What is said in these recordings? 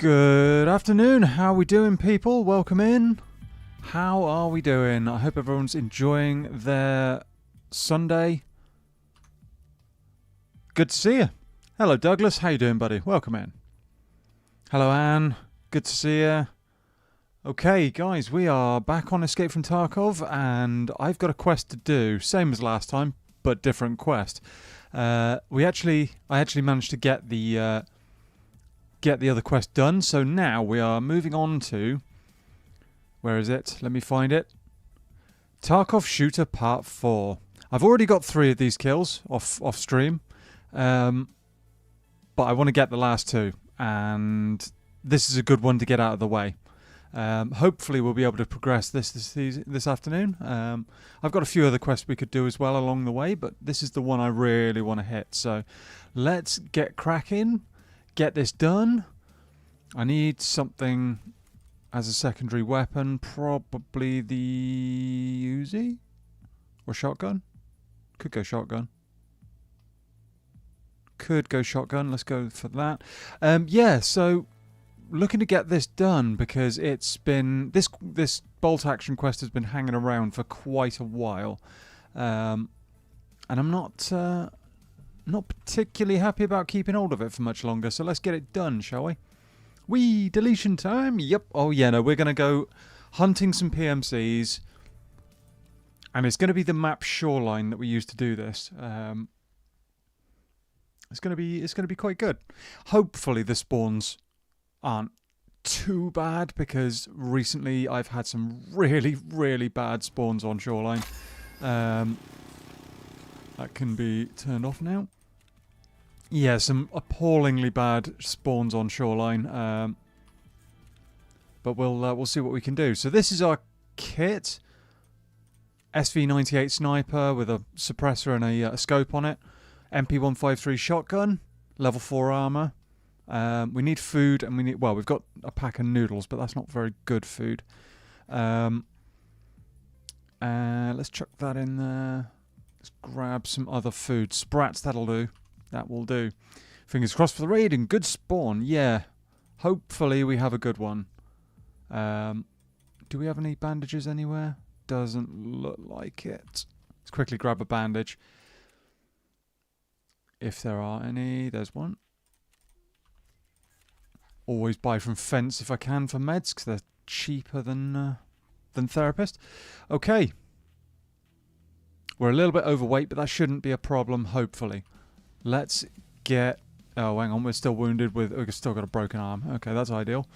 Good afternoon. How are we doing, people? Welcome in. How are we doing? I hope everyone's enjoying their Sunday. Good to see you. Hello, Douglas. How you doing, buddy? Welcome in. Hello, Anne. Good to see you. Okay, guys, we are back on Escape from Tarkov, and I've got a quest to do, same as last time, but different quest. I actually managed to get the other quest done, so now we are moving on to, where is it? Let me find it. Tarkov Shooter Part 4. I've already got 3 of these kills off stream, but I want to get the last 2, and this is a good one to get out of the way. Hopefully we'll be able to progress this afternoon. I've got a few other quests we could do as well along the way, but this is the one I really want to hit. So let's get cracking, get this done. I need something as a secondary weapon, probably the Uzi or shotgun. Could go shotgun. Let's go for that. Yeah, so looking to get this done because it's been this bolt action quest has been hanging around for quite a while, and I'm not particularly happy about keeping hold of it for much longer. So let's get it done, shall we? Deletion time. Yep. Oh yeah, no, we're gonna go hunting some PMCs, and it's gonna be the map Shoreline that we used to do this. It's gonna be quite good. Hopefully the spawns aren't too bad, because recently I've had some really bad spawns on Shoreline. That can be turned off now. Yeah, some appallingly bad spawns on Shoreline. But we'll see what we can do. So this is our kit. SV98 sniper with a suppressor and a scope on it. MP153 shotgun, level 4 armor. We need food, and we've got a pack of noodles, but that's not very good food. Let's chuck that in there. Let's grab some other food. Sprats, that'll do. That will do. Fingers crossed for the raid and good spawn. Yeah. Hopefully we have a good one. Do we have any bandages anywhere? Doesn't look like it. Let's quickly grab a bandage. If there are any. There's one. Always buy from Fence if I can for meds, because they're cheaper than Therapist. Okay. We're a little bit overweight, but that shouldn't be a problem, hopefully. Let's get... Oh, hang on, we're still wounded with... We've still got a broken arm. Okay, that's ideal.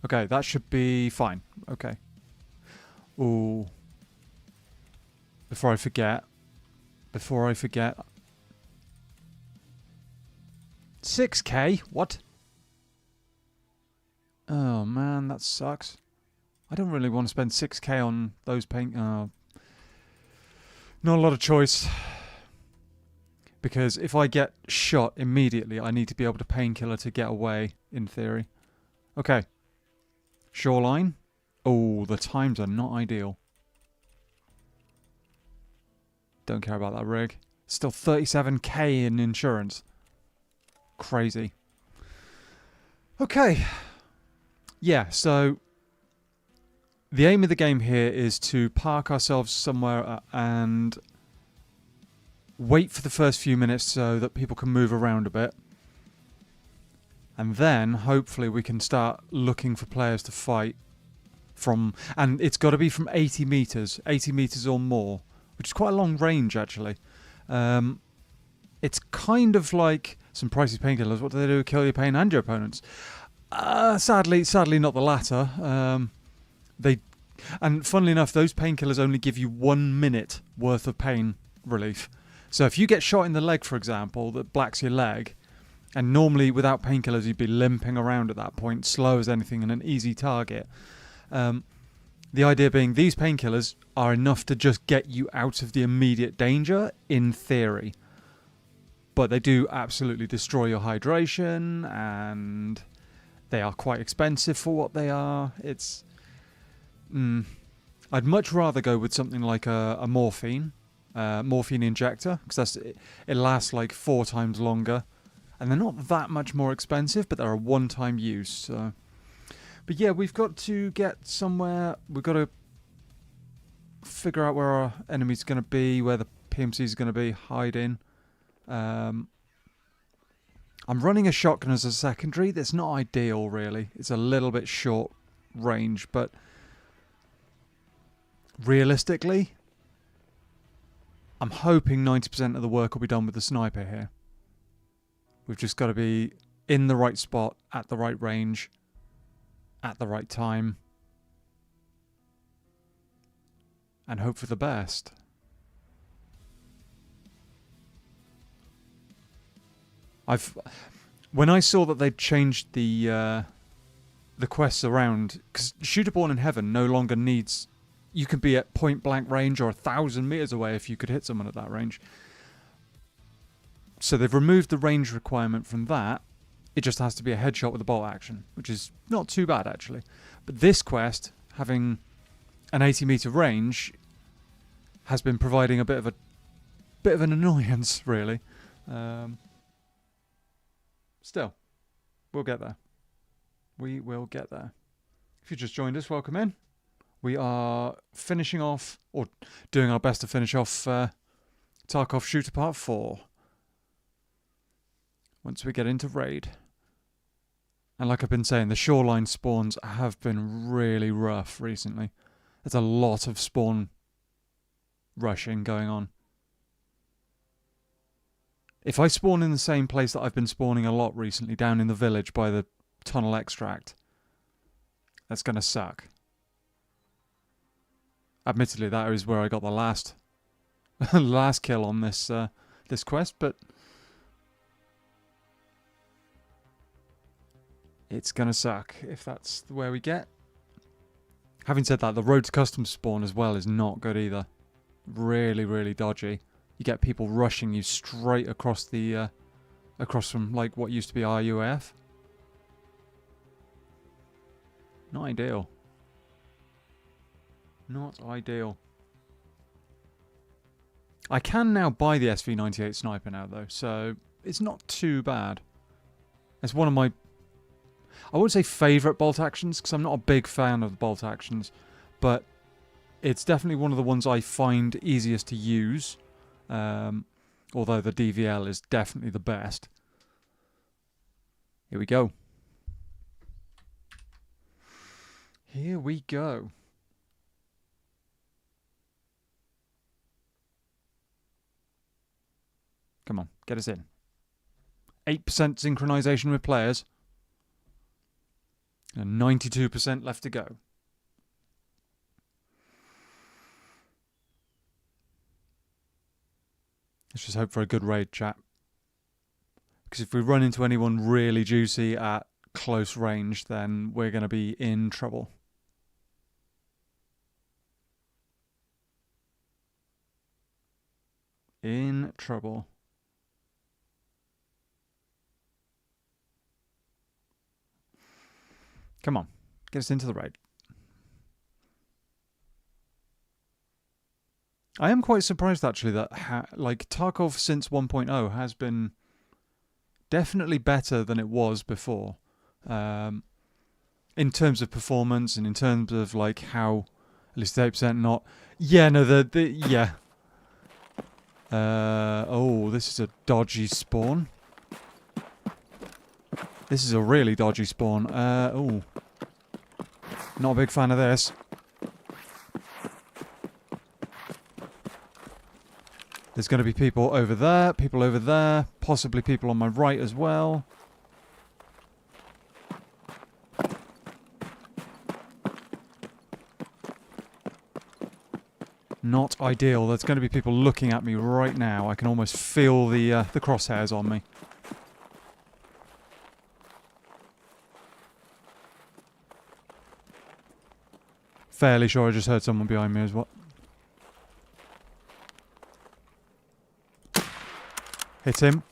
Okay, that should be fine. Okay. Ooh. Before I forget... 6k? What? Oh man, that sucks. I don't really want to spend 6k on those paint... not a lot of choice. Because if I get shot immediately, I need to be able to painkiller to get away, in theory. Okay. Shoreline. Oh, the times are not ideal. Don't care about that rig. Still 37k in insurance. Crazy. Okay. Yeah, so the aim of the game here is to park ourselves somewhere and wait for the first few minutes so that people can move around a bit. And then, hopefully, we can start looking for players to fight from... And it's got to be from 80 meters. 80 meters or more. Which is quite a long range, actually. It's kind of like some pricey painkillers. What do they do? Kill your pain and your opponents. Sadly not the latter. And funnily enough, those painkillers only give you 1 minute worth of pain relief. So if you get shot in the leg, for example, that blacks your leg, and normally without painkillers you'd be limping around at that point, slow as anything and an easy target. The idea being these painkillers are enough to just get you out of the immediate danger, in theory. But they do absolutely destroy your hydration, and they are quite expensive for what they are. It's... I'd much rather go with something like a morphine, morphine injector, because it lasts like 4 times longer, and they're not that much more expensive, but they're a one-time use. So. But yeah, we've got to get somewhere. We've got to figure out where our enemy's going to be, where the PMC's going to be hiding. I'm running a shotgun as a secondary. That's not ideal, really. It's a little bit short range, but realistically, I'm hoping 90% of the work will be done with the sniper here. We've just got to be in the right spot, at the right range, at the right time, and hope for the best. When I saw that they'd changed the quests around, because Shooter Born in Heaven no longer needs. You can be at point blank range or 1,000 meters away if you could hit someone at that range. So they've removed the range requirement from that. It just has to be a headshot with a bolt action, which is not too bad actually. But this quest, having an 80-meter range, has been providing a bit of an annoyance, really. Still, we'll get there. We will get there. If you just joined us, welcome in. We are finishing off, or doing our best to finish off, Tarkov Shooter Part 4. Once we get into Raid. And like I've been saying, the shoreline spawns have been really rough recently. There's a lot of spawn rushing going on. If I spawn in the same place that I've been spawning a lot recently, down in the village by the tunnel extract, that's going to suck. Admittedly, that is where I got the last last kill on this this quest, but it's going to suck if that's where we get. Having said that, the road to custom spawn as well is not good either. Really, really dodgy. You get people rushing you straight across the across from like what used to be RUF. Not ideal. Not ideal. I can now buy the SV98 sniper now though, so it's not too bad. It's one of my, I wouldn't say favourite bolt actions, because I'm not a big fan of the bolt actions, but it's definitely one of the ones I find easiest to use, although the DVL is definitely the best. Here we go. Here we go. Come on, get us in. 8% synchronization with players. And 92% left to go. Let's just hope for a good raid, chat. Because if we run into anyone really juicy at close range, then we're going to be in trouble. In trouble. Come on, get us into the raid. I am quite surprised actually that like Tarkov since 1.0 has been definitely better than it was before, in terms of performance and in terms of like how, at least 8% not. Yeah, no, yeah. Oh, this is a dodgy spawn. This is a really dodgy spawn. Oh. Not a big fan of this. There's going to be people over there, possibly people on my right as well. Not ideal. There's going to be people looking at me right now. I can almost feel the crosshairs on me. Fairly sure I just heard someone behind me as well. Hit him.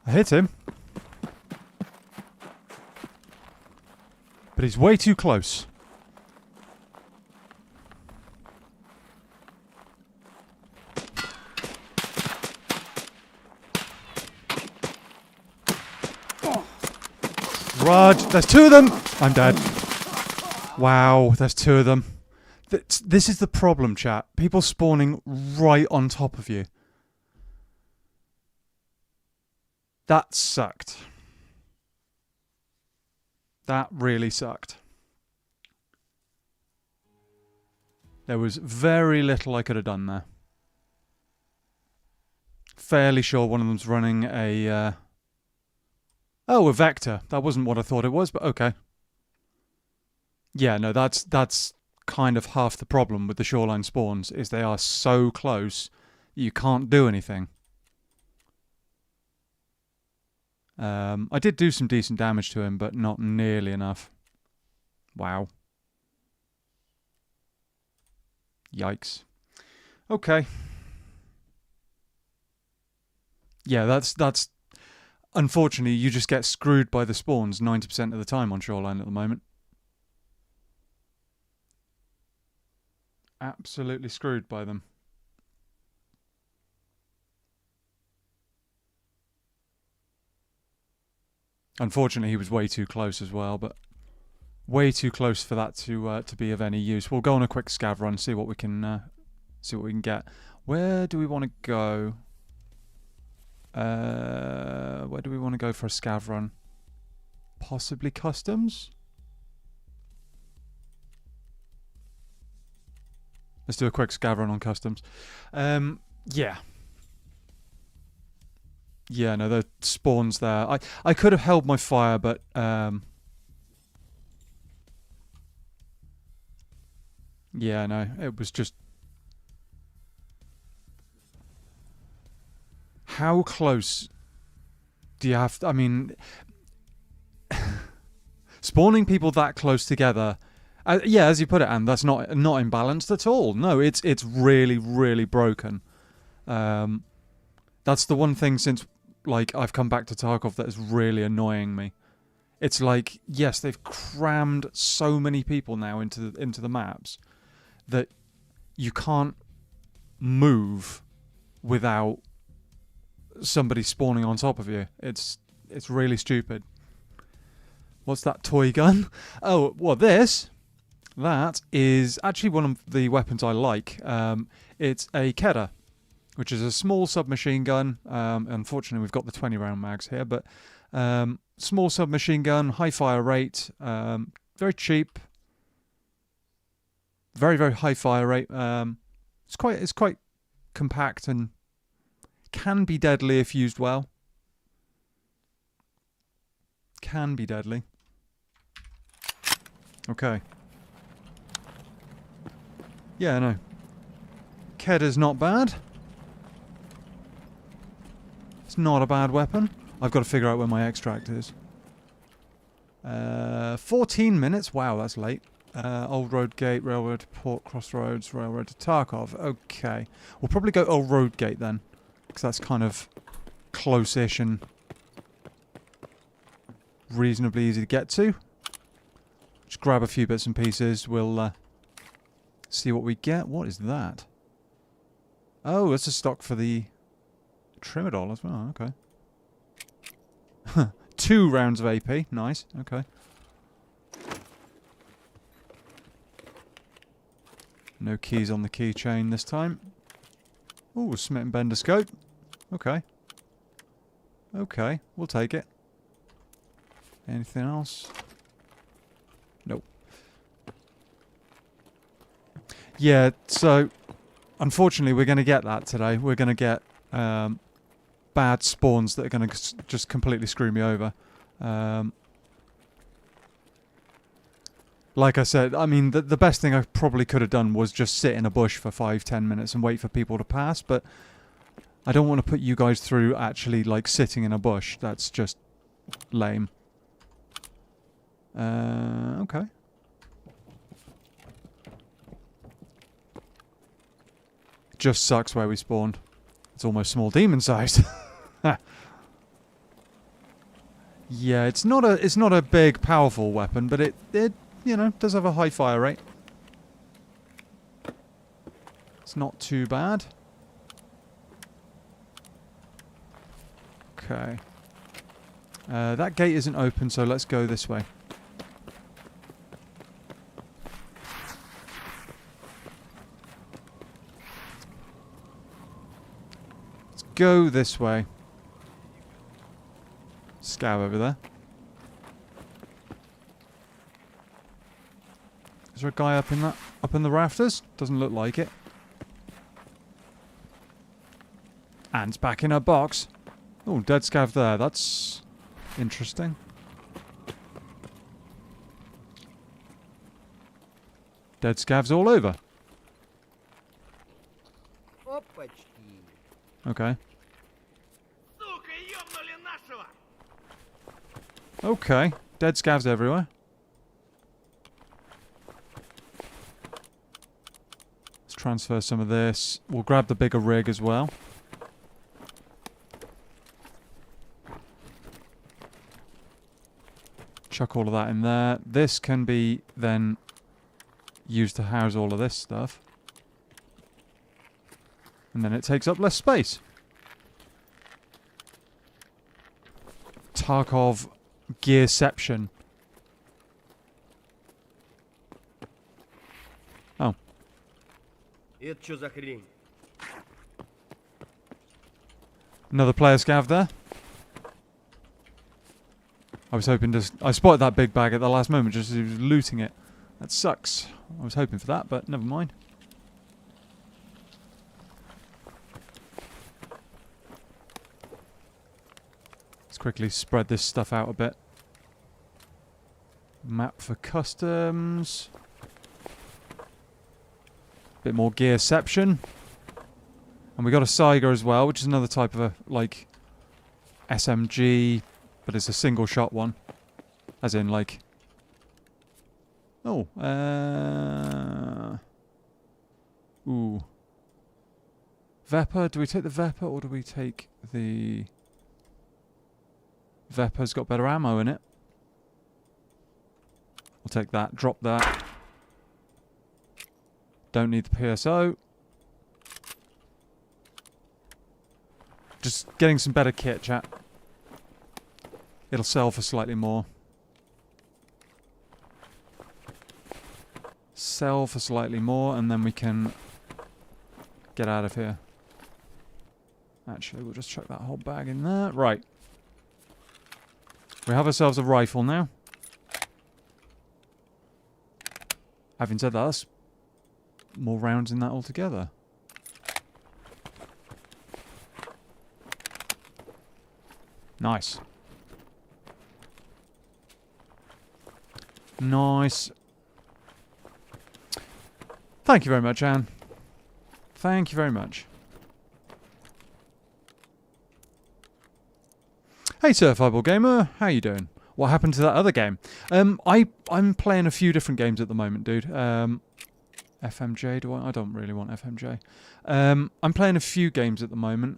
I hit him. But But he's way too close. Raj, there's 2 of them! I'm dead. Wow, there's 2 of them. This is the problem, chat. People spawning right on top of you. That sucked. That really sucked. There was very little I could have done there. Fairly sure one of them's running a... Oh, a vector. That wasn't what I thought it was, but okay. Yeah, no, that's kind of half the problem with the shoreline spawns, is they are so close, you can't do anything. I did do some decent damage to him, but not nearly enough. Wow. Yikes. Okay. Yeah, that's... Unfortunately, you just get screwed by the spawns 90% of the time on shoreline at the moment. Absolutely screwed by them. Unfortunately, he was way too close as well, but way too close for that to be of any use. We'll go on a quick scav run, see what we can get. Where do we want to go? Where do we want to go for a scav run? Possibly customs? Let's do a quick scav run on customs. Yeah. Yeah, no, the spawns there. I could have held my fire, but... yeah, no, it was just... How close do you have to... I mean... spawning people that close together... yeah, as you put it, Anne, that's not imbalanced at all. No, it's really, really broken. That's the one thing since, like, I've come back to Tarkov that is really annoying me. It's like, yes, they've crammed so many people now into the maps that you can't move without somebody spawning on top of you. It's really stupid. What's that toy gun? Oh, well, this... That is actually one of the weapons I like. It's a Kedda, which is a small submachine gun. Unfortunately, we've got the 20-round mags here, but small submachine gun, high fire rate, very cheap, very, very high fire rate. It's quite compact and can be deadly if used well. Can be deadly. Okay. Yeah, no. Kedda's not bad. It's not a bad weapon. I've got to figure out where my extract is. 14 minutes. Wow, that's late. Old Road Gate, Railroad to Port Crossroads, Railroad to Tarkov. Okay. We'll probably go Old Road Gate then. Because that's kind of close-ish and reasonably easy to get to. Just grab a few bits and pieces. We'll... see what we get. What is that? Oh, that's a stock for the Trimadol as well. Okay. 2 rounds of AP. Nice. Okay. No keys on the keychain this time. Ooh, Smith & Bender scope. Okay. Okay, we'll take it. Anything else? Nope. Yeah, so unfortunately we're going to get that today. We're going to get bad spawns that are going to just completely screw me over. Like I said, I mean, the best thing I probably could have done was just sit in a bush for 5-10 minutes and wait for people to pass, but I don't want to put you guys through actually, like, sitting in a bush. That's just lame. Okay. Just sucks where we spawned. It's almost small demon sized. Yeah, it's not a big, powerful weapon, but it you know, does have a high fire rate. It's not too bad. Okay. That gate isn't open, so let's go this way. Let's go this way. SCAV over there. Is there a guy up in the rafters? Doesn't look like it. And it's back in her box. Oh, dead SCAV there. That's interesting. Dead SCAVs all over. Okay. Okay. Dead SCAVs everywhere. Let's transfer some of this. We'll grab the bigger rig as well. Chuck all of that in there. This can be then used to house all of this stuff. And then it takes up less space. Tarkov Gearception. Oh. Another player SCAV there. I was hoping to... I spotted that big bag at the last moment just as he was looting it. That sucks. I was hoping for that, but never mind. Let's quickly spread this stuff out a bit. Map for customs. Bit more gearception. And we got a Saiga as well, which is another type of a, like, SMG... But it's a single shot one. As in, like... Oh, ooh. Vepr. Do we take the Vepr or do we take the... Vepr's got better ammo in it. We'll take that. Drop that. Don't need the PSO. Just getting some better kit, chat. It'll sell for slightly more. Sell for slightly more, and then we can get out of here. Actually, we'll just chuck that whole bag in there. Right. We have ourselves a rifle now. Having said that, that's more rounds in that altogether. Nice. Nice. Thank you very much, Anne. Thank you very much. Hey, Surfable Gamer. How you doing? What happened to that other game? I'm playing a few different games at the moment, dude. FMJ, do I? I don't really want FMJ. I'm playing a few games at the moment.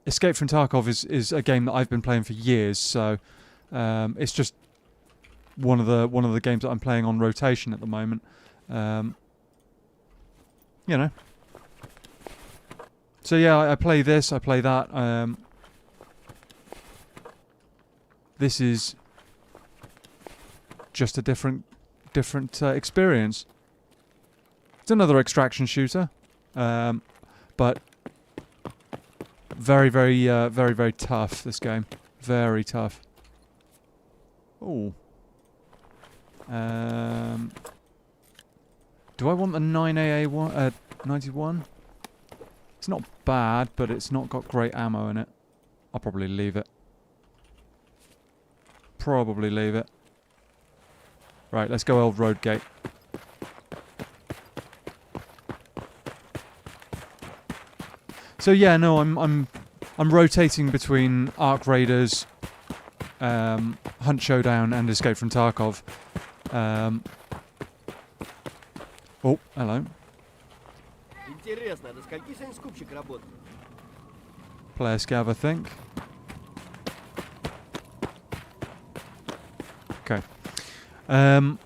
Escape from Tarkov is a game that I've been playing for years, so it's just one of the games that I'm playing on rotation at the moment. You know. So yeah, I play this, I play that. This is just a different experience. It's another extraction shooter, but very tough. This game, very tough. Oh. Do I want the 9AA 91? It's not bad, but it's not got great ammo in it. I'll probably leave it. Probably leave it. Right, let's go Old Road Gate. So yeah, no, I'm rotating between Arc Raiders, Hunt Showdown, and Escape from Tarkov. Oh, hello. Player SCAV, I think. The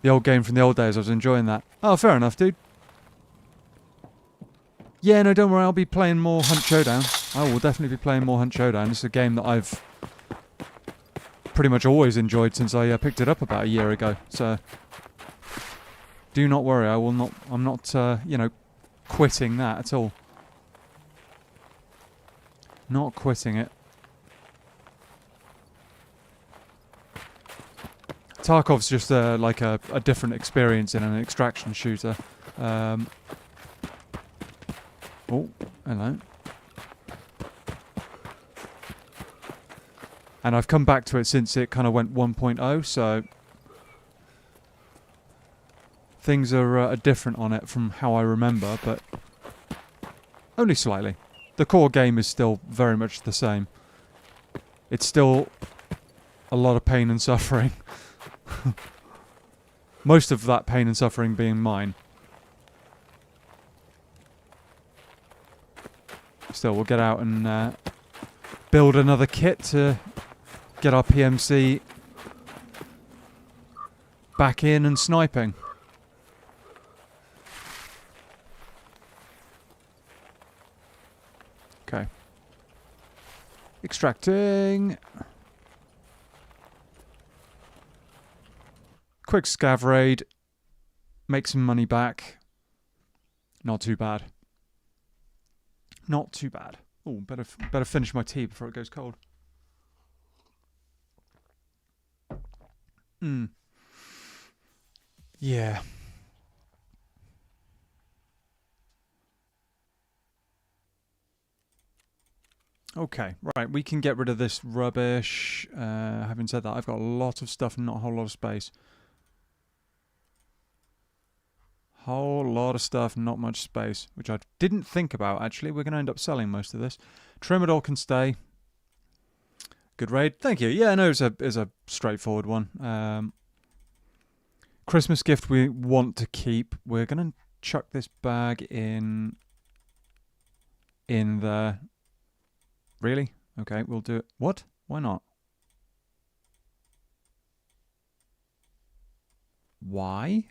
old game from the old days, I was enjoying that. Oh, fair enough, dude. Yeah, no, don't worry, I'll be playing more Hunt Showdown. I will definitely be playing more Hunt Showdown. It's a game that I've pretty much always enjoyed since I picked it up about a year ago. So, do not worry, I'm not, you know, quitting that at all. Not quitting it. Tarkov's just like a different experience in an extraction shooter. Oh, hello. And I've come back to it since it kind of went 1.0, so things are different on it from how I remember, but only slightly. The core game is still very much the same. It's still a lot of pain and suffering. Most of that pain and suffering being mine. Still, we'll get out and build another kit to get our PMC back in and sniping. Okay. Extracting. Quick SCAV raid. Make some money back. Not too bad. Not too bad. Oh, better finish my tea before it goes cold. Yeah. Okay, right, we can get rid of this rubbish. Having said that, I've got a lot of stuff and not a whole lot of space. Whole lot of stuff, not much space, which I didn't think about, actually. We're going to end up selling most of this. Tremador can stay. Good raid. Thank you. Yeah, no, it's a straightforward one. Christmas gift we want to keep. We're going to chuck this bag in there. Really? Okay, we'll do it. What? Why not? Why?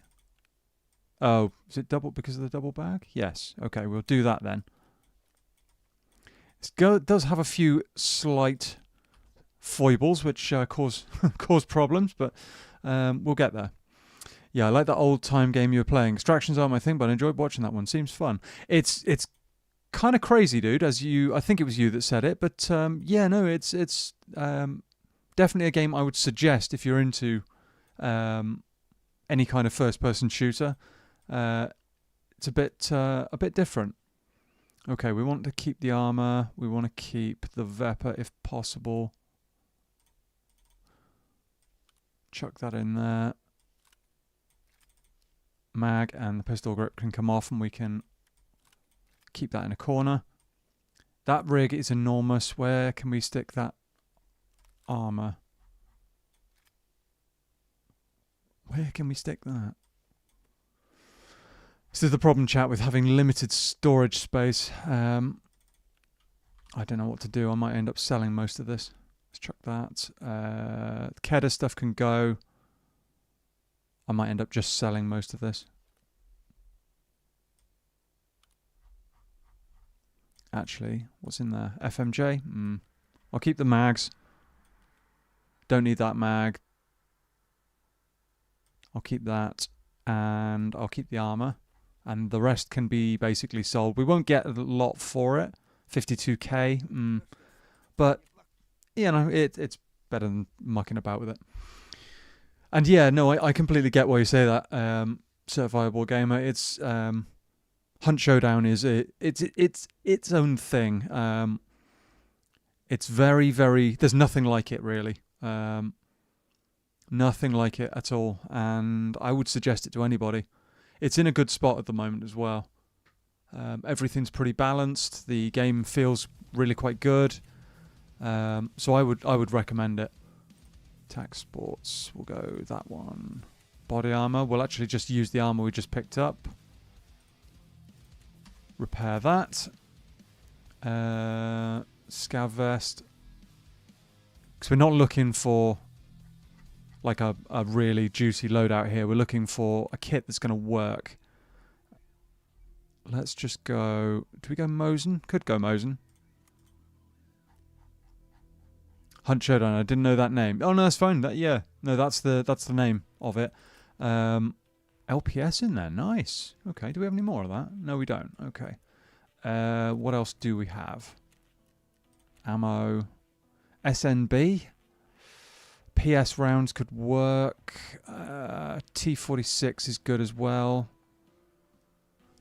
Oh, is it double because of the double bag? Yes. Okay, we'll do that then. It does have a few slight foibles which cause problems, but we'll get there. Yeah, I like that old time game you were playing. Extractions aren't my thing, but I enjoyed watching that one. Seems fun. It's kind of crazy, dude. I think it was you that said it, but yeah, no, it's definitely a game I would suggest if you're into any kind of first-person shooter. It's a bit different. Okay, we want to keep the armor. We want to keep the Vepr if possible. Chuck that in there. Mag and the pistol grip can come off, and we can keep that in a corner. That rig is enormous. Where can we stick that armor? Where can we stick that? This is the problem, chat, with having limited storage space. I don't know what to do. I might end up selling most of this. Let's chuck that. The Kedda stuff can go. I might end up just selling most of this. Actually, what's in there? FMJ? I'll keep the mags. Don't need that mag. I'll keep that. And I'll keep the armor. And the rest can be basically sold. We won't get a lot for it. 52k. But, you know, it's better than mucking about with it. And yeah, no, I completely get why you say that. Certifiable gamer. It's Hunt Showdown is its own thing. It's very, very. There's nothing like it really. Nothing like it at all. And I would suggest it to anybody. It's in a good spot at the moment as well. Everything's pretty balanced. The game feels really quite good. So I would recommend it. Attack Sports, we'll go that one. Body armor, we'll actually just use the armor we just picked up. Repair that. Scav vest. Because we're not looking for like a really juicy loadout here. We're looking for a kit that's going to work. Let's just go... Do we go Mosin? Could go Mosin. Hunt Showdown. I didn't know that name. Oh no, that's fine. Yeah, no, that's the name of it. LPS in there. Nice. Okay. Do we have any more of that? No, we don't. Okay. What else do we have? Ammo. SNB. PS rounds could work. T46 is good as well.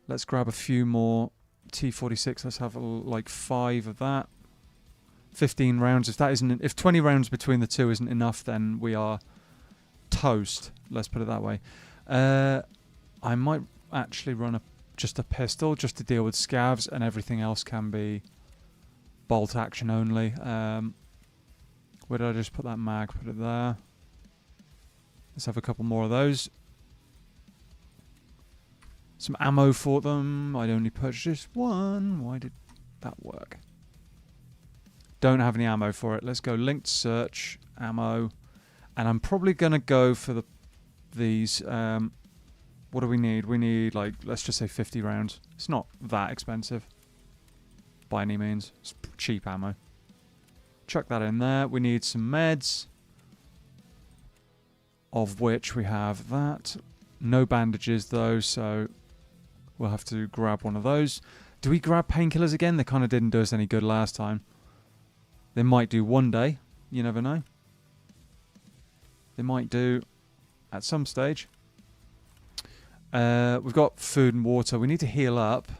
Let's grab a few more T46. Let's have like 5 of that. 15 rounds. If 20 rounds between the two isn't enough, then we are toast. Let's put it that way. I might actually run just a pistol just to deal with scavs, and everything else can be bolt action only. Where did I just put that mag? Put it there. Let's have a couple more of those. Some ammo for them. I'd only purchased one. Why did that work? Don't have any ammo for it. Let's go linked search, ammo. And I'm probably going to go for these. What do we need? We need, like, let's just say 50 rounds. It's not that expensive by any means. It's cheap ammo. Chuck that in there. We need some meds, of which we have that. No bandages, though, so we'll have to grab one of those. Do we grab painkillers again? They kind of didn't do us any good last time. They might do one day. You never know. They might do at some stage. We've got food and water. We need to heal up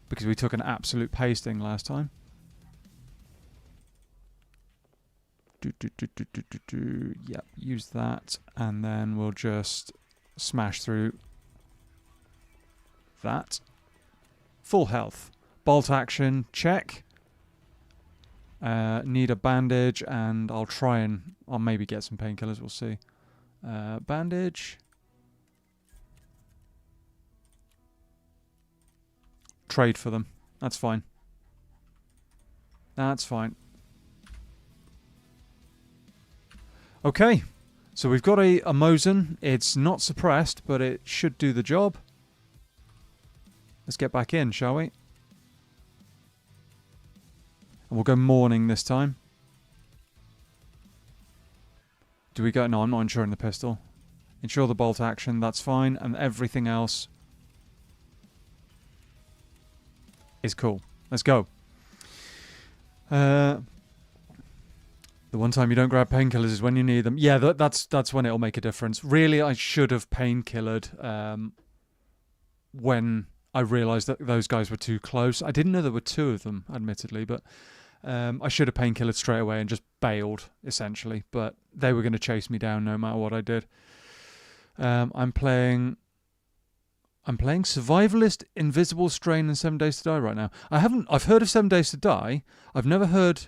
because we took an absolute pasting last time. Yep, use that. And then we'll just smash through that. Full health. Bolt action, check. Need a bandage, and I'll maybe get some painkillers, we'll see. Bandage. Trade for them. That's fine. That's fine. Okay. So we've got a Mosin. It's not suppressed, but it should do the job. Let's get back in, shall we? And we'll go morning this time. Do we go? No, I'm not insuring the pistol. Insure the bolt action, that's fine. And everything else is cool. Let's go. The one time you don't grab painkillers is when you need them. Yeah, that's when it'll make a difference. Really, I should have painkillered when I realised that those guys were too close. I didn't know there were 2 of them, admittedly, but I should have painkillered straight away and just bailed, essentially. But they were going to chase me down no matter what I did. I'm playing Survivalist, Invisible Strain, and 7 Days to Die right now. I've heard of 7 Days to Die. I've never heard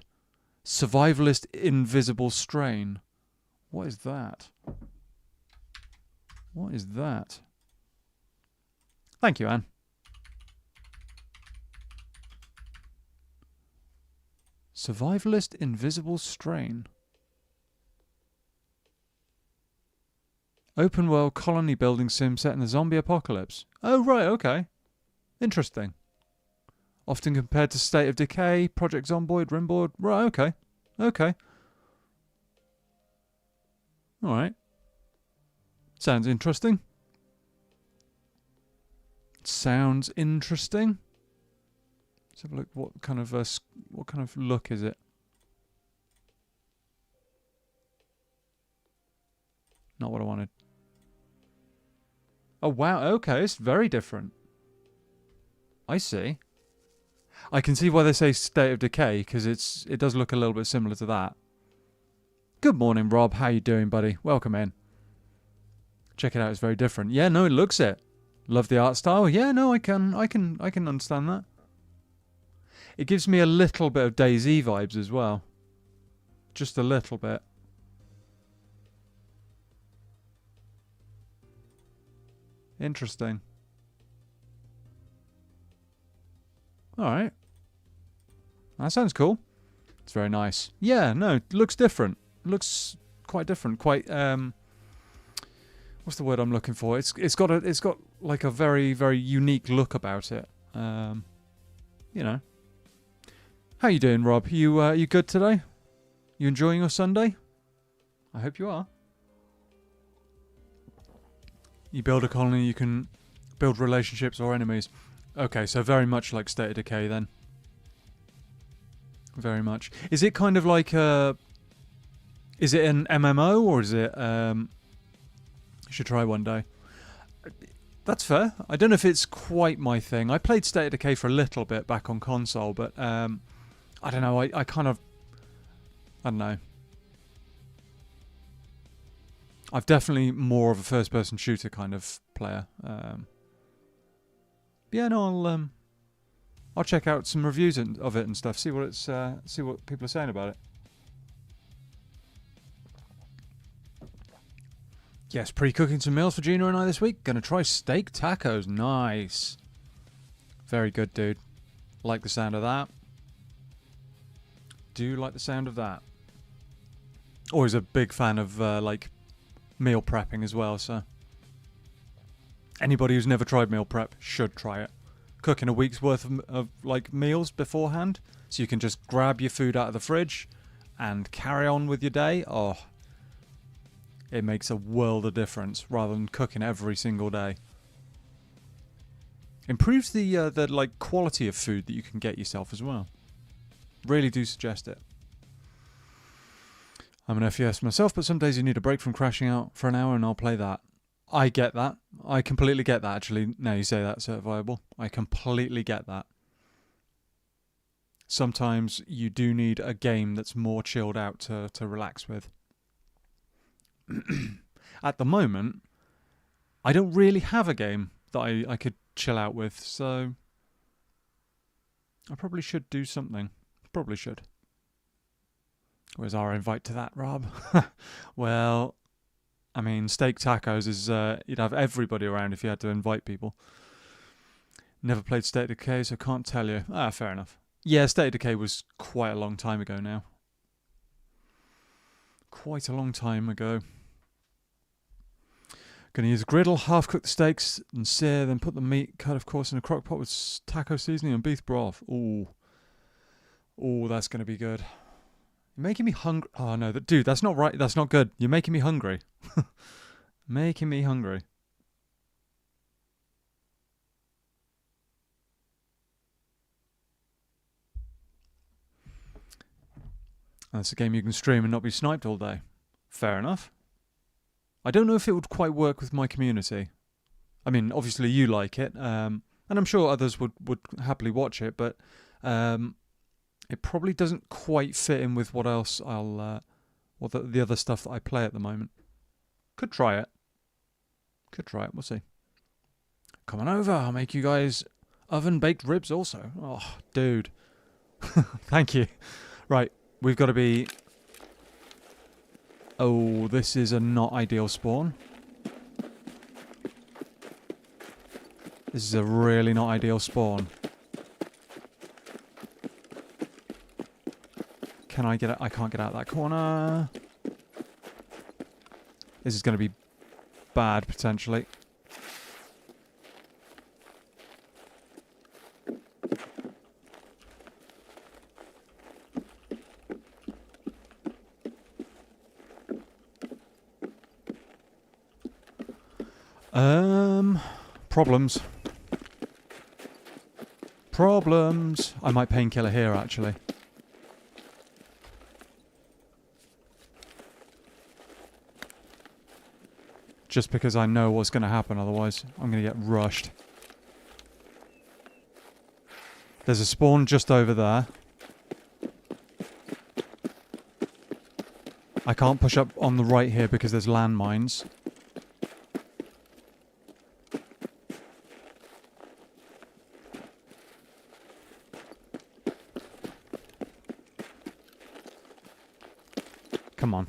Survivalist, Invisible Strain. What is that? What is that? Thank you, Anne. Survivalist, Invisible Strain. Open world colony building sim set in the zombie apocalypse. Oh, right, okay. Interesting. Often compared to State of Decay, Project Zomboid, Rimboard. Right, okay. Okay. Alright. Sounds interesting. Sounds interesting. Let's have a look. What kind of look is it? Not what I wanted. Oh wow, okay, it's very different. I see. I can see why they say State of Decay, because it does look a little bit similar to that. Good morning, Rob. How you doing, buddy? Welcome in. Check it out, it's very different. Yeah, no, it looks it. Love the art style. Yeah, no, I can understand that. It gives me a little bit of DayZ vibes as well. Just a little bit. Interesting. Alright. That sounds cool. It's very nice. Yeah, no, it looks different. It looks quite different. Quite, what's the word I'm looking for? It's got like a very, very unique look about it. You know. How you doing, Rob? You good today? You enjoying your Sunday? I hope you are. You build a colony, you can build relationships or enemies. Okay, so very much like State of Decay then. Very much. Is it kind of like a... Is it an MMO or is it... You should try one day. That's fair. I don't know if it's quite my thing. I played State of Decay for a little bit back on console, but I don't know. I kind of... I don't know. I've definitely more of a first-person shooter kind of player. Yeah, no, I'll check out some reviews of it and stuff. See what people are saying about it. Yes, pre-cooking some meals for Gina and I this week. Gonna try steak tacos. Nice. Very good, dude. Like the sound of that. Do like the sound of that. Always a big fan of like meal prepping as well, so anybody who's never tried meal prep should try it. Cooking a week's worth of like meals beforehand, so you can just grab your food out of the fridge and carry on with your day. Oh, it makes a world of difference rather than cooking every single day. Improves the like quality of food that you can get yourself as well. Really do suggest it. I'm an FPS myself, but some days you need a break from crashing out for an hour and I'll play that. I get that. I completely get that, actually. Now you say that, certifiable. I completely get that. Sometimes you do need a game that's more chilled out to relax with. At the moment, I don't really have a game that I could chill out with, so I probably should do something. Probably should. Where's our invite to that, Rob? Well, I mean, steak tacos is... you'd have everybody around if you had to invite people. Never played State of Decay, so can't tell you. Ah, fair enough. Yeah, State of Decay was quite a long time ago now. Quite a long time ago. Gonna use a griddle, half-cook the steaks and sear, then put the meat cut, of course, in a crock pot with taco seasoning and beef broth. Ooh. Ooh, that's gonna be good. You're making me hungry. Oh, no. Dude, that's not right. That's not good. You're making me hungry. Making me hungry. That's a game you can stream and not be sniped all day. Fair enough. I don't know if it would quite work with my community. I mean, obviously you like it. And I'm sure others would happily watch it, but... it probably doesn't quite fit in with what else I'll... or the other stuff that I play at the moment. Could try it. Could try it. We'll see. Come on over. I'll make you guys oven-baked ribs also. Oh, dude. Thank you. Right. We've got to be... Oh, this is a not ideal spawn. This is a really not ideal spawn. Can I get it? I can't get out that corner. This is going to be bad, potentially. Problems. Problems. I might painkiller here, actually. Just because I know what's going to happen, otherwise I'm going to get rushed. There's a spawn just over there. I can't push up on the right here because there's landmines. Come on.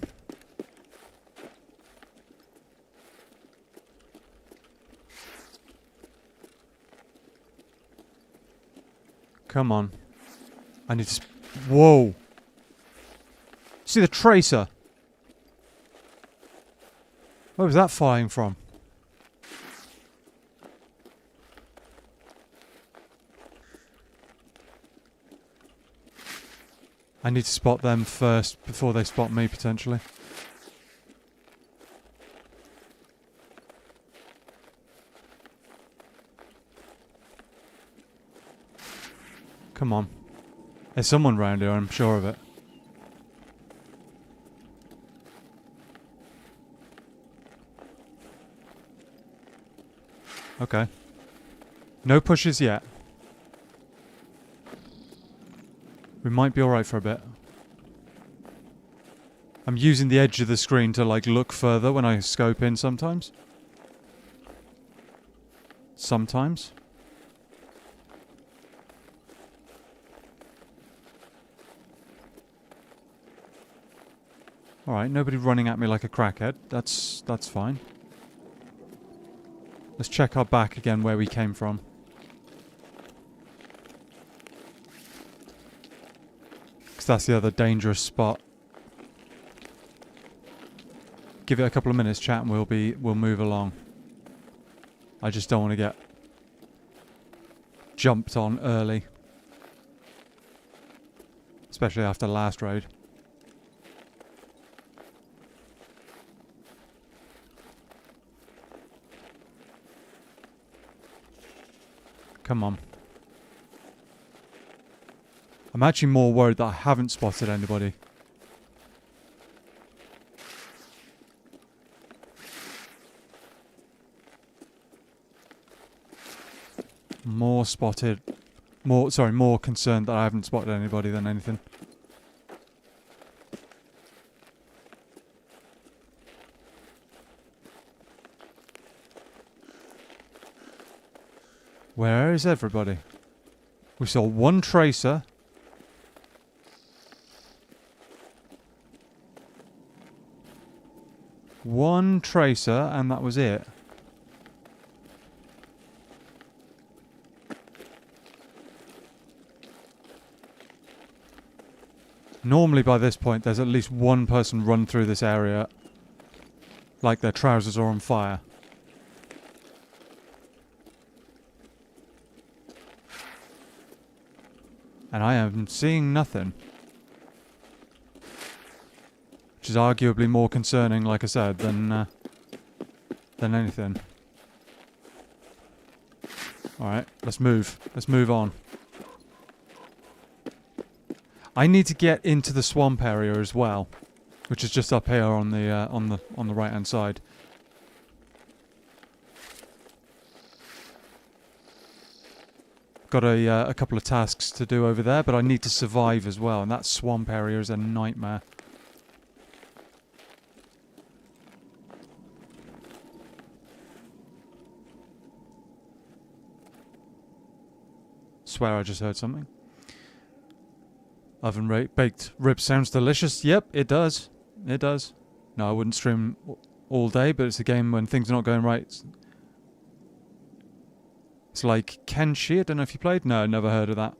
Come on. I need to... Whoa! See the tracer? Where was that flying from? I need to spot them first before they spot me, potentially. Come on. There's someone round here, I'm sure of it. Okay. No pushes yet. We might be alright for a bit. I'm using the edge of the screen to, like, look further when I scope in sometimes. Sometimes. Alright, nobody running at me like a crackhead. That's fine. Let's check our back again where we came from. Because that's the other dangerous spot. Give it a couple of minutes, chat, and we'll move along. I just don't want to get jumped on early. Especially after the last raid. Come on. I'm actually more worried that I haven't spotted anybody. More concerned that I haven't spotted anybody than anything. Where is everybody? We saw one tracer. One tracer, and that was it. Normally by this point there's at least one person run through this area like their trousers are on fire. And I am seeing nothing. Which is arguably more concerning, like I said, than anything. Alright, let's move. Let's move on. I need to get into the swamp area as well, which is just up here on the right hand side. Got a couple of tasks to do over there, but I need to survive as well, and that swamp area is a nightmare. Swear I just heard something. Oven baked ribs sounds delicious. Yep, it does. It does. No, I wouldn't stream all day, but it's a game when things are not going right. It's like Kenshi. I don't know if you played. No, never heard of that.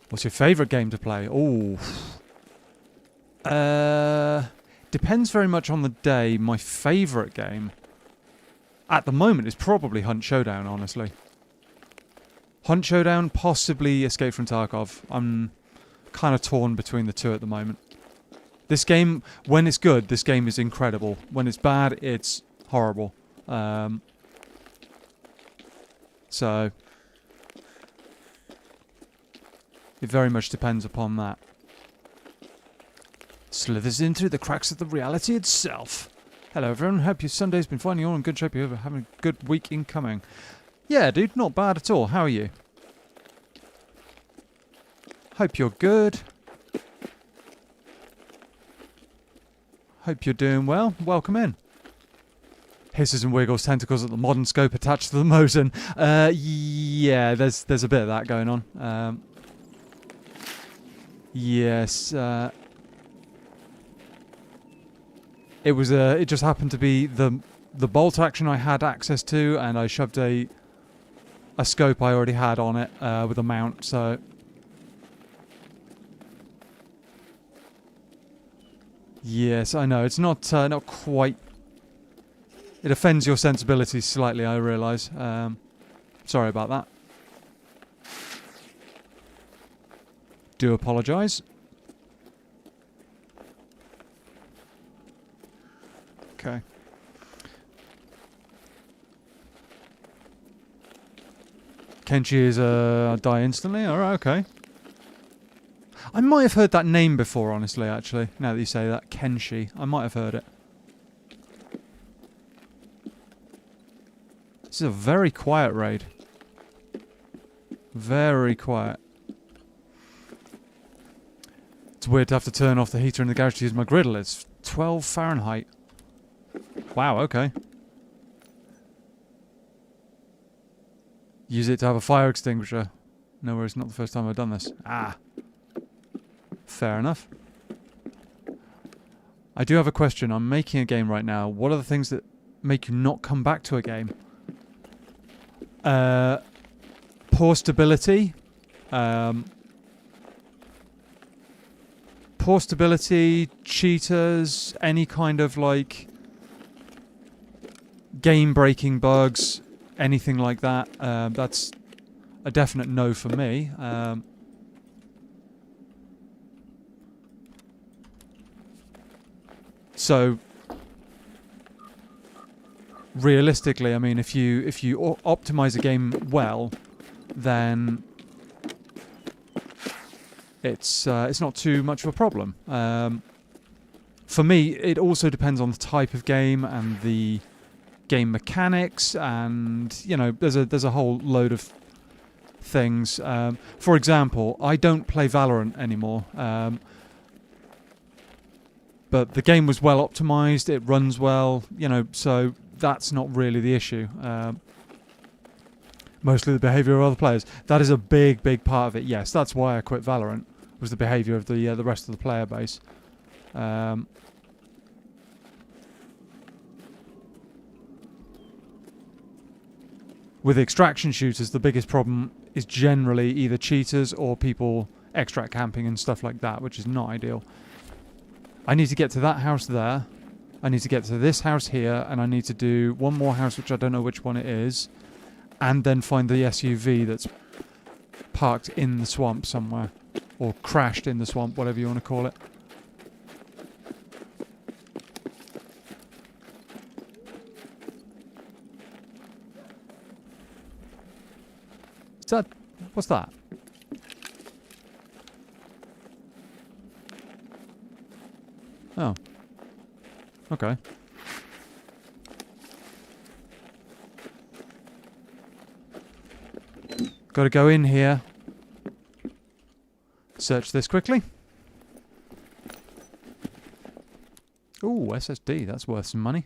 What's your favourite game to play? Oh, depends very much on the day. My favourite game at the moment is probably Hunt Showdown, honestly. Hunt Showdown, possibly Escape from Tarkov. I'm kind of torn between the two at the moment. This game, when it's good, this game is incredible. When it's bad, it's horrible. So it very much depends upon that. Slithers in through the cracks of the reality itself. Hello everyone, hope your Sunday's been fine. You're all in good shape. You're having a good week incoming. Yeah, dude, not bad at all. How are you? Hope you're good. Hope you're doing well. Welcome in. Hisses and wiggles, tentacles at the modern scope attached to the Mosin. Yeah, there's a bit of that going on. Yes. It just happened to be the bolt action I had access to, and I shoved a scope I already had on it with a mount. So yes, I know it's not quite. It offends your sensibilities slightly, I realise. Sorry about that. Do apologise. Okay. Kenshi is die instantly? Alright, okay. I might have heard that name before, honestly, actually. Now that you say that. Kenshi. I might have heard it. This is a very quiet raid. Very quiet. It's weird to have to turn off the heater in the garage to use my griddle. It's 12 Fahrenheit. Wow, okay. Use it to have a fire extinguisher. No worries, not the first time I've done this. Ah. Fair enough. I do have a question. I'm making a game right now. What are the things that make you not come back to a game? Poor stability. Poor stability, cheaters, any kind of like game-breaking bugs, anything like that. That's a definite no for me. So realistically, I mean, if you optimize a game well, then it's not too much of a problem. For me, it also depends on the type of game and the game mechanics, and you know, there's a whole load of things. For example, I don't play Valorant anymore. But the game was well optimized, it runs well, you know, so that's not really the issue. Mostly the behavior of other players. That is a big, big part of it, yes. That's why I quit Valorant, was the behavior of the rest of the player base. With extraction shooters, the biggest problem is generally either cheaters or people extract camping and stuff like that, which is not ideal. I need to get to that house there. I need to get to this house here, and I need to do one more house, which I don't know which one it is, and then find the SUV that's parked in the swamp somewhere, or crashed in the swamp, whatever you want to call it. Is that... what's that? Oh. Okay. Got to go in here. Search this quickly. Ooh, SSD. That's worth some money.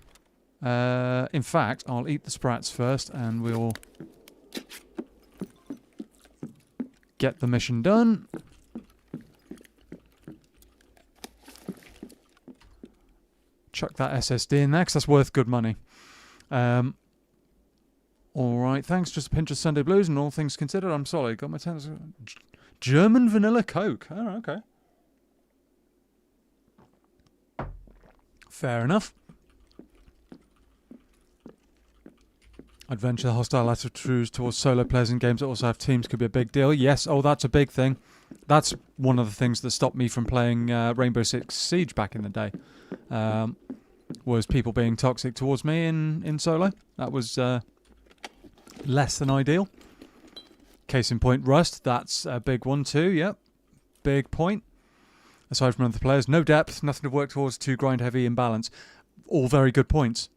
In fact, I'll eat the sprats first and we'll get the mission done. Chuck that SSD in there because that's worth good money. Alright, thanks. Just a pinch of Sunday Blues and all things considered, I'm solid. Got my tennis. German vanilla Coke. Oh, okay. Fair enough. Adventure, hostile attitudes towards solo players in games that also have teams could be a big deal. Yes, oh, that's a big thing. That's one of the things that stopped me from playing Rainbow Six Siege back in the day. Was people being toxic towards me in solo. That was less than ideal. Case in point, Rust. That's a big one too, yep. Big point. Aside from other players, no depth, nothing to work towards, too grind heavy, imbalance. All very good points.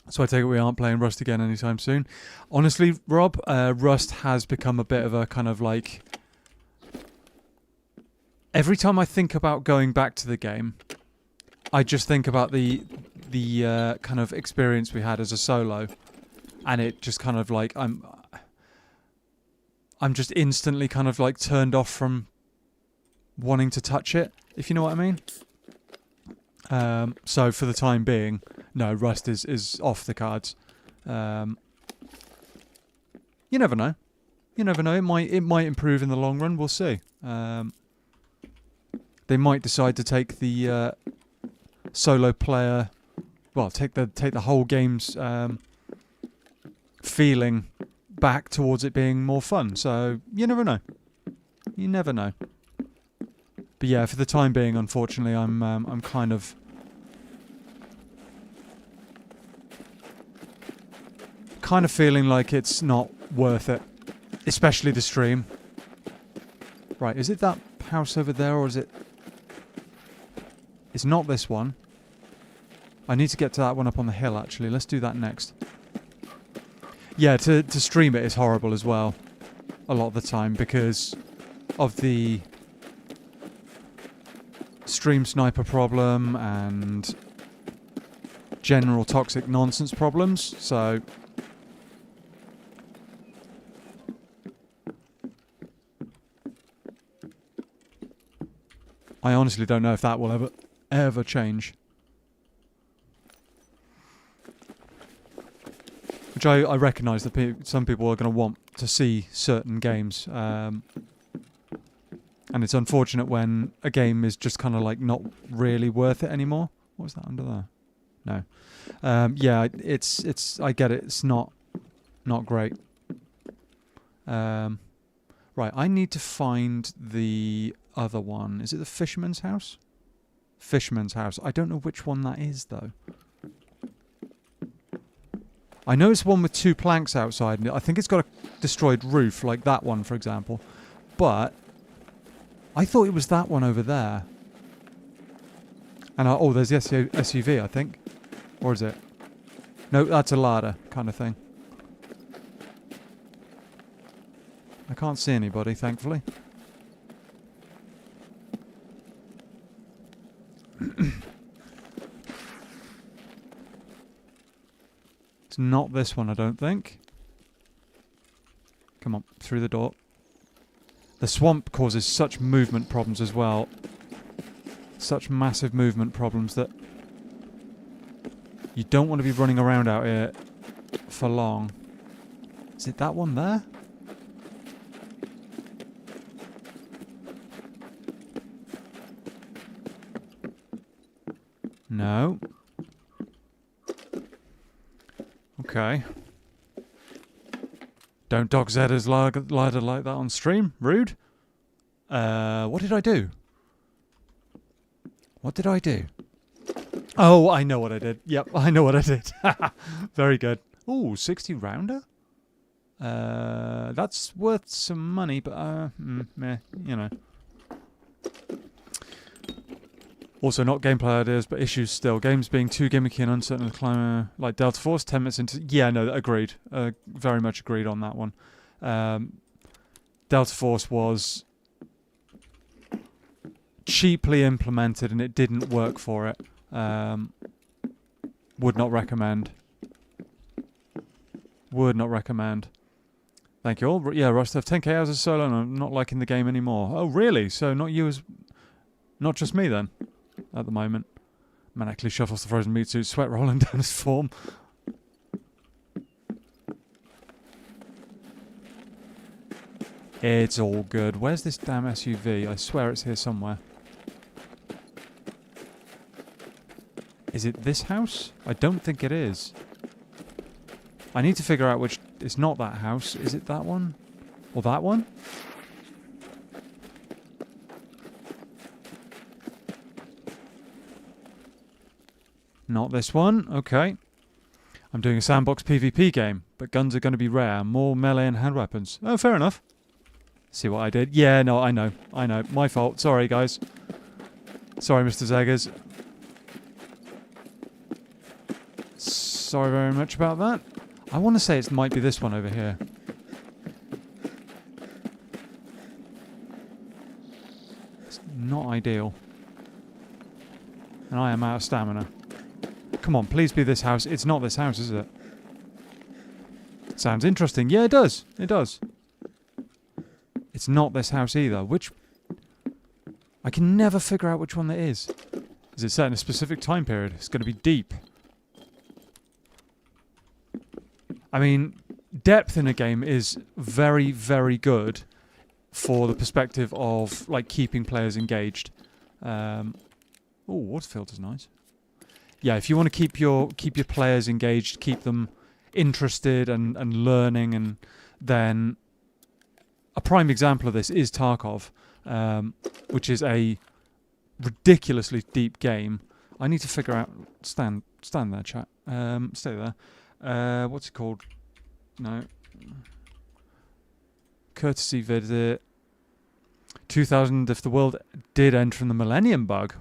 So I take it we aren't playing Rust again anytime soon. Honestly, Rob, Rust has become a bit of a kind of like... Every time I think about going back to the game, I just think about the kind of experience we had as a solo, and it just kind of like I'm just instantly kind of like turned off from wanting to touch it, if you know what I mean. So for the time being, no, Rust is off the cards. You never know. You never know. It might improve in the long run. We'll see. They might decide to take the solo player, well, take the whole game's feeling back towards it being more fun. So you never know. You never know. But yeah, for the time being, unfortunately, I'm kind of feeling like it's not worth it, especially the stream. Right, is it that house over there, or is it? It's not this one. I need to get to that one up on the hill, actually. Let's do that next. Yeah, to stream it is horrible as well, a lot of the time, because of the stream sniper problem and general toxic nonsense problems, so... I honestly don't know if that will ever change. Which I recognise that some people are going to want to see certain games. And it's unfortunate when a game is just kind of like not really worth it anymore. What was that under there? No. Yeah, it's. I get it. It's not great. Right, I need to find the other one. Is it the Fisherman's House? Fisherman's House. I don't know which one that is, though. I know it's one with 2 planks outside, and I think it's got a destroyed roof, like that one, for example. But I thought it was that one over there. And oh, there's the SUV, I think. Or is it? No, that's a ladder kind of thing. I can't see anybody, thankfully. It's not this one, I don't think. Come on, through the door. The swamp causes such movement problems as well. Such massive movement problems that you don't want to be running around out here for long. Is it that one there? No. Okay. Don't dog Zedda's ladder like that on stream. Rude. What did I do? What did I do? Oh, I know what I did. Yep, I know what I did. Very good. Ooh, 60 rounder? That's worth some money, but meh, you know. Also, not gameplay ideas, but issues still. Games being too gimmicky and uncertain. Climber like Delta Force, 10 minutes into... Yeah, no, agreed. Very much agreed on that one. Delta Force was cheaply implemented and it didn't work for it. Would not recommend. Would not recommend. Thank you all. Yeah, Rush, 10k hours of solo and I'm not liking the game anymore. Oh, really? So not you as... Not just me, then? At the moment. Manically shuffles the frozen meat suit, sweat rolling down his form. It's all good. Where's this damn SUV? I swear it's here somewhere. Is it this house? I don't think it is. I need to figure out which... It's not that house. Is it that one? Or that one? Not this one. Okay. I'm doing a sandbox PvP game, but guns are going to be rare. More melee and hand weapons. Oh, fair enough. See what I did? Yeah, no, I know. I know. My fault. Sorry, guys. Sorry, Mr. Zeggers. Sorry very much about that. I want to say it might be this one over here. It's not ideal. And I am out of stamina. Come on, please be this house. It's not this house, is it? Sounds interesting. Yeah, it does. It does. It's not this house either. Which... I can never figure out which one that is. Is it set in a specific time period? It's going to be deep. I mean, depth in a game is very, very good for the perspective of, like, keeping players engaged. Oh, Waterfield is nice. Yeah, if you want to keep your players engaged, keep them interested and learning, and then a prime example of this is Tarkov. which is a ridiculously deep game. I need to figure out... Stand there, chat. Stay there. What's it called? No. Courtesy visit. 2000 if the world did enter in the Millennium Bug.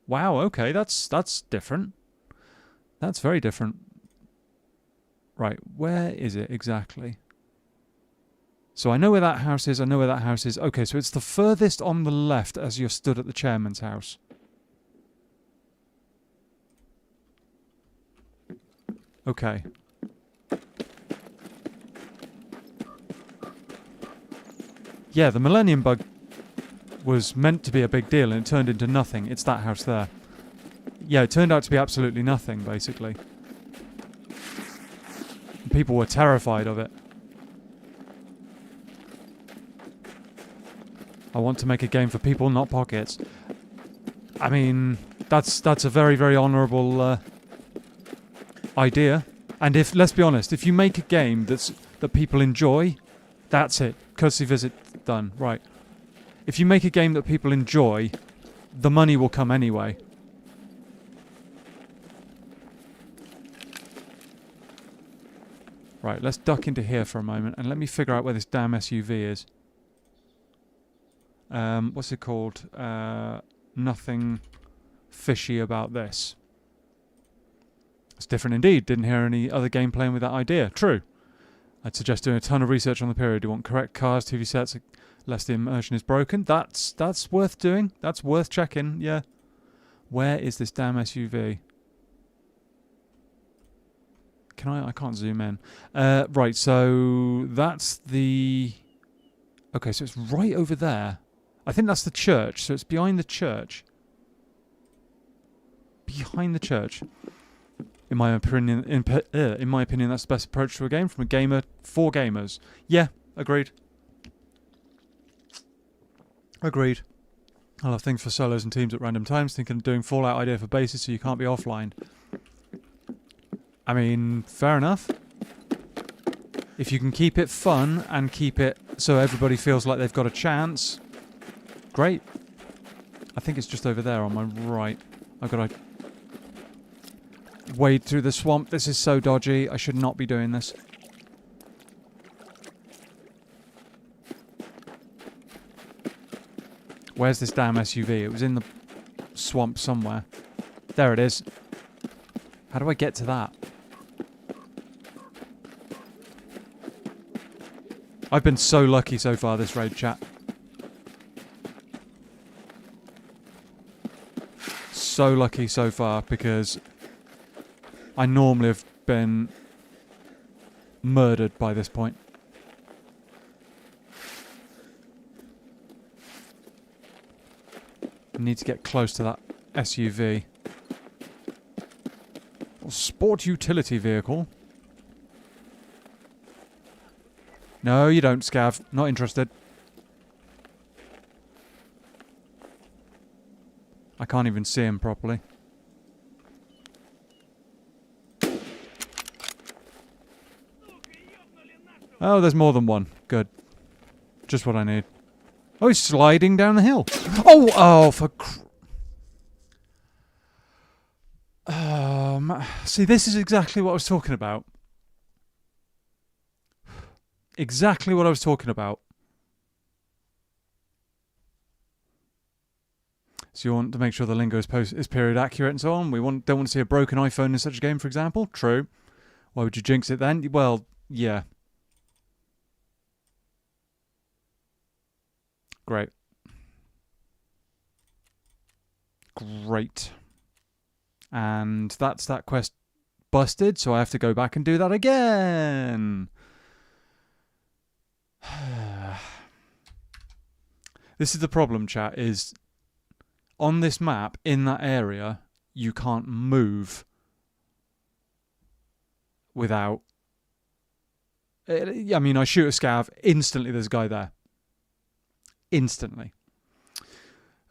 Wow, okay, that's different. That's very different. Right, where is it exactly? So I know where that house is, I know where that house is. Okay, so it's the furthest on the left as you're stood at the chairman's house. Okay. Yeah, the Millennium Bug was meant to be a big deal and it turned into nothing. It's that house there. Yeah, it turned out to be absolutely nothing, basically. People were terrified of it. I want to make a game for people, not pockets. I mean, that's a very, very honourable idea. And if, let's be honest, if you make a game that people enjoy, that's it. Courtesy visit done. Right. If you make a game that people enjoy, the money will come anyway. Right, let's duck into here for a moment and let me figure out where this damn SUV is. What's it called? Nothing fishy about this. It's different indeed. Didn't hear any other game playing with that idea. True. I'd suggest doing a ton of research on the period. You want correct cars, TV sets, lest the immersion is broken. That's worth doing. That's worth checking, yeah. Where is this damn SUV? Can I can't zoom in. Right, so that's the... Okay, so it's right over there. I think that's the church, so it's behind the church. Behind the church. In my opinion, that's the best approach to a game from a gamer for gamers. Yeah, agreed. Agreed. I'll have things for solos and teams at random times, thinking of doing Fallout idea for bases so you can't be offline. I mean, fair enough. If you can keep it fun and keep it so everybody feels like they've got a chance, great. I think it's just over there on my right. I've got to wade through the swamp. This is so dodgy. I should not be doing this. Where's this damn SUV? It was in the swamp somewhere. There it is. How do I get to that? I've been so lucky so far this raid, chat. So lucky so far because I normally have been murdered by this point. I need to get close to that SUV. Or sport utility vehicle. No, you don't, Scav. Not interested. I can't even see him properly. Oh, there's more than one. Good. Just what I need. Oh, he's sliding down the hill. Oh, for see, this is exactly what I was talking about. Exactly what I was talking about. So you want to make sure the lingo is period accurate and so on. We don't want to see a broken iPhone in such a game, for example. True. Why would you jinx it then? Well, yeah. Great. Great. And that's that quest busted, so I have to go back and do that again. This is the problem, chat, is on this map, in that area, you can't move without... I mean, I shoot a scav, instantly there's a guy there. Instantly.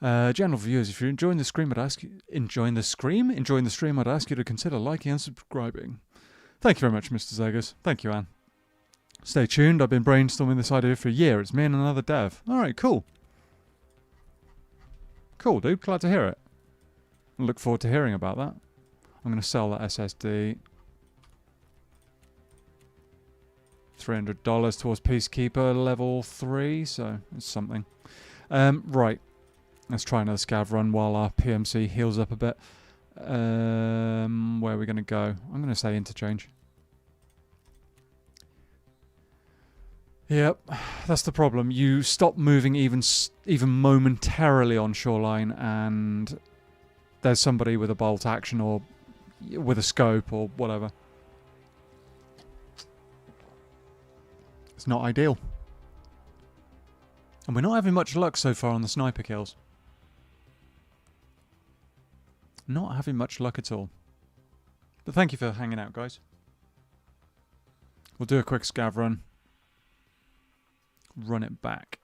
General viewers, if you're enjoying the stream, I'd ask you... Enjoying the stream, I'd ask you to consider liking and subscribing. Thank you very much, Mr. Zegas. Thank you, Anne. Stay tuned, I've been brainstorming this idea for a year. It's me and another dev. Alright, cool. Cool, dude. Glad to hear it. I look forward to hearing about that. I'm going to sell that SSD. $300 towards Peacekeeper level 3, so it's something. Right. Let's try another scav run while our PMC heals up a bit. Where are we going to go? I'm going to say interchange. Yep, that's the problem. You stop moving even momentarily on shoreline, and there's somebody with a bolt action or with a scope or whatever. It's not ideal. And we're not having much luck so far on the sniper kills. Not having much luck at all. But thank you for hanging out, guys. We'll do a quick scav run. Run it back.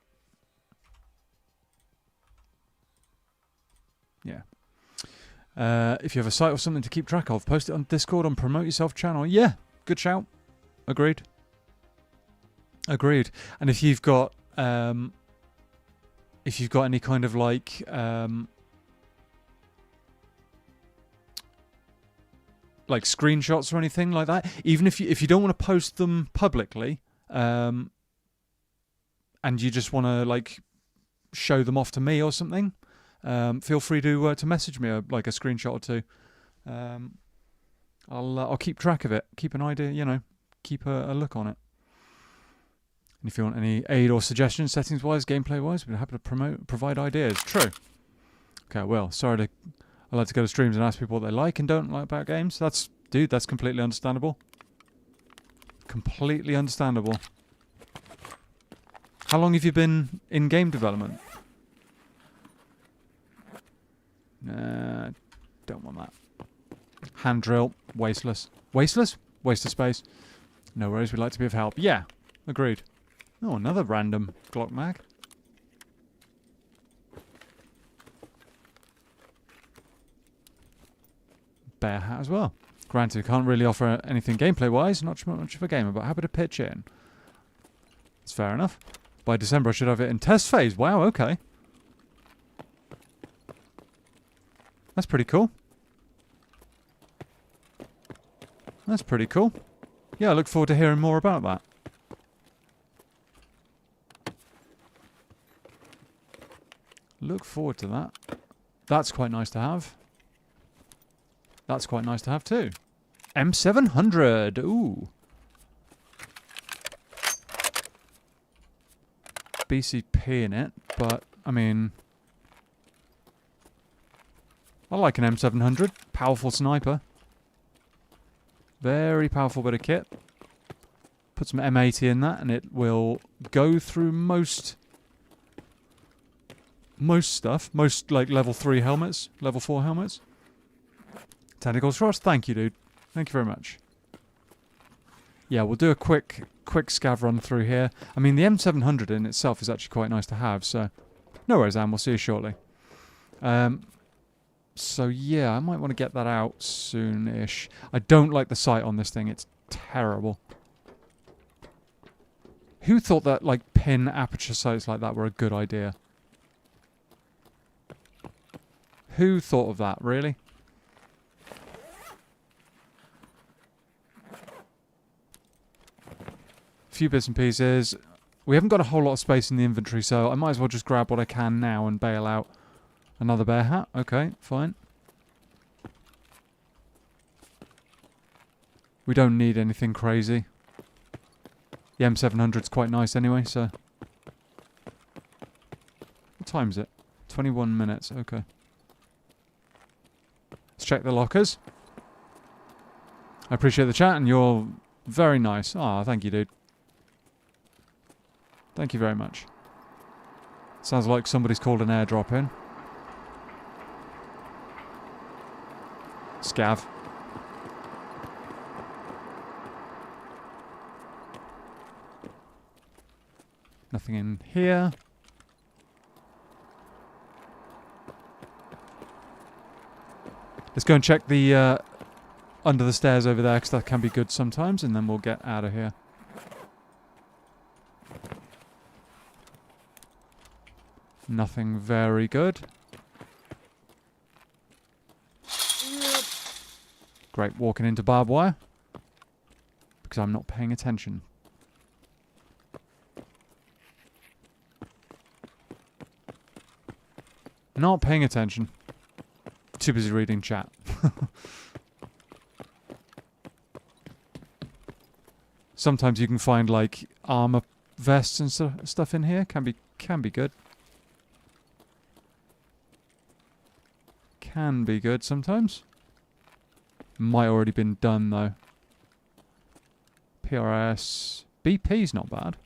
Yeah. If you have a site or something to keep track of, post it on Discord on Promote Yourself channel. Yeah, good shout. Agreed. Agreed. And if you've got any kind of like screenshots or anything like that, even if you don't want to post them publicly, and you just want to like show them off to me or something, feel free to message me a screenshot or two. I'll keep track of it. Keep an idea, keep a look on it. And if you want any aid or suggestions, settings-wise, gameplay-wise, we're happy to provide ideas. True. Okay, well, I like to go to streams and ask people what they like and don't like about games. That's completely understandable. Completely understandable. How long have you been in game development? Don't want that. Hand drill, wasteless. Wasteless? Waste of space. No worries, we'd like to be of help. Yeah, agreed. Oh, another random Glock mag. Bear hat as well. Granted, can't really offer anything gameplay-wise, not much of a gamer, but happy to pitch in. It's fair enough. By December, I should have it in test phase. Wow, okay. That's pretty cool. That's pretty cool. Yeah, I look forward to hearing more about that. Look forward to that. That's quite nice to have. That's quite nice to have too. M700. Ooh. BCP in it, but I mean, I like an M700. Powerful sniper. Very powerful bit of kit. Put some M80 in that and it will go through most stuff. Most like level 3 helmets, level 4 helmets. Tentacles Frost, thank you, dude. Thank you very much. Yeah, we'll do a quick scav run through here. I mean, the M700 in itself is actually quite nice to have, so no worries, Anne. We'll see you shortly. So yeah, I might want to get that out soon-ish. I don't like the sight on this thing. It's terrible. Who thought that like pin aperture sights like that were a good idea? Who thought of that, really? Few bits and pieces. We haven't got a whole lot of space in the inventory, so I might as well just grab what I can now and bail out. Another bear hat. Okay, fine. We don't need anything crazy. The M700's quite nice anyway, so... What time is it? 21 minutes, okay. Let's check the lockers. I appreciate the chat, and you're very nice. Ah, thank you, dude. Thank you very much. Sounds like somebody's called an airdrop in. Scav. Nothing in here. Let's go and check the under the stairs over there, because that can be good sometimes, and then we'll get out of here. Nothing very good. Great, walking into barbed wire. Because I'm not paying attention. Not paying attention. Too busy reading chat. Sometimes you can find like armor vests and stuff in here. Can be good. Can be good sometimes. Might already been done though. PRS. BP's not bad.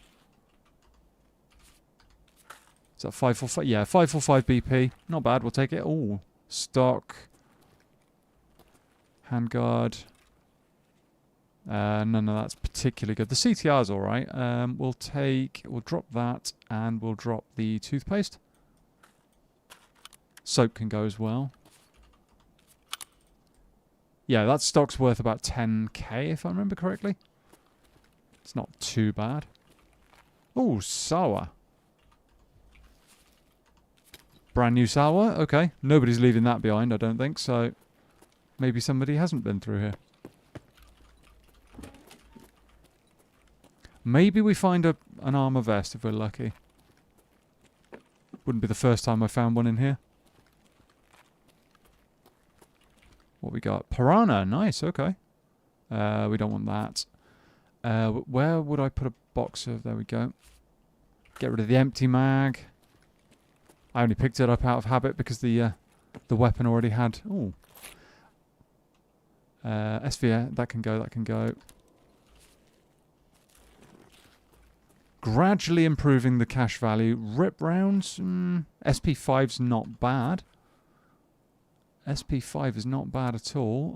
Is that 545? Yeah, 545 BP. Not bad, we'll take it. Ooh. Stock. Handguard. None of that's particularly good. The CTR's alright. We'll drop that and we'll drop the toothpaste. Soap can go as well. Yeah, that stock's worth about 10k if I remember correctly. It's not too bad. Ooh, sour. Brand new sour? Okay. Nobody's leaving that behind, I don't think, so maybe somebody hasn't been through here. Maybe we find an armor vest if we're lucky. Wouldn't be the first time I found one in here. What we got? Piranha. Nice, okay. We don't want that. Where would I put a box of... There we go. Get rid of the empty mag. I only picked it up out of habit because the weapon already had... Ooh. SVA. That can go, that can go. Gradually improving the cash value. Rip rounds. SP5's not bad. SP5 is not bad at all.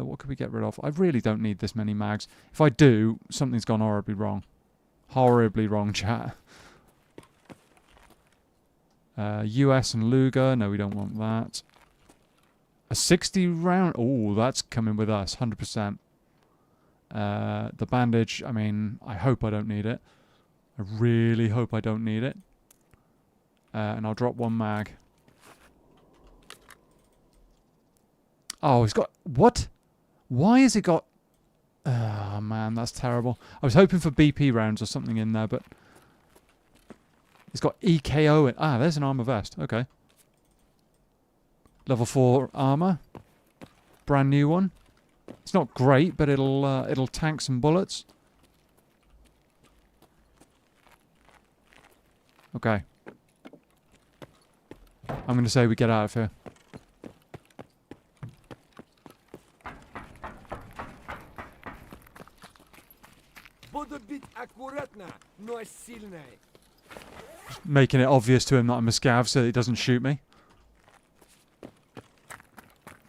What could we get rid of? I really don't need this many mags. If I do, something's gone horribly wrong. Horribly wrong, chat. US and Luger. No, we don't want that. A 60 round. Oh, that's coming with us. 100%. The bandage. I mean, I hope I don't need it. I really hope I don't need it. And I'll drop one mag. Oh, he's got... What? Why has it got... Oh, man, that's terrible. I was hoping for BP rounds or something in there, but... It's got EKO in... Ah, there's an armor vest. Okay. Level 4 armor. Brand new one. It's not great, but it'll tank some bullets. Okay. I'm going to say we get out of here. Making it obvious to him that I'm a scav so that he doesn't shoot me.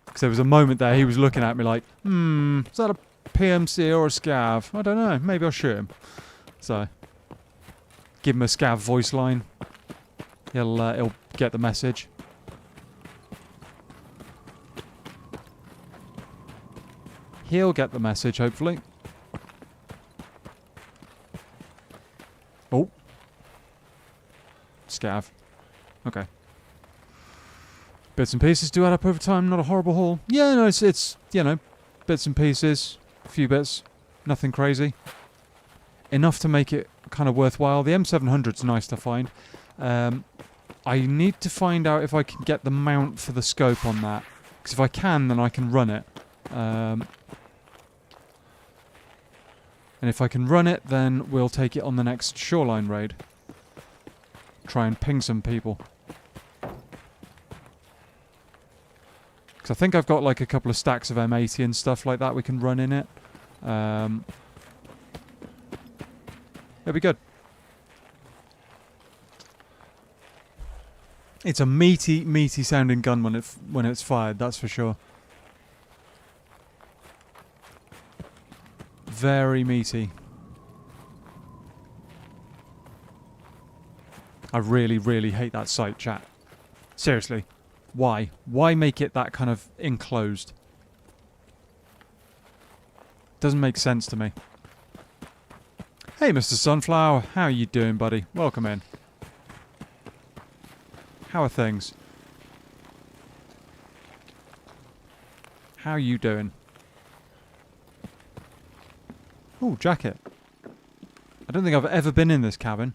Because there was a moment there he was looking at me like, is that a PMC or a scav? I don't know. Maybe I'll shoot him. So, give him a scav voice line. He'll get the message. He'll get the message, hopefully. Oh. Scav. Okay. Bits and pieces do add up over time, not a horrible haul. Yeah, no, it's you know, bits and pieces, a few bits, nothing crazy. Enough to make it kind of worthwhile. The M700's nice to find. I need to find out if I can get the mount for the scope on that. Because if I can, then I can run it. And if I can run it, then we'll take it on the next shoreline raid. Try and ping some people. Because I think I've got like a couple of stacks of M80 and stuff like that we can run in it. It'll be good. It's a meaty sounding gun when it's fired, that's for sure. Very meaty. I really, really hate that sight, chat. Seriously. Why? Why make it that kind of enclosed? Doesn't make sense to me. Hey, Mr. Sunflower. How are you doing, buddy? Welcome in. How are things? How are you doing? Oh, jacket. I don't think I've ever been in this cabin.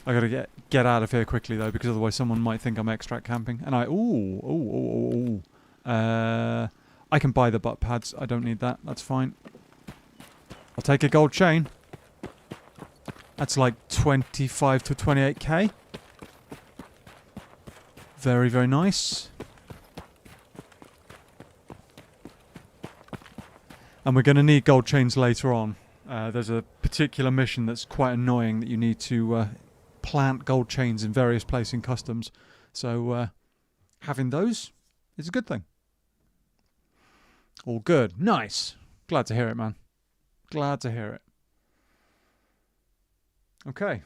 I gotta get out of here quickly though, because otherwise someone might think I'm extract camping. And I can buy the butt pads. I don't need that. That's fine. I'll take a gold chain. That's like 25 to 28k. Very, very nice. And we're going to need gold chains later on. There's a particular mission that's quite annoying that you need to plant gold chains in various places in customs. So having those is a good thing. All good. Nice. Glad to hear it, man. Glad to hear it. Okay.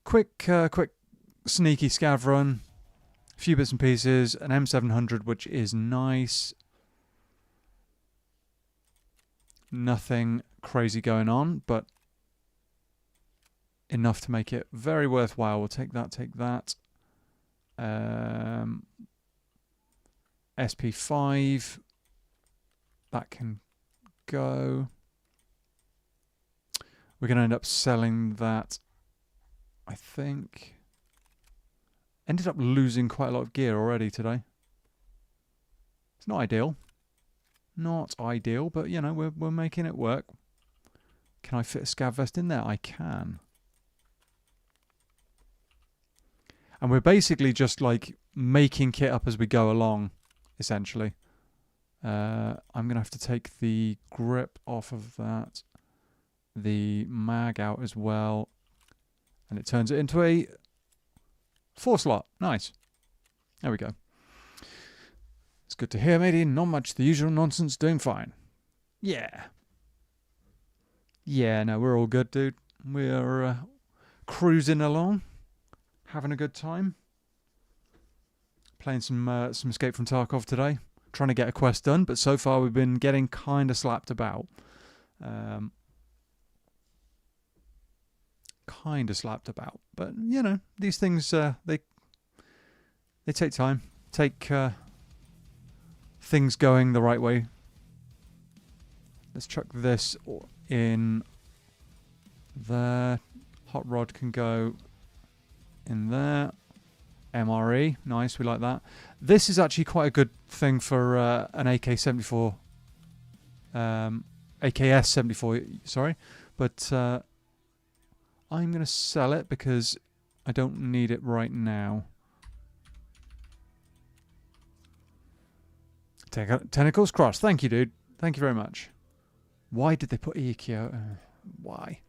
Quick sneaky scav run. A few bits and pieces. An M700, which is nice. Nothing crazy going on, but enough to make it very worthwhile. We'll take that, take that. SP5. That can go. We're going to end up selling that, I think. Ended up losing quite a lot of gear already today. It's not ideal. Not ideal, but you know, we're making it work. Can I fit a scav vest in there? I can. And we're basically just like making kit up as we go along, essentially. I'm going to have to take the grip off of that. The mag out as well. And it turns it into a 4-slot. Nice. There we go. It's good to hear, matey. Not much the usual nonsense. Doing fine. Yeah. Yeah, no, we're all good, dude. We're cruising along. Having a good time. Playing some Escape from Tarkov today. Trying to get a quest done, but so far we've been getting kind of slapped about. Kind of slapped about. But, you know, these things, they take time. Take things going the right way. Let's chuck this in there. Hot rod can go in there. MRE, nice, we like that. This is actually quite a good thing for an AK-74, AKS-74, sorry. But I'm going to sell it because I don't need it right now. Tentacles crossed. Thank you, dude. Thank you very much. Why did they put EQ? Why?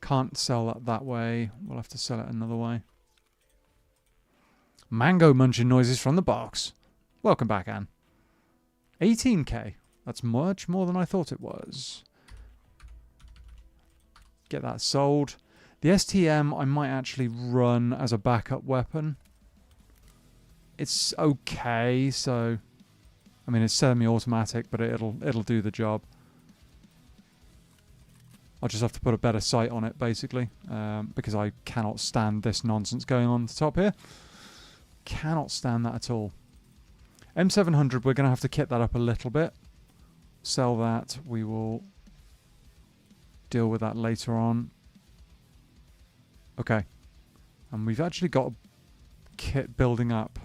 Can't sell that way. We'll have to sell it another way. Mango munching noises from the box. Welcome back, Anne. 18k. That's much more than I thought it was. Get that sold. The STM I might actually run as a backup weapon. It's okay, so I mean it's semi-automatic, but it'll do the job. I'll just have to put a better sight on it, basically, because I cannot stand this nonsense going on the top here. Cannot stand that at all. M700, we're going to have to kit that up a little bit. Sell that. We will deal with that later on. Okay. And we've actually got a kit building up.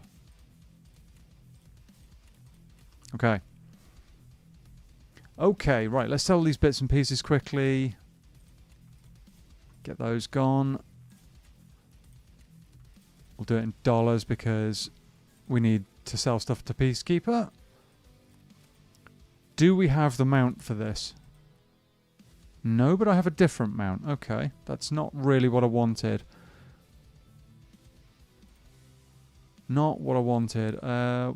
Okay. Okay, right. Let's sell these bits and pieces quickly. Get those gone. We'll do it in dollars because we need to sell stuff to Peacekeeper. Do we have the mount for this? No, but I have a different mount. Okay, that's not really what I wanted. Not what I wanted. I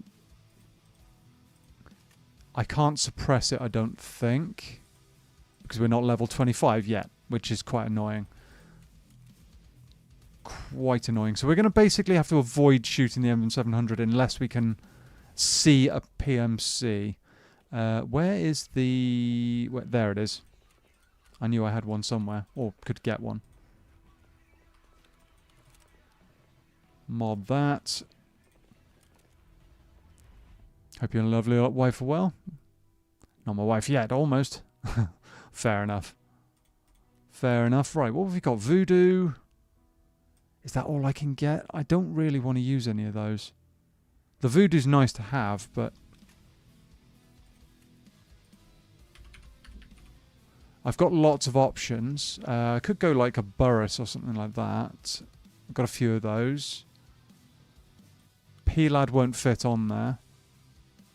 can't suppress it, I don't think. Because we're not level 25 yet, which is quite annoying. Quite annoying. So we're going to basically have to avoid shooting the M700 unless we can see a PMC. Where is the... there it is. I knew I had one somewhere, or could get one. Mod that. Hope your lovely wife are well. Not my wife yet, almost. Fair enough. Fair enough. Right, what have we got? Voodoo. Is that all I can get? I don't really want to use any of those. The voodoo's nice to have, but... I've got lots of options. I could go like a Burris or something like that. I've got a few of those. P-Lad won't fit on there.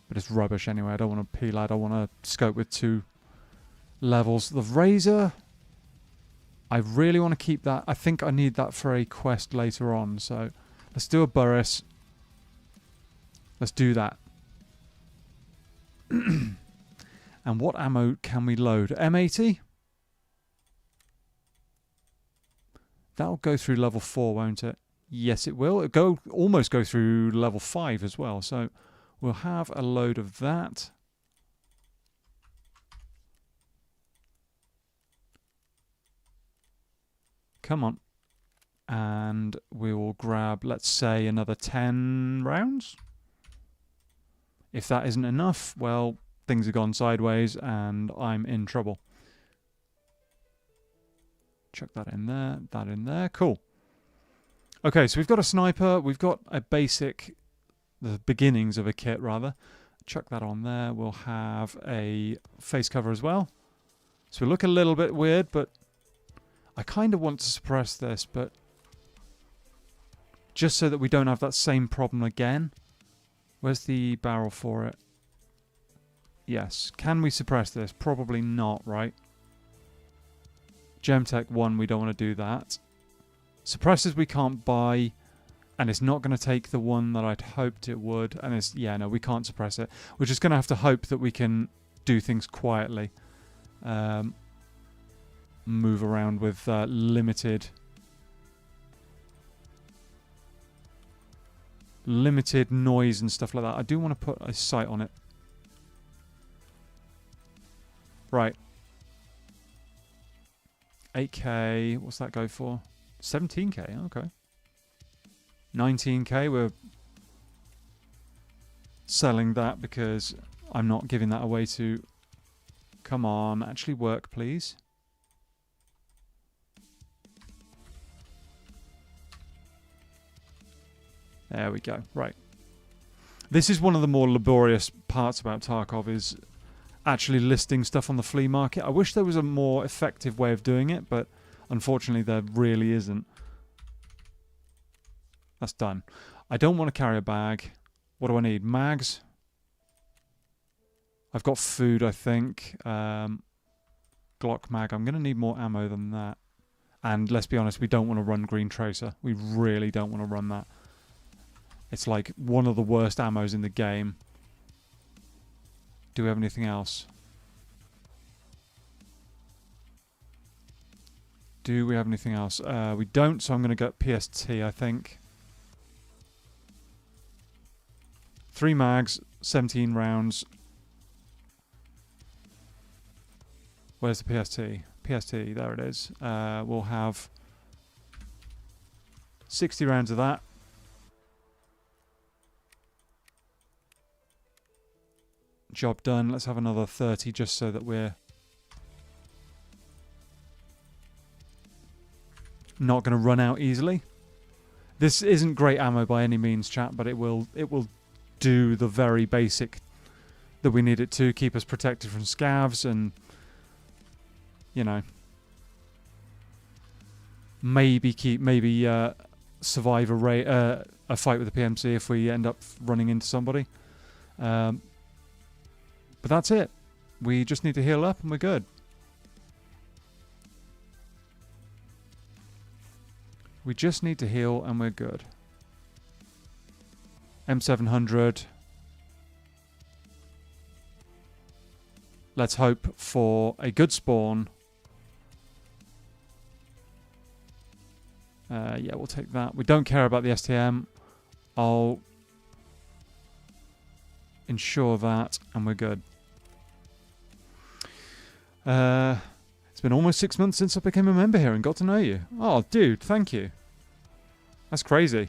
But it's rubbish anyway. I don't want a P-Lad. I want a scope with 2 levels. The Razor... I really want to keep that. I think I need that for a quest later on. So let's do a Burris. Let's do that. And what ammo can we load? M80? That'll go through level 4, won't it? Yes, it will. It'll almost go through level 5 as well. So we'll have a load of that. Come on. And we will grab, let's say, another 10 rounds. If that isn't enough, well, things have gone sideways and I'm in trouble. Chuck that in there, cool. Okay, so we've got a sniper, we've got a basic, the beginnings of a kit rather. Chuck that on there, we'll have a face cover as well. So we look a little bit weird, but I kind of want to suppress this, but just so that we don't have that same problem again. Where's the barrel for it? Yes. Can we suppress this? Probably not, right? Gemtech 1, we don't want to do that. Suppressors we can't buy, and it's not going to take the one that I'd hoped it would. And it's, yeah, no, we can't suppress it. We're just going to have to hope that we can do things quietly. Move around with limited noise and stuff like that. I do want to put a sight on it. Right. 8k, what's that go for? 17k, okay. 19k, we're selling that because I'm not giving that away to... Come on, actually work, please. There we go. Right. This is one of the more laborious parts about Tarkov, is actually listing stuff on the flea market. I wish there was a more effective way of doing it, but unfortunately there really isn't. That's done. I don't want to carry a bag. What do I need? Mags? I've got food, I think. Glock mag. I'm going to need more ammo than that. And let's be honest, we don't want to run Green Tracer. We really don't want to run that. It's like one of the worst ammos in the game. Do we have anything else? Do we have anything else? We don't, so I'm going to go PST, I think. 3 mags, 17 rounds. Where's the PST? PST, there it is. We'll have 60 rounds of that. Job done. Let's have another 30 just so that we're not going to run out easily. This isn't great ammo by any means, chat, but it will do the very basic that we need it to, keep us protected from scavs and, you know, maybe survive a fight with the PMC if we end up running into somebody. But that's it. We just need to heal up and we're good. We just need to heal and we're good. M700. Let's hope for a good spawn. Yeah, we'll take that. We don't care about the STM. I'll ensure that and we're good. It's been almost 6 months since I became a member here and got to know you. Oh, dude, thank you. That's crazy.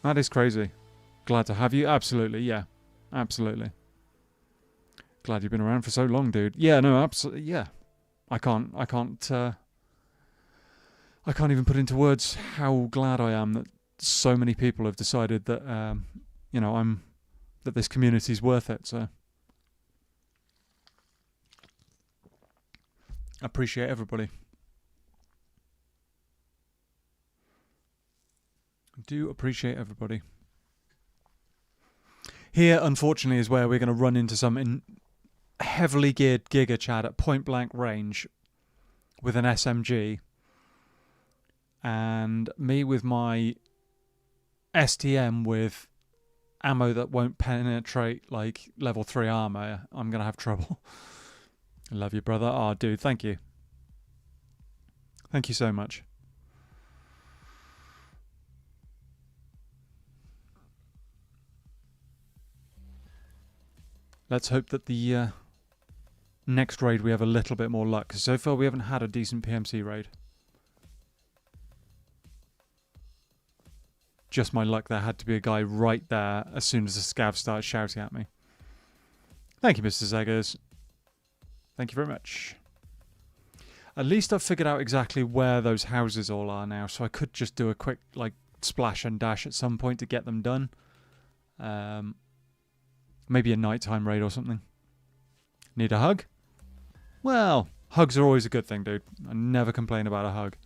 That is crazy. Glad to have you. Absolutely, yeah. Absolutely. Glad you've been around for so long, dude. Yeah, no, absolutely. Yeah, I can't even put into words how glad I am that so many people have decided that that this community's worth it. So I appreciate everybody. I do appreciate everybody. Here, unfortunately, is where we're going to run into some heavily geared Giga Chad at point blank range with an SMG, and me with my STM with ammo that won't penetrate like level 3 armor. I'm going to have trouble. I love you, brother. Oh, dude, thank you. Thank you so much. Let's hope that the next raid we have a little bit more luck. So far we haven't had a decent PMC raid. Just my luck, there had to be a guy right there as soon as the scav started shouting at me. Thank you, Mr. Zeggers. Thank you very much. At least I've figured out exactly where those houses all are now, so I could just do a quick like splash and dash at some point to get them done. Maybe a nighttime raid or something. Need a hug? Well, hugs are always a good thing, dude. I never complain about a hug.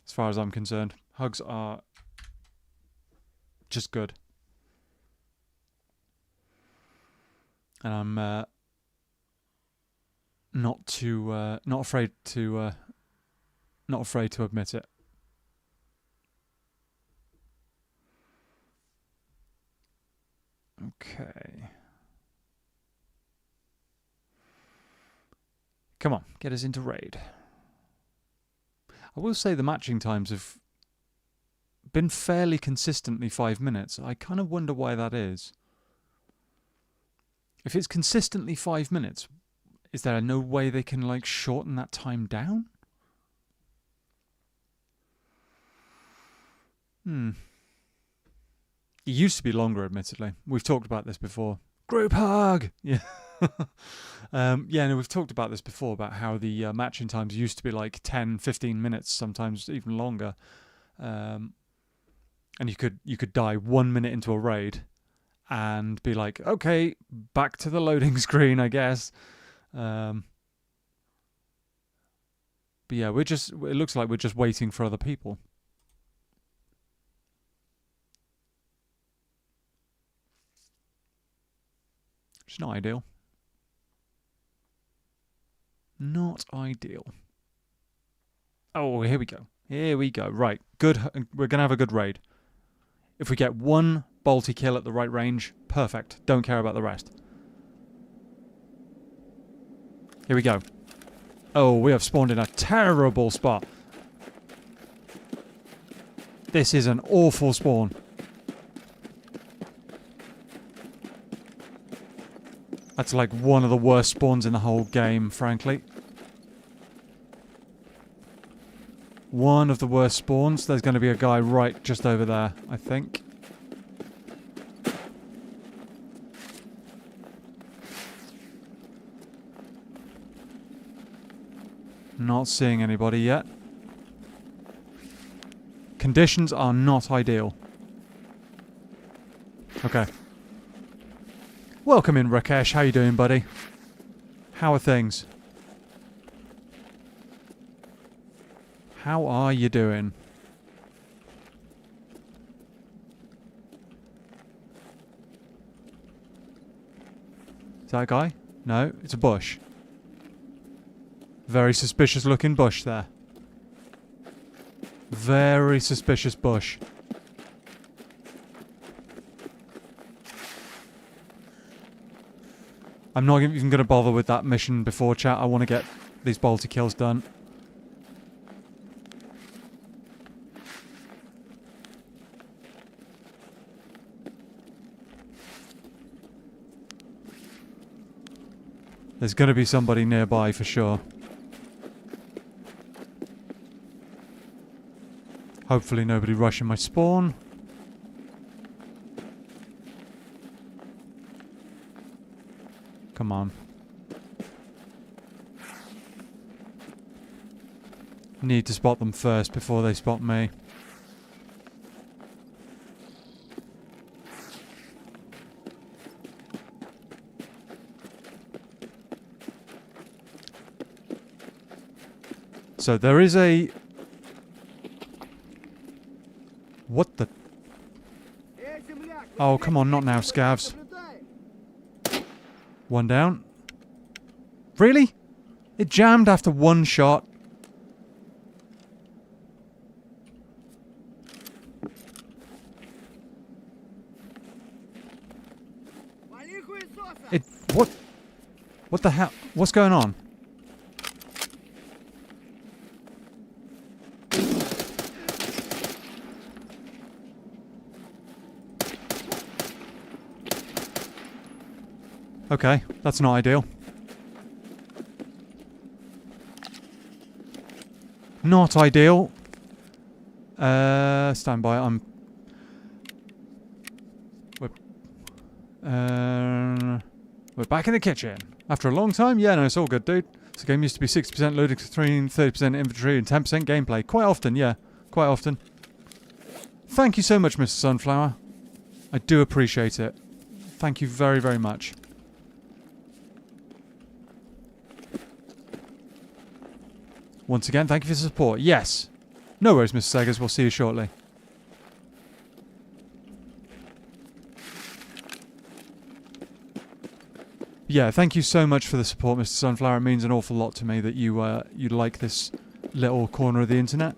As far as I'm concerned, hugs are just good. And I'm not afraid to admit it. Okay. Come on, get us into raid. I will say the matching times have been fairly consistently 5 minutes. I kind of wonder why that is. If it's consistently 5 minutes, is there no way they can like shorten that time down? It used to be longer, admittedly. We've talked about this before. Group hug! Yeah. Yeah, no, we've talked about this before, about how the matching times used to be like 10, 15 minutes, sometimes even longer. And you could die 1 minute into a raid and be like, okay, back to the loading screen, I guess. But yeah, it looks like we're just waiting for other people. It's not ideal. Not ideal. Oh, here we go. Here we go. Right. Good. We're going to have a good raid. If we get one bolty kill at the right range, perfect. Don't care about the rest. Here we go. Oh, we have spawned in a terrible spot. This is an awful spawn. That's like one of the worst spawns in the whole game, frankly. One of the worst spawns. There's going to be a guy right just over there, I think. Not seeing anybody yet. Conditions are not ideal. Okay. Welcome in, Rakesh. How you doing, buddy? How are things? How are you doing? Is that a guy? No, it's a bush. Very suspicious looking bush there. Very suspicious bush. I'm not even going to bother with that mission before chat. I want to get these bolty kills done. There's going to be somebody nearby for sure. Hopefully nobody rushing my spawn. Come on. Need to spot them first before they spot me. So there is a... What the... Oh, come on, not now, scavs. One down. Really? It jammed after one shot. It... What? What the hell? What's going on? Okay, that's not ideal. Not ideal. Stand by. We're back in the kitchen. After a long time? Yeah, no, it's all good, dude. This game used to be 60% loading screen, 30% inventory, and 10% gameplay. Quite often, yeah. Quite often. Thank you so much, Mr. Sunflower. I do appreciate it. Thank you very, very much. Once again, thank you for the support. Yes. No worries, Mr. Seggers. We'll see you shortly. Yeah, thank you so much for the support, Mr. Sunflower. It means an awful lot to me that you like this little corner of the internet.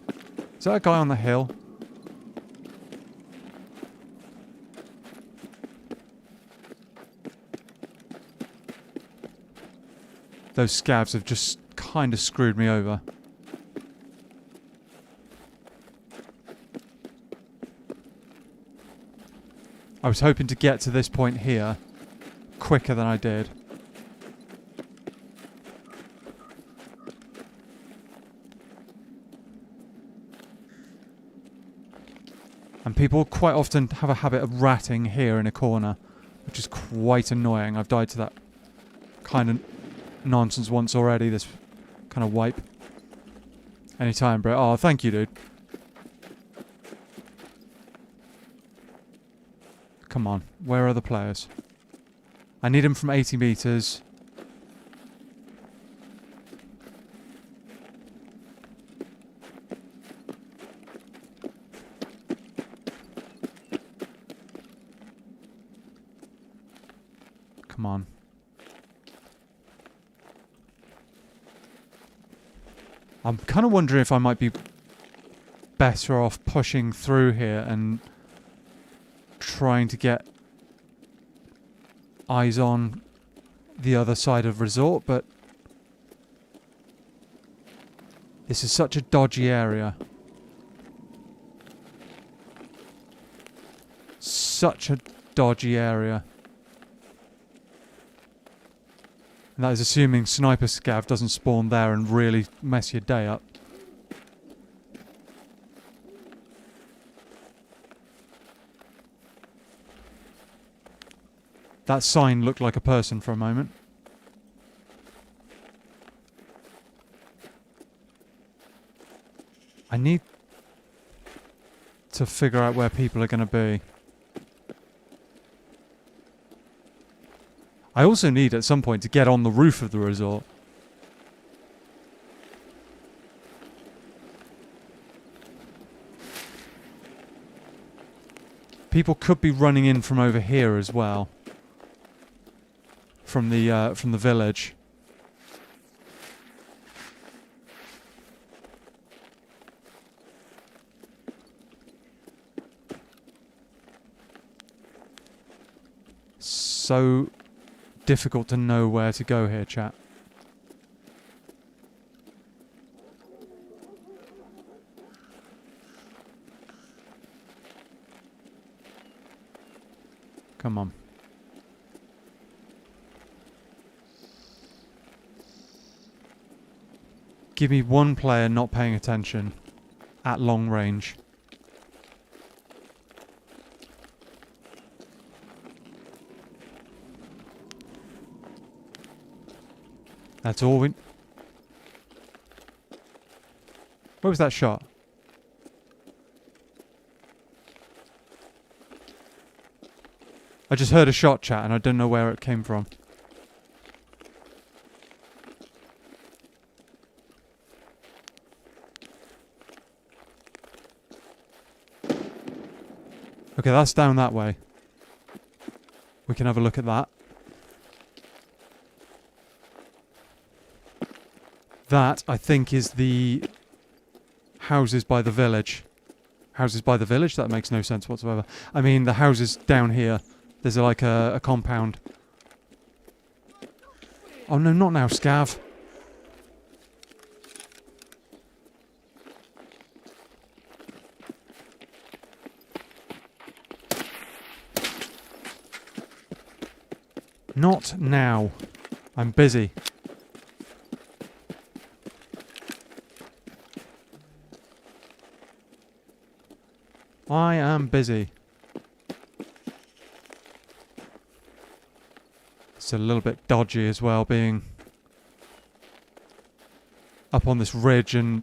Is that a guy on the hill? Those scavs have just kind of screwed me over. I was hoping to get to this point here quicker than I did. And people quite often have a habit of ratting here in a corner, which is quite annoying. I've died to that kind of nonsense once already, this kind of wipe. Anytime, bro. Oh, thank you, dude. Come on, where are the players? I need them from 80 meters. Come on. I'm kind of wondering if I might be better off pushing through here and trying to get eyes on the other side of resort, but this is such a dodgy area. Such a dodgy area. And that is assuming sniper scav doesn't spawn there and really mess your day up. That sign looked like a person for a moment. I need to figure out where people are going to be. I also need at some point to get on the roof of the resort. People could be running in from over here as well. From the village. So difficult to know where to go here, chat. Come on. Give me one player not paying attention at long range. That's all we... Where was that shot? I just heard a shot, chat, and I don't know where it came from. Okay, that's down that way. We can have a look at that. That, I think, is the houses by the village. Houses by the village? That makes no sense whatsoever. I mean, the houses down here. There's like a compound. Oh no, not now, SCAV. Not now. I'm busy. I am busy. It's a little bit dodgy as well, being up on this ridge and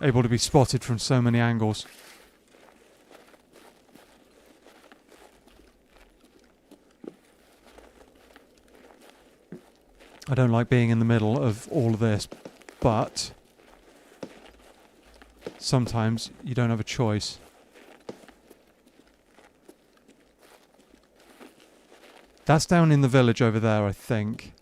able to be spotted from so many angles. I don't like being in the middle of all of this, but sometimes you don't have a choice. That's down in the village over there, I think.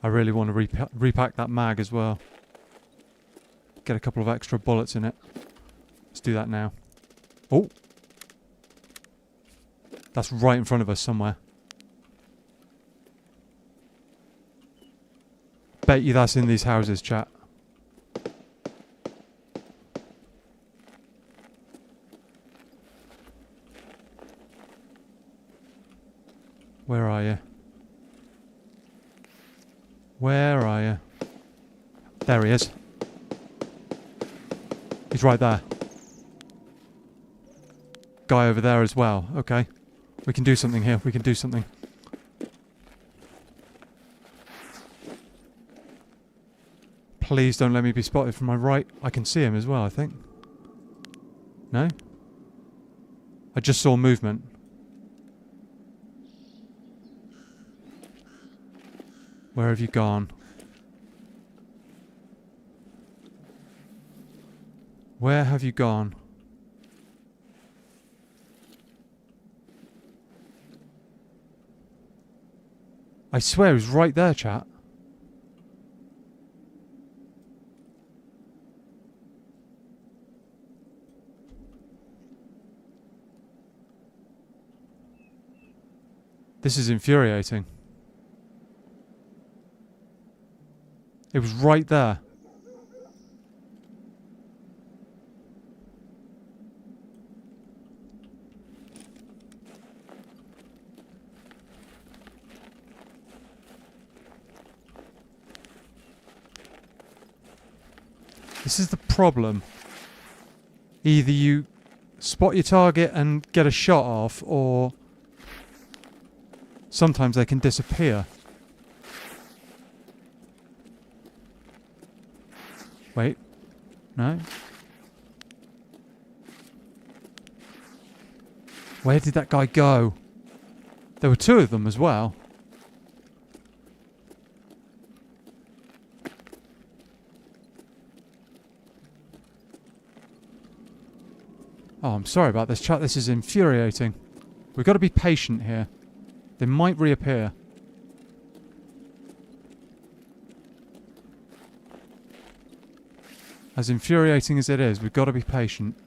I really want to repack that mag as well. Get a couple of extra bullets in it. Let's do that now. Oh! That's right in front of us somewhere. Bet you that's in these houses, chat. Where are you? Where are you? There he is. He's right there. Guy over there as well. Okay. We can do something here. We can do something. Please don't let me be spotted from my right. I can see him as well, I think. No? I just saw movement. Where have you gone? Where have you gone? I swear he's right there, chat. This is infuriating. It was right there. This is the problem. Either you spot your target and get a shot off, or sometimes they can disappear. Wait. No. Where did that guy go? There were two of them as well. Oh, I'm sorry about this, chat. This is infuriating. We've got to be patient here. They might reappear. As infuriating as it is, we've got to be patient.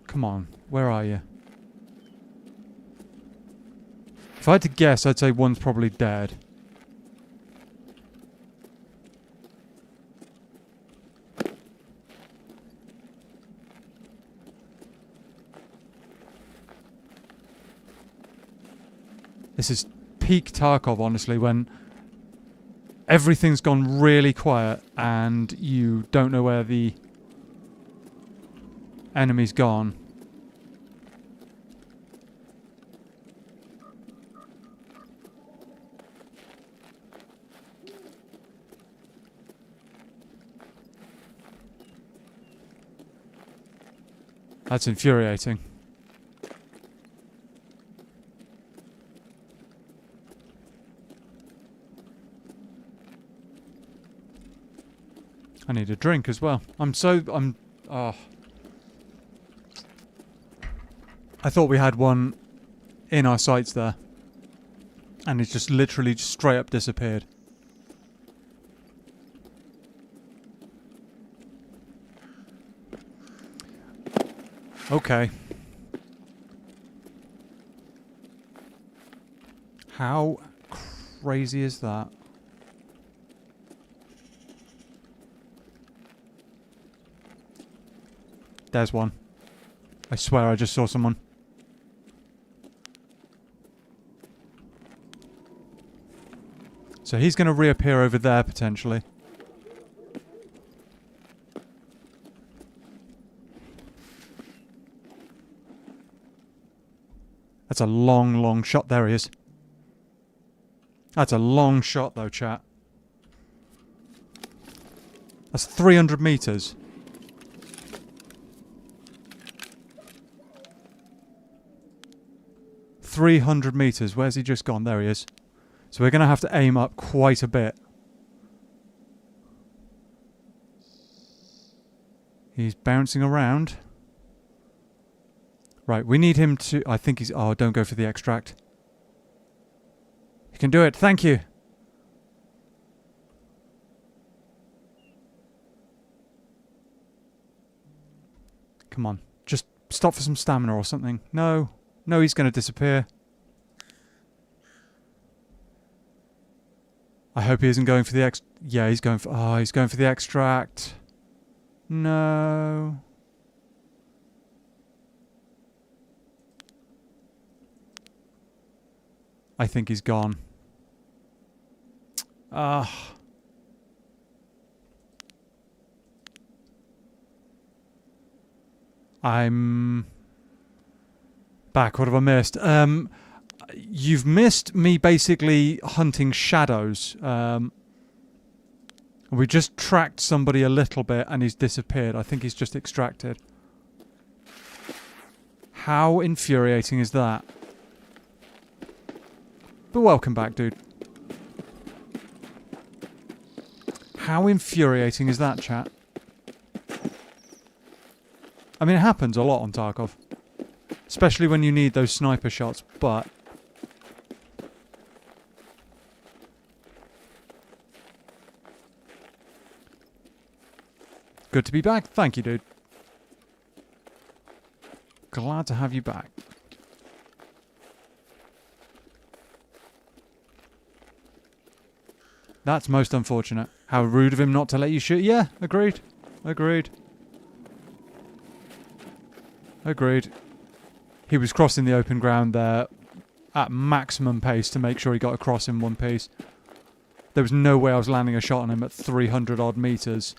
Come on, where are you? If I had to guess, I'd say one's probably dead. This is peak Tarkov, honestly, when everything's gone really quiet and you don't know where the enemy's gone. That's infuriating. I need a drink as well. Oh. I thought we had one in our sights there. And it's just literally just straight up disappeared. Okay. How crazy is that? There's one. I swear I just saw someone. So he's going to reappear over there potentially. That's a long, long shot. There he is. That's a long shot though, chat. That's 300 meters. $300. Where's he just gone? There he is. So we're going to have to aim up quite a bit. He's bouncing around. Right, we need him to... I think he's... Oh, don't go for the extract. You can do it. Thank you. Come on. Just stop for some stamina or something. No. No, he's going to disappear. I hope he isn't going for the Yeah, he's going for... Oh, he's going for the extract. No. I think he's gone. Ah. I'm back. What have I missed? You've missed me basically hunting shadows. We just tracked somebody a little bit and he's disappeared. I think he's just extracted. How infuriating is that? But welcome back, dude. How infuriating is that, chat? I mean, it happens a lot on Tarkov. Especially when you need those sniper shots, but... Good to be back. Thank you, dude. Glad to have you back. That's most unfortunate. How rude of him not to let you shoot. Yeah, agreed. Agreed. Agreed. He was crossing the open ground there at maximum pace to make sure he got across in one piece. There was no way I was landing a shot on him at 300 odd meters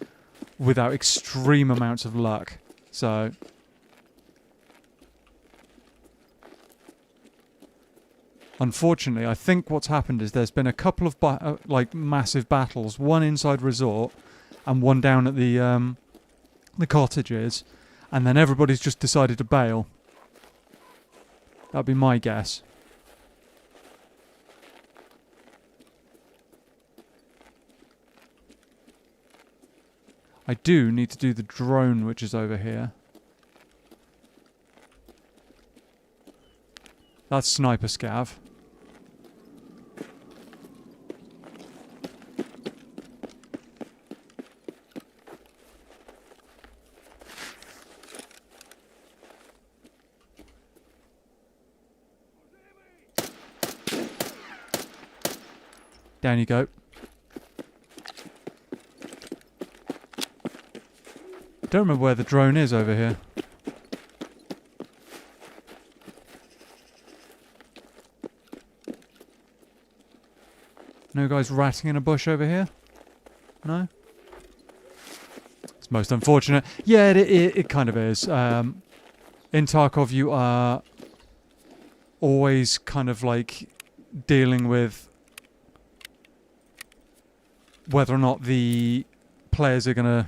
without extreme amounts of luck. So... Unfortunately, I think what's happened is there's been a couple of massive battles, one inside resort and one down at the cottages, and then everybody's just decided to bail. That'd be my guess. I do need to do the drone, which is over here. That's sniper SCAV. Down you go. Don't remember where the drone is over here. No guys ratting in a bush over here? No? It's most unfortunate. Yeah, it kind of is. In Tarkov, you are always kind of like dealing with whether or not the players are going to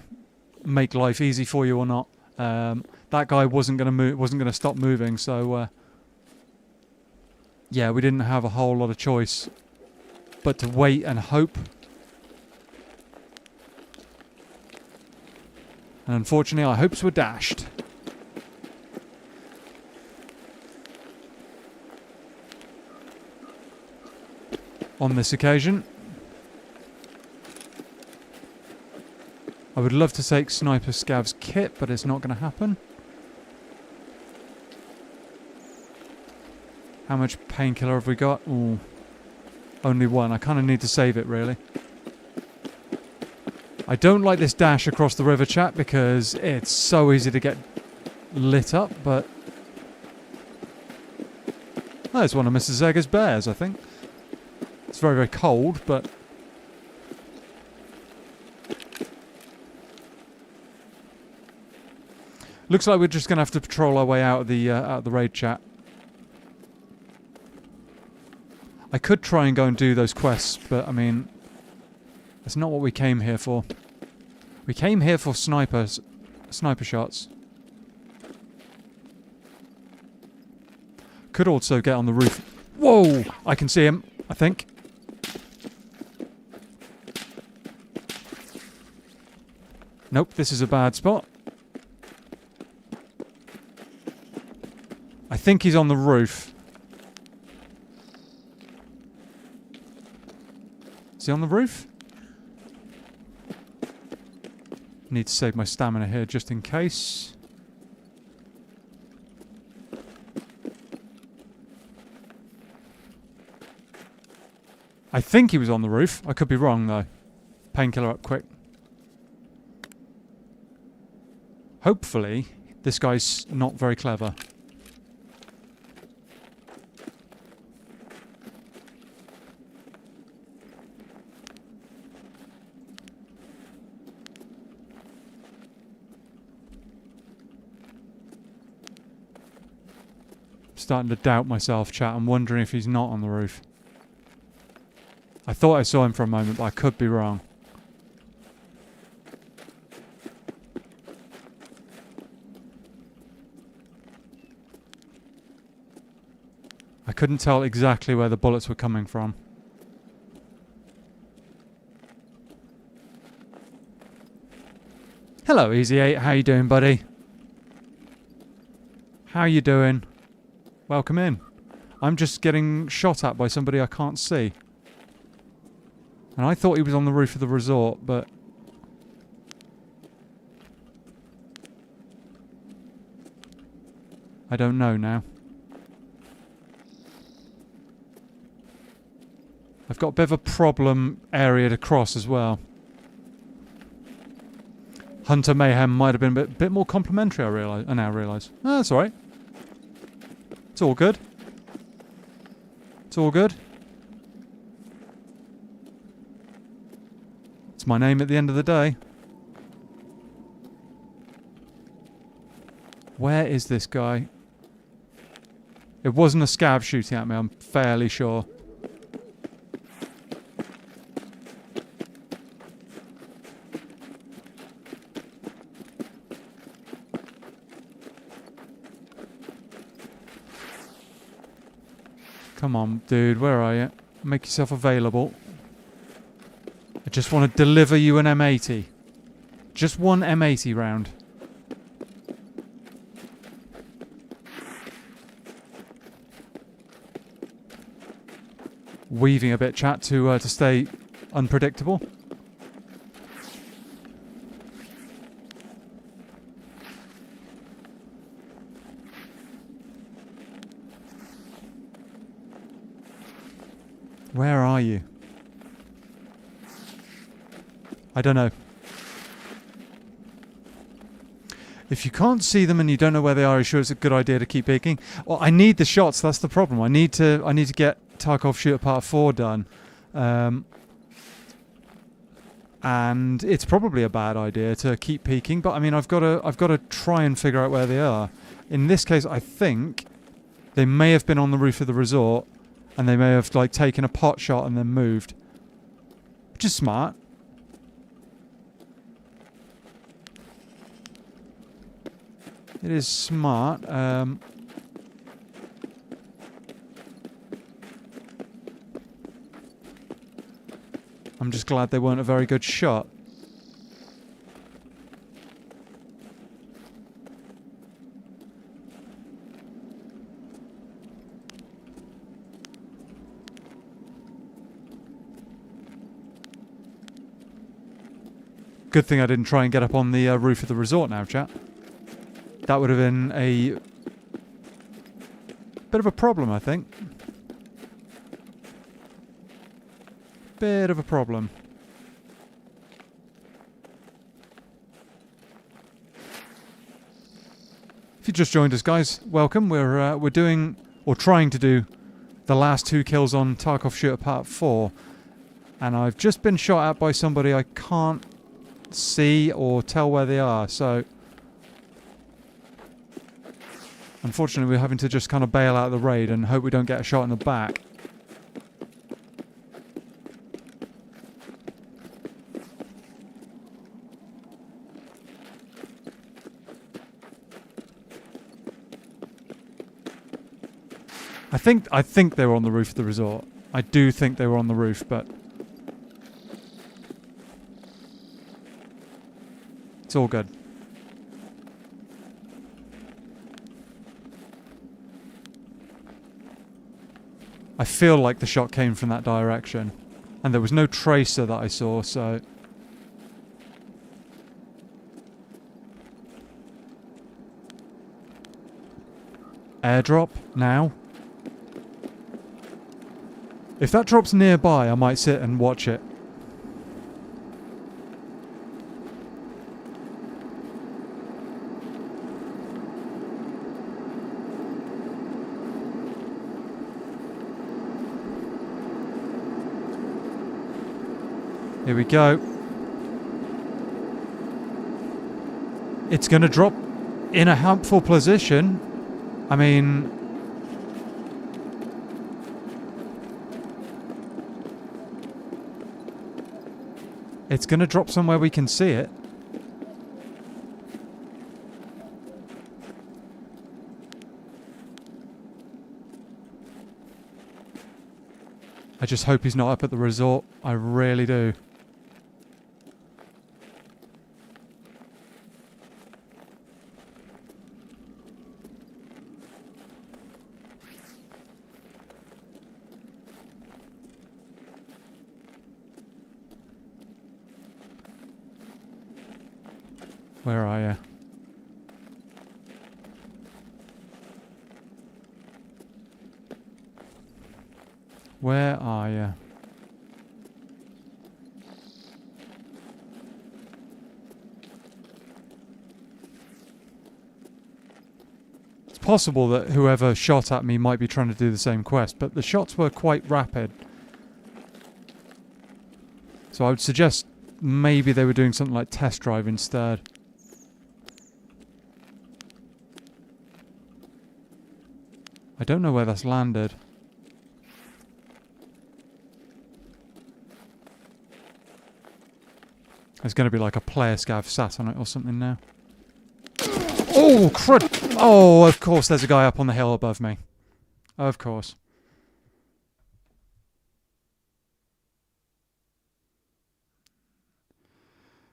make life easy for you or not. That guy wasn't going to move, wasn't going to stop moving, so yeah, we didn't have a whole lot of choice but to wait and hope. And unfortunately, our hopes were dashed. On this occasion, I would love to take Sniper Scav's kit, but it's not going to happen. How much painkiller have we got? Ooh, only one. I kind of need to save it, really. I don't like this dash across the river, chat, because it's so easy to get lit up, but... Oh, it's one of Mrs. Zegger's bears, I think. It's very, very cold, but... Looks like we're just going to have to patrol our way out of the raid, chat. I could try and go and do those quests, but I mean, that's not what we came here for. We came here for sniper shots. Could also get on the roof. Whoa! I can see him, I think. Nope, this is a bad spot. I think he's on the roof. Is he on the roof? Need to save my stamina here just in case. I think he was on the roof. I could be wrong though. Painkiller up quick. Hopefully, this guy's not very clever. Starting to doubt myself, chat. I'm wondering if he's not on the roof. I thought I saw him for a moment, but I could be wrong. I couldn't tell exactly where the bullets were coming from. Hello, Easy8. How you doing, buddy? How you doing? Welcome in. I'm just getting shot at by somebody I can't see. And I thought he was on the roof of the resort, but... I don't know now. I've got a bit of a problem area to cross as well. Hunter Mayhem might have been a bit more complimentary, I now realise. Oh, that's alright. It's all good. It's all good. It's my name at the end of the day. Where is this guy? It wasn't a SCAV shooting at me, I'm fairly sure. Come on, dude, where are you? Make yourself available. I just want to deliver you an M80. Just one M80 round. Weaving a bit, chat, to stay unpredictable. Where are you? I don't know. If you can't see them and you don't know where they are, are you sure it's a good idea to keep peeking? Well, I need the shots. That's the problem. I need to get Tarkov Shooter Part 4 done. And it's probably a bad idea to keep peeking, but I mean, I've got to try and figure out where they are. In this case, I think they may have been on the roof of the resort, and they may have like taken a pot shot and then moved, which is smart. It is smart. I'm just glad they weren't a very good shot. Good thing I didn't try and get up on the roof of the resort now, chat. That would have been a bit of a problem, I think. Bit of a problem. If you just joined us, guys, welcome. We're doing, or trying to do, the last 2 kills on Tarkov Shooter Part 4, and I've just been shot at by somebody I can't see or tell where they are. So, unfortunately, we're having to just kind of bail out of the raid and hope we don't get a shot in the back. I think they were on the roof of the resort. I do think they were on the roof, but it's all good. I feel like the shot came from that direction, and there was no tracer that I saw, so airdrop now. If that drops nearby, I might sit and watch it. Here we go. It's going to drop in a helpful position. I mean, it's going to drop somewhere we can see it. I just hope he's not up at the resort. I really do. Where are you? Where are you? It's possible that whoever shot at me might be trying to do the same quest, but the shots were quite rapid. So I would suggest maybe they were doing something like test drive instead. I don't know where that's landed. There's going to be like a player scav sat on it or something now. Oh, crud! Oh, of course there's a guy up on the hill above me. Of course.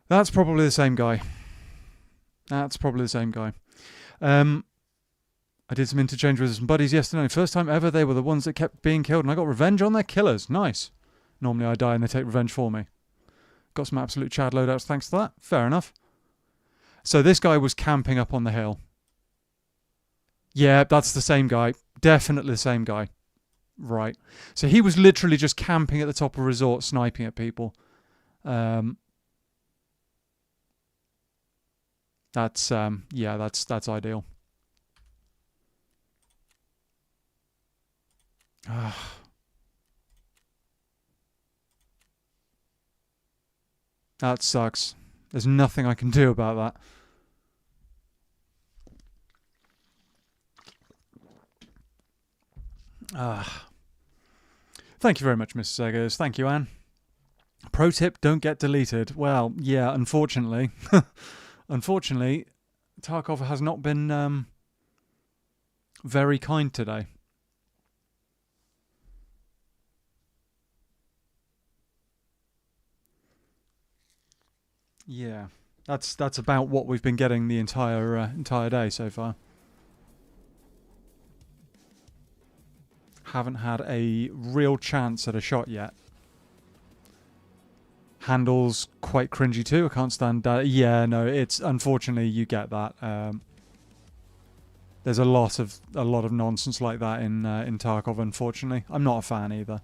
That's probably the same guy. That's probably the same guy. I did some interchange with some buddies yesterday. First time ever, they were the ones that kept being killed, and I got revenge on their killers. Nice. Normally I die and they take revenge for me. Got some absolute Chad loadouts thanks to that. Fair enough. So this guy was camping up on the hill. Yeah, that's the same guy. Definitely the same guy. Right. So he was literally just camping at the top of a resort, sniping at people. That's ideal. That sucks. There's nothing I can do about that. Thank you very much, Mr. Seggers. Thank you, Anne. Pro tip, don't get deleted. Well, yeah, unfortunately. Unfortunately, Tarkov has not been very kind today. Yeah, that's about what we've been getting the entire day so far. Haven't had a real chance at a shot yet. Handles quite cringy too. I can't stand that. Yeah, no, it's unfortunately you get that. There's a lot of nonsense like that in Tarkov. Unfortunately, I'm not a fan either.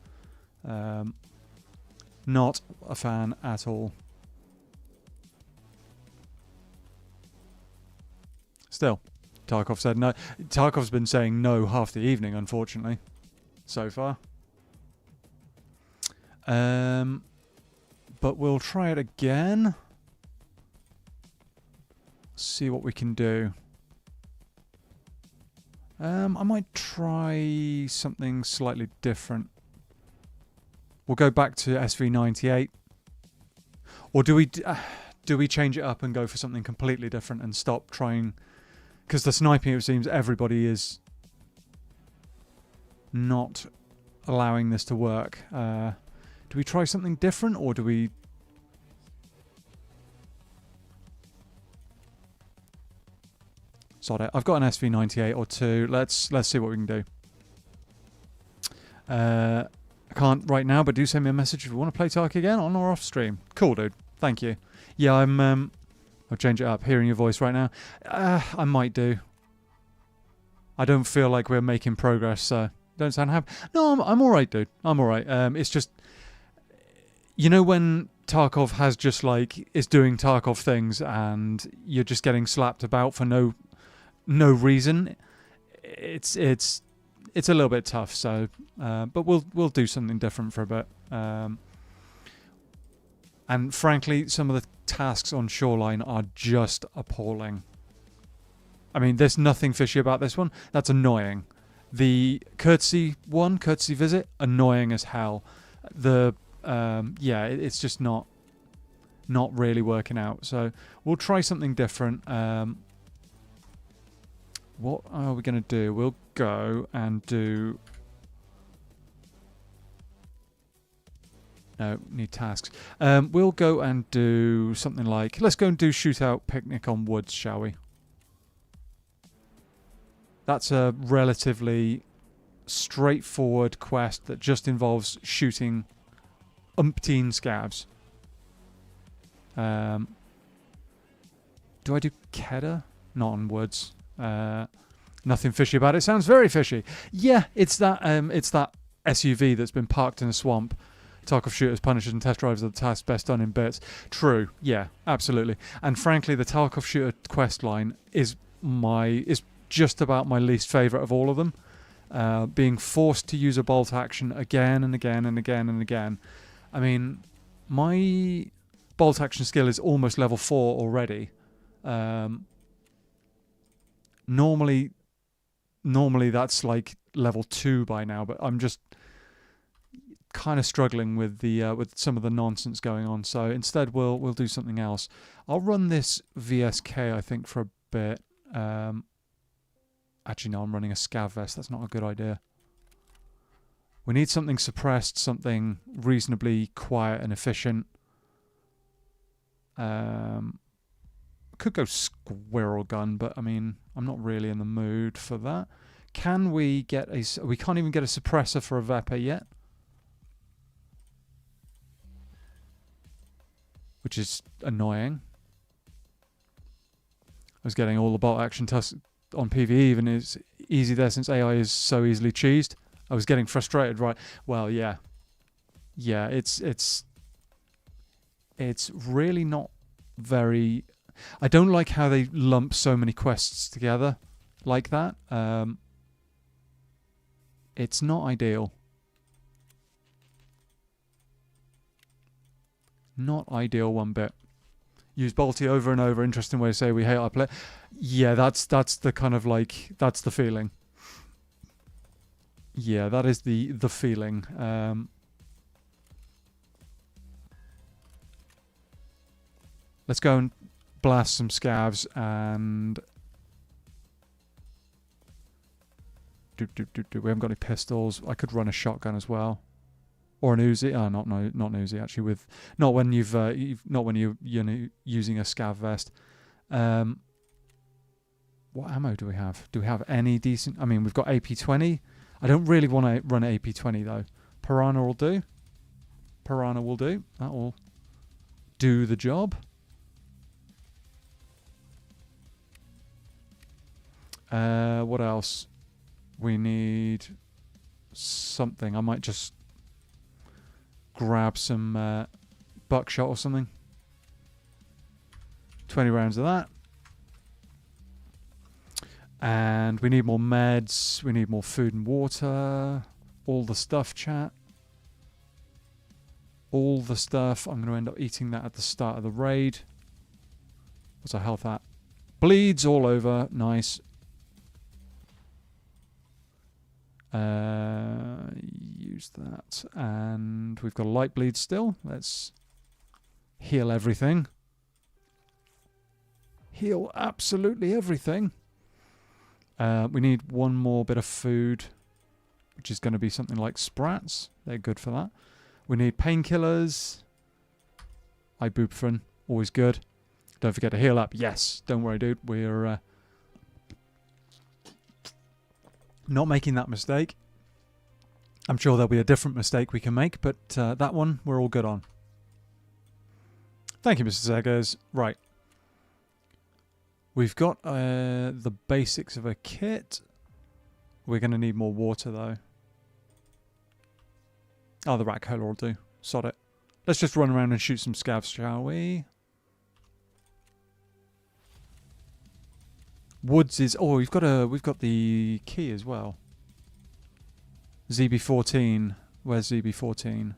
Not a fan at all. Still, Tarkov said no. Tarkov's been saying no half the evening, unfortunately, so far. But we'll try it again. See what we can do. I might try something slightly different. We'll go back to SV98. Or do we change it up and go for something completely different and stop trying? Because the sniping, it seems everybody is not allowing this to work. Do we try something different, or do we... Sod it. I've got an SV98 or two. Let's see what we can do. I can't right now, but do send me a message if you want to play Tark again on or off stream. Cool, dude. Thank you. Yeah, I'll change it up. Hearing your voice right now. I might do. I don't feel like we're making progress, so don't sound happy. No, I'm all right, dude. I'm all right. It's just... You know when Tarkov has just like... is doing Tarkov things and you're just getting slapped about for no reason? It's a little bit tough, so... but we'll do something different for a bit. And frankly, some of the tasks on Shoreline are just appalling. I mean, there's nothing fishy about this one. That's annoying. The courtesy visit, annoying as hell. The yeah, it's just not really working out. So we'll try something different. What are we going to do? We'll go and do... No, need tasks. We'll go and do something like... Let's go and do Shootout Picnic on Woods, shall we? That's a relatively straightforward quest that just involves shooting umpteen scavs. Do I do Kedda? Not on Woods. Nothing fishy about it. Sounds very fishy. Yeah, it's that SUV that's been parked in a swamp. Tarkov Shooters, Punishers and Test Drives are the tasks best done in bits. True. Yeah, absolutely. And frankly, the Tarkov Shooter quest line is just about my least favourite of all of them. Being forced to use a bolt action again and again and again and again. I mean, my bolt action skill is almost level 4 already. Normally that's like level 2 by now, but I'm just kind of struggling with the with some of the nonsense going on. So instead we'll do something else. I'll run this VSK I think for a bit. Actually no, I'm running a SCAV vest. That's not a good idea. We need something suppressed, something reasonably quiet and efficient. Could go squirrel gun, but I mean, I'm not really in the mood for that. Can we get a... We can't even get a suppressor for a Vepa yet. Which is annoying. I was getting all the bolt action tasks on PvE, even it's easy there since AI is so easily cheesed. I was getting frustrated, right? Well, yeah. Yeah, it's really not very... I don't like how they lump so many quests together like that. It's not ideal. Not ideal one bit. Use Balti over and over. Interesting way to say we hate our play. Yeah, that's the kind of like, that's the feeling. Yeah, that is the feeling. Let's go and blast some scavs and... We haven't got any pistols. I could run a shotgun as well. Or an Uzi. Oh, not an Uzi actually. With not when you're using a scav vest. What ammo do we have? Do we have any decent? I mean, we've got AP20. I don't really want to run AP20 though. Piranha will do. Piranha will do. That will do the job. What else? We need something. I might just grab some buckshot or something. 20 rounds of that. And we need more meds. We need more food and water. All the stuff, chat. All the stuff. I'm going to end up eating that at the start of the raid. What's our health at? Bleeds all over. Nice. Use that. And we've got a light bleed still. Let's heal everything. Heal absolutely everything. We need one more bit of food, which is going to be something like sprats. They're good for that. We need painkillers. Ibuprofen, always good. Don't forget to heal up. Yes, don't worry, dude. We're not making that mistake. I'm sure there'll be a different mistake we can make, but that one we're all good on. Thank you, Mr. Zegers. Right. We've got the basics of a kit. We're going to need more water, though. Oh, the rat cola will do. Sod it. Let's just run around and shoot some scavs, shall we? Woods is... Oh, we've got the key as well. ZB14. Where's ZB14?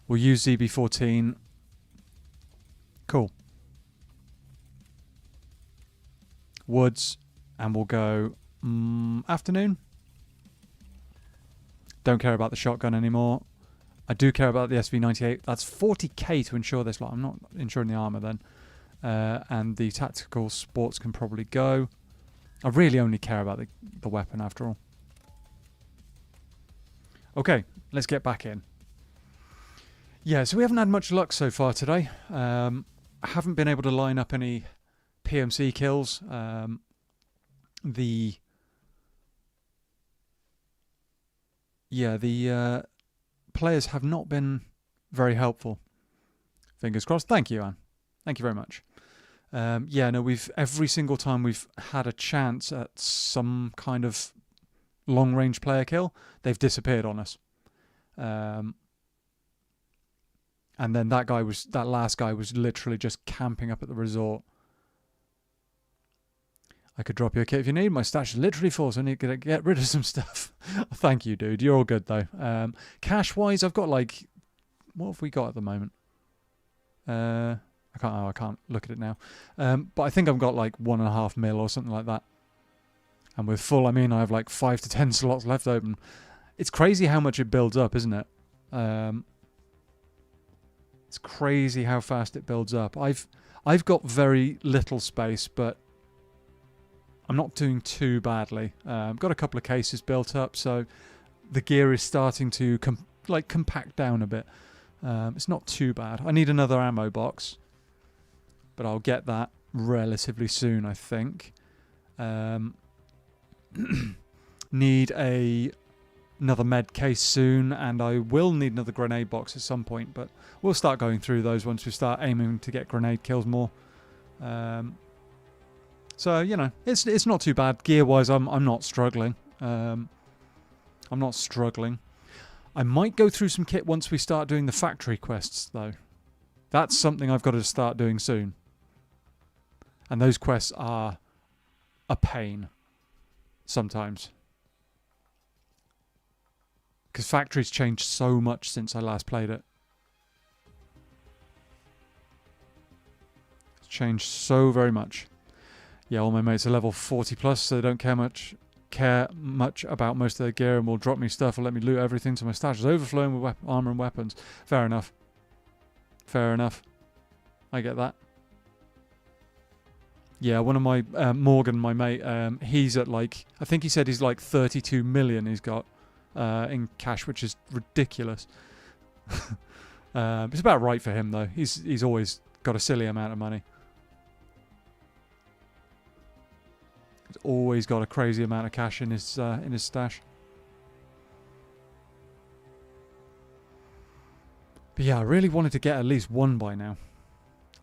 We'll use ZB14. Cool. Woods. And we'll go... afternoon. Don't care about the shotgun anymore. I do care about the SV98. That's 40k to insure this lot. I'm not insuring the armor then. And the tactical sports can probably go. I really only care about the weapon after all. Okay, let's get back in. Yeah, so we haven't had much luck so far today. I haven't been able to line up any PMC kills. The players have not been very helpful. Fingers crossed. Thank you, Anne. Thank you very much. Every single time we've had a chance at some kind of long-range player kill, they've disappeared on us. And then that last guy was literally just camping up at the resort. I could drop you a kit if you need. My stash is literally full, so I need to get rid of some stuff. Thank you, dude. You're all good, though. Cash-wise, I've got like... What have we got at the moment? I can't look at it now. But I think I've got like 1.5 mil or something like that. And with full, I mean, I have like 5 to 10 slots left open. It's crazy how much it builds up, isn't it? It's crazy how fast it builds up. I've got very little space, but I'm not doing too badly. I've got a couple of cases built up, so the gear is starting to compact down a bit. It's not too bad. I need another ammo box, but I'll get that relatively soon, I think. Need another med case soon, and I will need another grenade box at some point, but we'll start going through those once we start aiming to get grenade kills more. So, you know, it's not too bad. Gear-wise, I'm not struggling. I'm not struggling. I might go through some kit once we start doing the factory quests, though. That's something I've got to start doing soon. And those quests are a pain sometimes. Because factory's changed so much since I last played it. changed so very much. Yeah, all my mates are level 40 plus, so they don't care much about most of their gear and will drop me stuff or let me loot everything, so my stash is overflowing with armor and weapons. Fair enough. Fair enough. I get that. Yeah, one of my, Morgan, my mate, he's at like, I think he said he's like 32 million he's got in cash, which is ridiculous. It's about right for him though. He's always got a silly amount of money. He's always got a crazy amount of cash in his stash. But yeah, I really wanted to get at least one by now.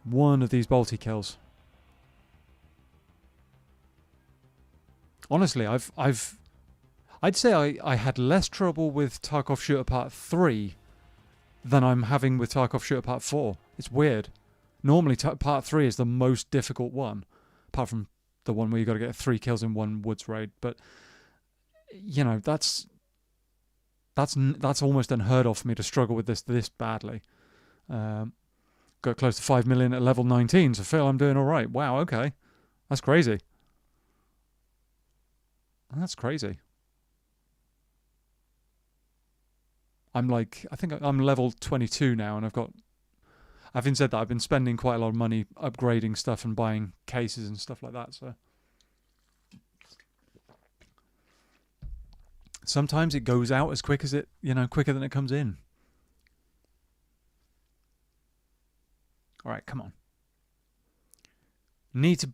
One of these bolty kills. Honestly, I'd say I had less trouble with Tarkov Shooter Part 3 than I'm having with Tarkov Shooter Part 4. It's weird. Normally Part 3 is the most difficult one, apart from the one where you got to get 3 kills in one woods raid. But you know, that's almost unheard of for me to struggle with this badly. Got close to 5 million at level 19, so Phil, I'm doing all right. Wow, okay, that's crazy. That's crazy. I'm like, I think I'm level 22 now, and having said that, I've been spending quite a lot of money upgrading stuff and buying cases and stuff like that, so sometimes it goes out as quick as it, quicker than it comes in. All right, come on. Need to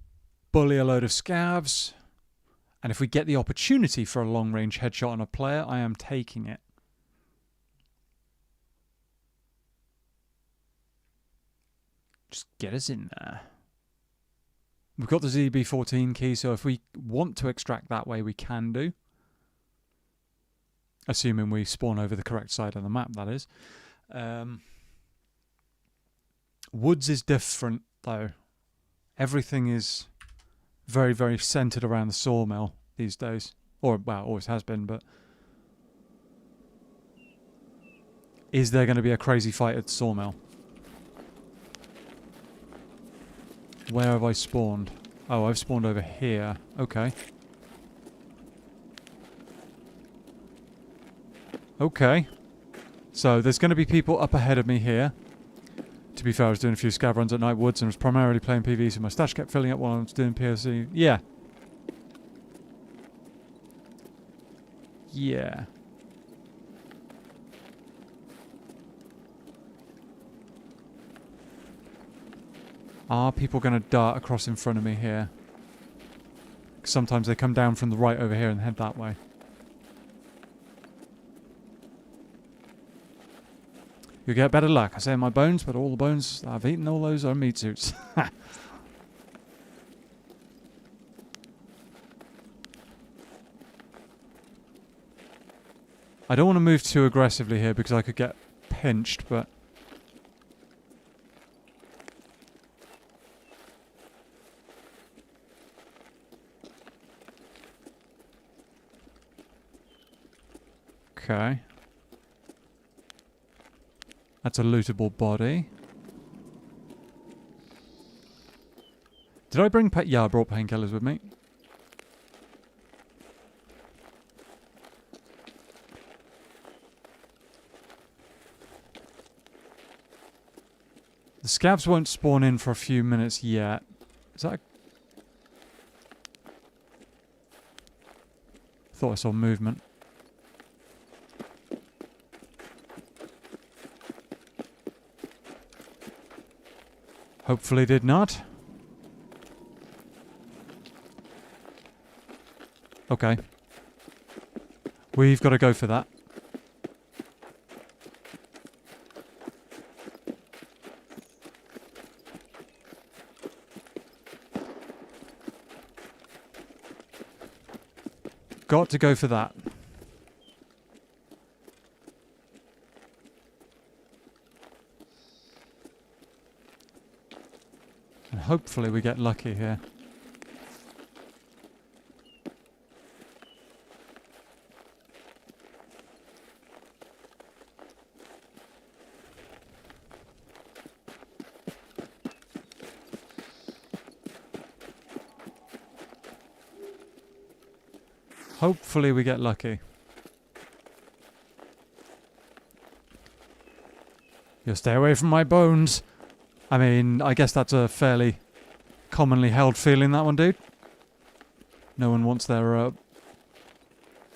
bully a load of scavs. And if we get the opportunity for a long-range headshot on a player, I am taking it. Just get us in there. We've got the ZB14 key, so if we want to extract that way, we can do. Assuming we spawn over the correct side of the map, that is. Woods is different, though. Everything is very, very centered around the sawmill these days. Or, well, always has been, but is there going to be a crazy fight at the sawmill? Where have I spawned? Oh, I've spawned over here. Okay. Okay. So, there's going to be people up ahead of me here. To be fair, I was doing a few scav runs at Night Woods and was primarily playing PvE, so my stash kept filling up while I was doing POC. Yeah. Yeah. Are people going to dart across in front of me here? Sometimes they come down from the right over here and head that way. You get better luck. I say my bones, but all the bones I've eaten, all those are meat suits. I don't want to move too aggressively here because I could get pinched, but okay. That's a lootable body. Did I bring yeah, I brought painkillers with me. The scavs won't spawn in for a few minutes yet. Is that thought I saw movement. Hopefully did not. Okay. We've got to go for that. Got to go for that. And hopefully we get lucky here. Hopefully we get lucky. You'll stay away from my bones. I mean, I guess that's a fairly commonly held feeling, that one, dude. No one wants their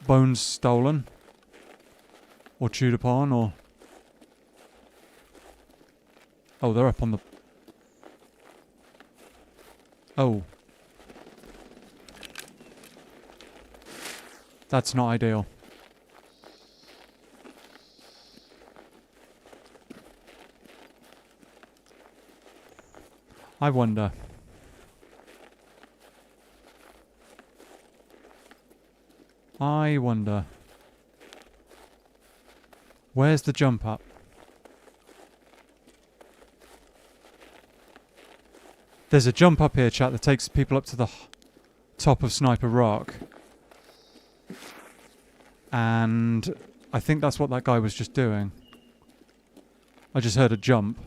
bones stolen. Or chewed upon, or... Oh, they're up on the... Oh. That's not ideal. I wonder. Where's the jump up? There's a jump up here, chat, that takes people up to the top of Sniper Rock. And I think that's what that guy was just doing. I just heard a jump.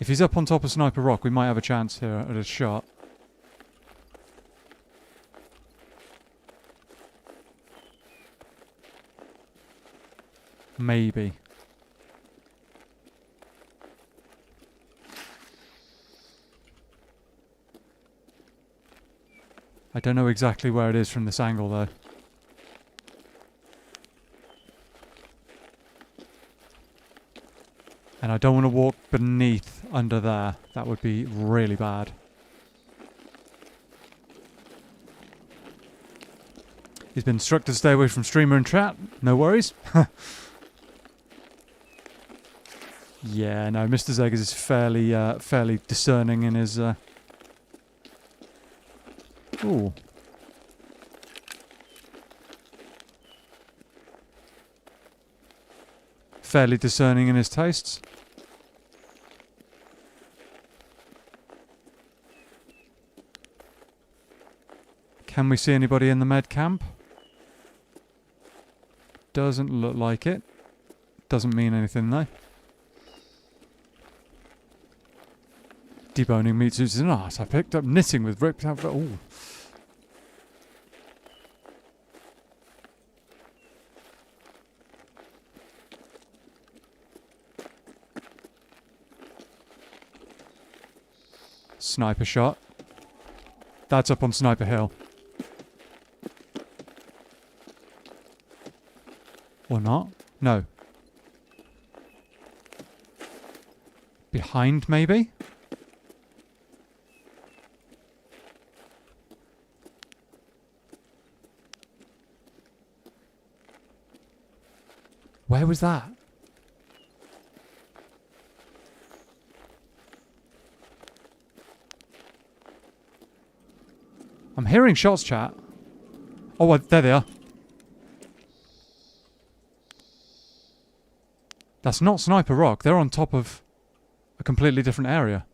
If he's up on top of Sniper Rock, we might have a chance here at a shot. Maybe. I don't know exactly where it is from this angle, though. And I don't want to walk beneath under there. That would be really bad. He's been instructed to stay away from streamer and chat. No worries. Yeah, no, Mr. Zeggers is fairly discerning in his... Ooh. Fairly discerning in his tastes. Can we see anybody in the med camp? Doesn't look like it. Doesn't mean anything though. Deboning meat suits is an arse. I picked up knitting with ripped out... Ooh. Sniper shot. That's up on Sniper Hill. Or not? No. Behind, maybe? Where was that? I'm hearing shots, chat. Oh, well, there they are. That's not Sniper Rock. They're on top of a completely different area.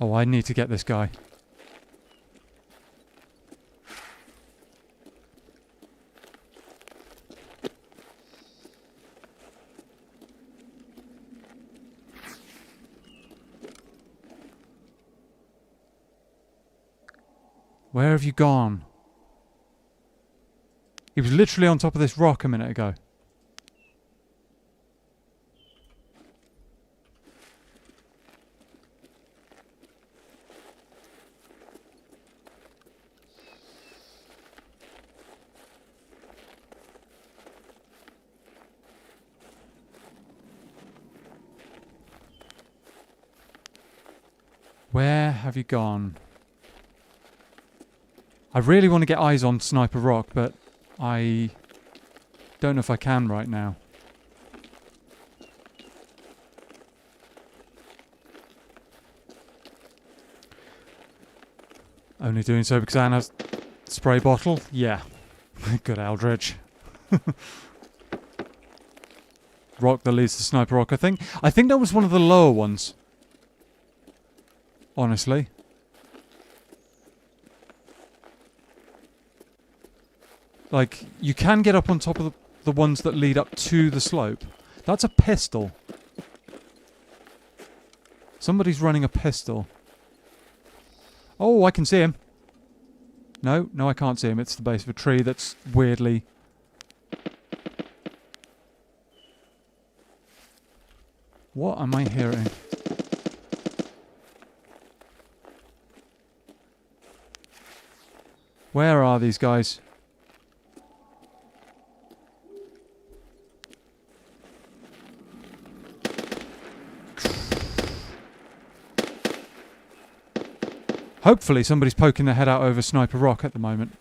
Oh, I need to get this guy. Where have you gone? He was literally on top of this rock a minute ago. Where have you gone? I really want to get eyes on Sniper Rock, but I don't know if I can right now. Only doing so because Anne has spray bottle? Yeah. Good Eldridge. Rock that leads to Sniper Rock, I think. I think that was one of the lower ones. Honestly. Like, you can get up on top of the ones that lead up to the slope. That's a pistol. Somebody's running a pistol. Oh, I can see him. No, I can't see him. It's the base of a tree that's weirdly... What am I hearing? Where are these guys? Hopefully somebody's poking their head out over Sniper Rock at the moment.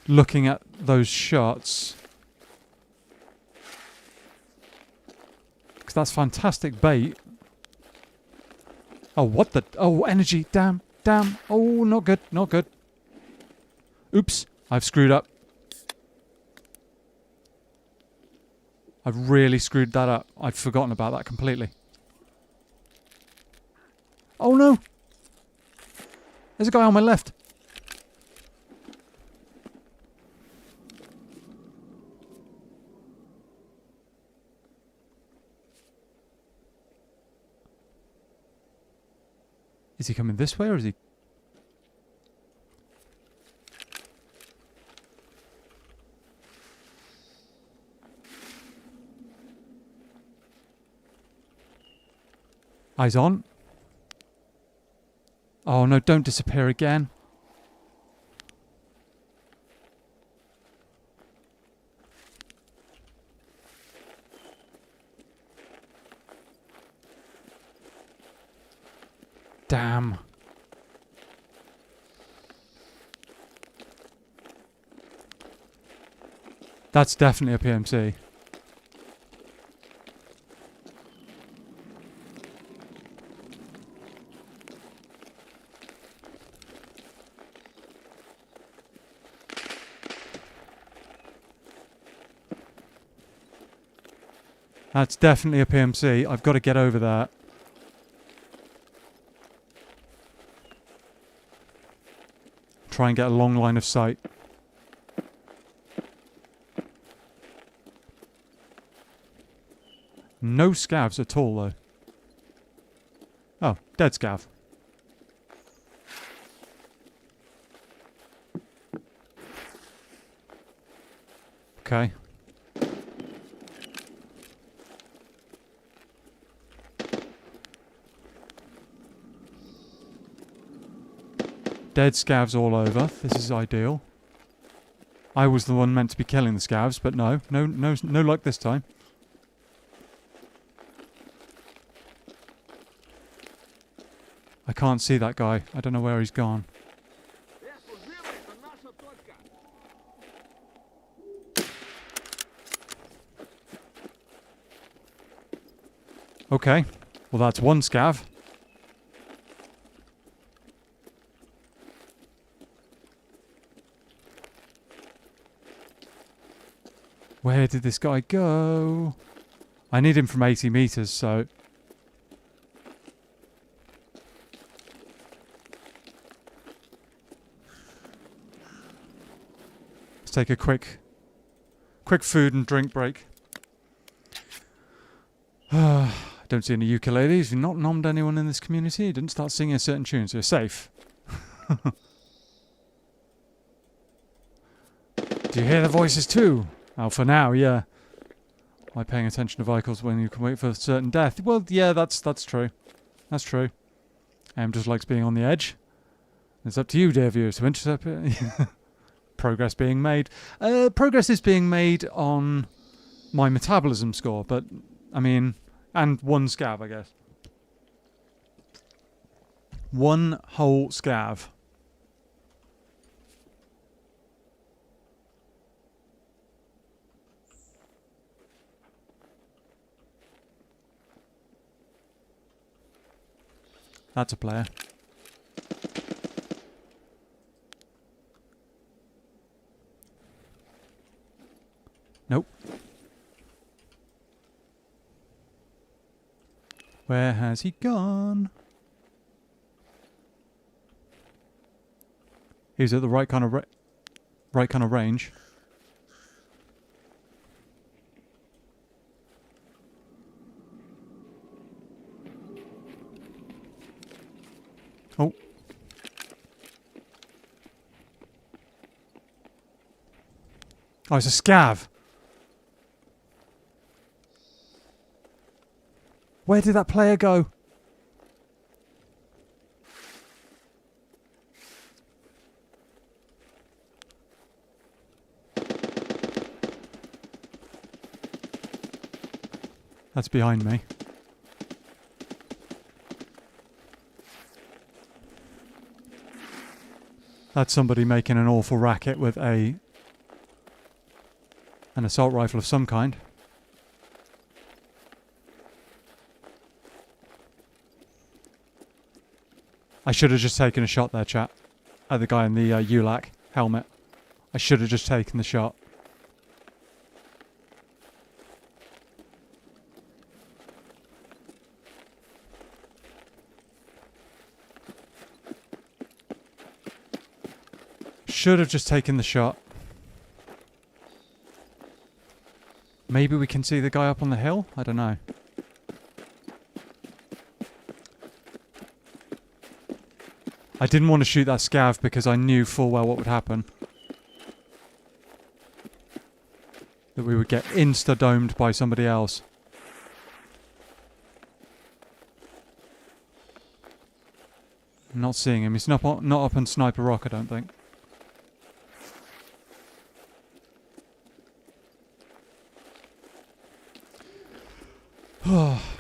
Looking at those shots. Because that's fantastic bait. Oh, what the... Oh, energy. Damn. Oh, not good. Oops. I've screwed up. I've really screwed that up. I'd forgotten about that completely. Oh no! There's a guy on my left. Is he coming this way or is he... Eyes on. Oh no, don't disappear again. Damn. That's definitely a PMC. That's definitely a PMC. I've got to get over that. Try and get a long line of sight. No scavs at all, though. Oh, dead scav. Okay. Dead scavs all over. This is ideal. I was the one meant to be killing the scavs, but no luck this time. I can't see that guy. I don't know where he's gone. Okay. Well, that's one scav. Where did this guy go? I need him from 80 meters, so... Let's take a quick food and drink break. I don't see any ukuleles. You've not nommed anyone in this community. You didn't start singing a certain tune, so you're safe. Do you hear the voices too? Oh, for now, yeah. Why paying attention to vehicles when you can wait for certain death? Well, yeah, that's true. That's true. Just likes being on the edge. It's up to you, dear viewers, to intercept it. Progress being made. Progress is being made on my metabolism score, but, I mean, and one scav, I guess. One whole scav. That's a player. Nope. Where has he gone? He's at the right kind of range. Oh. Oh, it's a SCAV. Where did that player go? That's behind me. That's somebody making an awful racket with an assault rifle of some kind. I should have just taken a shot there, chat. At the guy in the ULAC helmet. I should have just taken the shot. Should have just taken the shot. Maybe we can see the guy up on the hill? I don't know. I didn't want to shoot that SCAV because I knew full well what would happen. That we would get insta-domed by somebody else. I'm not seeing him. He's not up on Sniper Rock, I don't think.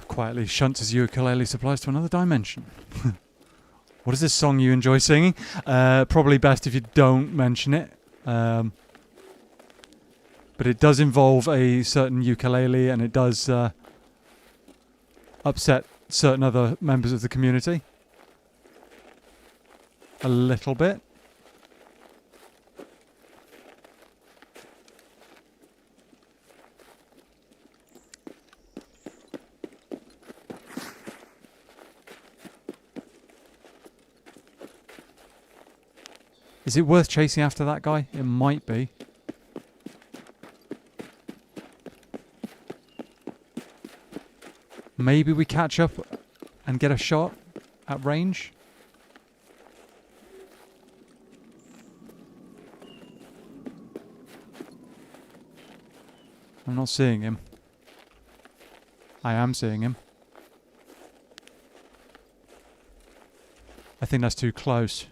Quietly shunts his ukulele supplies to another dimension. What is this song you enjoy singing? Probably best if you don't mention it. But it does involve a certain ukulele, and it does upset certain other members of the community. A little bit. Is it worth chasing after that guy? It might be. Maybe we catch up and get a shot at range. I'm not seeing him. I am seeing him. I think that's too close.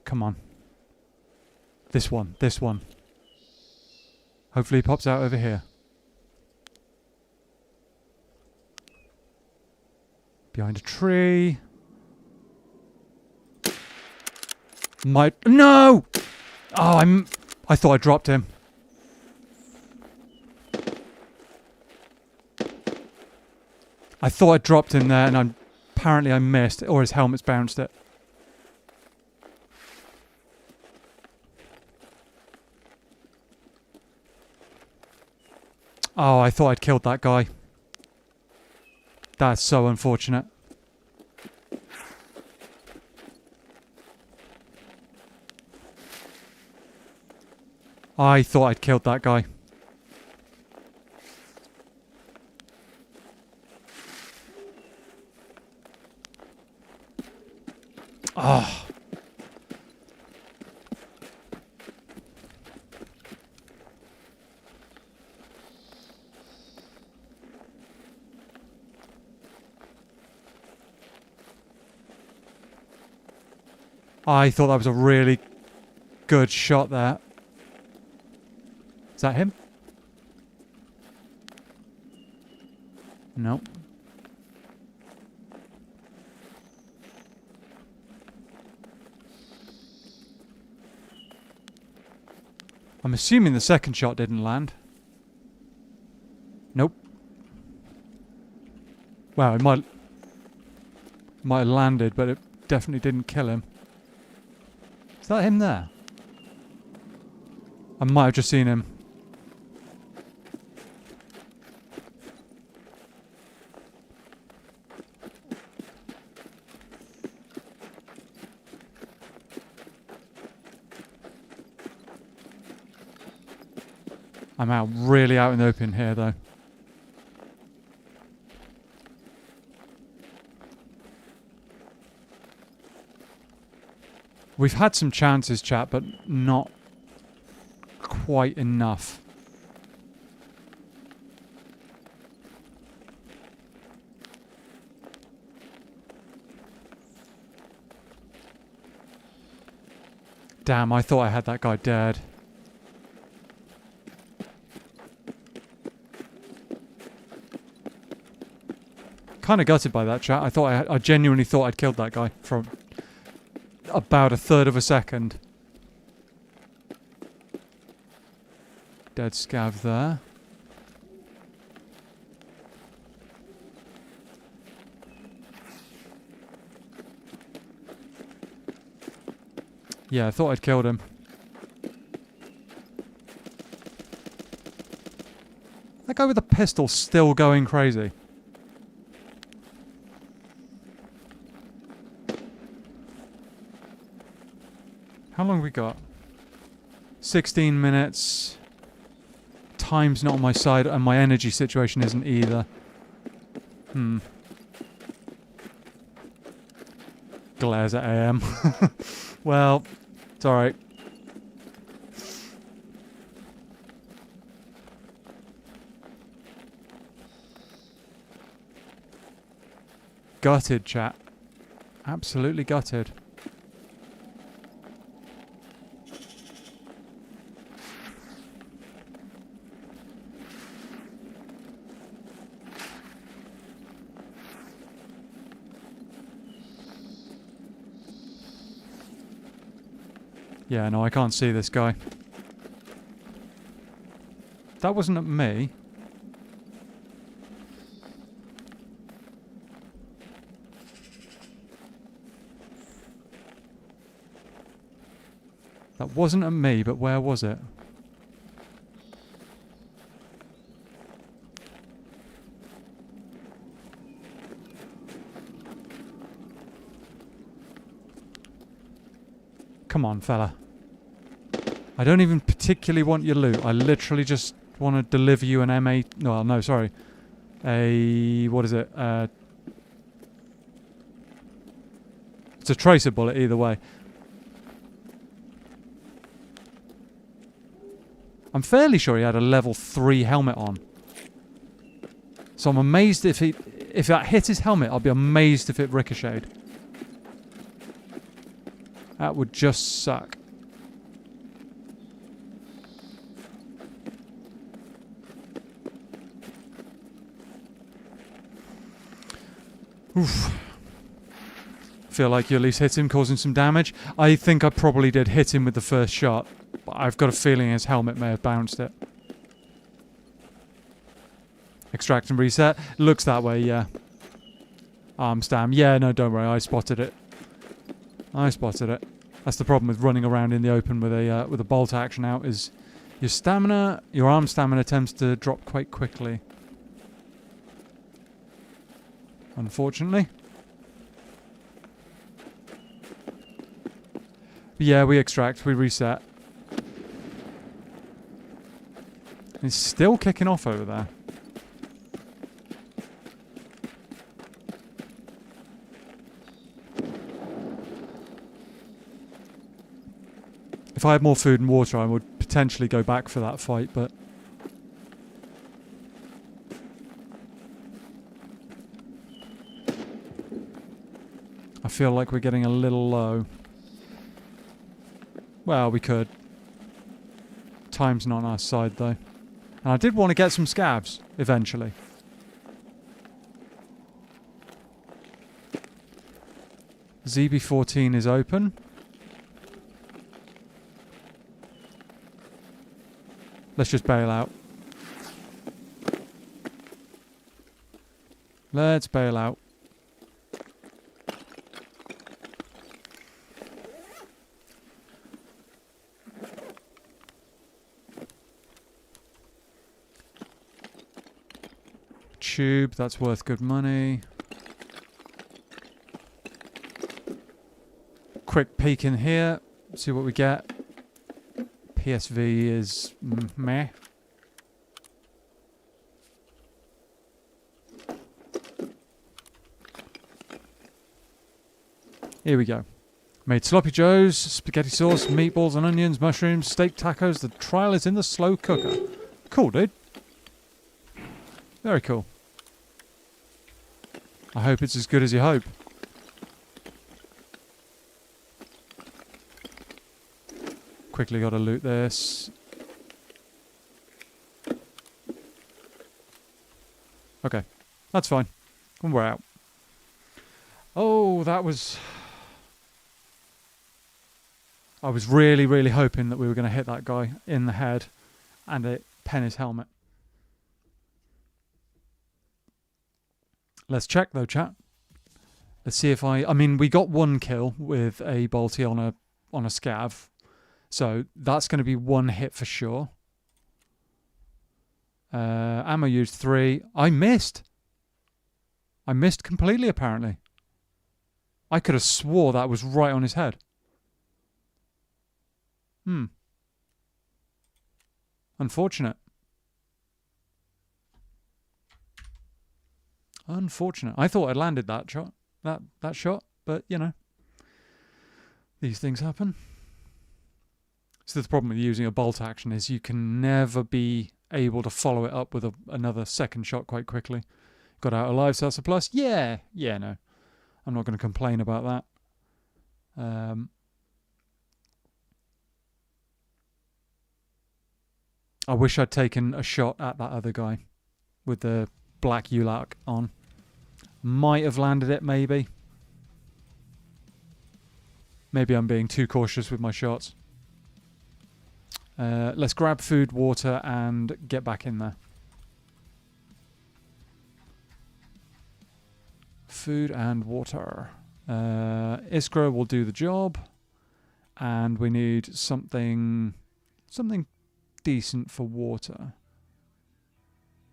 Come on. This one, this one. Hopefully he pops out over here. Behind a tree. No! Oh, I thought I dropped him. I thought I dropped him there, and apparently I missed, or his helmet's bounced it. Oh, I thought I'd killed that guy. That's so unfortunate. I thought I'd killed that guy. Oh. I thought that was a really good shot there. Is that him? No. I'm assuming the second shot didn't land. Nope. Well, it might have landed, but it definitely didn't kill him. Is that him there? I might have just seen him. I'm really out in the open here, though. We've had some chances, chat, but not quite enough. Damn, I thought I had that guy dead. Kind of gutted by that, chat. I genuinely thought I'd killed that guy from about a third of a second. Dead scav there. Yeah, I thought I'd killed him. That guy with the pistol's still going crazy. How long have we got? 16 minutes. Time's not on my side, and my energy situation isn't either. Glares at AM. Well, it's alright. Gutted, chat. Absolutely gutted. Yeah, no, I can't see this guy. That wasn't at me. That wasn't at me, but where was it? Come on, fella. I don't even particularly want your loot. I literally just want to deliver you an M8... No, sorry. What is it? It's a tracer bullet either way. I'm fairly sure he had a level 3 helmet on. So I'm amazed if that hit his helmet, I'll be amazed if it ricocheted. That would just suck. Oof. Feel like you at least hit him, causing some damage. I think I probably did hit him with the first shot, but I've got a feeling his helmet may have bounced it. Extract and reset. Looks that way, yeah. Arm stam. Yeah, no, don't worry. I spotted it. That's the problem with running around in the open with a bolt action out, is your arm stamina tends to drop quite quickly. Unfortunately. But yeah, we extract, we reset. He's still kicking off over there. If I had more food and water, I would potentially go back for that fight, but... I feel like we're getting a little low. Well, we could. Time's not on our side, though. And I did want to get some scavs, eventually. ZB14 is open. Let's just bail out. Let's bail out. Tube, that's worth good money. Quick peek in here, see what we get. PSV is meh. Here we go. Made sloppy joes, spaghetti sauce, meatballs and onions, mushrooms, steak tacos. The trial is in the slow cooker. Cool, dude. Very cool. I hope it's as good as you hope. Quickly got to loot this. Okay, that's fine. And we're out. Oh, that was... I was really, really hoping that we were going to hit that guy in the head and it pen his helmet. Let's check though, chat. Let's see if I mean, we got one kill with a bolty on a SCAV. So that's going to be one hit for sure. Ammo used 3. I missed. I missed completely, apparently. I could have swore that was right on his head. Unfortunate. Unfortunate. I thought I'd landed that shot. That shot, but you know. These things happen. So the problem with using a bolt action is you can never be able to follow it up with another second shot quite quickly. Got out alive, so that's a plus. Yeah, no. I'm not going to complain about that. I wish I'd taken a shot at that other guy with the black ULAC on. Might have landed it, maybe. Maybe I'm being too cautious with my shots. Let's grab food, water, and get back in there. Food and water. Iskra will do the job. And we need something decent for water.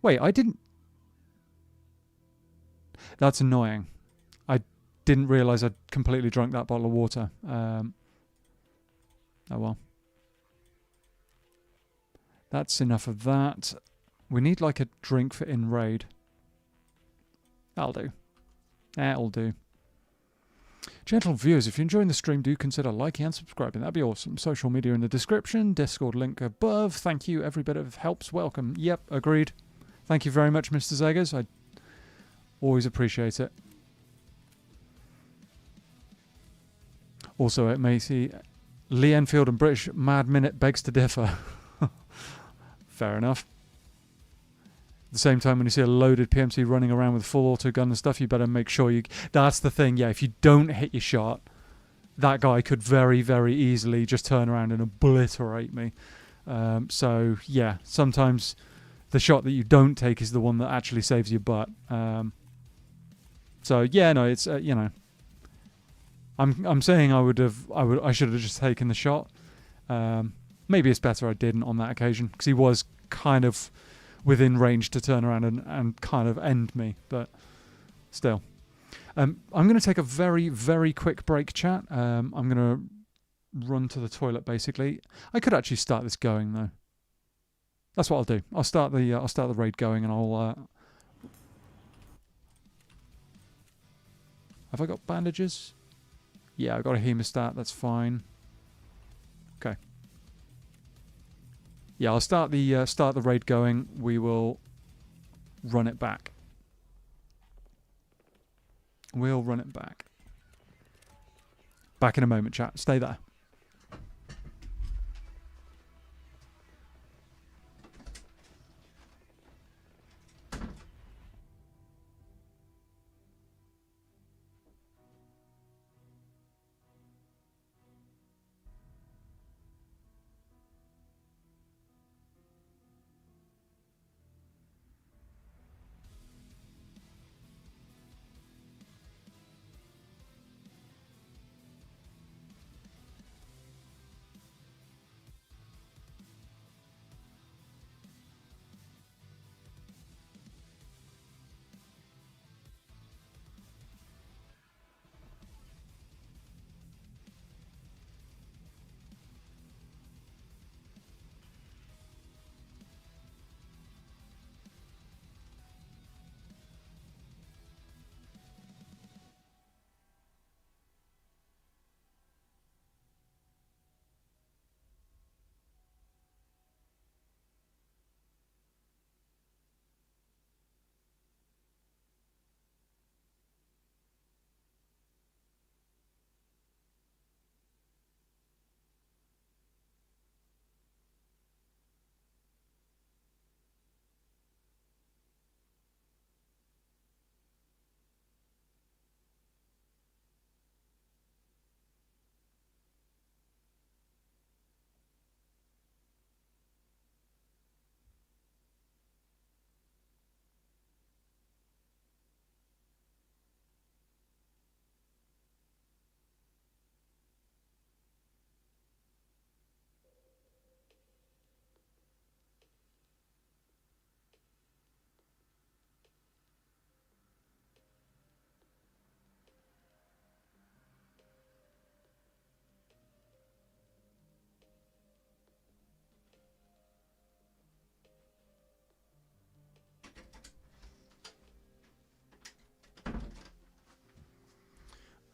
Wait, I didn't... That's annoying. I didn't realise I'd completely drunk that bottle of water. Oh well. That's enough of that. We need like a drink for in raid. That'll do. That'll do. Gentle viewers, if you're enjoying the stream, do consider liking and subscribing. That'd be awesome. Social media in the description. Discord link above. Thank you. Every bit of help's welcome. Yep, agreed. Thank you very much, Mr. Zeggers. I always appreciate it. Also, at Macy, Lee Enfield and British Mad Minute begs to differ. Fair enough. At the same time, when you see a loaded PMC running around with full auto gun and stuff, you better make sure you... That's the thing, yeah. If you don't hit your shot, that guy could very, very easily just turn around and obliterate me. So, yeah, sometimes the shot that you don't take is the one that actually saves your butt. So, yeah, no, it's, you know... I'm saying I should have just taken the shot. Maybe it's better I didn't on that occasion, because he was kind of within range to turn around and kind of end me, but still. I'm going to take a very, very quick break, chat. I'm going to run to the toilet, basically. I could actually start this going, though. That's what I'll do. I'll start the raid going, and I'll... Have I got bandages? Yeah, I've got a hemostat. That's fine. Okay. Yeah, I'll start the raid going. We will run it back. We'll run it back. Back in a moment, chat. Stay there.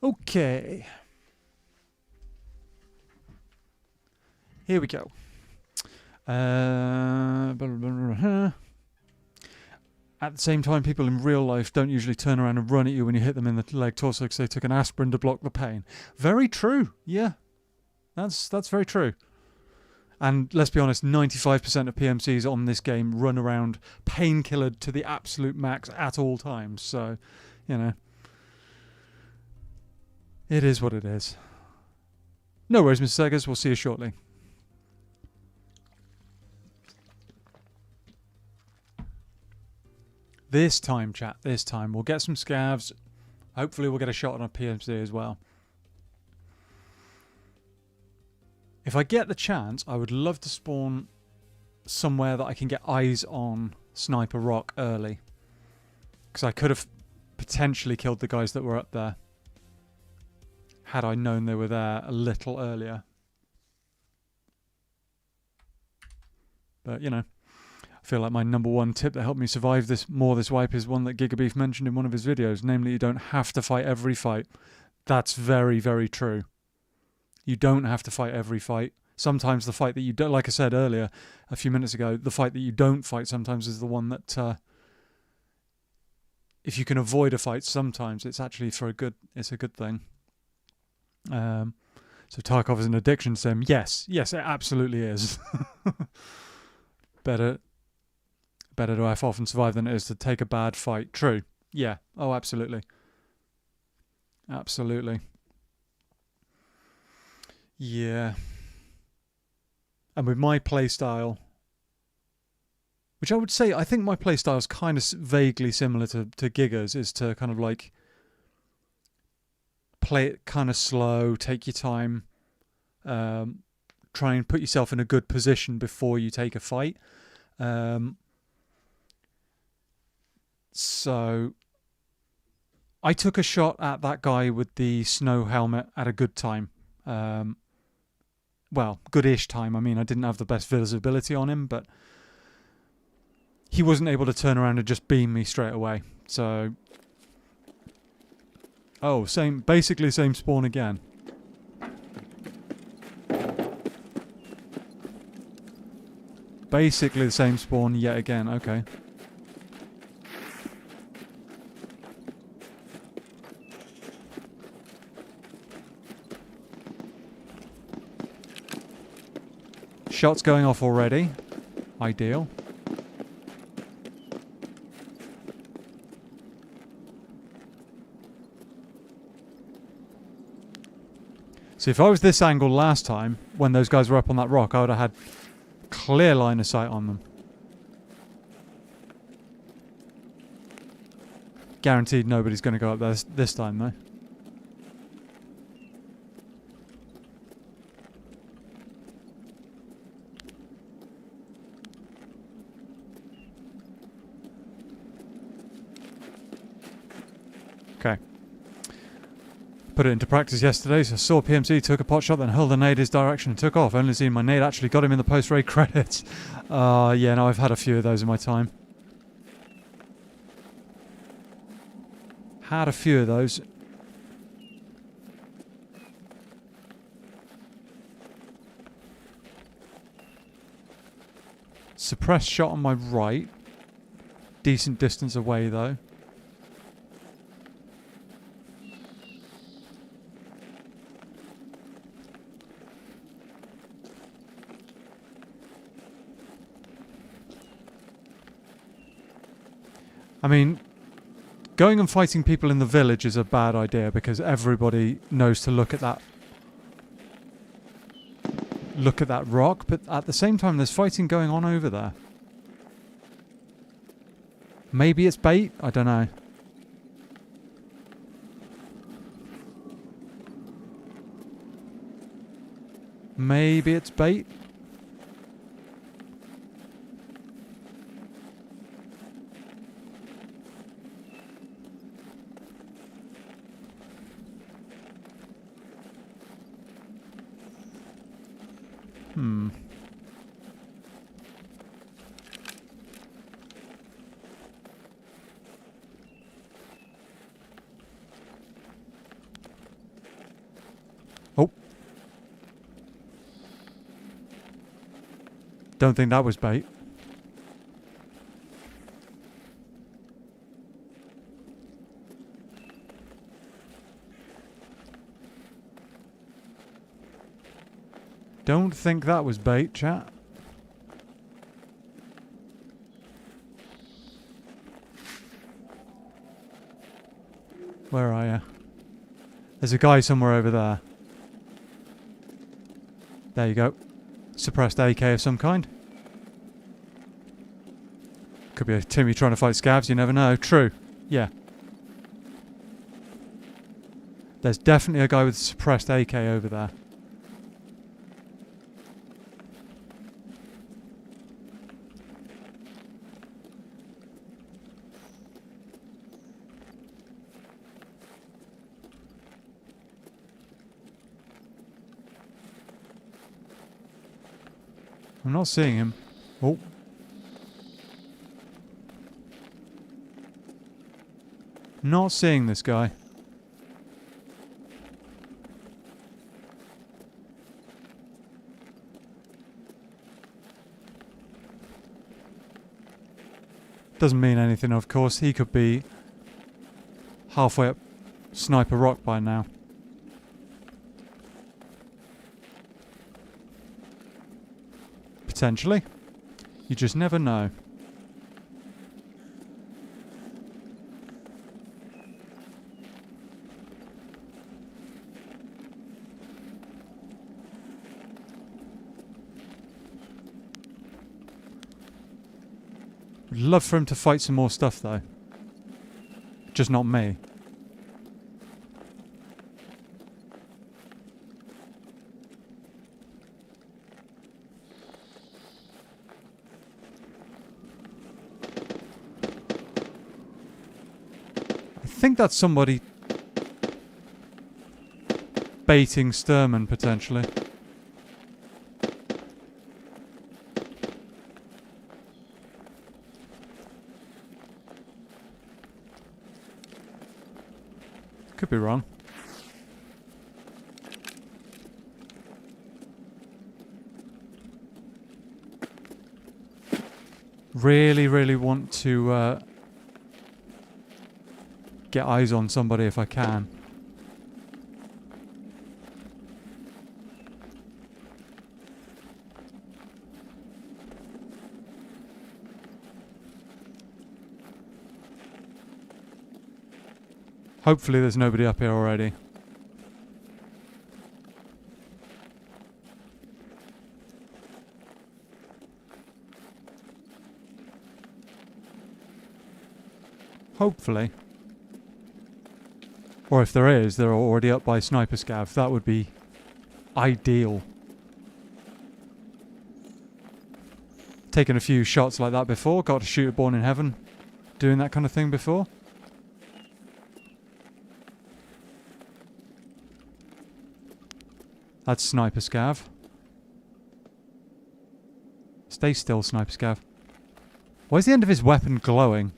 Okay. Here we go. At the same time, people in real life don't usually turn around and run at you when you hit them in the leg torso because they took an aspirin to block the pain. Very true. Yeah. That's very true. And let's be honest, 95% of PMCs on this game run around painkillered to the absolute max at all times. So, you know, it is what it is. No worries, Mr. Seggers. We'll see you shortly. This time, chat, this time. We'll get some scavs. Hopefully we'll get a shot on a PMC as well. If I get the chance, I would love to spawn somewhere that I can get eyes on Sniper Rock early. Because I could have potentially killed the guys that were up there had I known they were there a little earlier. But, you know, I feel like my number one tip that helped me survive this wipe is one that Gigabeef mentioned in one of his videos, namely you don't have to fight every fight. That's very, very true. You don't have to fight every fight. Sometimes the fight that you don't, like I said earlier, a few minutes ago, the fight that you don't fight sometimes is the one that, if you can avoid a fight, sometimes it's actually it's a good thing. So Tarkov is an addiction sim. Yes, it absolutely is. Better to F off and survive than it is to take a bad fight. True. Yeah. Oh, absolutely. Absolutely. Yeah. And with my playstyle, which I would say, I think my playstyle is kind of vaguely similar to Giga's, is to kind of like play it kind of slow, take your time, try and put yourself in a good position before you take a fight. So I took a shot at that guy with the snow helmet at a good time. Well, goodish time. I mean, I didn't have the best visibility on him, but he wasn't able to turn around and just beam me straight away. So, oh, basically same spawn again. Basically the same spawn yet again. Okay. Shots going off already. Ideal. So if I was this angle last time, when those guys were up on that rock, I would have had clear line of sight on them. Guaranteed nobody's going to go up there this time, though. Okay. Put it into practice yesterday, so I saw PMC, took a pot shot, then hurled a nade his direction and took off. Only seen my nade actually got him in the post-raid credits. Yeah, no, I've had a few of those in my time. Had a few of those. Suppressed shot on my right. Decent distance away, though. I mean, going and fighting people in the village is a bad idea because everybody knows to look at that rock, but at the same time there's fighting going on over there. Maybe it's bait, I don't know. Maybe it's bait. Don't think that was bait. Don't think that was bait, chat. Where are you? There's a guy somewhere over there. There you go. Suppressed AK of some kind. Could be a Timmy trying to fight scavs, you never know. True. Yeah. There's definitely a guy with a suppressed AK over there. I'm not seeing him. Oh. Not seeing this guy. Doesn't mean anything, of course. He could be halfway up Sniper Rock by now. Potentially. You just never know. Would love for him to fight some more stuff though. Just not me. I think that's somebody baiting Sturman potentially. Could be wrong. Really want to get eyes on somebody if I can. Hopefully there's nobody up here already. Hopefully. Or if there is, they're already up by Sniper Scav. That would be ideal. Taken a few shots like that before. Got a shooter born in heaven doing that kind of thing before. That's Sniper Scav. Stay still, Sniper Scav. Why is the end of his weapon glowing?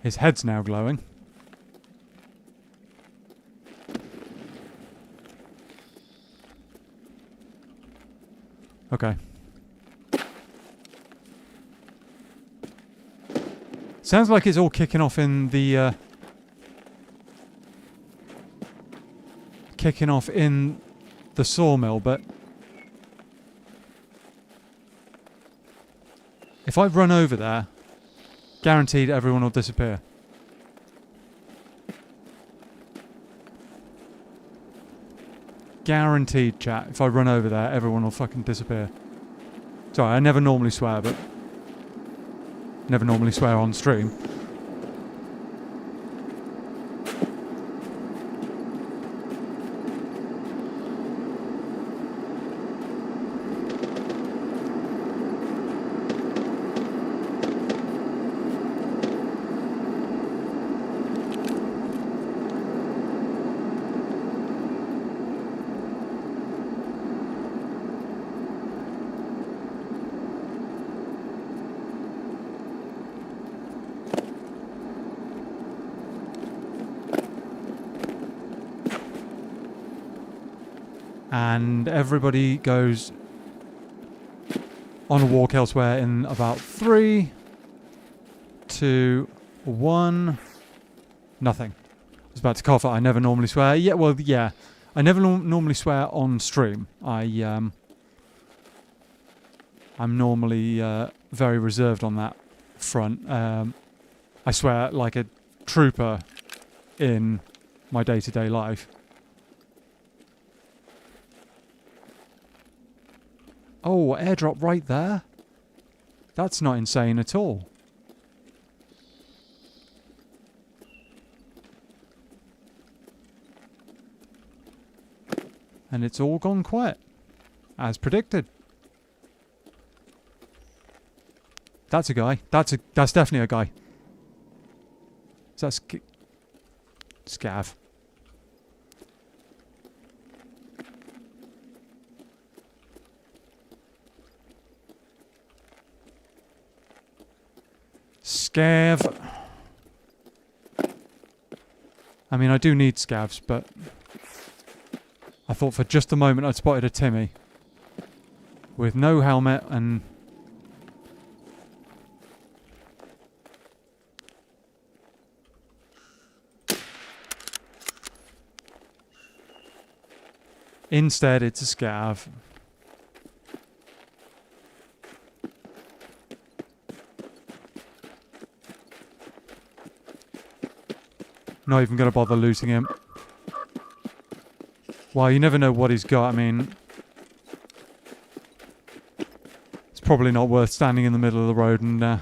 His head's now glowing. Okay. Sounds like it's all kicking off in the sawmill, but if I run over there, guaranteed everyone will disappear. Guaranteed, chat. If I run over there, everyone will fucking disappear. Sorry, I never normally swear, but never normally swear on stream. And everybody goes on a walk elsewhere in about 3, 2, 1. Nothing. I was about to cough. I never normally swear. Yeah, well, yeah. I never normally swear on stream. I'm normally very reserved on that front. I swear like a trooper in my day-to-day life. Oh, airdrop right there? That's not insane at all. And it's all gone quiet, as predicted. That's a guy. That's definitely a guy. Is that SCAV? SCAV. I mean, I do need scavs, but I thought for just a moment I'd spotted a Timmy with no helmet and instead it's a scav. Not even going to bother looting him. Well, you never know what he's got. I mean, it's probably not worth standing in the middle of the road and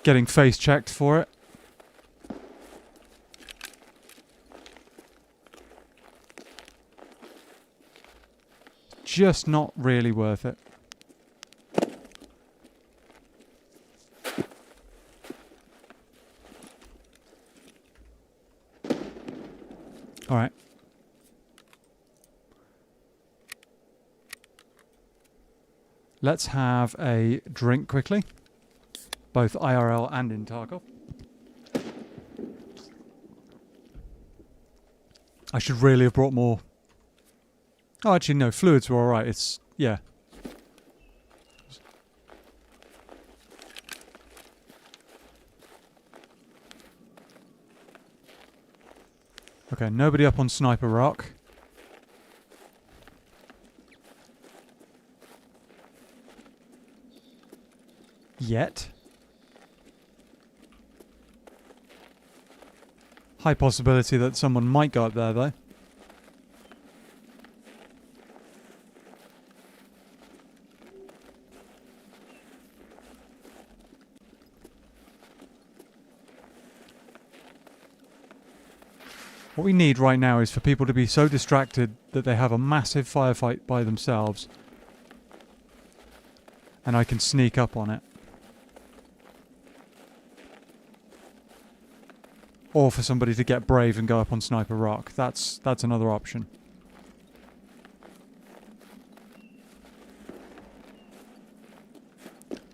getting face checked for it. Just not really worth it. All right. Let's have a drink quickly, both IRL and in Tarkov. I should really have brought more. Oh, actually, no, fluids were alright. It's, yeah. Okay, nobody up on Sniper Rock. Yet. High possibility that someone might go up there, though. What we need right now is for people to be so distracted that they have a massive firefight by themselves. And I can sneak up on it. Or for somebody to get brave and go up on Sniper Rock. That's another option.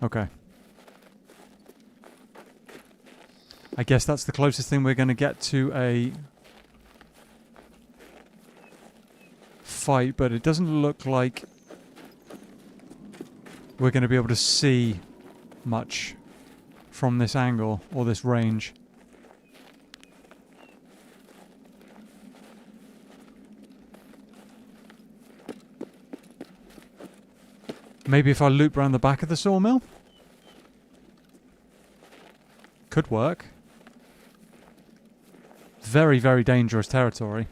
Okay. I guess that's the closest thing we're going to get to a fight, but it doesn't look like we're going to be able to see much from this angle or this range. Maybe if I loop around the back of the sawmill? Could work. Very, very dangerous territory.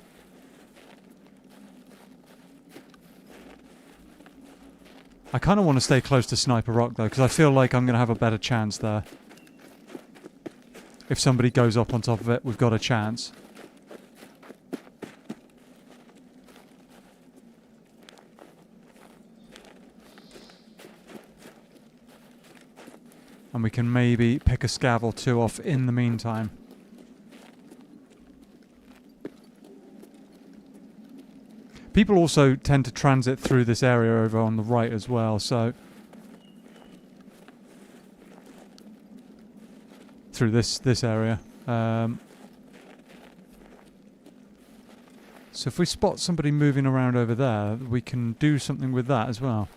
I kind of want to stay close to Sniper Rock though, because I feel like I'm going to have a better chance there. If somebody goes up on top of it, we've got a chance. And we can maybe pick a scav or two off in the meantime. People also tend to transit through this area over on the right as well, so... Through this area. So So if we spot somebody moving around over there, we can do something with that as well.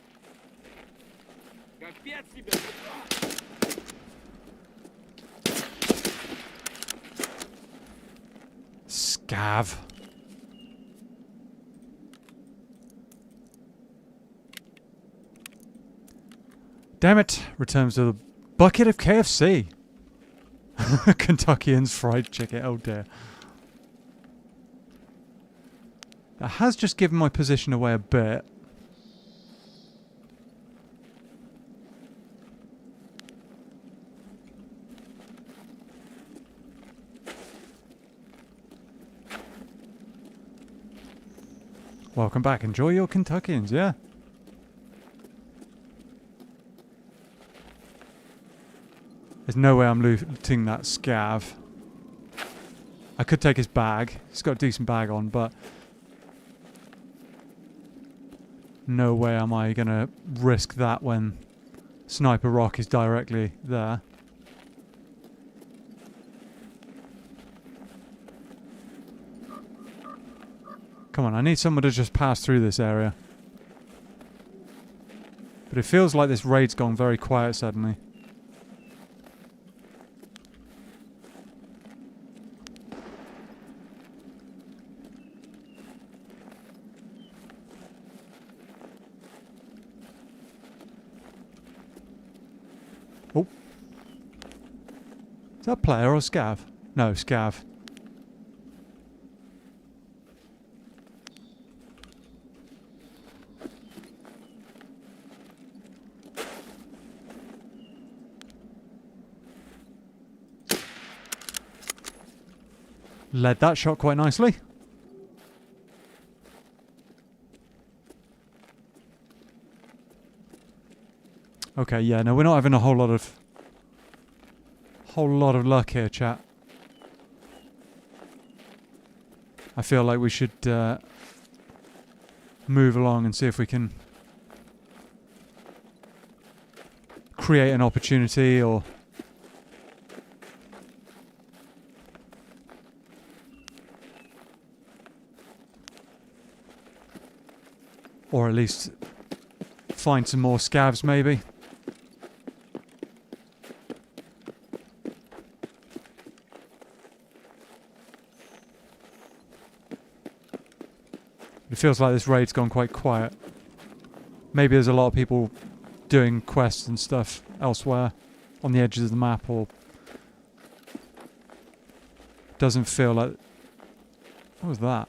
SCAV. Damn it! Returns to the bucket of KFC. Kentuckians fried chicken. Oh dear. That has just given my position away a bit. Welcome back. Enjoy your Kentuckians, yeah? There's no way I'm looting that SCAV. I could take his bag. He's got a decent bag on, but no way am I going to risk that when Sniper Rock is directly there. Come on, I need someone to just pass through this area. But it feels like this raid's gone very quiet suddenly. Oh. Is that player or SCAV? No, SCAV. Led that shot quite nicely. Okay, yeah, no, we're not having a whole lot of luck here, chat. I feel like we should move along and see if we can create an opportunity or at least find some more scavs, maybe. It feels like this raid's gone quite quiet. Maybe there's a lot of people doing quests and stuff elsewhere on the edges of the map, or doesn't feel like... What was that?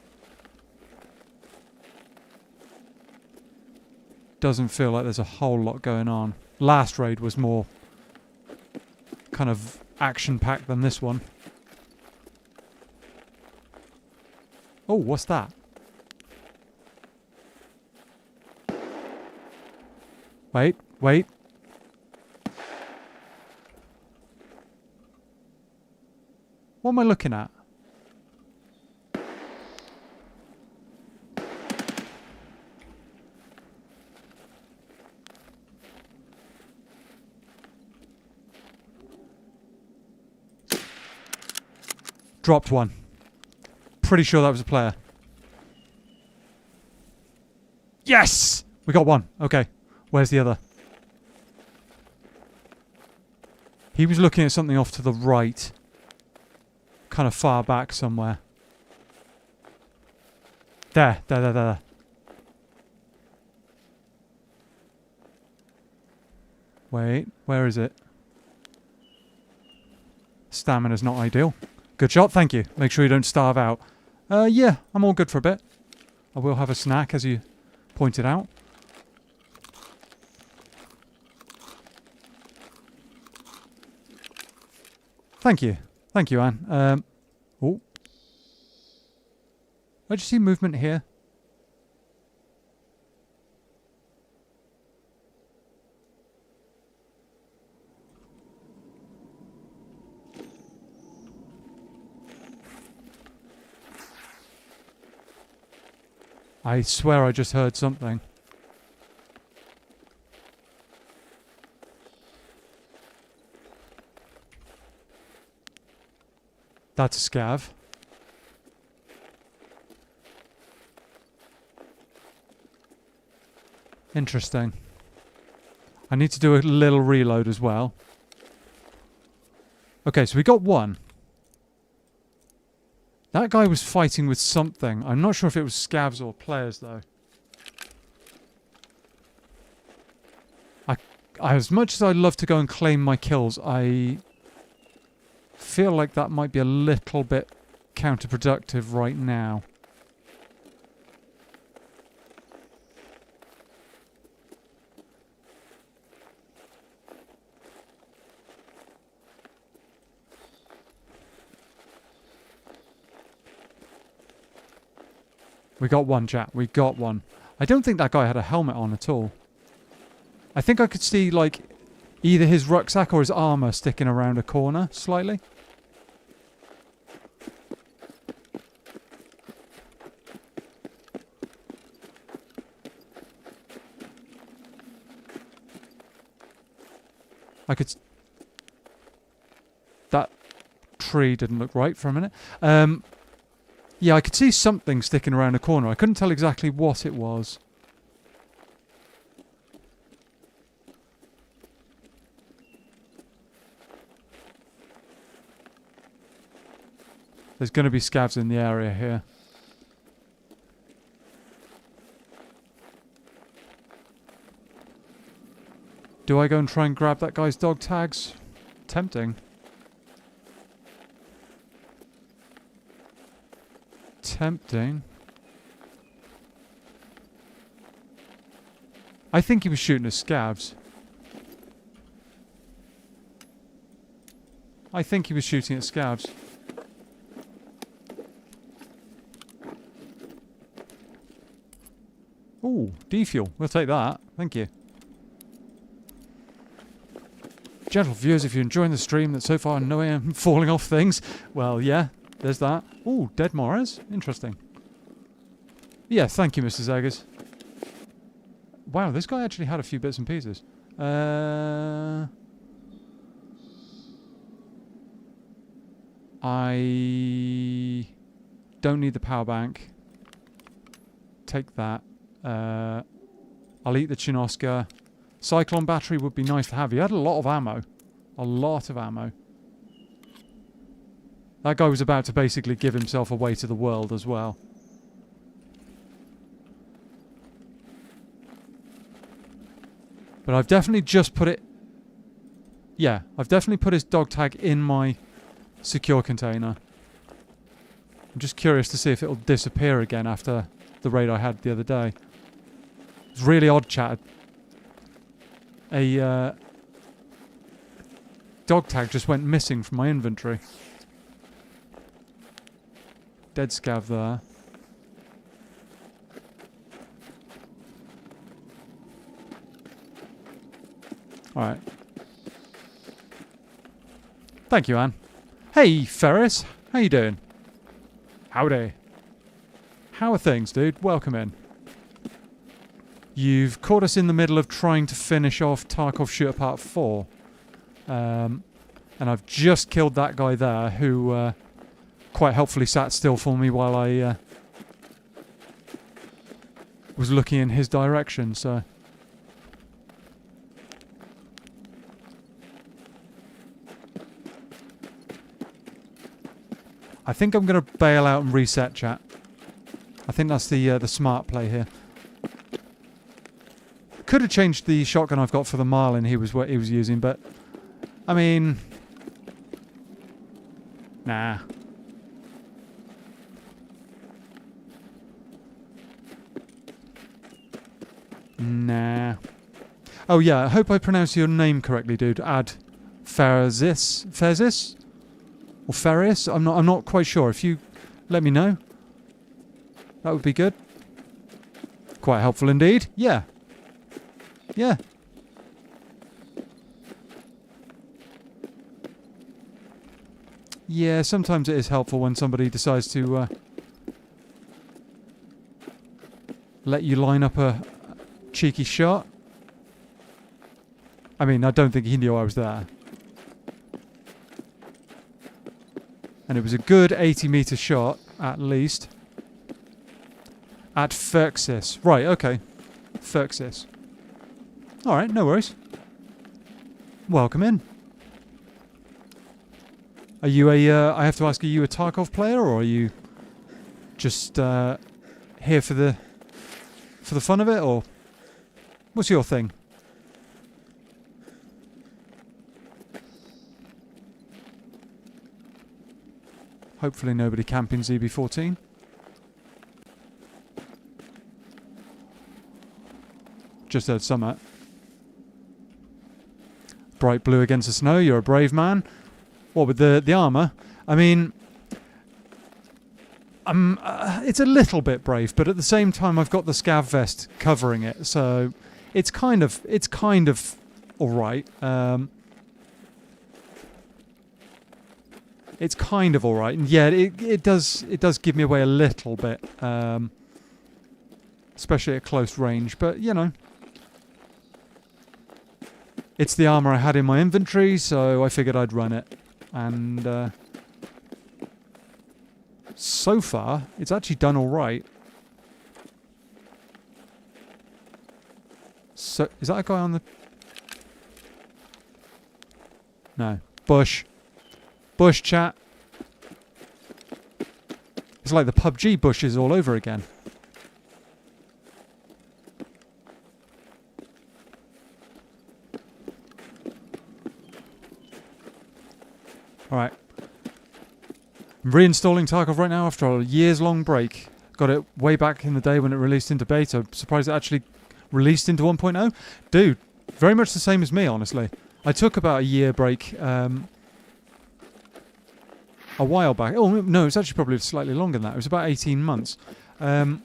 Doesn't feel like there's a whole lot going on. Last raid was more kind of action-packed than this one. Oh, what's that? Wait, wait. What am I looking at? Dropped one. Pretty sure that was a player. Yes! We got one. Okay. Where's the other? He was looking at something off to the right. Kind of far back somewhere. There. Wait, where is it? Stamina's not ideal. Good shot, thank you. Make sure you don't starve out. Yeah, I'm all good for a bit. I will have a snack, as you pointed out. Thank you. Thank you, Anne. Oh. Did you see movement here? I swear I just heard something. That's a scav. Interesting. I need to do a little reload as well. Okay, so we got one. That guy was fighting with something. I'm not sure if it was scavs or players, though. As much as I'd love to go and claim my kills, I feel like that might be a little bit counterproductive right now. We got one, chat. We got one. I don't think that guy had a helmet on at all. I think I could see, like, either his rucksack or his armor sticking around a corner slightly. I could... That tree didn't look right for a minute. Yeah, I could see something sticking around a corner. I couldn't tell exactly what it was. There's going to be scavs in the area here. Do I go and try and grab that guy's dog tags? Tempting. Tempting. I think he was shooting at scavs. I think he was shooting at scavs. Ooh, defuel. We'll take that. Thank you. Gentle viewers, if you're enjoying the stream that so far no way I'm falling off things, well, yeah, there's that. Ooh, dead Morris. Interesting. Yeah, thank you, Mr. Zaggers. Wow, this guy actually had a few bits and pieces. I don't need the power bank. Take that. I'll eat the Chinoska. Cyclone battery would be nice to have. He had a lot of ammo. A lot of ammo. That guy was about to basically give himself away to the world as well. But I've definitely just put it... Yeah, I've definitely put his dog tag in my secure container. I'm just curious to see if it'll disappear again after the raid I had the other day. It's really odd, chat. A dog tag just went missing from my inventory. Dead scav there. Alright. Thank you, Anne. Hey, Ferris. How you doing? Howdy. How are things, dude? Welcome in. You've caught us in the middle of trying to finish off Tarkov Shooter Part 4. And I've just killed that guy there who quite helpfully sat still for me while I was looking in his direction, so... I think I'm going to bail out and reset, chat. I think that's the smart play here. Could have changed the shotgun I've got for the Marlin he was using, but I mean, nah. Nah. Oh yeah, I hope I pronounced your name correctly, dude. Ad Ferzis? Or Farius? I'm not quite sure. If you let me know, that would be good. Quite helpful indeed. Yeah. Yeah. Yeah, sometimes it is helpful when somebody decides to let you line up a cheeky shot. I mean, I don't think he knew I was there. And it was a good 80-meter shot, at least. At Ferxis. Right, okay. Ferxis. Alright, no worries. Welcome in. Are you I have to ask, are you a Tarkov player, or are you just here for the fun of it, or what's your thing? Hopefully nobody camping ZB14. Just heard summit. Bright blue against the snow, you're a brave man. What with the armour? I mean, it's a little bit brave, but at the same time I've got the SCAV vest covering it, so it's kind of alright. It's kind of alright, and yeah, it does give me away a little bit, especially at close range. But you know, it's the armour I had in my inventory, so I figured I'd run it. And so far, it's actually done all right. So, is that a guy on the... No. Bush. Bush, chat. It's like the PUBG bushes all over again. Alright. I'm reinstalling Tarkov right now after a years-long break. Got it way back in the day when it released into beta. Surprised it actually released into 1.0. Dude, very much the same as me, honestly. I took about a year break a while back. Oh, no, it's actually probably slightly longer than that. It was about 18 months. I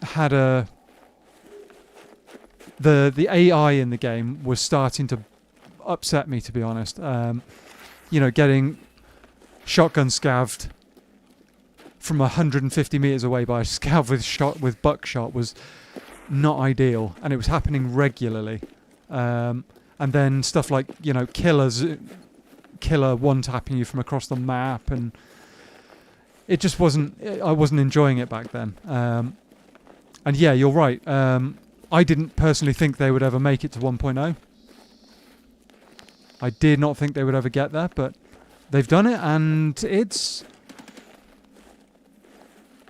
had a... The AI in the game was starting to upset me, to be honest. You know, getting shotgun scavved from 150 meters away by a scav with buckshot was not ideal, and it was happening regularly. And then stuff like, you know, killer one-tapping you from across the map, and it just wasn't... I wasn't enjoying it back then. And yeah, you're right. I didn't personally think they would ever make it to 1.0. I did not think they would ever get there, but they've done it, and it's...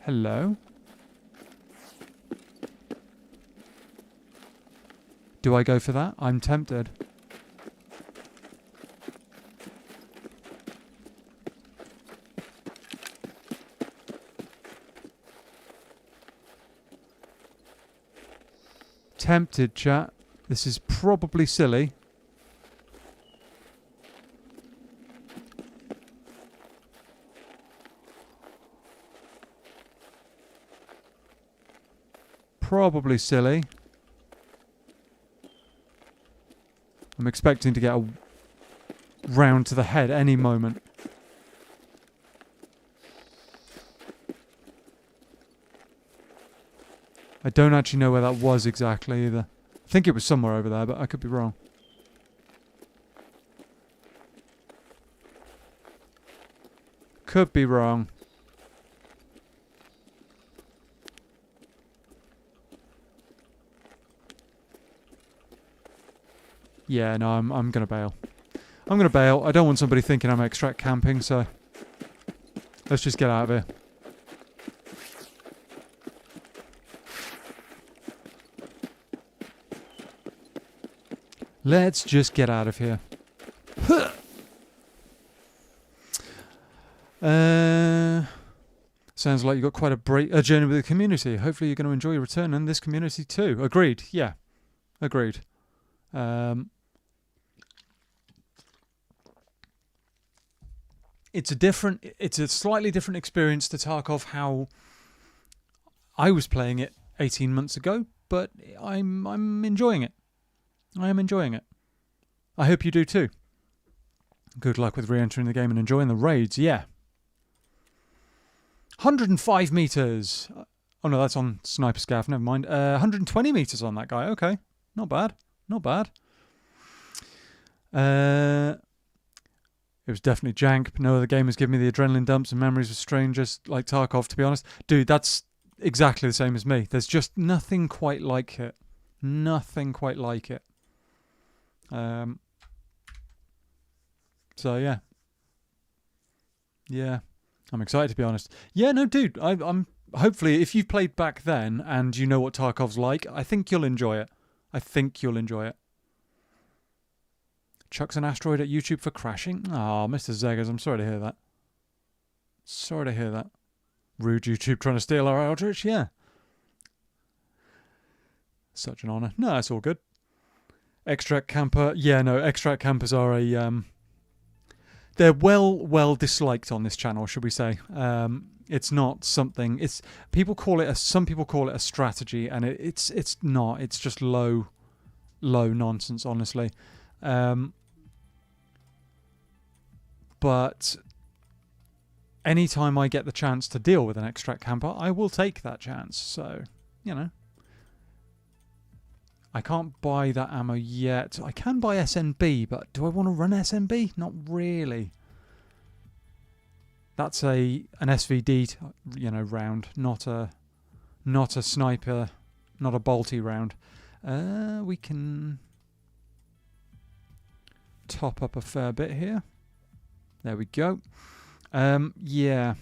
Hello? Do I go for that? I'm tempted. Tempted, chat. This is probably silly. Probably silly. I'm expecting to get a round to the head any moment. I don't actually know where that was exactly either. I think it was somewhere over there, but I could be wrong. Could be wrong. Yeah, no, I'm gonna bail. I'm gonna bail. I don't want somebody thinking I'm extract camping, so let's just get out of here. Let's just get out of here. Sounds like you got quite a journey with the community. Hopefully you're going to enjoy your return in this community too. Agreed. Yeah. Agreed. It's a slightly different experience to Tarkov how I was playing it 18 months ago, but I'm enjoying it. I am enjoying it. I hope you do too. Good luck with re-entering the game and enjoying the raids, yeah. 105 meters. Oh no, that's on Sniper Scav, never mind. 120 meters on that guy, okay. Not bad, not bad. It was definitely jank, but no other game has given me the adrenaline dumps and memories of strangers like Tarkov, to be honest. Dude, that's exactly the same as me. There's just nothing quite like it. Nothing quite like it. So yeah. Yeah. I'm excited, to be honest. Yeah, no, dude. I'm hopefully, if you've played back then and you know what Tarkov's like, I think you'll enjoy it. I think you'll enjoy it. Chucks an asteroid at YouTube for crashing? Oh, Mr. Zeggers, I'm sorry to hear that. Sorry to hear that. Rude YouTube trying to steal our outreach? Yeah. Such an honour. No, it's all good. Extract camper. Yeah, no, extract campers are a... they're well disliked on this channel, should we say. It's not something... It's people call it some people call it a strategy, and it's not. It's just low nonsense, honestly. But anytime I get the chance to deal with an extract camper, I will take that chance. So, you know. I can't buy that ammo yet. I can buy SNB, but do I want to run SNB? Not really. That's an SVD, round, not a sniper, not a bolty round. We can top up a fair bit here. There we go. Yeah.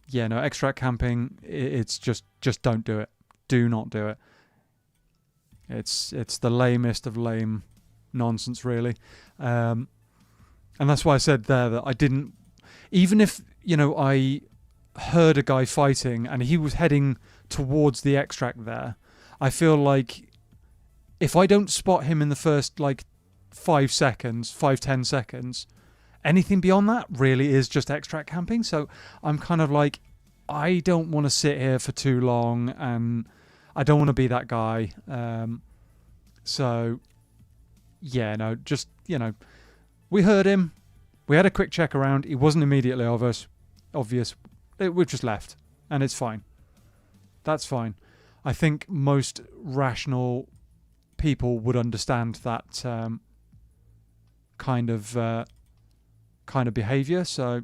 Yeah, no, extract camping, it's just don't do it. Do not do it. It's the lamest of lame nonsense, really. And that's why I said there that I didn't... Even if, I heard a guy fighting and he was heading towards the extract there, I feel like if I don't spot him in the first, 10 seconds... anything beyond that really is just extract camping. So I'm kind of like, I don't want to sit here for too long, and I don't want to be that guy. So, yeah, no, just, we heard him. We had a quick check around. He wasn't immediately obvious. We've just left, and it's fine. That's fine. I think most rational people would understand that kind of behavior. So,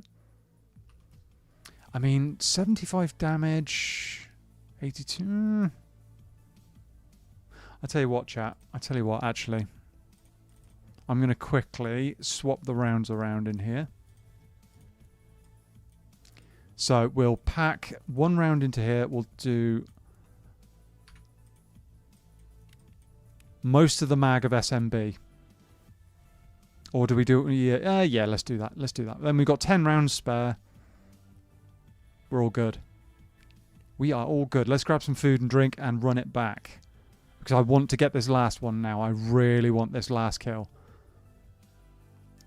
I mean, 75 damage, 82. I tell you what, chat. Actually, I'm going to quickly swap the rounds around in here. So we'll pack one round into here. We'll do most of the mag of SMB. Or do we do... yeah, let's do that. Then we've got 10 rounds spare. We're all good. We are all good. Let's grab some food and drink and run it back. Because I want to get this last one now. I really want this last kill.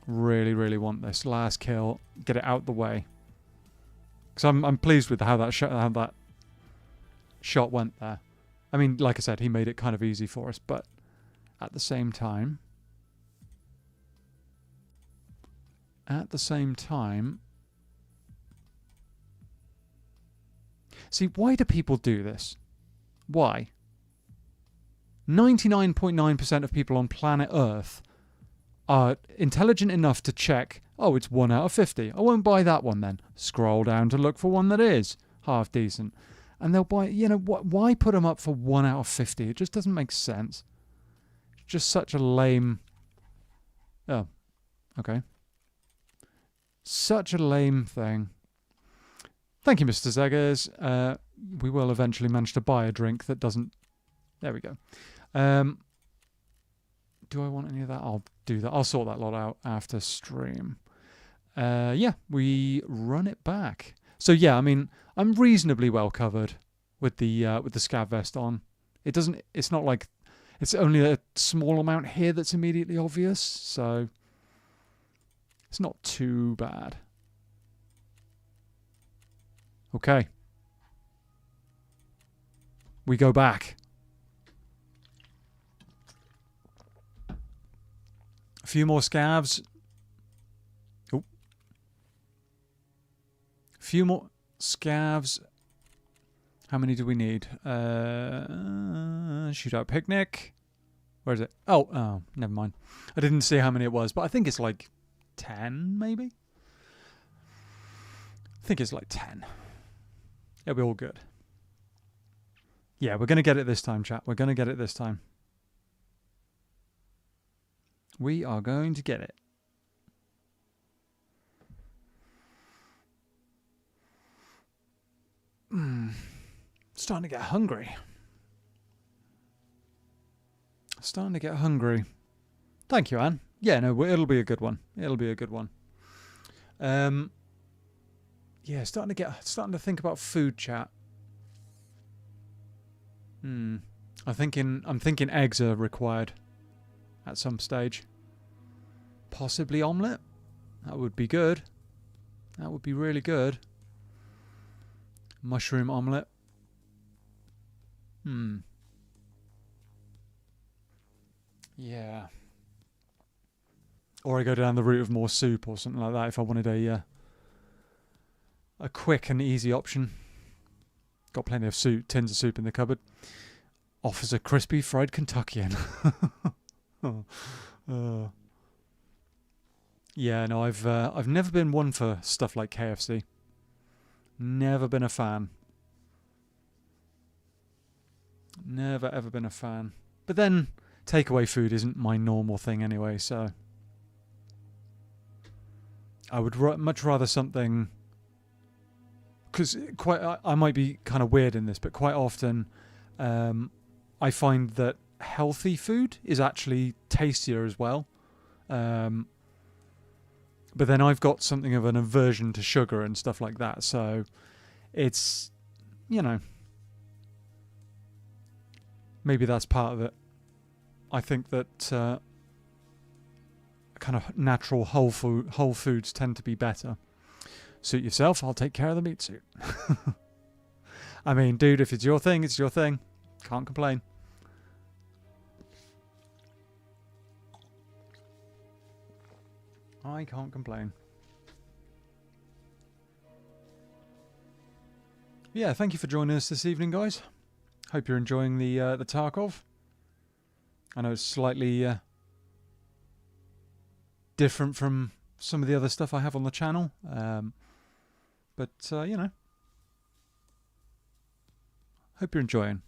Really, really want this last kill. Get it out the way. Because I'm pleased with how that shot went there. I mean, like I said, he made it kind of easy for us. But at the same time... See, why do people do this? Why? 99.9% of people on planet Earth are intelligent enough to check, oh, it's 1 out of 50. I won't buy that one then. Scroll down to look for one that is half decent. And they'll buy, why put them up for 1 out of 50? It just doesn't make sense. It's just such a lame... Oh, okay. Such a lame thing. Thank you, Mr. Zeggers. We will eventually manage to buy a drink that doesn't... There we go. Do I want any of that? I'll do that. I'll sort that lot out after stream. Yeah, we run it back. So yeah, I mean, I'm reasonably well covered with the SCAV vest on. It's not like... It's only a small amount here that's immediately obvious, so... It's not too bad. Okay. We go back. A few more scavs. Oh. A few more scavs. How many do we need? Shootout picnic. Where is it? Oh, never mind. I didn't see how many it was, but I think it's like 10, maybe? think it's like 10. It'll be all good. Yeah, we're going to get it this time, chat. We're going to get it this time. We are going to get it. Starting to get hungry. Starting to get hungry. Thank you, Anne. Yeah, no, it'll be a good one. It'll be a good one. Yeah, starting to think about food, chat. I'm thinking eggs are required at some stage. Possibly omelette. That would be good. That would be really good. Mushroom omelette. Yeah. Or I go down the route of more soup or something like that if I wanted a quick and easy option. Got plenty of soup, tins of soup in the cupboard. Offers a crispy fried Kentuckian. Yeah, no, I've never been one for stuff like KFC. Never been a fan. Never ever been a fan. But then takeaway food isn't my normal thing anyway, so I would much rather something. Because I might be kind of weird in this, but quite often I find that healthy food is actually tastier as well. But then I've got something of an aversion to sugar and stuff like that, so it's, maybe that's part of it. I think that kind of natural whole foods tend to be better. Suit yourself, I'll take care of the meat suit. I mean, dude, if it's your thing, it's your thing. Can't complain. I can't complain. Yeah, thank you for joining us this evening, guys. Hope you're enjoying the Tarkov. I know it's slightly different from some of the other stuff I have on the channel. But, hope you're enjoying.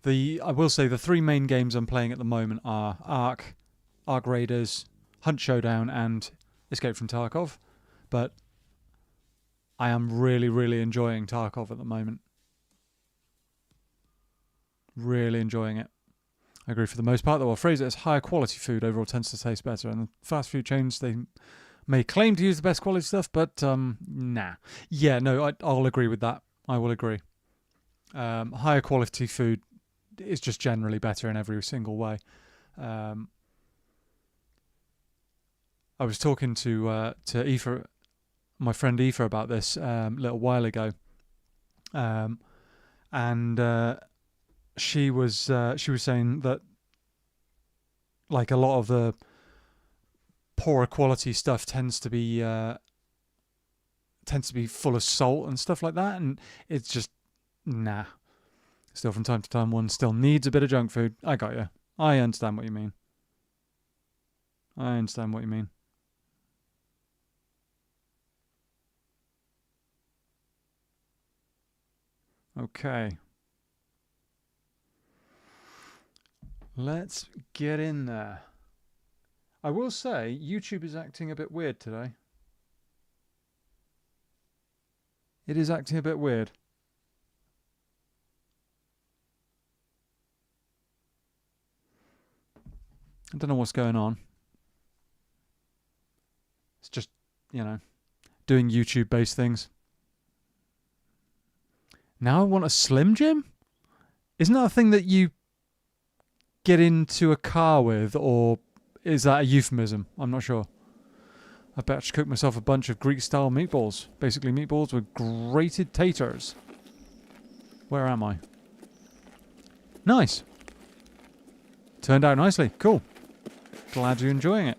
I will say the three main games I'm playing at the moment are Ark Raiders, Hunt Showdown, and Escape from Tarkov. But I am really, really enjoying Tarkov at the moment. Really enjoying it. I agree for the most part, though I'll phrase it as higher quality food overall tends to taste better. And the fast food chains, they may claim to use the best quality stuff, but nah. Yeah, no, I'll agree with that. I will agree. Higher quality food is just generally better in every single way. I was talking to Aoife, my friend Aoife, about this a little while ago, and she was saying that like a lot of the poorer quality stuff tends to be full of salt and stuff like that, and it's just nah. Still, from time to time, one still needs a bit of junk food. I got you. I understand what you mean. Okay. Let's get in there. I will say, YouTube is acting a bit weird today. It is acting a bit weird. I don't know what's going on. It's just, doing YouTube-based things. Now I want a Slim Jim? Isn't that a thing that you get into a car with, or is that a euphemism? I'm not sure. I bet I should cook myself a bunch of Greek-style meatballs. Basically meatballs with grated taters. Where am I? Nice. Turned out nicely. Cool. Glad you're enjoying it.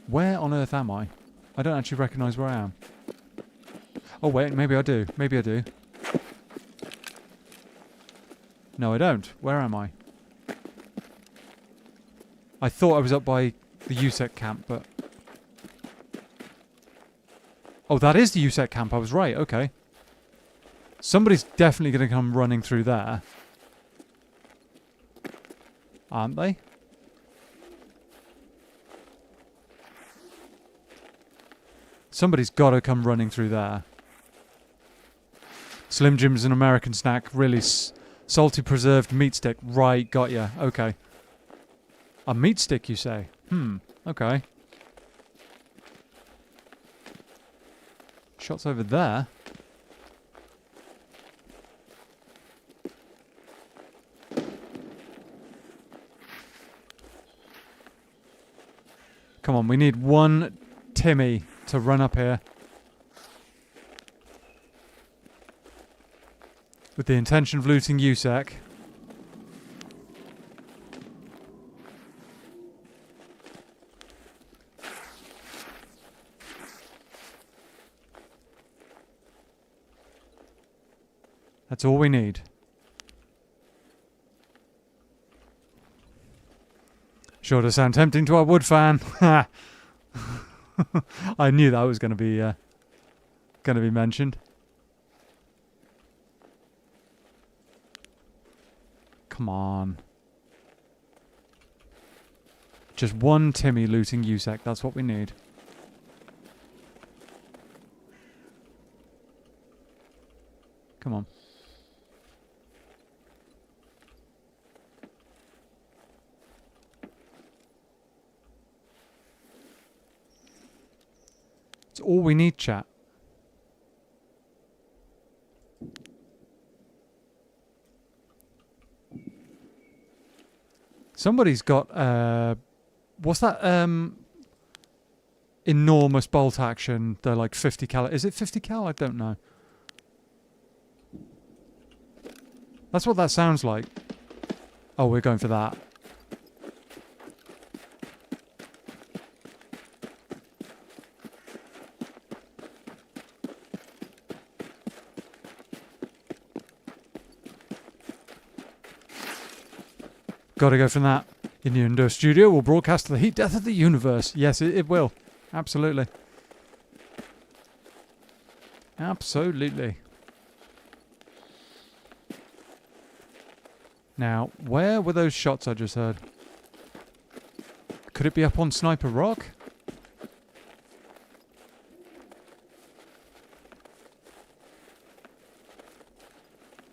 Where on earth am I? I don't actually recognise where I am. Oh wait, maybe I do. No, I don't. Where am I? I thought I was up by the USEC camp, but Oh, that is the USEC camp. I was right. Okay. Somebody's definitely going to come running through there. Aren't they? Somebody's got to come running through there. Slim Jim's an American snack. Really salty preserved meat stick. Right, got ya. Okay. A meat stick, you say? Okay. Shots over there. Come on, we need one Timmy to run up here. With the intention of looting USEC. That's all we need. Sure does sound tempting to our wood fan. I knew that was going to be mentioned. Come on. Just one Timmy looting USEC. That's what we need. Come on. It's all we need, chat. Somebody's got what's that enormous bolt action? They're like 50 cal. Is it 50 cal? I don't know. That's what that sounds like. Oh, we're going for that. Gotta go from that. Innuendo Studio will broadcast the heat death of the universe. Yes, it will. Absolutely. Absolutely. Now, where were those shots I just heard? Could it be up on Sniper Rock?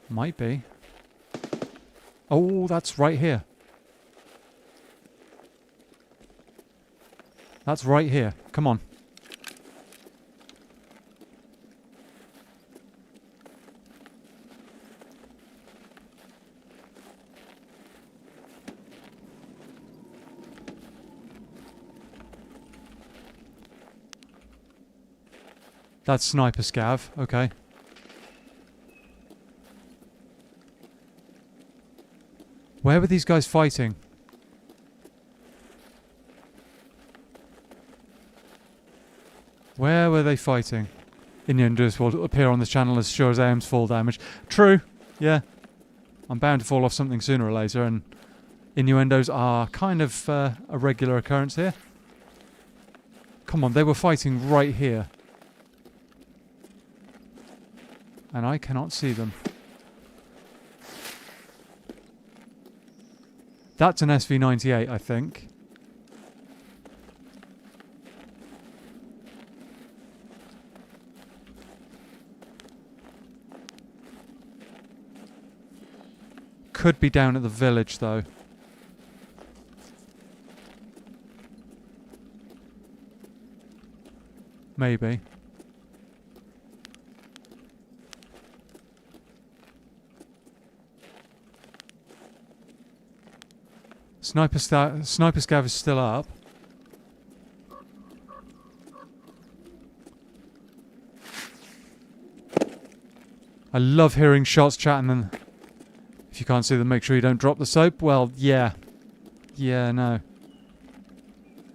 Might be. Oh, that's right here. That's right here. Come on. That's Sniper SCAV. Okay. Where were these guys fighting? Where were they fighting? Innuendos will appear on this channel as sure as AIM's fall damage. True. Yeah. I'm bound to fall off something sooner or later, and innuendos are kind of a regular occurrence here. Come on, they were fighting right here. And I cannot see them. That's an SV98, I think. Could be down at the village, though. Maybe. Sniper SCAV is still up. I love hearing shots, chat, and then if you can't see them, make sure you don't drop the soap. Well, yeah. Yeah, no.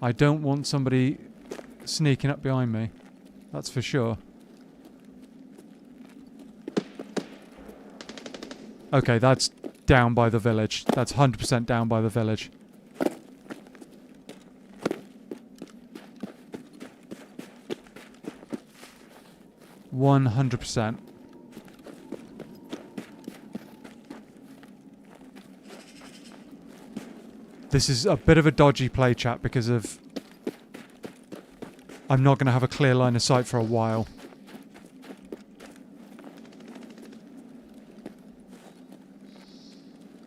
I don't want somebody sneaking up behind me. That's for sure. Okay, that's down by the village. That's 100% down by the village. 100%. This is a bit of a dodgy play, chat, because of... I'm not going to have a clear line of sight for a while.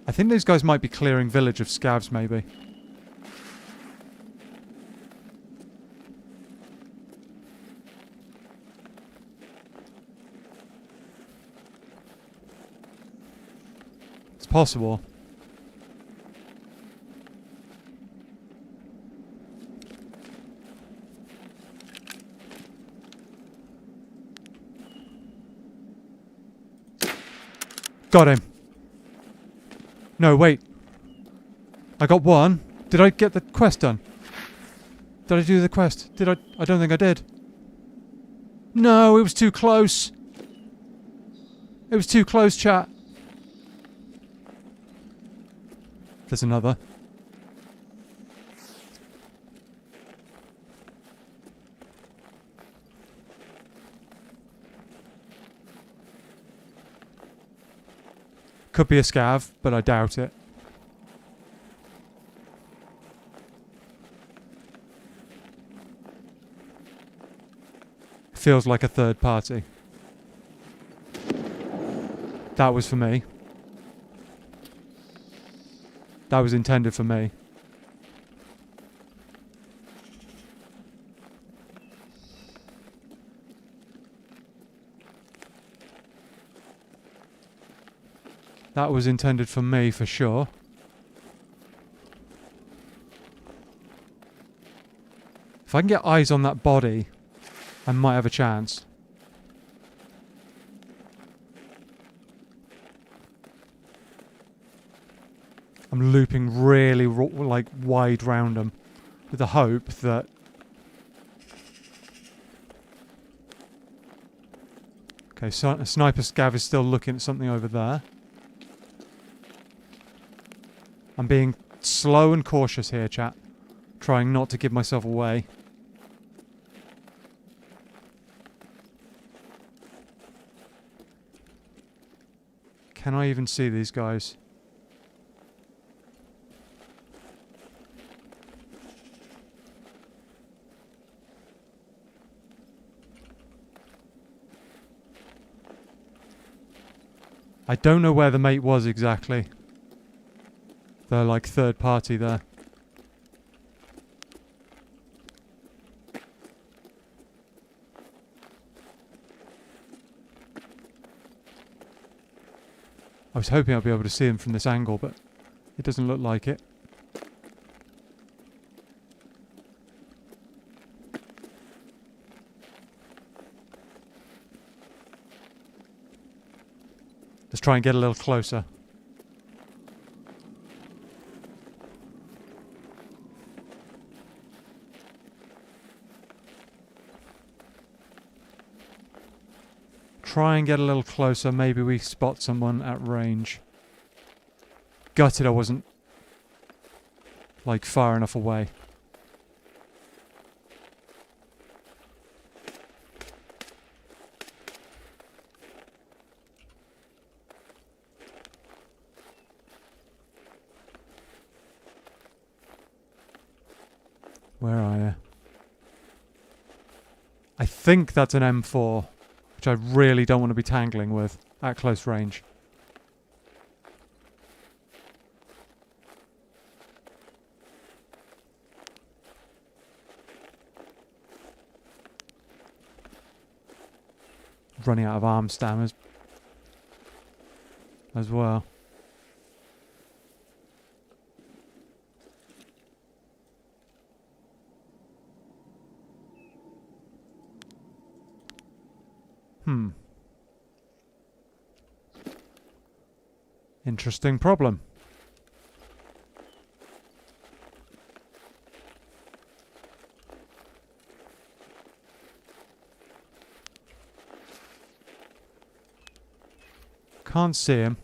I think these guys might be clearing village of scavs, maybe. It's possible. Got him. No, wait. I got one. Did I get the quest done? Did I do the quest? Did I? I don't think I did. No, it was too close. It was too close, chat. There's another. Could be a scav, but I doubt it. Feels like a third party. That was for me. That was intended for me. That was intended for me, for sure. If I can get eyes on that body, I might have a chance. I'm looping really, like, wide round them, with the hope that... Okay, so a sniper scav is still looking at something over there. I'm being slow and cautious here, chat. Trying not to give myself away. Can I even see these guys? I don't know where the mate was exactly. They're like third party there. I was hoping I'd be able to see him from this angle, but it doesn't look like it. Let's try and get a little closer. Try and get a little closer. Maybe we spot someone at range. Gutted I wasn't, like, far enough away. Where are you? I think that's an M4. Which I really don't want to be tangling with at close range. Running out of arm stammers as well. Interesting problem. Can't see him.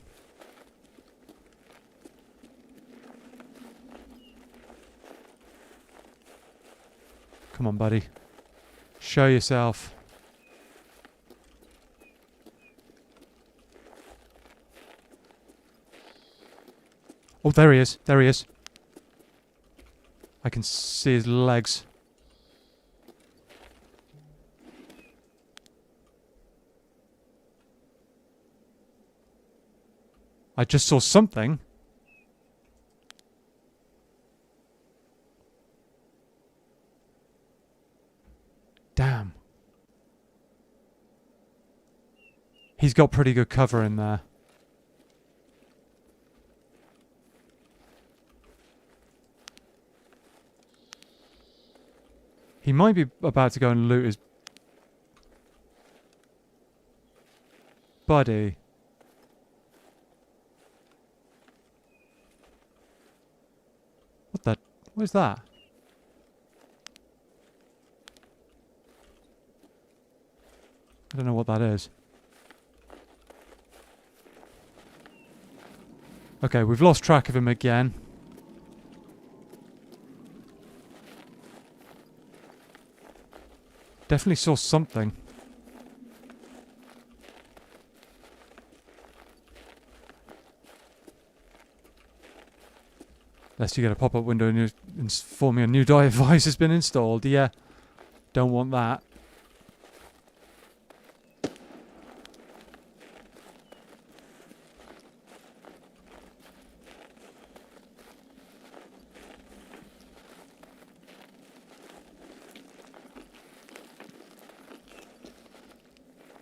Come on, buddy. Show yourself. Oh, there he is. There he is. I can see his legs. I just saw something. Damn. He's got pretty good cover in there. He might be about to go and loot his buddy. What the? What is that? I don't know what that is. Okay, we've lost track of him again. Definitely saw something. Unless you get a pop-up window and you're informing a new device has been installed. Yeah, don't want that.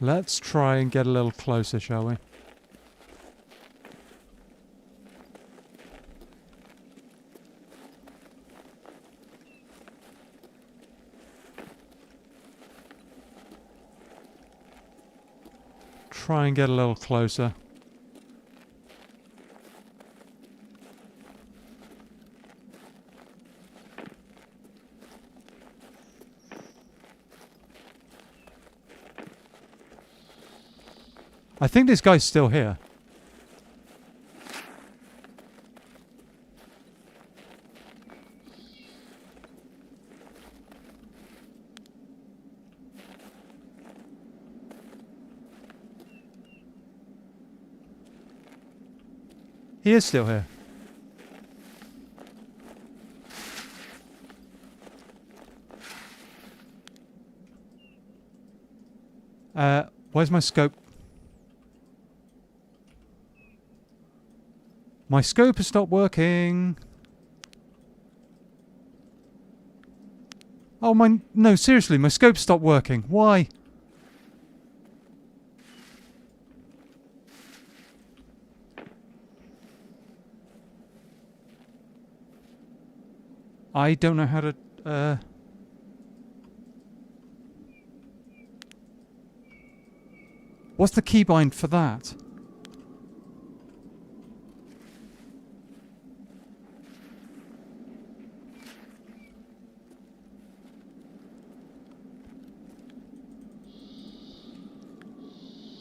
Let's try and get a little closer, shall we? Try and get a little closer. I think this guy's still here. He is still here. Where's my scope? My scope has stopped working. Oh, no, seriously, my scope stopped working. Why? I don't know how to, What's the keybind for that?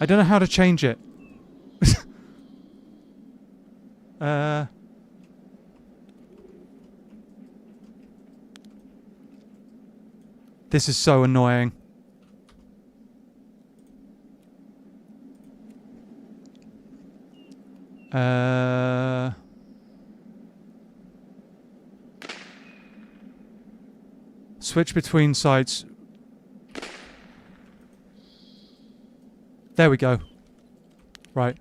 I don't know how to change it. This is so annoying. Switch between sites. There we go. Right.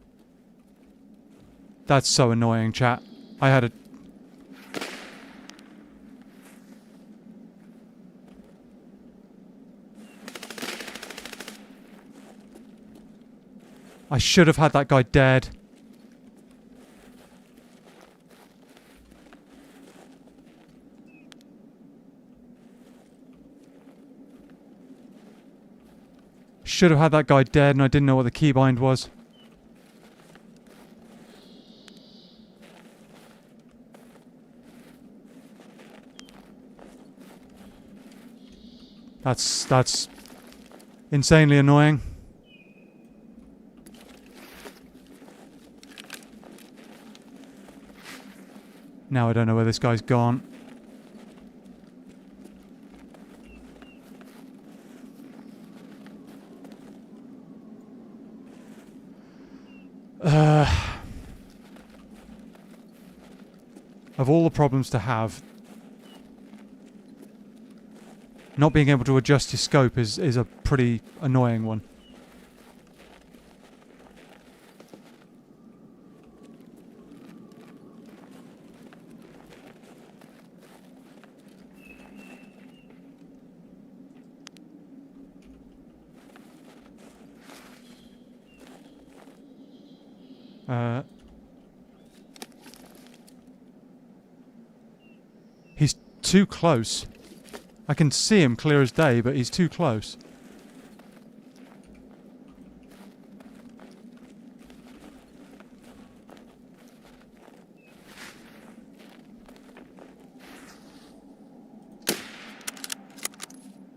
That's so annoying, chat. I had a... I should have had that guy dead. Should have had that guy dead and I didn't know what the keybind was. That's insanely annoying. Now I don't know where this guy's gone. Of all the problems to have, not being able to adjust your scope is a pretty annoying one. He's too close. I can see him clear as day, but he's too close.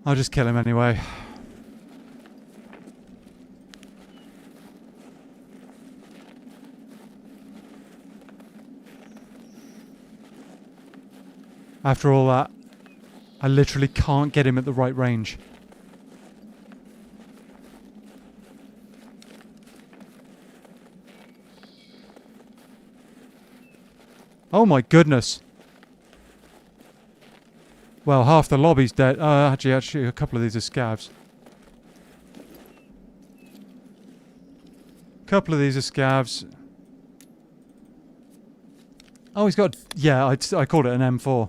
I'll just kill him anyway. After all that, I literally can't get him at the right range. Oh my goodness. Well, half the lobby's dead. Actually, a couple of these are scavs. A couple of these are scavs. Oh, he's got... Yeah, I called it an M4.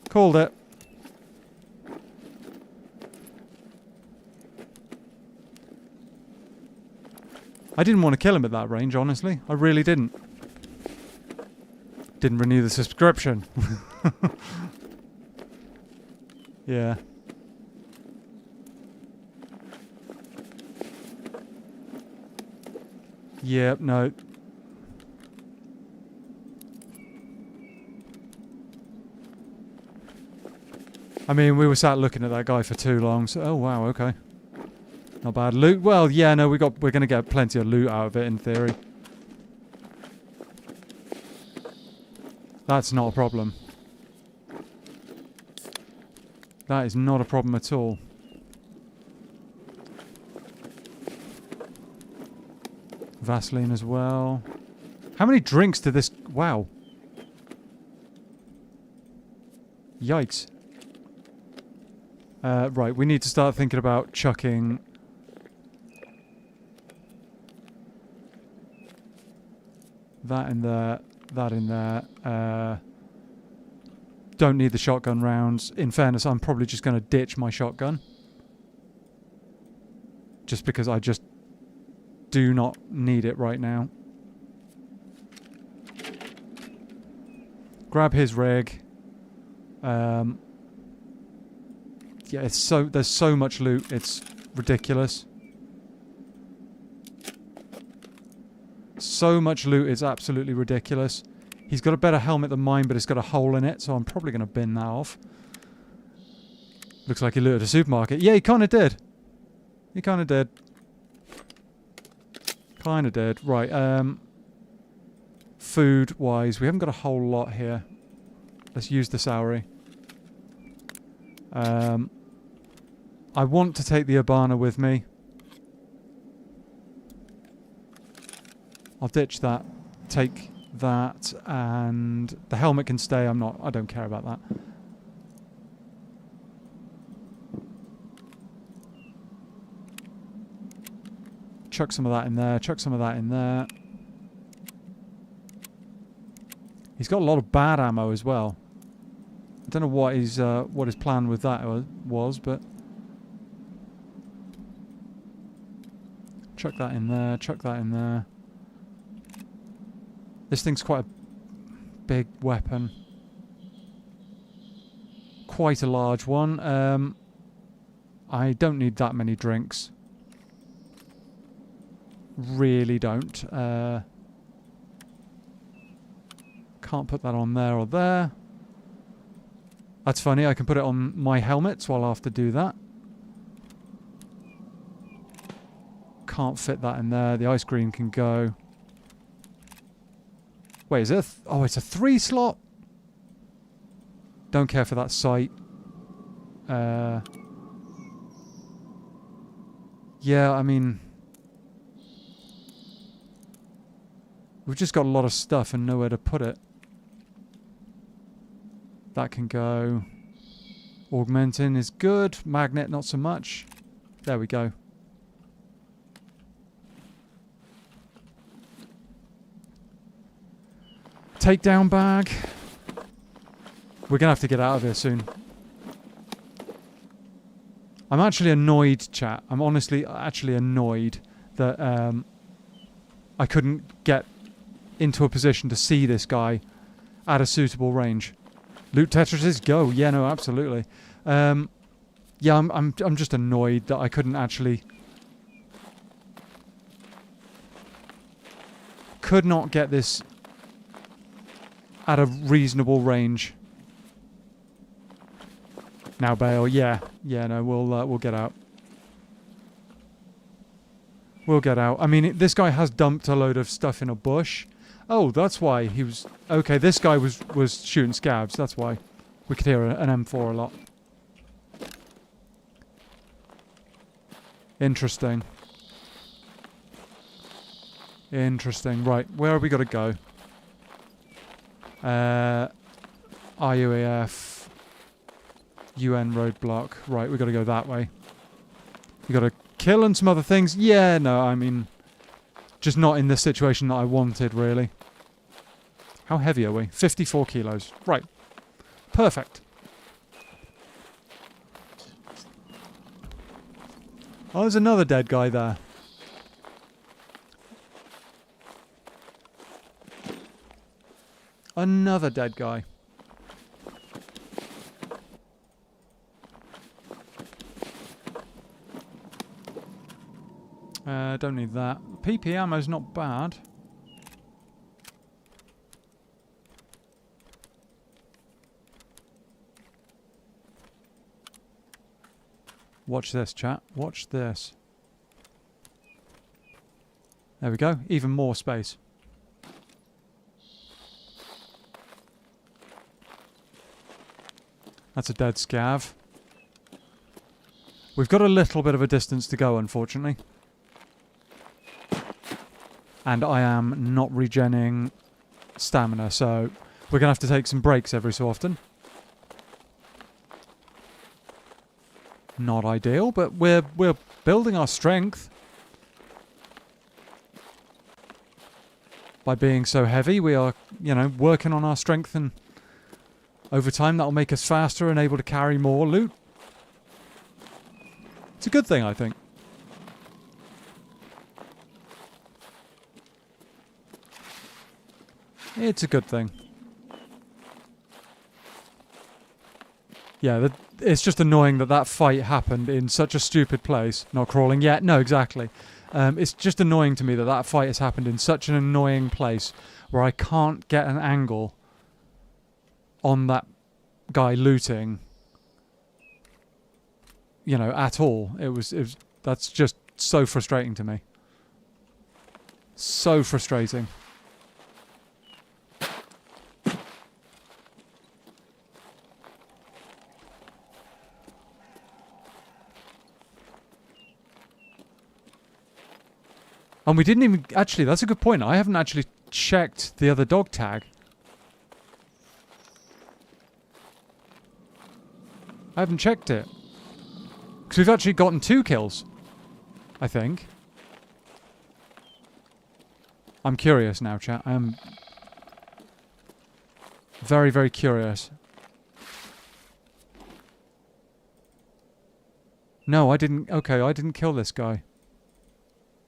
Called it. I didn't want to kill him at that range, honestly. I really didn't. Didn't renew the subscription. Yeah. Yep, no. I mean, we were sat looking at that guy for too long, so... Oh, wow, okay. Not bad. Loot? Well, yeah, no, we're going to get plenty of loot out of it, in theory. That's not a problem. That is not a problem at all. Vaseline as well. How many drinks did this... Wow. Yikes. Right, we need to start thinking about chucking... that in there, that in there. Don't need the shotgun rounds. In fairness, I'm probably just going to ditch my shotgun. Just because I just do not need it right now. Grab his rig. Yeah, there's so much loot, it's ridiculous. So much loot, it's absolutely ridiculous. He's got a better helmet than mine, but it's got a hole in it, so I'm probably going to bin that off. Looks like he looted a supermarket. Yeah, he kind of did. He kind of did. Kind of did. Right, food-wise, we haven't got a whole lot here. Let's use the Sauri. I want to take the Urbana with me. I'll ditch that. Take that, and the helmet can stay. I don't care about that. Chuck some of that in there. Chuck some of that in there. He's got a lot of bad ammo as well. I don't know what his plan with that was, but chuck that in there. Chuck that in there. This thing's quite a big weapon. Quite a large one. I don't need that many drinks. Really don't. Can't put that on there or there. That's funny, I can put it on my helmet, so I'll have to do that. Can't fit that in there. The ice cream can go. Wait, is it oh, it's a 3 slot? Don't care for that sight. Yeah, I mean... We've just got a lot of stuff and nowhere to put it. That can go. Augmenting is good. Magnet, not so much. There we go. Takedown bag. We're going to have to get out of here soon. I'm actually annoyed, chat. I'm honestly actually annoyed that I couldn't get into a position to see this guy at a suitable range. Loot Tetrises, go. Yeah, no, absolutely. Yeah, I'm just annoyed that I couldn't actually... Could not get this at a reasonable range. Now, Bale, yeah. Yeah, no, we'll get out. We'll get out. I mean, this guy has dumped a load of stuff in a bush. Oh, that's why he was... Okay, this guy was shooting scavs. That's why. We could hear an M4 a lot. Interesting. Interesting. Right, where have we got to go? RUAF. UN roadblock. Right, we got to go that way. We got to kill and some other things. Yeah, no, I mean... Just not in the situation that I wanted, really. How heavy are we? 54 kilos. Right. Perfect. Oh, there's another dead guy there. Another dead guy. Don't need that. PP ammo's not bad. Watch this, chat. Watch this. There we go. Even more space. That's a dead scav. We've got a little bit of a distance to go, unfortunately. And I am not regenning stamina, so we're going to have to take some breaks every so often. Not ideal, but we're building our strength. By being so heavy, we are, you know, working on our strength, and over time that'll make us faster and able to carry more loot. It's a good thing, I think. It's a good thing. Yeah, it's just annoying that fight happened in such a stupid place. Not crawling yet. No, exactly. It's just annoying to me that fight has happened in such an annoying place where I can't get an angle on that guy looting, you know, at all. It was that's just so frustrating to me. So frustrating. And we didn't even... Actually, that's a good point. I haven't actually checked the other dog tag. I haven't checked it. Because we've actually gotten 2 kills. I think. I'm curious now, chat. I am very, very curious. No, I didn't... Okay, I didn't kill this guy.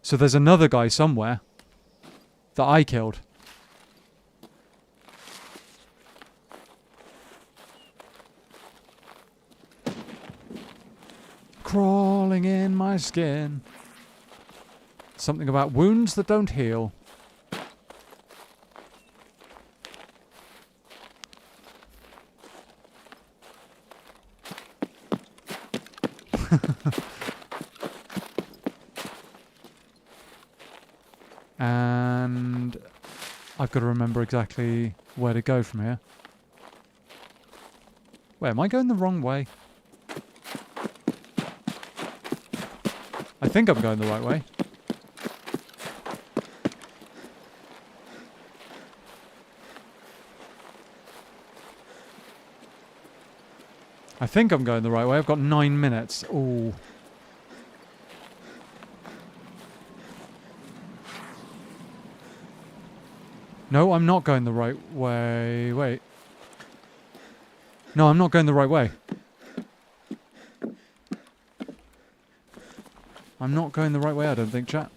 So there's another guy somewhere that I killed. Crawling in my skin. Something about wounds that don't heal. And I've got to remember exactly where to go from here. Wait, am I going the wrong way? I think I'm going the right way. I think I'm going the right way. I've got 9 minutes. Ooh. No, I'm not going the right way. Wait. No, I'm not going the right way. I'm not going the right way, I don't think, chat.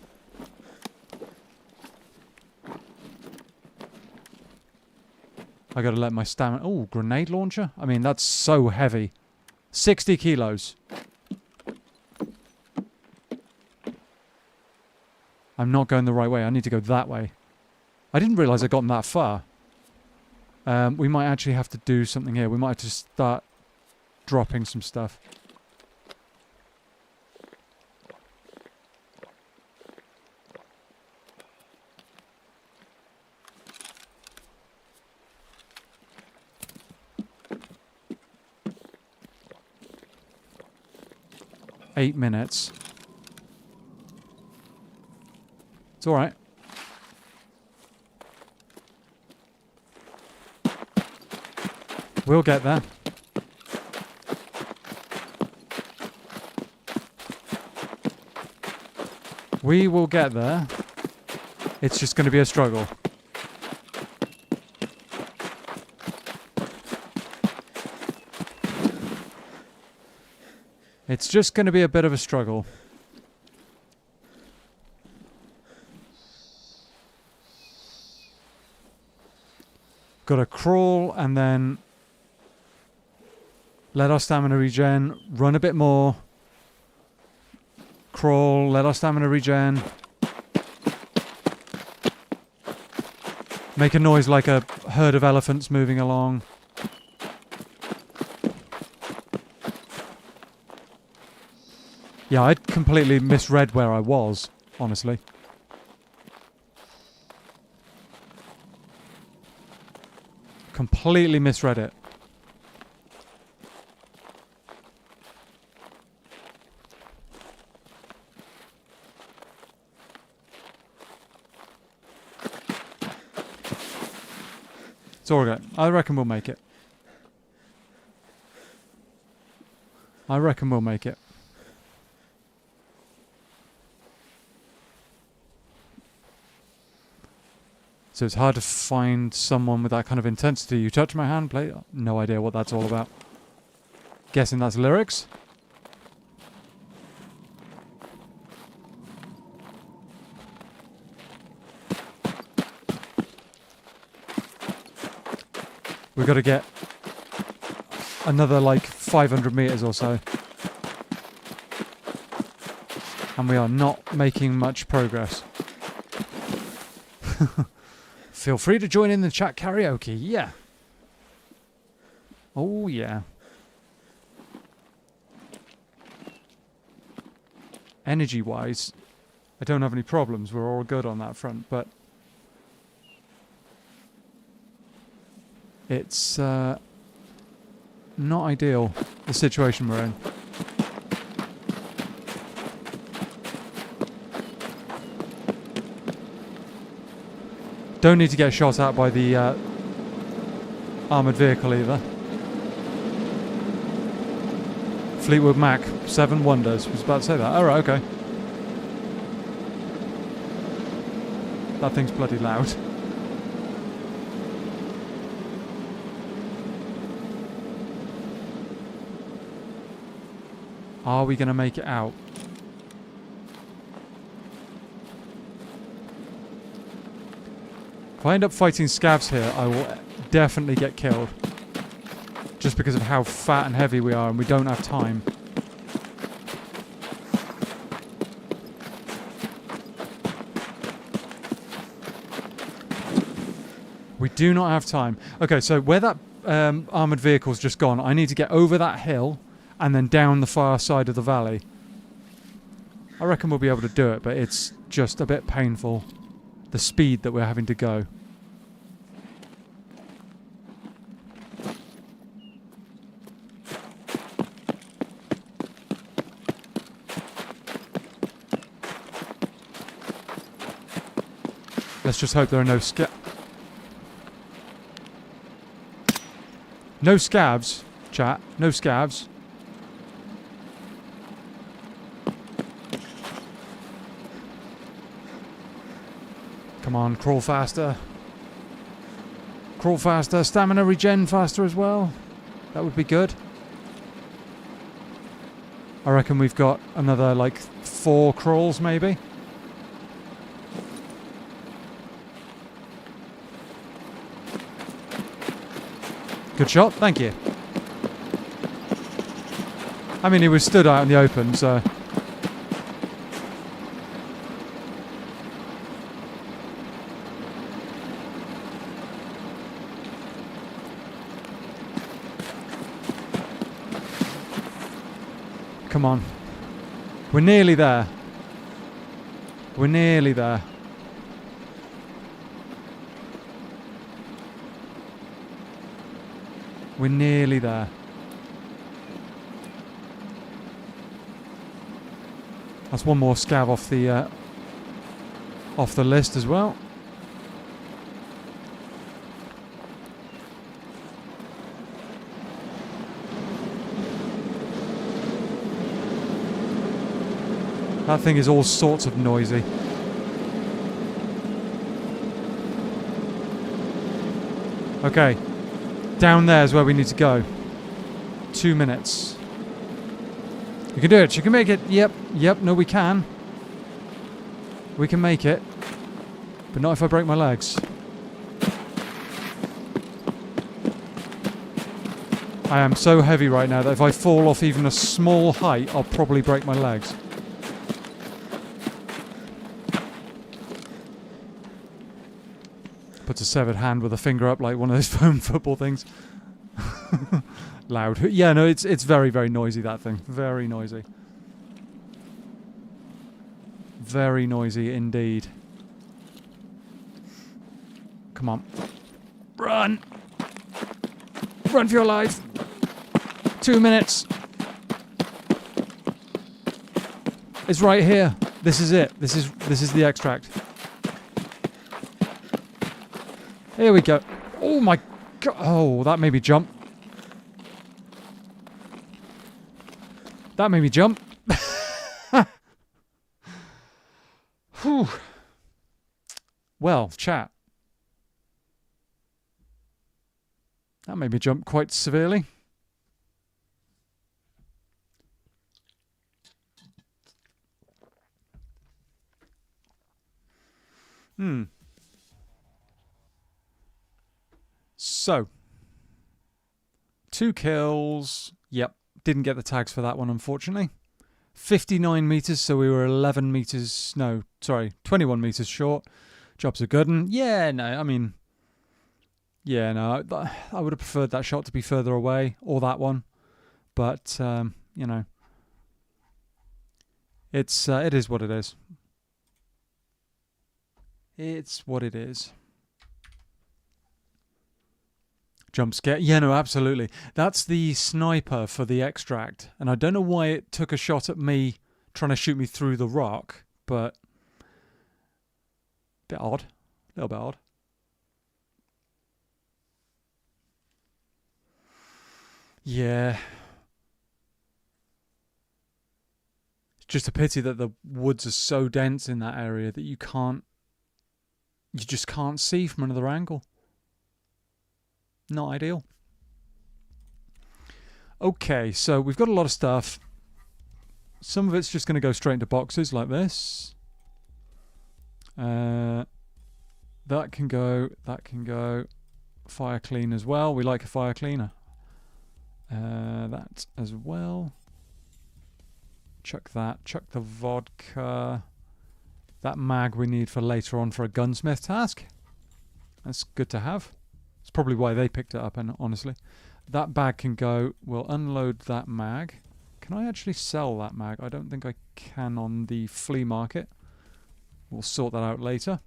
I gotta let my stamina... Oh, grenade launcher? I mean, that's so heavy. 60 kilos. I'm not going the right way. I need to go that way. I didn't realise I'd gotten that far. We might actually have to do something here. We might have to start dropping some stuff. Eight minutes. It's alright. We'll get there. We will get there. It's just going to be a struggle. It's just going to be a bit of a struggle. Got to crawl and then let our stamina regen, run a bit more, crawl, let our stamina regen, make a noise like a herd of elephants moving along. Yeah, I'd completely misread where I was, honestly. Completely misread it. It's all good. I reckon we'll make it. I reckon we'll make it. So it's hard to find someone with that kind of intensity. You touch my hand, play. No idea what that's all about. Guessing that's lyrics. We've got to get another like 500 meters or so. And we are not making much progress. Feel free to join in the chat karaoke. Yeah. Oh, yeah. Energy-wise, I don't have any problems. We're all good on that front, but it's not ideal, the situation we're in. Don't need to get shot at by the armoured vehicle either. Fleetwood Mac, 7 Wonders. I was about to say that. Alright, okay. That thing's bloody loud. Are we going to make it out? If I end up fighting scavs here, I will definitely get killed. Just because of how fat and heavy we are and we don't have time. We do not have time. Okay, so where that armoured vehicle's just gone, I need to get over that hill and then down the far side of the valley. I reckon we'll be able to do it, but it's just a bit painful. The speed that we're having to go. Let's just hope there are no scavs. Chat. No scavs. Come on, crawl faster. Crawl faster. Stamina regen faster as well. That would be good. I reckon we've got another, like, 4 crawls, maybe. Good shot. Thank you. I mean, he was stood out in the open, so... Come on. We're nearly there. We're nearly there. We're nearly there. That's one more scav off the list as well. That thing is all sorts of noisy. Okay. Down there is where we need to go. 2 minutes. You can do it. You can make it. Yep. Yep. No, we can. We can make it. But not if I break my legs. I am so heavy right now that if I fall off even a small height, I'll probably break my legs. Puts a severed hand with a finger up like one of those foam football things. Loud. Yeah, no, it's very, very noisy, that thing. Very noisy. Very noisy indeed. Come on. Run! Run for your life! 2 minutes! It's right here. This is it. This is the extract. Here we go. Oh my god. Oh, that made me jump. That made me jump. Whew. Well, chat. That made me jump quite severely. So, 2 kills. Yep, didn't get the tags for that one, unfortunately. 59 meters, so we were 11 meters. No, sorry, 21 meters short. Job's a good one. Yeah, no, I mean, yeah, no, I would have preferred that shot to be further away, or that one. But you know, it is what it is. It's what it is. Jump scare. Yeah, no, absolutely. That's the sniper for the extract. And I don't know why it took a shot at me trying to shoot me through the rock, but a bit odd. A little bit odd. Yeah. It's just a pity that the woods are so dense in that area that you just can't see from another angle. Not ideal. Okay, so we've got a lot of stuff. Some of it's just going to go straight into boxes like this. That can go. That can go. Fire clean as well. We like a fire cleaner. That as well. Chuck that. Chuck the vodka. That mag we need for later on for a gunsmith task. That's good to have. It's probably why they picked it up, and honestly. That bag can go. We'll unload that mag. Can I actually sell that mag? I don't think I can on the flea market. We'll sort that out later.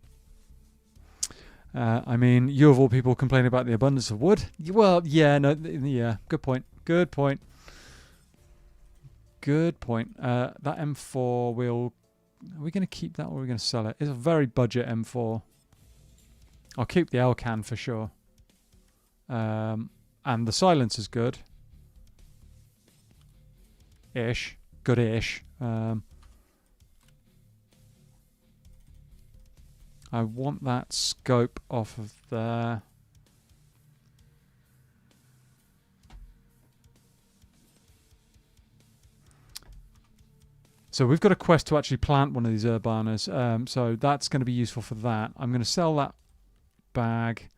I mean, you of all people complain about the abundance of wood. Well, yeah, no, yeah, good point. Good point. Good point. That M4 will... Are we going to keep that or are we going to sell it? It's a very budget M4. I'll keep the L-can for sure. And the silence is good. Ish. Good-ish. I want that scope off of there. So we've got a quest to actually plant one of these urbanas. So that's going to be useful for that. I'm going to sell that bag.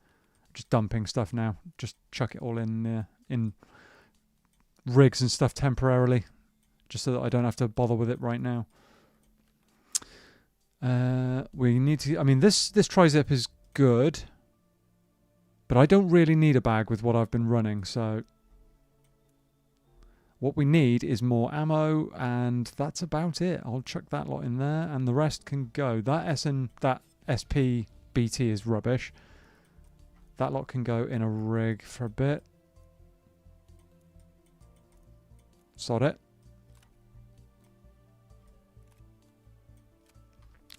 Just dumping stuff now. Just chuck it all in rigs and stuff temporarily. Just so that I don't have to bother with it right now. We need to... I mean, this tri-zip is good. But I don't really need a bag with what I've been running, so... What we need is more ammo, and that's about it. I'll chuck that lot in there, and the rest can go. That SP BT is rubbish. That lot can go in a rig for a bit. Sod it.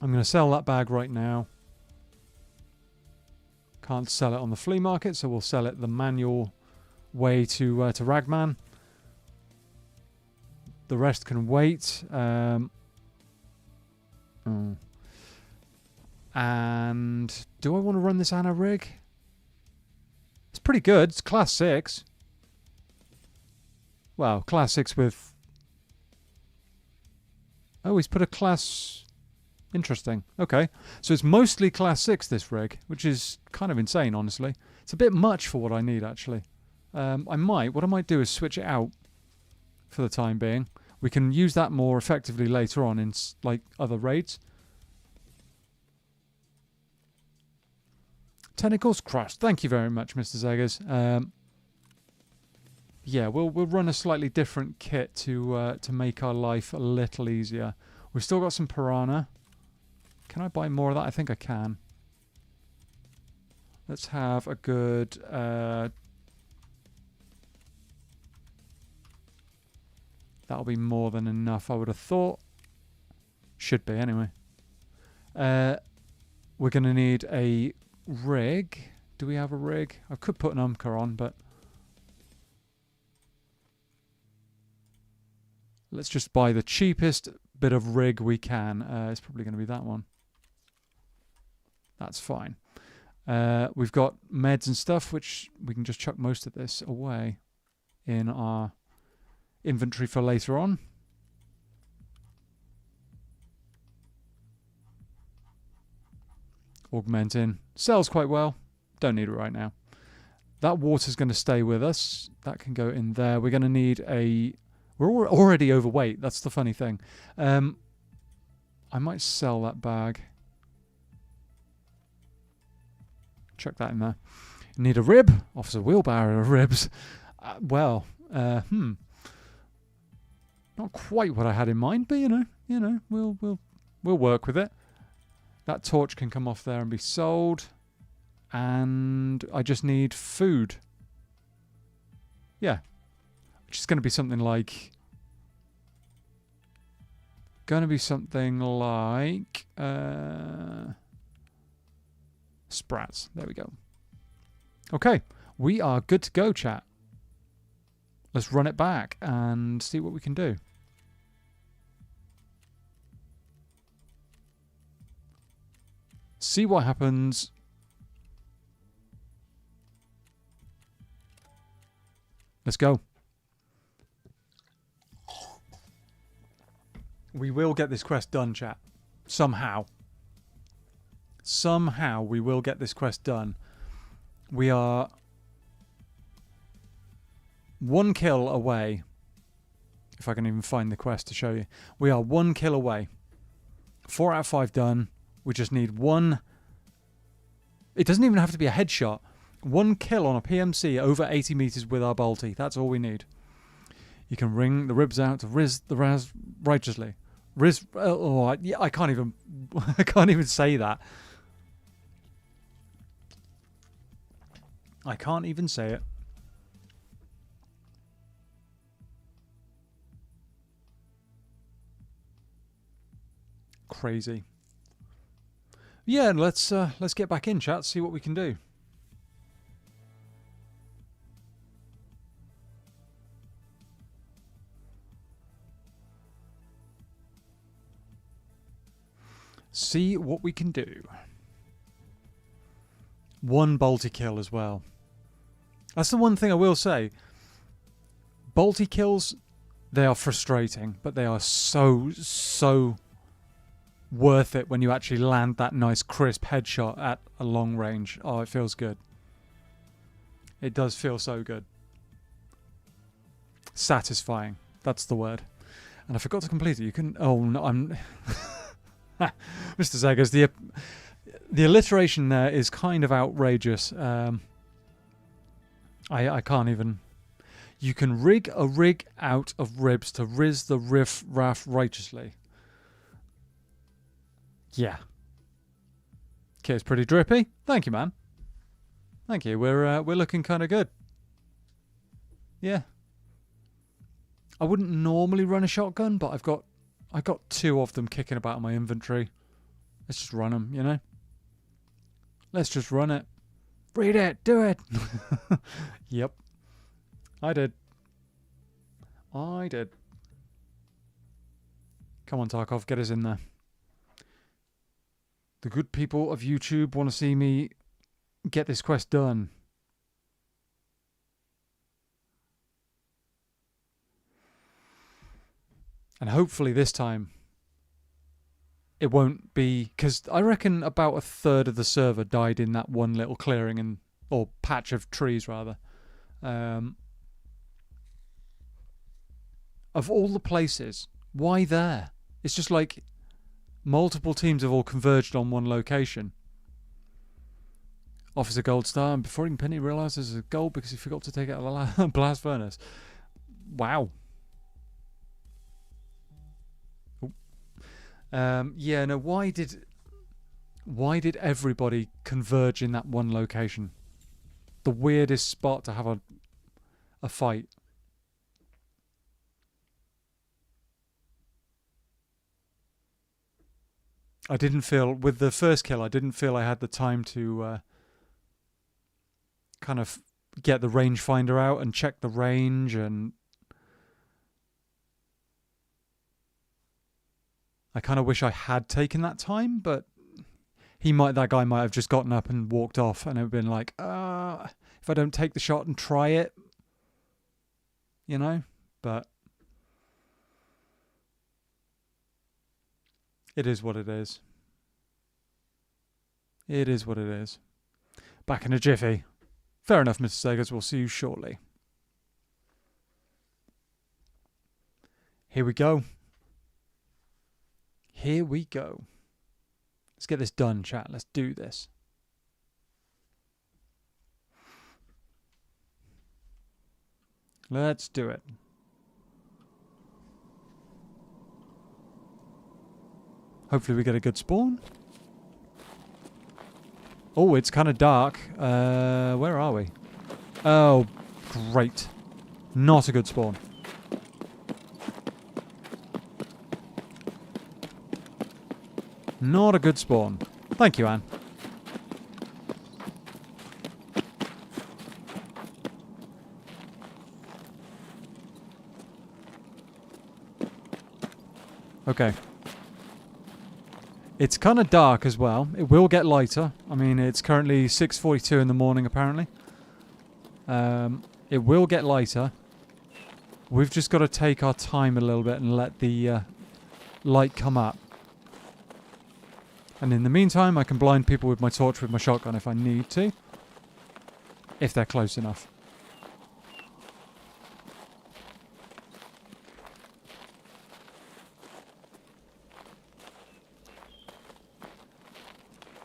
I'm going to sell that bag right now. Can't sell it on the flea market, so we'll sell it the manual way to Ragman. The rest can wait. And do I want to run this Anna rig? It's pretty good. It's class 6. Well, class 6 with... Oh, he's put a class... Interesting. Okay. So it's mostly class 6, this rig, which is kind of insane, honestly. It's a bit much for what I need, actually. What I might do is switch it out for the time being. We can use that more effectively later on in, like, other raids. Tentacles crushed. Thank you very much, Mr. Zeggers. Yeah, we'll run a slightly different kit to make our life a little easier. We've still got some piranha. Can I buy more of that? I think I can. Let's have a good... That'll be more than enough, I would have thought. Should be, anyway. We're going to need a rig. Do we have a rig? I could put an Umka on, but... Let's just buy the cheapest bit of rig we can. It's probably going to be that one. That's fine. We've got meds and stuff, which we can just chuck most of this away in our... inventory for later on. Augmenting. Sells quite well. Don't need it right now. That water's going to stay with us. That can go in there. We're going to need a... We're already overweight. That's the funny thing. I might sell that bag. Chuck that in there. Need a rib. Officer wheelbarrow of ribs. Not quite what I had in mind, but you know, we'll work with it. That torch can come off there and be sold, and I just need food. Yeah, which is going to be something like sprats. There we go. Okay, we are good to go, chat. Let's run it back and see what we can do. See what happens. Let's go. We will get this quest done, chat. Somehow. Somehow we will get this quest done. We are... 1 kill away. If I can even find the quest to show you. We are 1 kill away. 4 out of 5 done. We just need 1... It doesn't even have to be a headshot. 1 kill on a PMC over 80 meters with our bolty. That's all we need. You can wring the ribs out to Riz the Raz righteously. Riz... I can't even... I can't even say that. I can't even say it. Crazy. Yeah, let's get back in, chat. See what we can do. See what we can do. One bolty kill as well. That's the one thing I will say. Bolty kills, they are frustrating, but they are so worth it when you actually land that nice crisp headshot at a long range. Oh, it feels good. It does feel so good. Satisfying. That's the word. And I forgot to complete it. You can... Oh, no, I'm... Mr. Zeggers, the alliteration there is kind of outrageous. I can't even... You can rig a rig out of ribs to riz the riff raff righteously. Yeah. Okay, it's pretty drippy. Thank you, man. Thank you. We're looking kind of good. Yeah. I wouldn't normally run a shotgun, but I got 2 of them kicking about in my inventory. Let's just run them, you know? Let's just run it. Read it. Do it. Yep. I did. I did. Come on, Tarkov. Get us in there. The good people of YouTube want to see me get this quest done. And hopefully this time it won't be... Because I reckon about 1/3 of the server died in that one little clearing, or patch of trees, rather. Of all the places, why there? It's just like multiple teams have all converged on one location. Offers a gold star, and before he can pin it, he realises it's a gold because he forgot to take it out of the blast furnace. Wow. Yeah, no, why did everybody converge in that one location? The weirdest spot to have a fight. I didn't feel, with the first kill, I didn't feel I had the time to kind of get the rangefinder out and check the range, and I kind of wish I had taken that time, but that guy might have just gotten up and walked off, and it would have been like, if I don't take the shot and try it, you know, but it is what it is. It is what it is. Back in a jiffy. Fair enough, Mr. Segers. We'll see you shortly. Here we go. Here we go. Let's get this done, chat. Let's do this. Let's do it. Hopefully we get a good spawn. Oh, it's kind of dark. Where are we? Oh, great. Not a good spawn. Not a good spawn. Thank you, Anne. Okay. It's kind of dark as well. It will get lighter. I mean, it's currently 6:42 in the morning, apparently. It will get lighter. We've just got to take our time a little bit and let the light come up. And in the meantime, I can blind people with my torch with my shotgun if I need to. If they're close enough.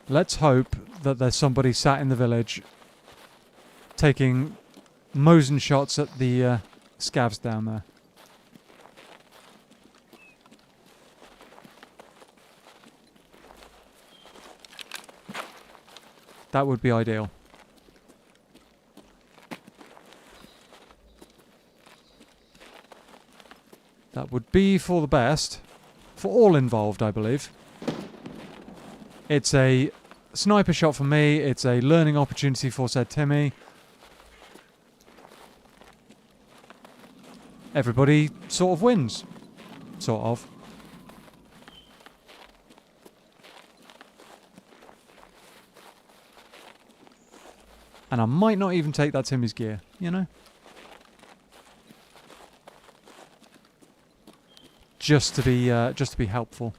Let's hope that there's somebody sat in the village taking Mosin shots at the scavs down there. That would be ideal. That would be for the best. For all involved, I believe. It's a sniper shot for me. It's a learning opportunity for said Timmy. Everybody sort of wins. Sort of. And I might not even take that Timmy's gear, you know? Just to be helpful.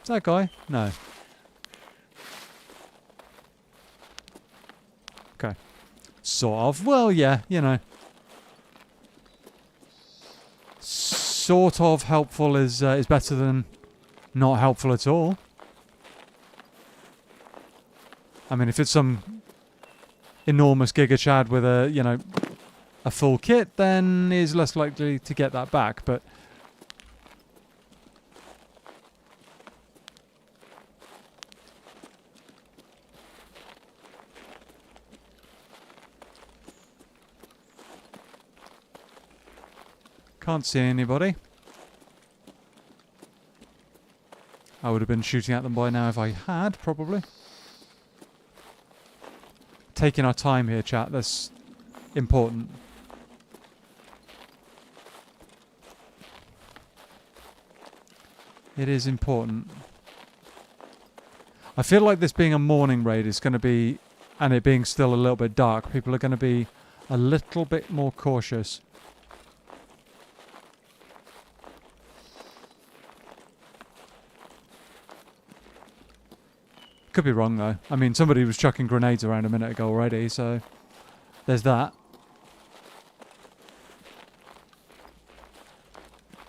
Is that guy? No. Okay. Sort of. Well, yeah, you know. Sort of helpful is better than not helpful at all. I mean, if it's some enormous Giga Chad with a, you know, a full kit, then he's less likely to get that back, but... Can't see anybody. I would have been shooting at them by now if I had, probably. Taking our time here, chat. That's important. It is important. I feel like this being a morning raid is going to be, and it being still a little bit dark, people are going to be a little bit more cautious. Could be wrong though. I mean, somebody was chucking grenades around a minute ago already, so there's that.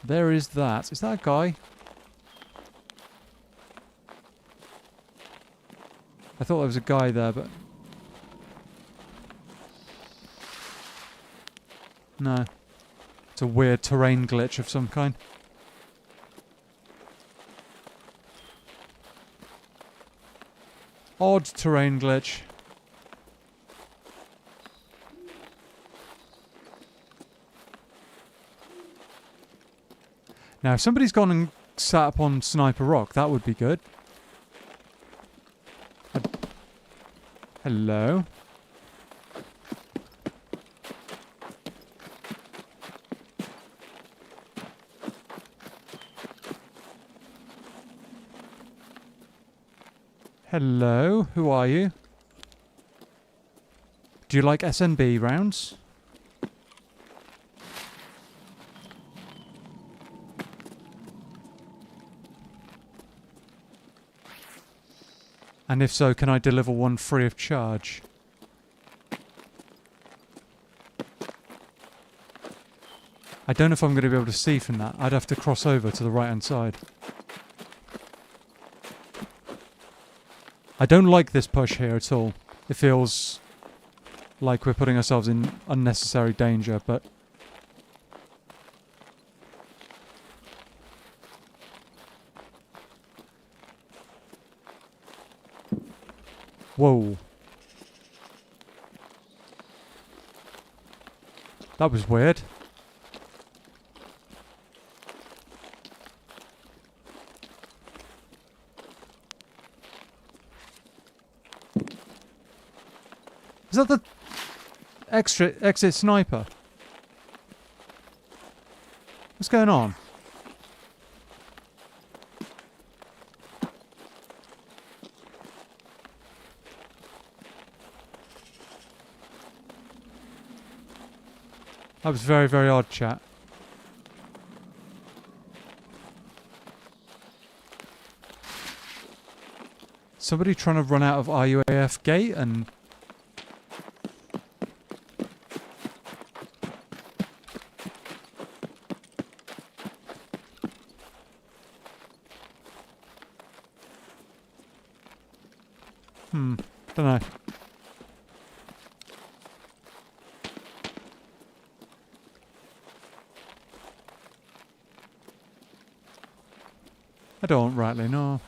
There is that. Is that a guy? I thought there was a guy there, but... No. It's a weird terrain glitch of some kind. Odd terrain glitch. Now, if somebody's gone and sat up on Sniper Rock, that would be good. Hello. Hello, who are you? Do you like SNB rounds? And if so, can I deliver one free of charge? I don't know if I'm going to be able to see from that. I'd have to cross over to the right-hand side. I don't like this push here at all. It feels like we're putting ourselves in unnecessary danger, but... Whoa. That was weird. Is that the exit sniper? What's going on? That was very, very odd, chat. Somebody trying to run out of RUAF gate and... Don't know. I don't rightly know.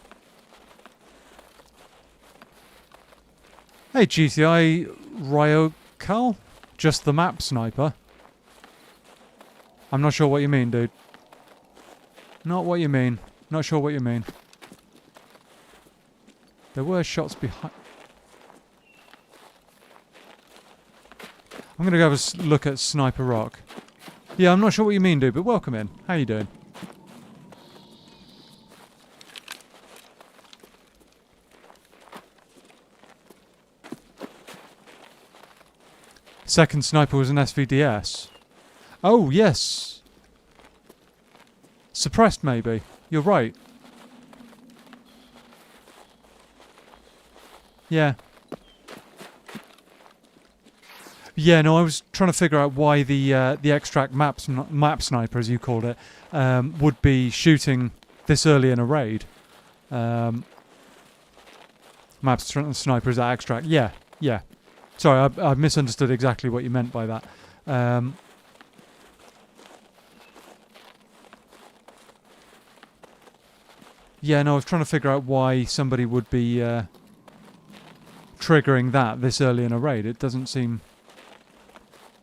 Hey GTI Ryokal, just the map sniper. I'm not sure what you mean, dude. Not what you mean. Not sure what you mean. There were shots behind. I'm going to go have a look at Sniper Rock. Yeah, I'm not sure what you mean, dude, but welcome in. How you doing? Second sniper was an SVDS. Oh, yes. Suppressed, maybe. You're right. Yeah. Yeah, no, I was trying to figure out why the extract map sniper, as you called it, would be shooting this early in a raid. Map sniper is that extract. Yeah, yeah. Sorry, I misunderstood exactly what you meant by that. Yeah, no, I was trying to figure out why somebody would be triggering that this early in a raid. It doesn't seem...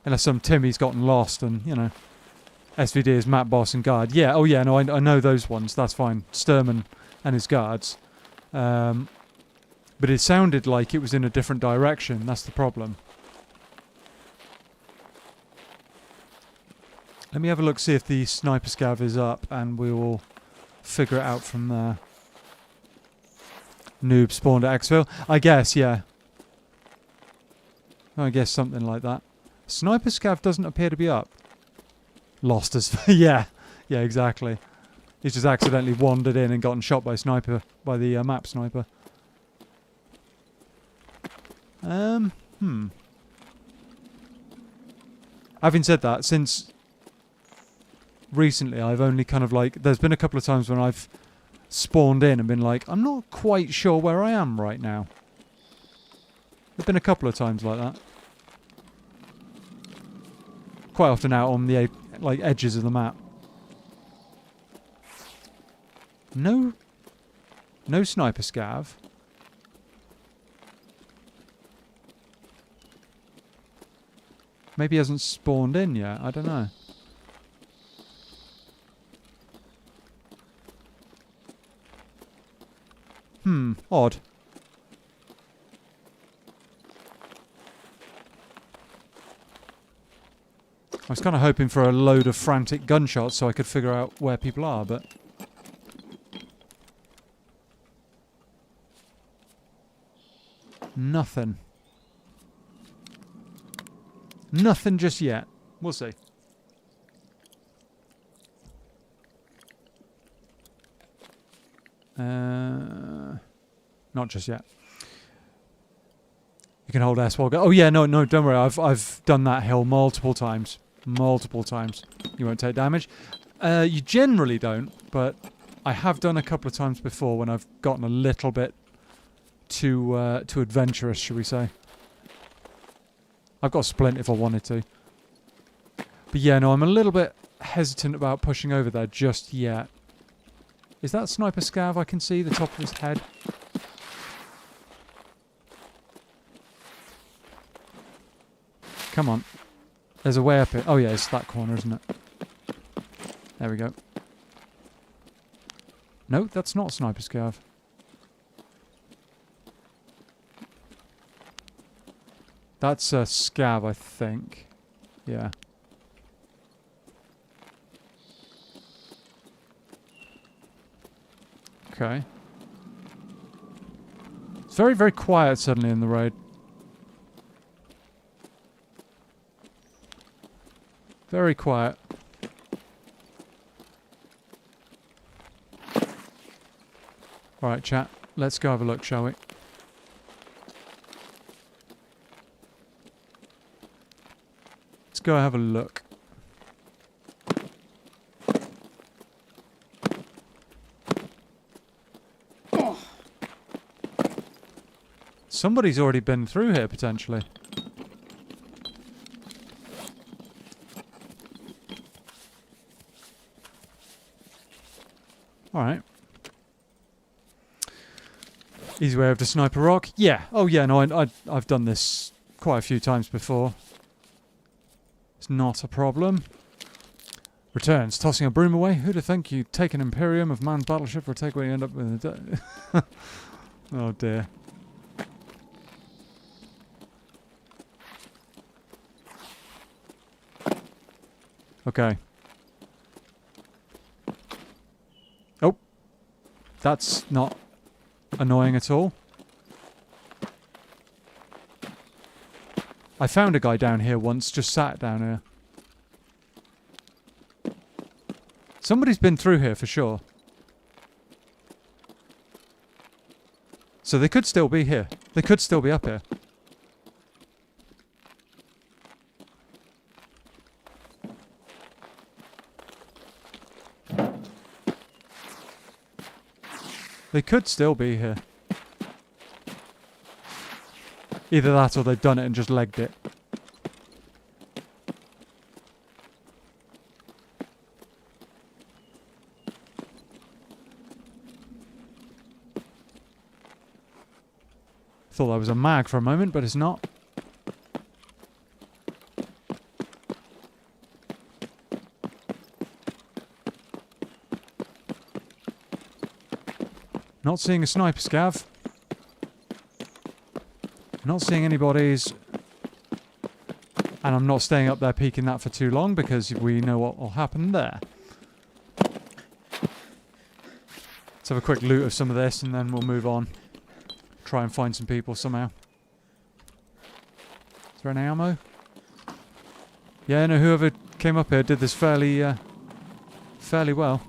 Unless some Timmy's gotten lost and, you know, SVD is map boss and guard. Yeah, oh yeah, no, I know those ones. That's fine. Sturman and his guards. But it sounded like it was in a different direction. That's the problem. Let me have a look, see if the sniper scav is up, and we will figure it out from there. Noob spawned at exfil. I guess, yeah. I guess something like that. Sniper scav doesn't appear to be up. Lost us. Yeah, yeah, exactly. He's just accidentally wandered in and gotten shot by sniper, by the map sniper. Having said that, since recently I've only kind of like... There's been a couple of times when I've spawned in and been like, I'm not quite sure where I am right now. There's been a couple of times like that. Quite often out on the like edges of the map. No sniper scav. Maybe he hasn't spawned in yet. I don't know. Odd. I was kind of hoping for a load of frantic gunshots so I could figure out where people are, but... Nothing. Nothing just yet. We'll see. Not just yet. You can hold S while go. Oh yeah, no, don't worry. I've done that hill multiple times. Multiple times. You won't take damage. You generally don't, but I have done a couple of times before when I've gotten a little bit too adventurous, shall we say. I've got a splint if I wanted to. But yeah, no, I'm a little bit hesitant about pushing over there just yet. Is that sniper scav? I can see the top of his head. Come on. There's a way up it. Oh yeah, it's that corner, isn't it? There we go. No, that's not sniper scav. That's a scav, I think. Yeah. Okay. It's very, very quiet suddenly in the raid. Very quiet. Alright, chat. Let's go have a look, shall we? Let's go have a look. Somebody's already been through here, potentially. Alright. Easy way over to Sniper Rock. Yeah. Oh yeah, no, I've done this quite a few times before. It's not a problem. Returns. Tossing a broom away. Who'd have think you'd take an Imperium of man's battleship for a takeaway you end up with a... Oh dear. Okay. Oh. That's not annoying at all. I found a guy down here once, just sat down here. Somebody's been through here for sure. So they could still be here. They could still be up here. They could still be here. Either that or they've done it and just legged it. Thought that was a mag for a moment, but it's not. Not seeing a sniper scav. Not seeing anybody's. And I'm not staying up there peeking that for too long because we know what will happen there. Let's have a quick loot of some of this and then we'll move on. Try and find some people somehow. Is there any ammo? Yeah, no, whoever came up here did this fairly well.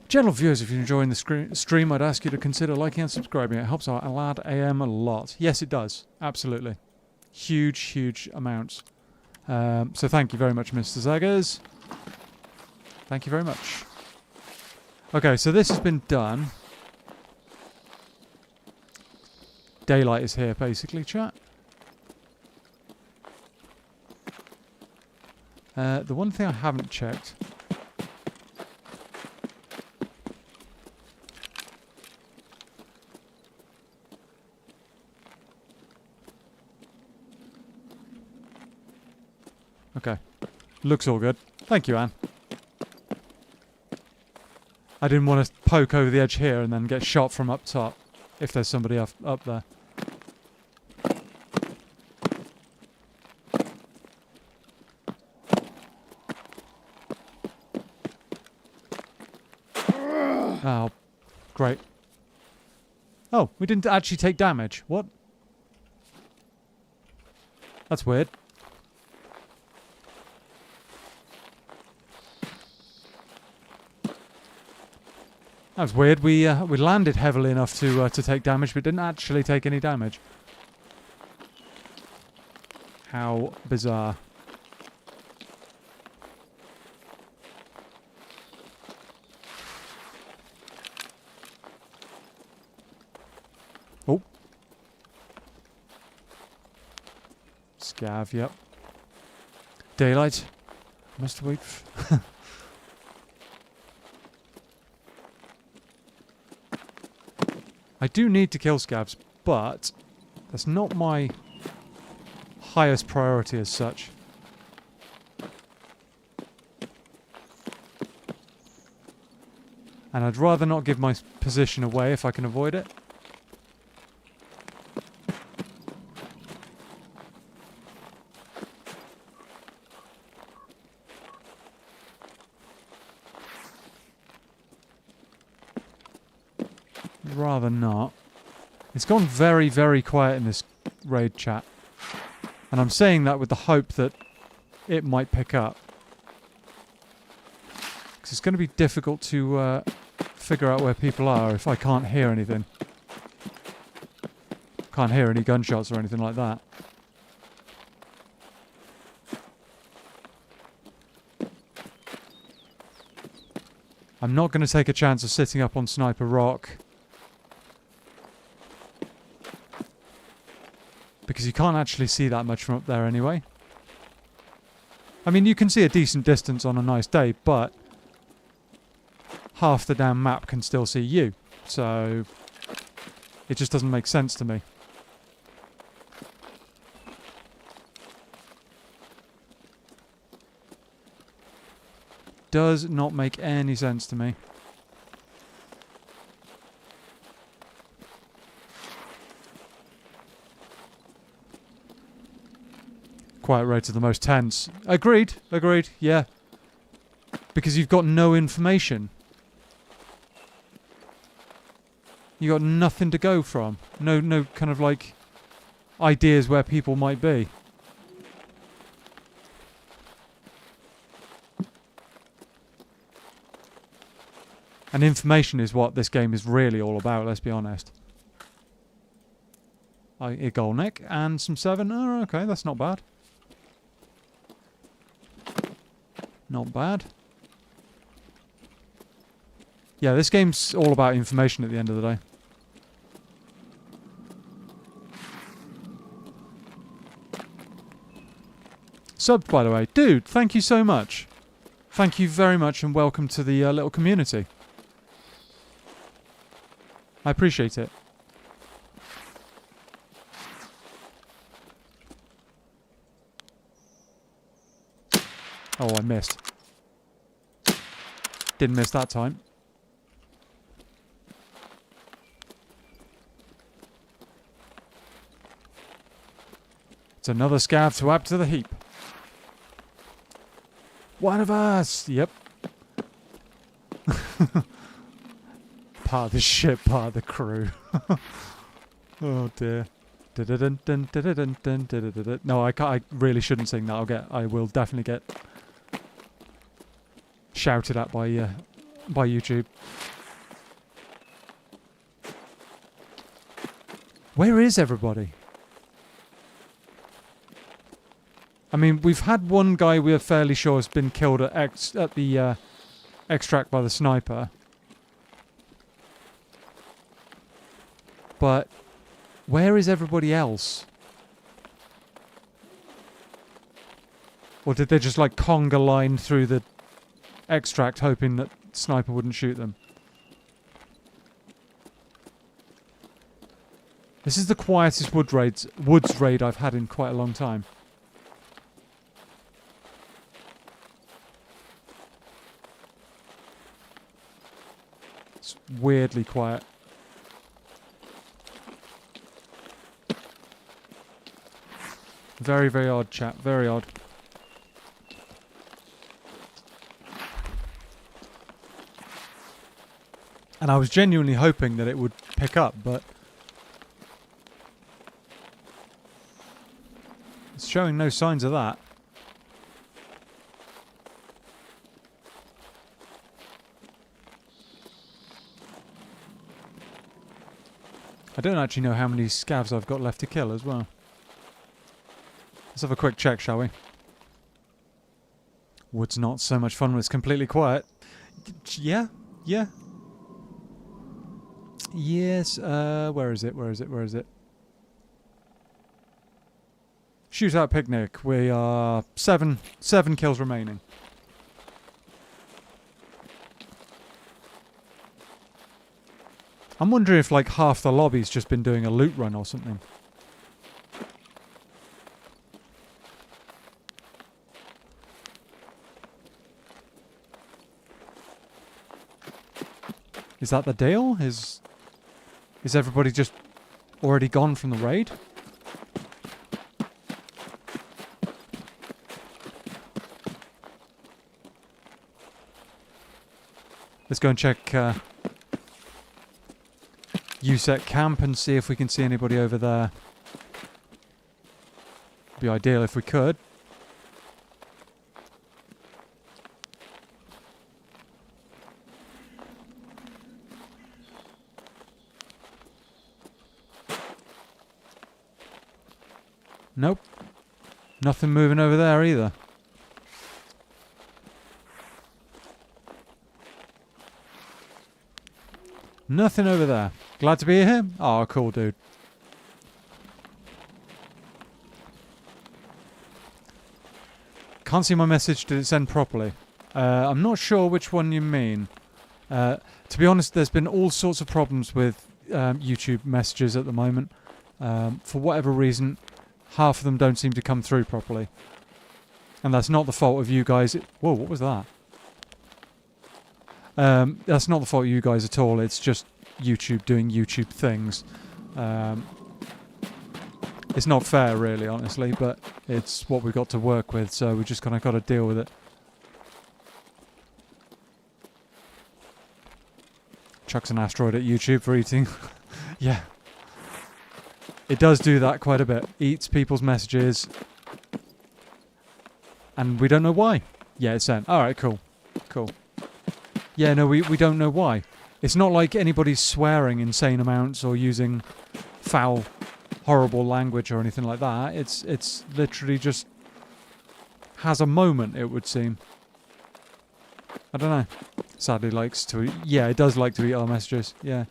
Gentle viewers, if you're enjoying the stream, I'd ask you to consider liking and subscribing. It helps our lad AM a lot. Yes, it does. Absolutely. Huge, huge amounts. So thank you very much, Mr. Zaggers. Thank you very much. Okay, so this has been done. Daylight is here, basically, chat. The one thing I haven't checked... Okay. Looks all good. Thank you, Anne. I didn't want to poke over the edge here and then get shot from up top, if there's somebody up there. Oh, great. Oh, we didn't actually take damage. What? That's weird. That was weird. We landed heavily enough to take damage, but didn't actually take any damage. How bizarre. Oh. Scav, yep. Daylight. Must wait. I do need to kill scavs, but that's not my highest priority as such. And I'd rather not give my position away if I can avoid it. Rather not. It's gone very, very quiet in this raid chat. And I'm saying that with the hope that it might pick up. Because it's going to be difficult to figure out where people are if I can't hear anything. Can't hear any gunshots or anything like that. I'm not going to take a chance of sitting up on Sniper Rock. Because you can't actually see that much from up there anyway. I mean, you can see a decent distance on a nice day, but half the damn map can still see you. So it just doesn't make sense to me. Does not make any sense to me. quiet rates are the most tense. Agreed, yeah. Because you've got no information. You got nothing to go from. No kind of like ideas where people might be. And information is what this game is really all about, let's be honest. A gold neck and some 7. Oh, okay, that's not bad. Not bad. Yeah, this game's all about information at the end of the day. Subbed, by the way. Dude, thank you so much. Thank you very much and welcome to the little community. I appreciate it. Oh, I missed. Didn't miss that time. It's another scav to add to the heap. One of us! Yep. Part of the ship, part of the crew. Oh dear. No, I can't. I really shouldn't sing that. I will definitely get shouted at by YouTube. Where is everybody? I mean, we've had one guy we're fairly sure has been killed at the extract by the sniper. But where is everybody else? Or did they just like conga line through the extract hoping that sniper wouldn't shoot them? This is the quietest woods raid I've had in quite a long time. It's weirdly quiet. Very, very odd, chat. Very odd. And I was genuinely hoping that it would pick up, but it's showing no signs of that. I don't actually know how many scavs I've got left to kill as well. Let's have a quick check, shall we? Wood's not so much fun when it's completely quiet. Yeah, yeah. Yes, where is it? Shootout picnic. We are seven kills remaining. I'm wondering if like half the lobby's just been doing a loot run or something. Is that the deal? Is everybody just already gone from the raid? Let's go and check USEC camp and see if we can see anybody over there. Be ideal if we could. Nope. Nothing moving over there either. Nothing over there. Glad to be here? Oh, cool, dude. Can't see my message. Did it send properly? I'm not sure which one you mean. To be honest, there's been all sorts of problems with YouTube messages at the moment. For whatever reason, half of them don't seem to come through properly. And that's not the fault of you guys. Whoa, what was that? That's not the fault of you guys at all. It's just YouTube doing YouTube things. It's not fair, really, honestly, but it's what we've got to work with, so we just kind of got to deal with it. Chucks an asteroid at YouTube for eating. Yeah. It does do that quite a bit. Eats people's messages. And we don't know why. Yeah, it's sent. Alright, cool. Cool. Yeah, no, we don't know why. It's not like anybody's swearing insane amounts or using foul, horrible language or anything like that. It's literally just has a moment, it would seem. I don't know. Sadly likes to eat. Yeah, it does like to eat our messages. Yeah.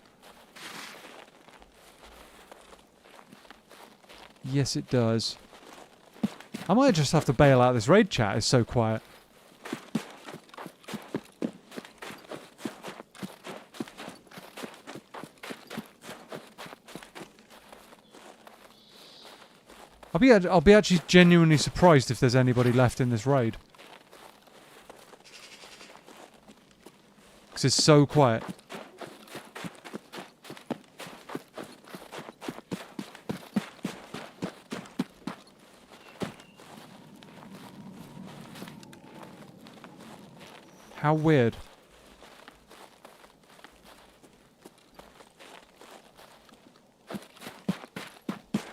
Yes, it does. I might just have to bail out this raid chat. It's so quiet. I'll be actually genuinely surprised if there's anybody left in this raid. Because it's so quiet. How weird.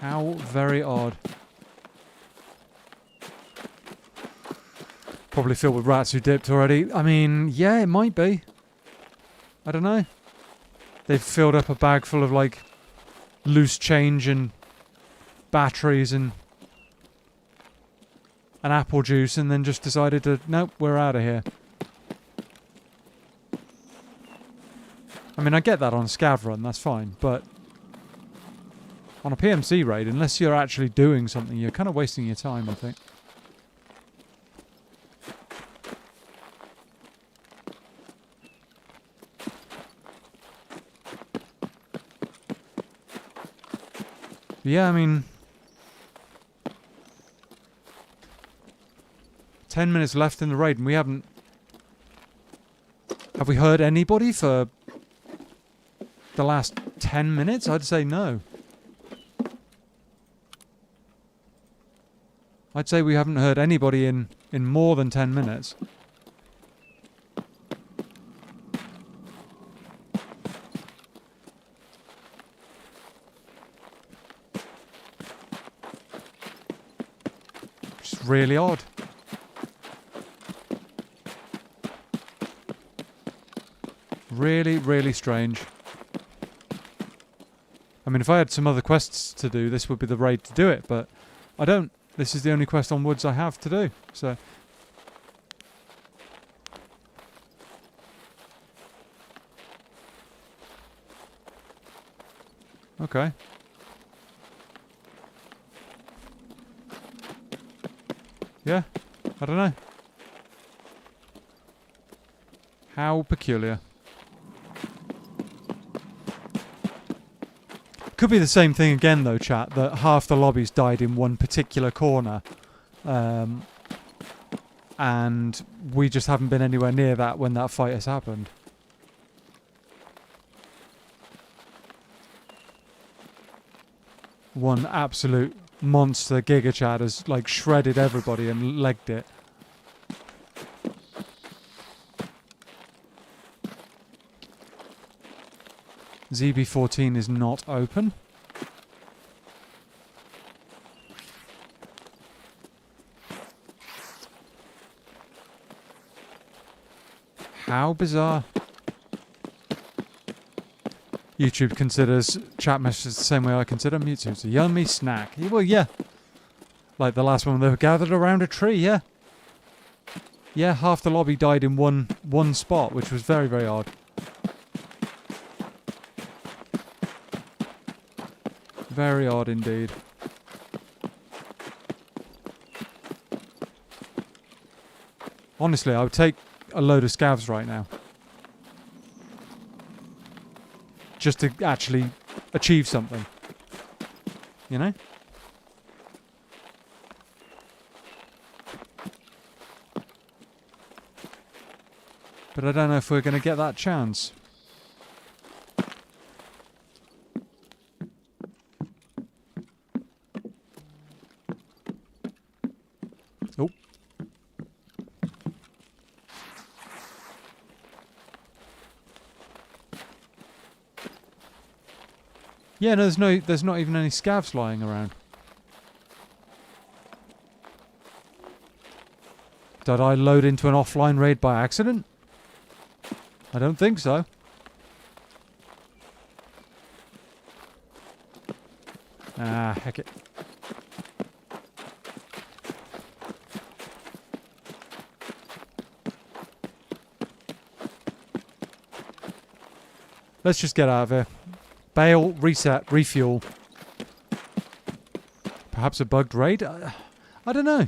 How very odd. Probably filled with rats who dipped already. I mean, yeah, it might be. I don't know. They've filled up a bag full of, like, loose change and batteries and an apple juice and then just decided to, nope, we're out of here. I mean, I get that on a SCAV run, that's fine, but on a PMC raid, unless you're actually doing something, you're kind of wasting your time, I think. Yeah, I mean, 10 minutes left in the raid and we haven't... Have we heard anybody for the last 10 minutes? I'd say no. I'd say we haven't heard anybody in more than 10 minutes. Really odd. Really, really strange. I mean, if I had some other quests to do, this would be the raid to do it, but I don't. This is the only quest on Woods I have to do, so... Okay. Yeah, I don't know. How peculiar. Could be the same thing again though, chat, that half the lobbies died in one particular corner. And we just haven't been anywhere near that when that fight has happened. One absolute monster Giga Chad has like shredded everybody and legged it. ZB14 is not open. How bizarre. YouTube considers chat messages the same way I consider Mewtwo. It's a yummy snack. Well, yeah. Like the last one, they were gathered around a tree, yeah. Yeah, half the lobby died in one spot, which was very, very odd. Very odd indeed. Honestly, I would take a load of scavs right now. Just to actually achieve something. You know? But I don't know if we're going to get that chance. Yeah, no, there's not even any scavs lying around. Did I load into an offline raid by accident? I don't think so. Ah, heck it. Let's just get out of here. Bail, reset, refuel. Perhaps a bugged raid? I don't know.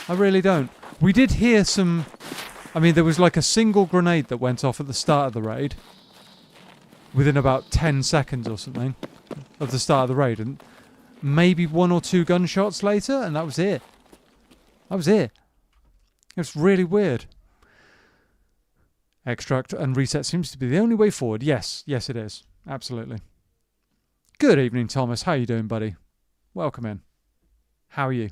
I really don't. We did hear some... I mean, there was like a single grenade that went off at the start of the raid. Within about 10 seconds or something of the start of the raid. And maybe 1 or 2 gunshots later, and that was it. That was it. It was really weird. Extract and reset seems to be the only way forward. Yes, yes it is. Absolutely. Good evening, Thomas. How you doing, buddy? Welcome in. How are you?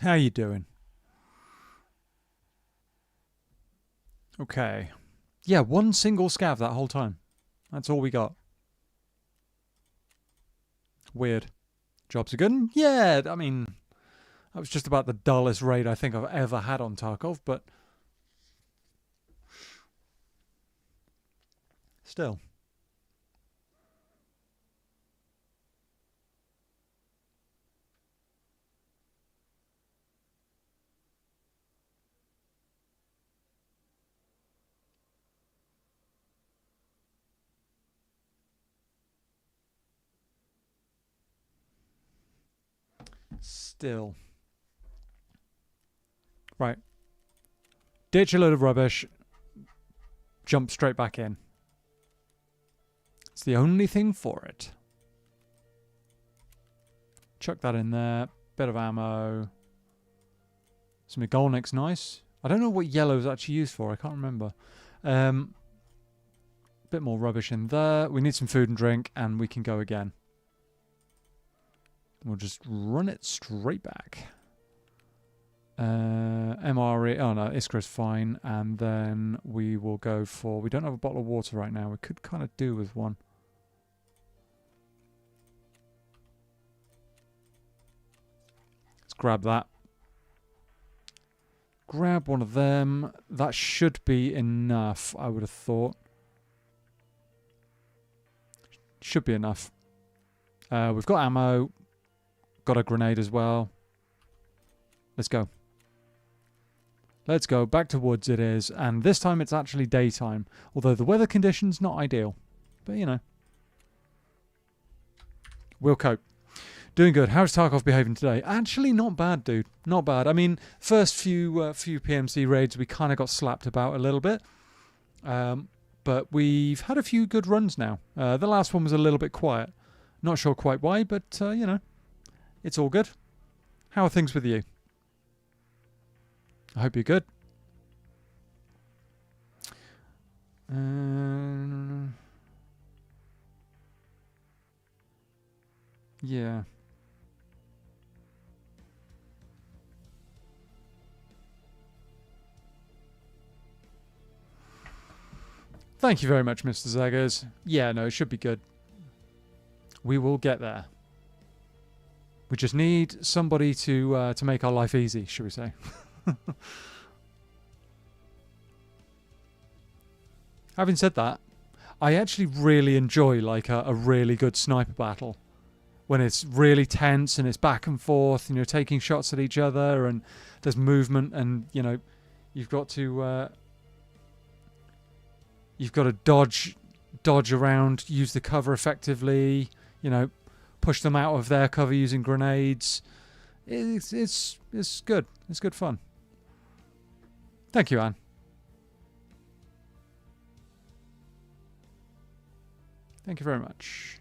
How you doing? Okay. Yeah, 1 single scav that whole time. That's all we got. Weird. Jobs are good? Yeah, I mean... That was just about the dullest raid I think I've ever had on Tarkov, but... Still. Still. Right. Ditch a load of rubbish. Jump straight back in. It's the only thing for it. Chuck that in there. Bit of ammo. Some Igolnik's nice. I don't know what yellow is actually used for. I can't remember. Bit more rubbish in there. We need some food and drink, and we can go again. We'll just run it straight back. MRE. Oh no, Iskra's fine. And then we will go for... We don't have a bottle of water right now. We could kind of do with one. Let's grab that. Grab one of them. That should be enough, I would have thought. Should be enough. We've got ammo. Got a grenade as well. Let's go. Let's go. Back to woods it is. And this time it's actually daytime. Although the weather conditions not ideal. But, you know. We'll cope. Doing good. How's Tarkov behaving today? Actually, not bad, dude. Not bad. I mean, first few PMC raids, we kind of got slapped about a little bit. But we've had a few good runs now. The last one was a little bit quiet. Not sure quite why, but, you know. It's all good. How are things with you? I hope you're good. Yeah. Thank you very much, Mr. Zaggers. Yeah, no, it should be good. We will get there. We just need somebody to make our life easy, should we say. Having said that, I actually really enjoy like a really good sniper battle. When it's really tense and it's back and forth and you're taking shots at each other and there's movement and, you know, you've got to dodge around, use the cover effectively, you know, push them out of their cover using grenades. It's good. It's good fun. Thank you, Anne. Thank you very much.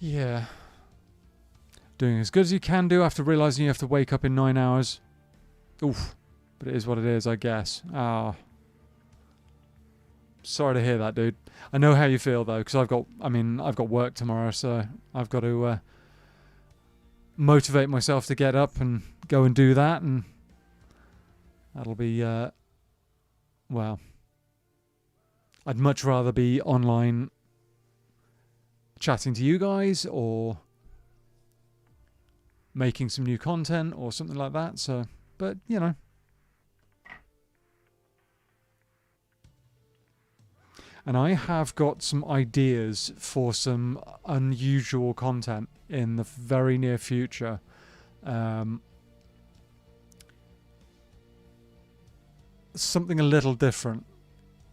Yeah. Doing as good as you can do after realizing you have to wake up in 9 hours. Oof. But it is what it is, I guess. Ah. Sorry to hear that, dude. I know how you feel though, because I've got work tomorrow, so I've got to motivate myself to get up and go and do that, and that'll be, well, I'd much rather be online chatting to you guys or making some new content or something like that. So, but, you know. And I have got some ideas for some unusual content in the very near future. Something a little different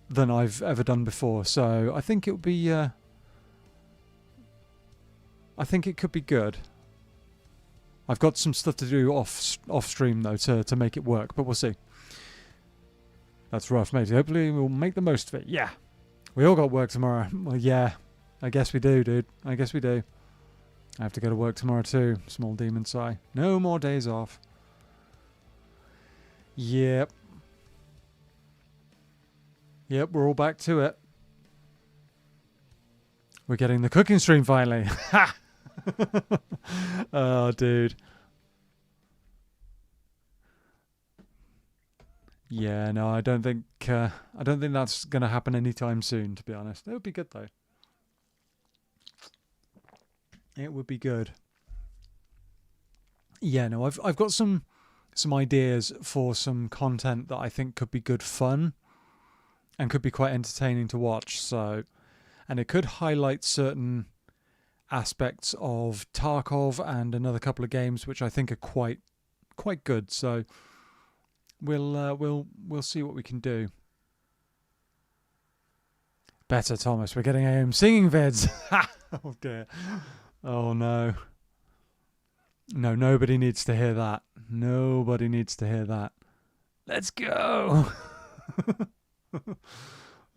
than I've ever done before. So I think it would be... I think it could be good. I've got some stuff to do off stream though to make it work, but we'll see. That's rough, mate. Hopefully we'll make the most of it. Yeah. We all got work tomorrow. Well, yeah. I guess we do, dude. I guess we do. I have to go to work tomorrow too. Small demon sigh. No more days off. Yep. Yep, we're all back to it. We're getting the cooking stream finally. Ha! Oh, dude. Yeah, no, I don't think that's going to happen anytime soon, to be honest. It would be good though. It would be good. Yeah, no, I've got some ideas for some content that I think could be good fun and could be quite entertaining to watch. So, and it could highlight certain aspects of Tarkov and another couple of games which I think are quite good. So we'll see what we can do. Better, Thomas. We're getting AM singing vids. Oh dear. Oh no. No, nobody needs to hear that. Nobody needs to hear that. Let's go.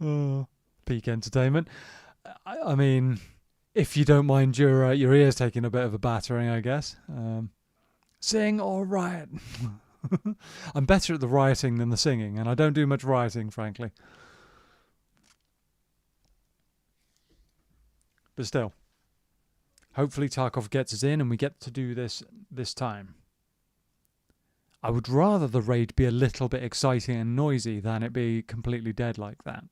Oh, peak entertainment. I mean, if you don't mind your ears taking a bit of a battering, I guess. Sing or riot. I'm better at the rioting than the singing, and I don't do much rioting, frankly. But still, hopefully Tarkov gets us in and we get to do this time. I would rather the raid be a little bit exciting and noisy than it be completely dead like that.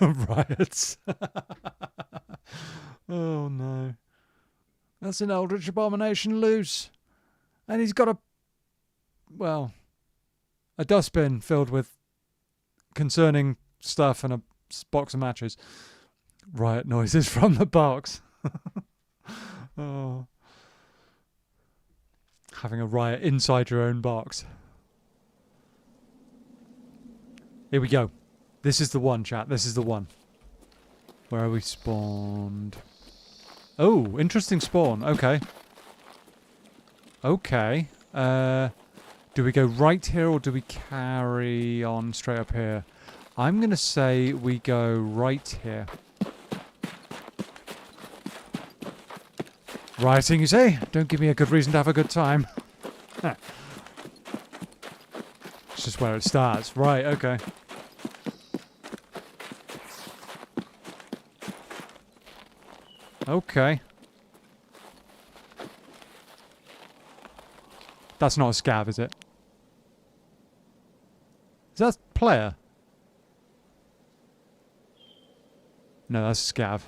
Riots. Oh no. That's an Eldritch Abomination loose. And he's got a dustbin filled with concerning stuff and a box of matches. Riot noises from the box. Oh. Having a riot inside your own box. Here we go. This is the one, chat. This is the one. Where are we spawned? Oh, interesting spawn. Okay. Okay. Do we go right here or do we carry on straight up here? I'm going to say we go right here. Rioting, you say? Don't give me a good reason to have a good time. It's just where it starts. Right, okay. Okay. That's not a SCAV, is it? Is that a player? No, that's a SCAV.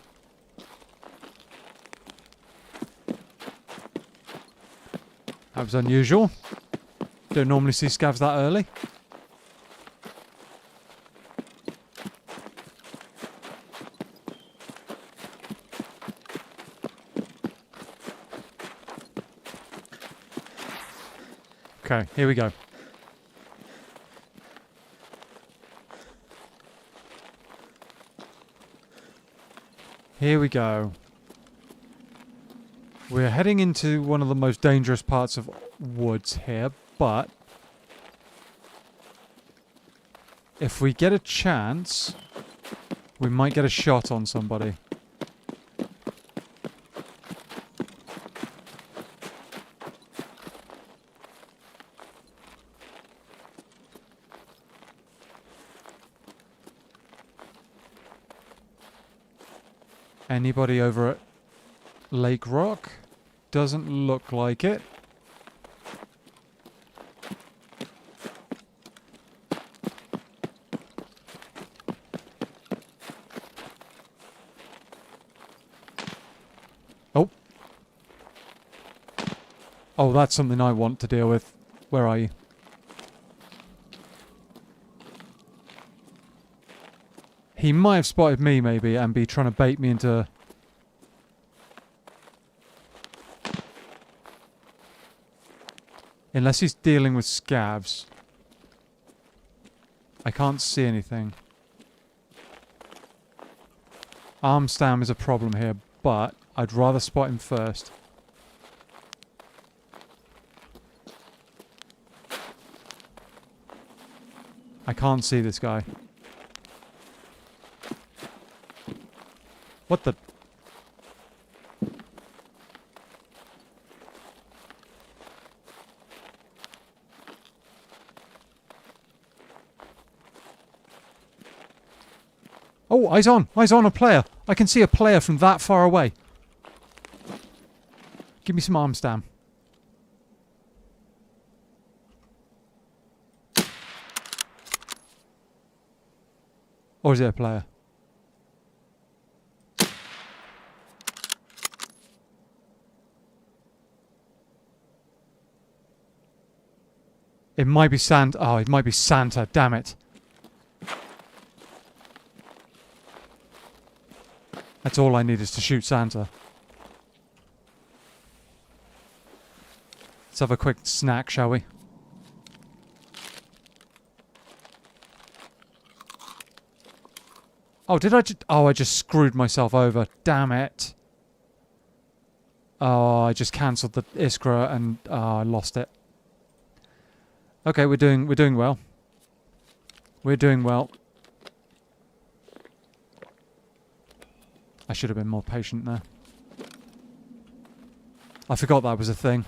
That was unusual. Don't normally see SCAVs that early. Okay, here we go. Here we go. We're heading into one of the most dangerous parts of woods here, but if we get a chance, we might get a shot on somebody. Anybody over at Lake Rock? Doesn't look like it. Oh. Oh, that's something I want to deal with. Where are you? He might have spotted me, maybe, and be trying to bait me into... Unless he's dealing with scavs. I can't see anything. Arm stam is a problem here, but I'd rather spot him first. I can't see this guy. What the... Oh, eyes on! Eyes on a player! I can see a player from that far away. Give me some arm stam. Or is it a player? It might be Santa. Oh, it might be Santa. Damn it. That's all I need is to shoot Santa. Let's have a quick snack, shall we? Oh, did I just... Oh, I just screwed myself over. Damn it. Oh, I just cancelled the Iskra and I lost it. Okay, we're doing well. We're doing well. I should have been more patient there. I forgot that was a thing.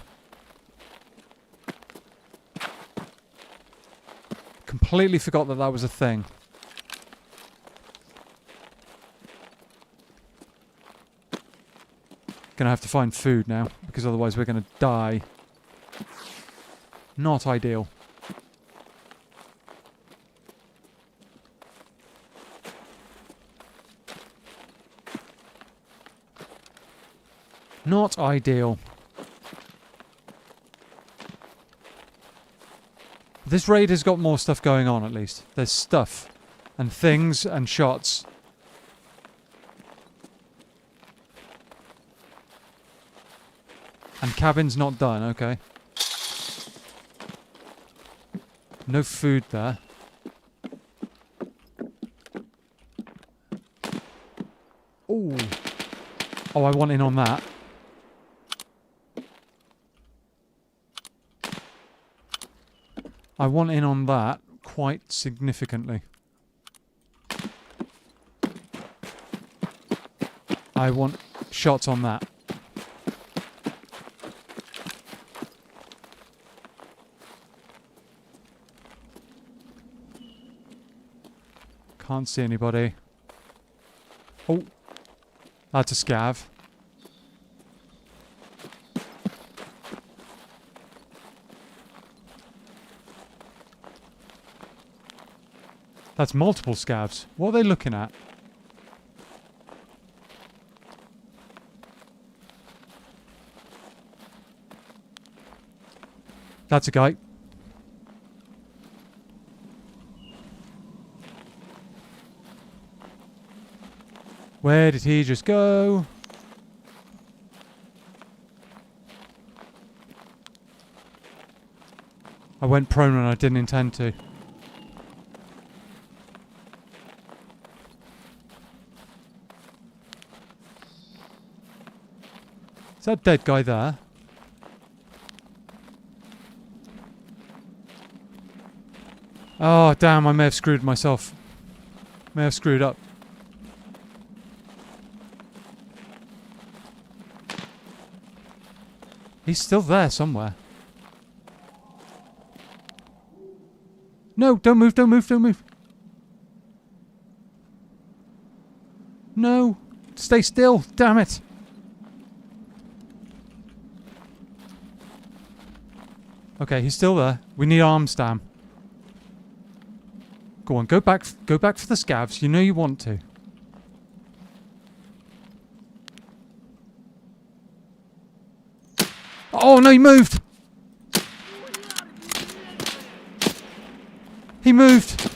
Completely forgot that that was a thing. Gonna have to find food now, because otherwise we're gonna die. Not ideal. Not ideal. This raid has got more stuff going on, at least. There's stuff and things and shots. And cabin's not done, okay. No food there. Ooh. Oh, I want in on that. I want in on that quite significantly. I want shots on that. Can't see anybody. Oh, that's a scav. That's multiple scavs. What are they looking at? That's a guy. Where did he just go? I went prone and I didn't intend to. Is that dead guy there? Oh, damn, I may have screwed myself. May have screwed up. He's still there somewhere. No, don't move, don't move, don't move. No. Stay still. Damn it. Okay, he's still there. We need arm stam. Go on, go back for the scavs. You know you want to. Oh no, he moved! He moved!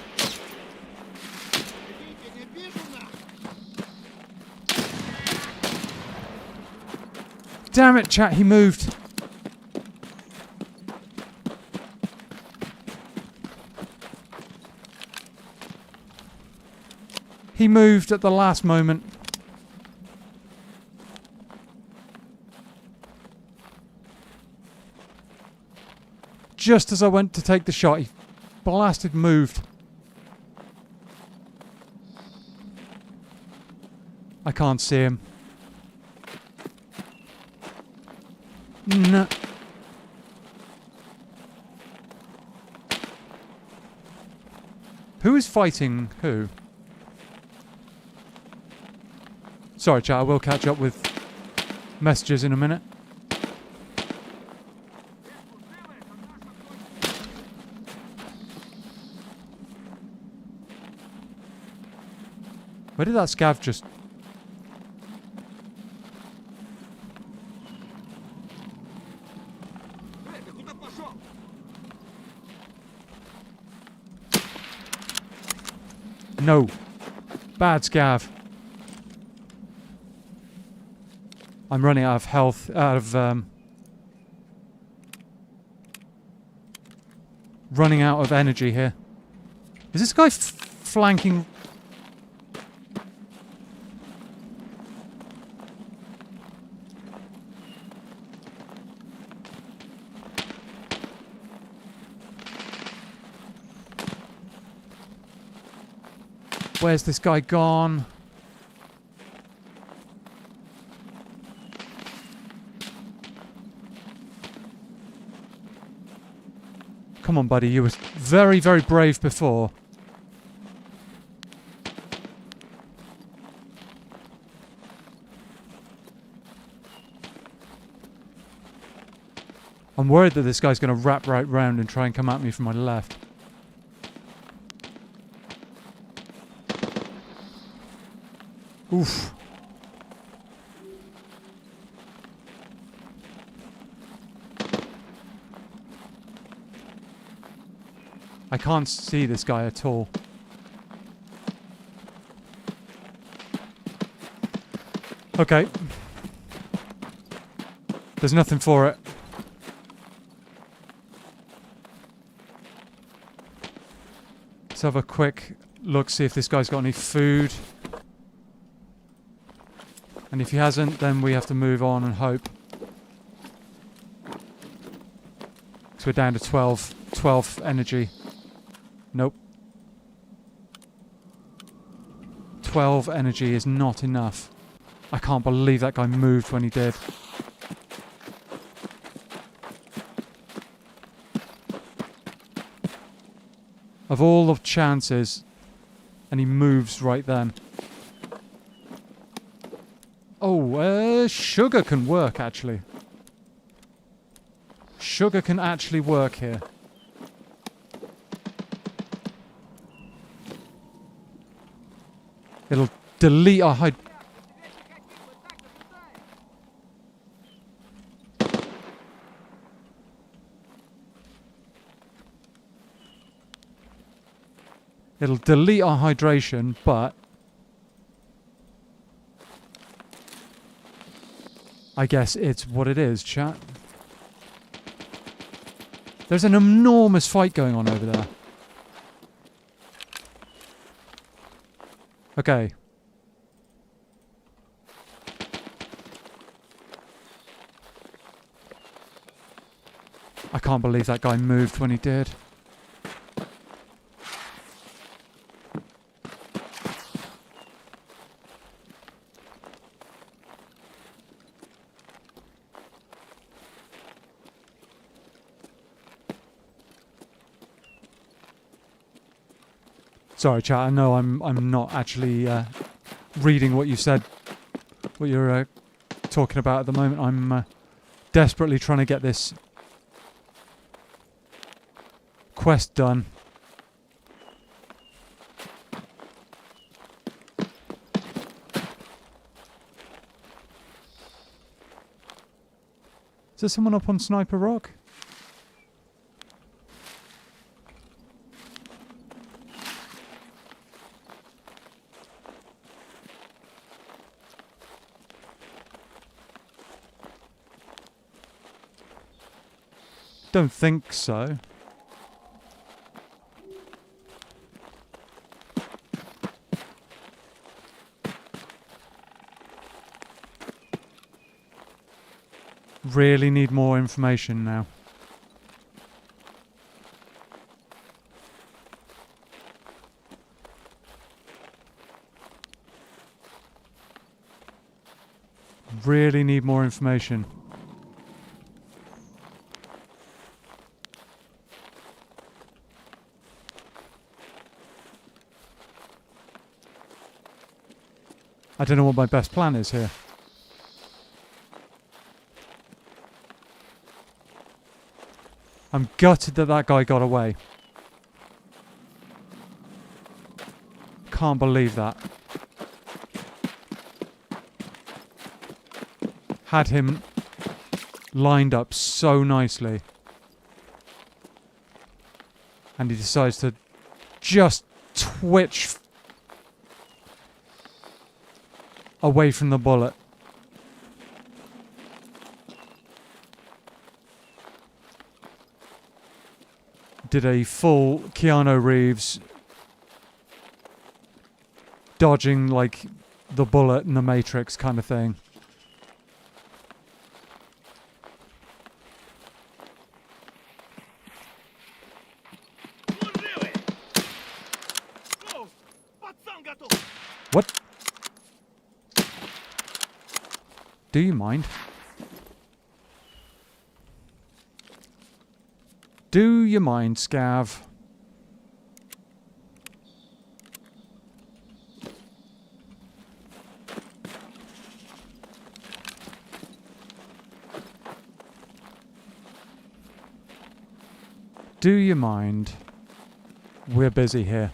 Damn it, chat, he moved. He moved at the last moment. Just as I went to take the shot, he blasted moved. I can't see him. No. Who is fighting who? Sorry, chat, I will catch up with messages in a minute. Where did that scav just... No. Bad scav. I'm running out of health, running out of energy here. Is this guy flanking? Where's this guy gone? Come on, buddy. You were very, very brave before. I'm worried that this guy's going to wrap right round and try and come at me from my left. Oof. I can't see this guy at all. Okay. There's nothing for it. Let's have a quick look, see if this guy's got any food. And if he hasn't, then we have to move on and hope. Because we're down to 12 energy. Nope. 12 energy is not enough. I can't believe that guy moved when he did. Of all the chances, and he moves right then. Oh, sugar can work, actually. Sugar can actually work here. It'll delete our hide. It'll delete our hydration, but I guess it's what it is, chat. There's an enormous fight going on over there. Okay. I can't believe that guy moved when he did. Sorry, chat. I know I'm not actually reading what you said what you're talking about at the moment. I'm desperately trying to get this quest done. Is there someone up on Sniper Rock? Don't think so. Really need more information now. Really need more information. I don't know what my best plan is here. I'm gutted that that guy got away. Can't believe that. Had him lined up so nicely. And he decides to just twitch away from the bullet. Did a full Keanu Reeves dodging like the bullet in the Matrix kind of thing. What? Do you mind? Do you mind, SCAV? Do you mind? We're busy here.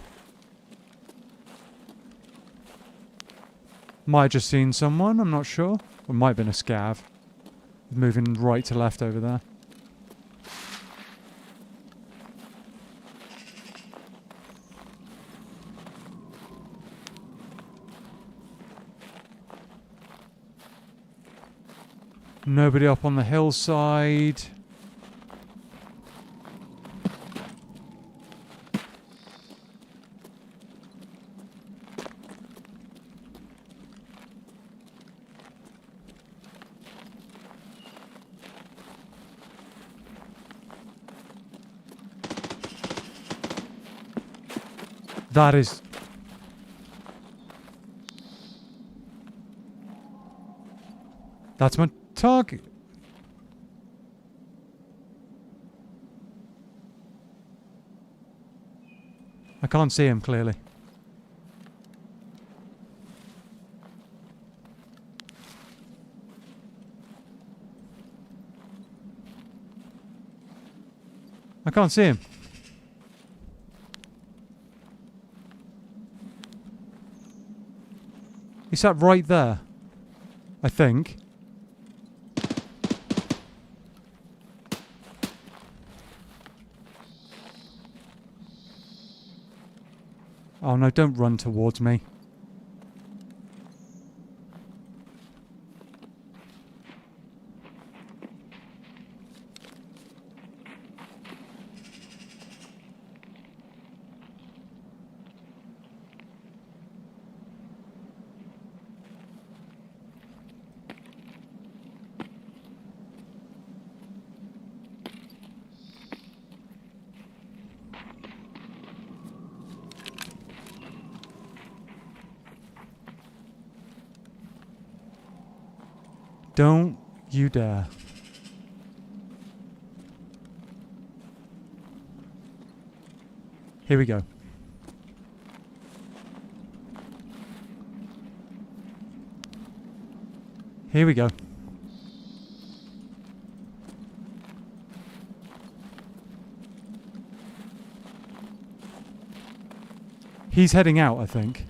Might have just seen someone, I'm not sure. Or might have been a SCAV. Moving right to left over there. Nobody up on the hillside. That is... That's my target. I can't see him clearly. I can't see him. He sat right there, I think. Oh no, don't run towards me. Don't you dare. Here we go. Here we go. He's heading out, I think.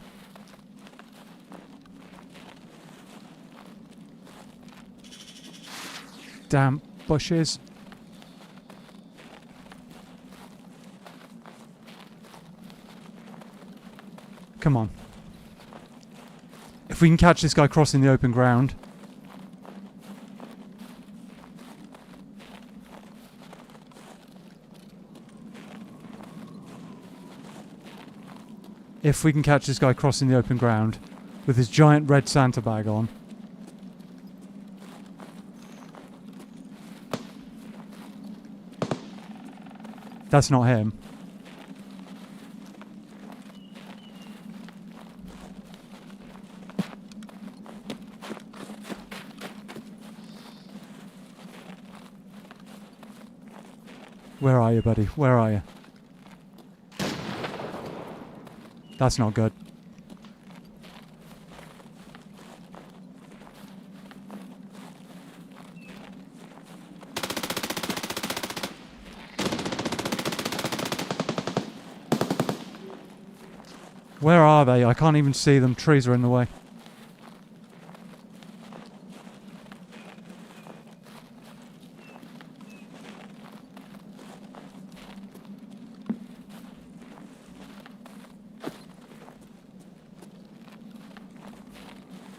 Damn bushes. Come on. If we can catch this guy crossing the open ground. If we can catch this guy crossing the open ground with his giant red Santa bag on. That's not him. Where are you, buddy? Where are you? That's not good. Where are they? I can't even see them. Trees are in the way.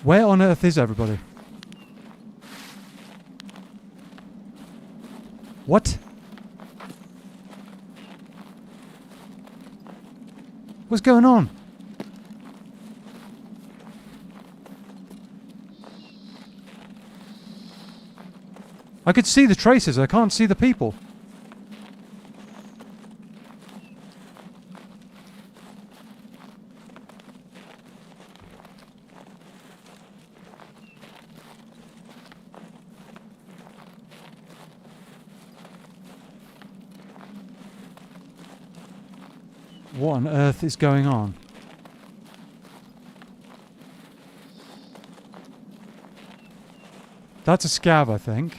Where on earth is everybody? What? What's going on? I could see the traces, I can't see the people. What on earth is going on? That's a SCAV, I think.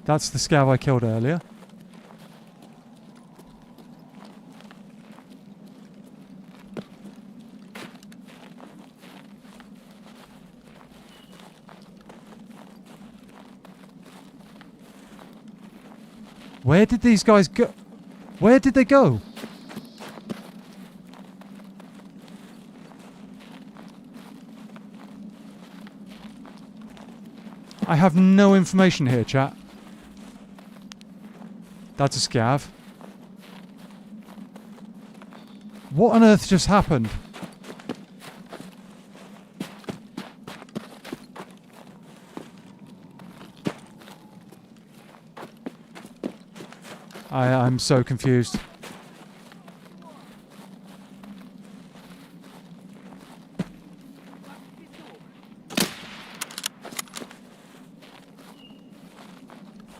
That's the SCAV I killed earlier. Where did these guys go? Where did they go? I have no information here, chat. That's a SCAV. What on earth just happened? I'm so confused.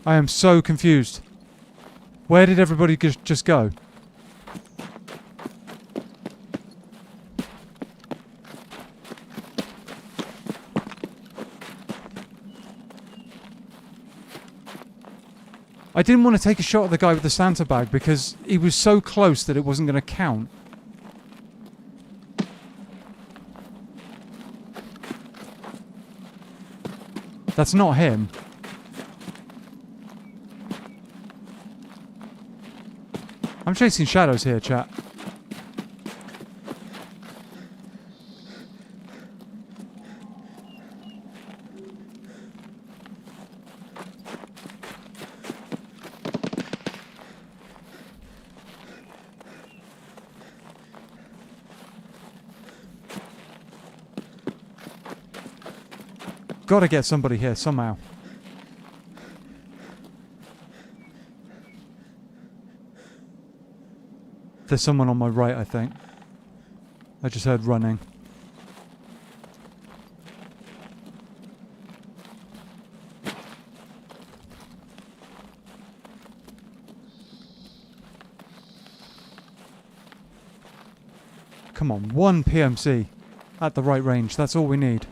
I am so confused. Where did everybody just go? I didn't want to take a shot at the guy with the Santa bag because he was so close that it wasn't going to count. That's not him. I'm chasing shadows here, chat. Gotta get somebody here somehow. There's someone on my right, I think. I just heard running. Come on, one PMC at the right range. That's all we need.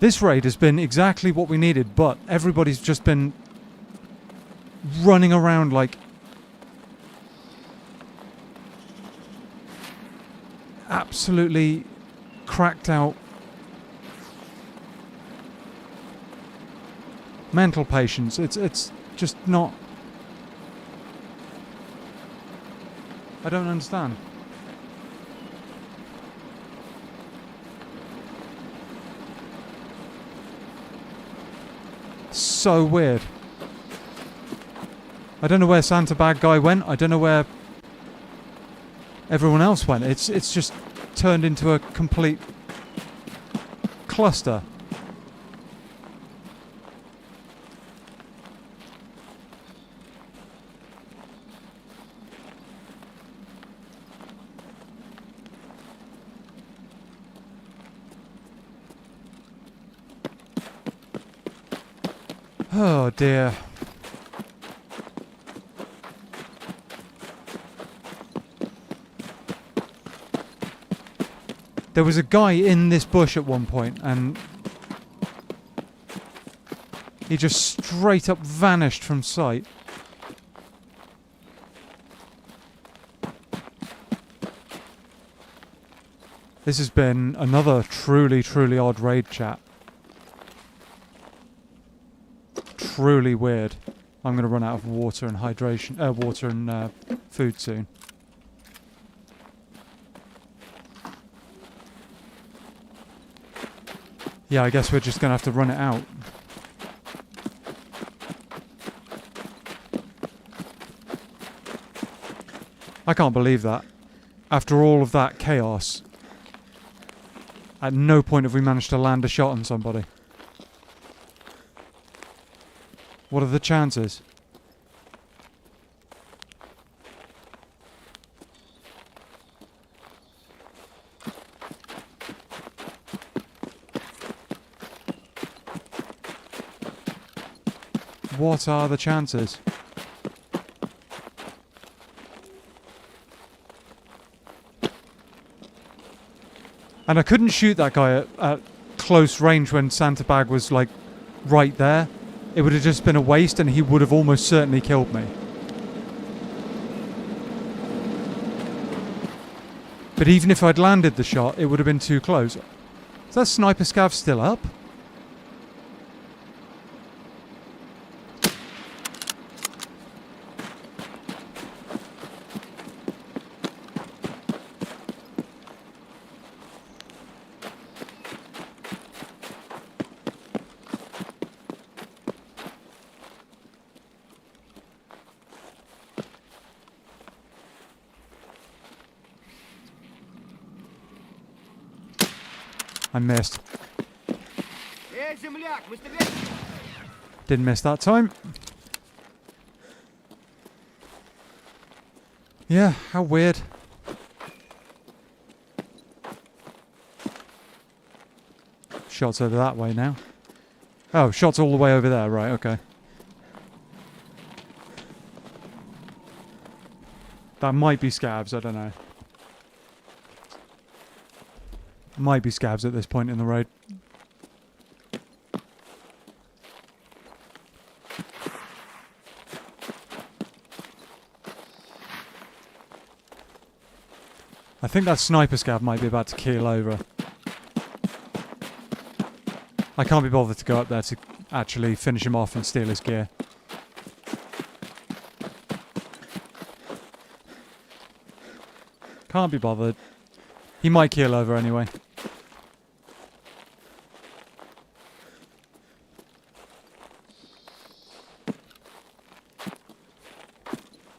This raid has been exactly what we needed, but everybody's just been running around like absolutely cracked out mental patients. It's just not... I don't understand. So weird. I don't know where Santa Bag Guy went. I don't know where everyone else went. It's just turned into a complete cluster. Oh dear. There was a guy in this bush at one point, and he just straight up vanished from sight. This has been another truly, truly odd raid, chat. Truly weird. I'm going to run out of water and hydration, water and food soon. Yeah, I guess we're just going to have to run it out. I can't believe that. After all of that chaos, at no point have we managed to land a shot on somebody. What are the chances? What are the chances? And I couldn't shoot that guy at close range when Santa Bag was like right there. It would have just been a waste and he would have almost certainly killed me. But even if I'd landed the shot, it would have been too close. Is that sniper scav still up? I missed. Didn't miss that time. Yeah, how weird. Shots over that way now. Oh, shots all the way over there, right, okay. That might be scavs, I don't know. Might be scavs at this point in the raid. I think that sniper scav might be about to keel over. I can't be bothered to go up there to actually finish him off and steal his gear. Can't be bothered. He might keel over anyway.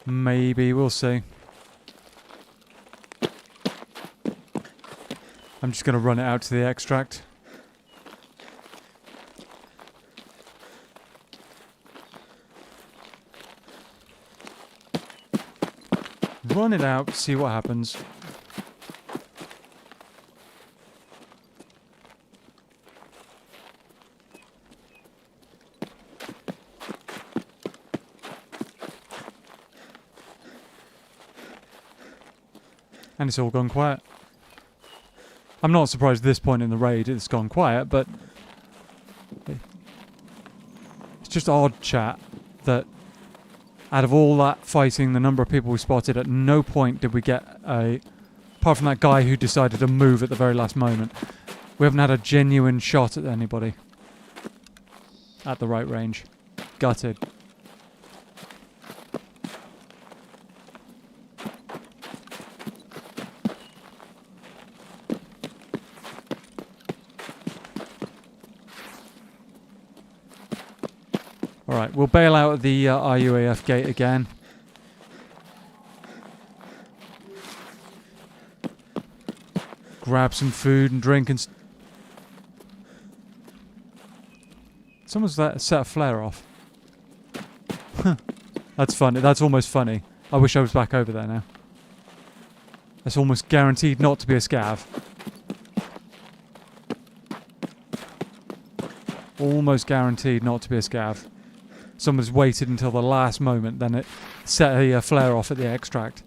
Maybe, we'll see. I'm just going to run it out to the extract. Run it out, see what happens. And it's all gone quiet. I'm not surprised at this point in the raid it's gone quiet, but just odd, chat, that out of all that fighting, the number of people we spotted, at no point did we get a... Apart from that guy who decided to move at the very last moment, we haven't had a genuine shot at anybody at the right range. Gutted. Alright, we'll bail out at the RUAF gate again. Grab some food and drink and... Someone's set a flare off. That's funny. That's almost funny. I wish I was back over there now. That's almost guaranteed not to be a SCAV. Almost guaranteed not to be a SCAV. Someone's waited until the last moment, then it set a flare off at the extract.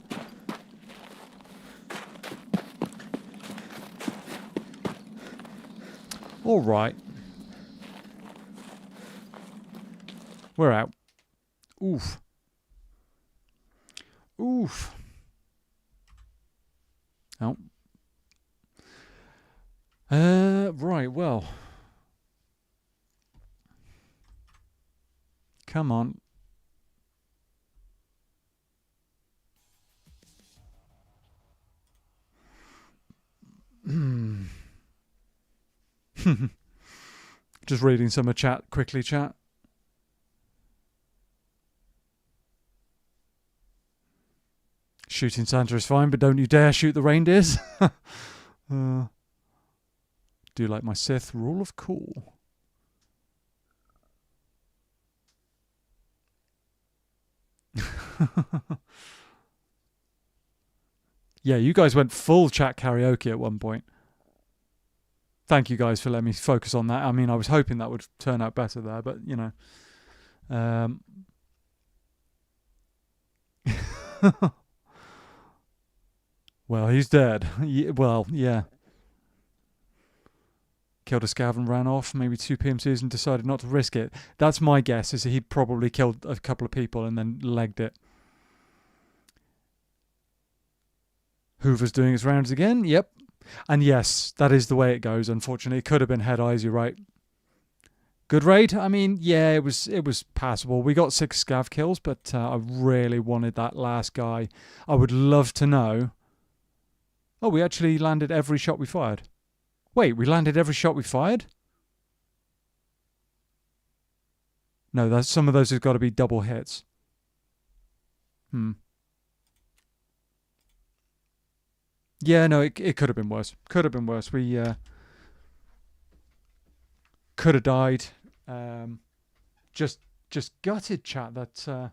All right. We're out. Oof. Oof. Oh. Right, well. Come on. Just reading some of chat quickly, chat. Shooting Santa is fine, but don't you dare shoot the reindeers. Do like my Sith rule of cool. Yeah, you guys went full chat karaoke at one point. Thank you guys for letting me focus on that. I mean, I was hoping that would turn out better there, but, you know. Well, he's dead. Well, yeah. Killed a scav and ran off, maybe 2 PMCs, and decided not to risk it. That's my guess, is that he probably killed a couple of people and then legged it. Hoover's doing his rounds again. Yep. And yes, that is the way it goes, unfortunately. It could have been head eyes, you're right. Good raid. I mean, yeah, it was passable. We got 6 scav kills, but I really wanted that last guy. I would love to know. Oh, we actually landed every shot we fired. Wait, we landed every shot we fired? No, some of those have got to be double hits. Yeah, no, it could have been worse. Could have been worse. We could have died. Just gutted, chat, that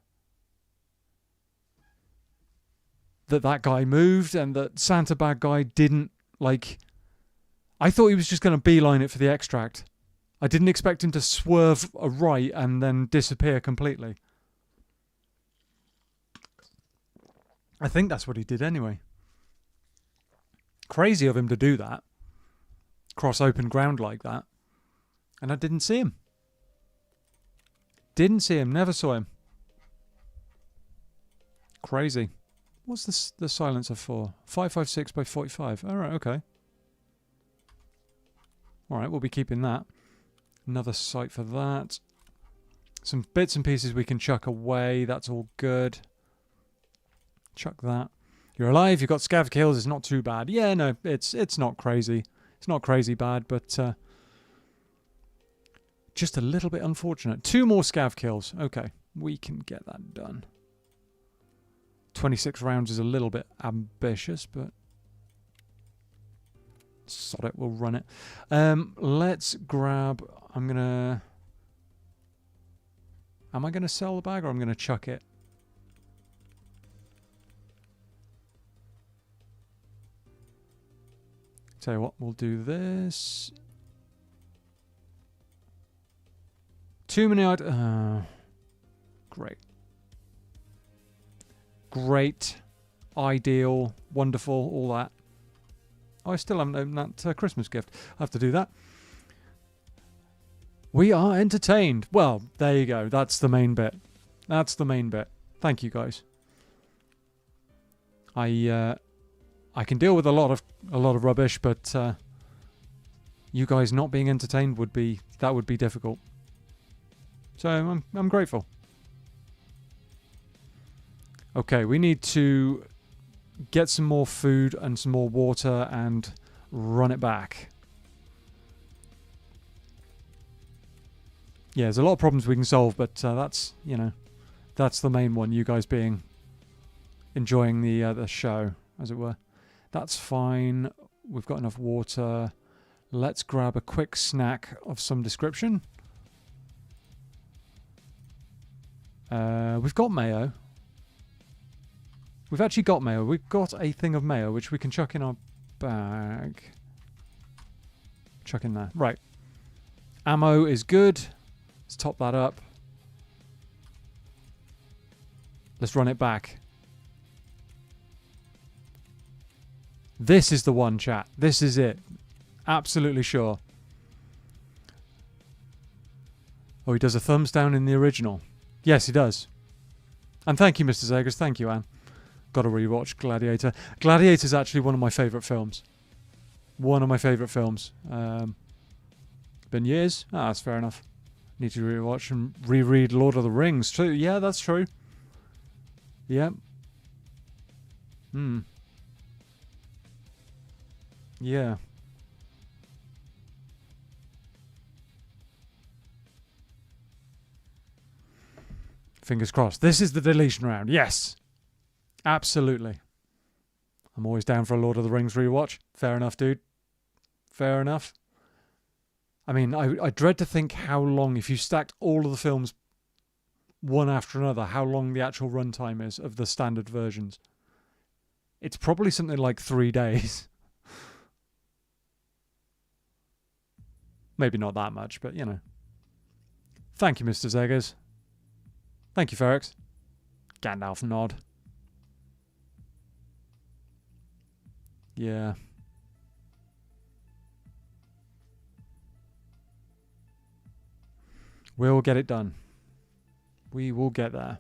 that guy moved and that Santa bad guy didn't, like... I thought he was just going to beeline it for the extract. I didn't expect him to swerve a right and then disappear completely. I think that's what he did anyway. Crazy of him to do that. Cross open ground like that. And I didn't see him. Didn't see him. Never saw him. Crazy. What's the silencer for? 556 by 45. Alright, okay. Alright, we'll be keeping that. Another sight for that. Some bits and pieces we can chuck away. That's all good. Chuck that. You're alive, you've got scav kills, it's not too bad. Yeah, no, it's not crazy. It's not crazy bad, but just a little bit unfortunate. 2 more scav kills. Okay, we can get that done. 26 rounds is a little bit ambitious, but sod it, we'll run it. Let's grab... Am I gonna sell the bag or I'm gonna chuck it? Tell you what, we'll do this. Too many great. Great. Ideal. Wonderful. All that. Oh, I still haven't opened that Christmas gift. I have to do that. We are entertained. Well, there you go. That's the main bit. That's the main bit. Thank you, guys. I can deal with a lot of rubbish, but you guys not being entertained would be difficult. So I'm grateful. Okay, we need to get some more food and some more water and run it back. Yeah, there's a lot of problems we can solve, but that's, you know, that's the main one. You guys enjoying the show, as it were. That's fine. We've got enough water. Let's grab a quick snack of some description. We've got mayo. We've actually got mayo. We've got a thing of mayo, which we can chuck in our bag. Chuck in there. Right. Ammo is good. Let's top that up. Let's run it back. This is the one, chat. This is it. Absolutely sure. Oh, he does a thumbs down in the original. Yes, he does. And thank you, Mr. Zegers. Thank you, Anne. Got to rewatch Gladiator. Gladiator is actually one of my favourite films. One of my favourite films. Been years? Ah, that's fair enough. Need to rewatch and reread Lord of the Rings too. Yeah, that's true. Yep. Yeah. Fingers crossed. This is the deletion round. Yes. Absolutely. I'm always down for a Lord of the Rings rewatch. Fair enough, dude. Fair enough. I mean, I dread to think how long, if you stacked all of the films one after another, how long the actual runtime is of the standard versions. It's probably something like 3 days. Maybe not that much, but you know. Thank you, Mr. Zegers. Thank you, Ferrex. Gandalf nod. Yeah. We'll get it done. We will get there.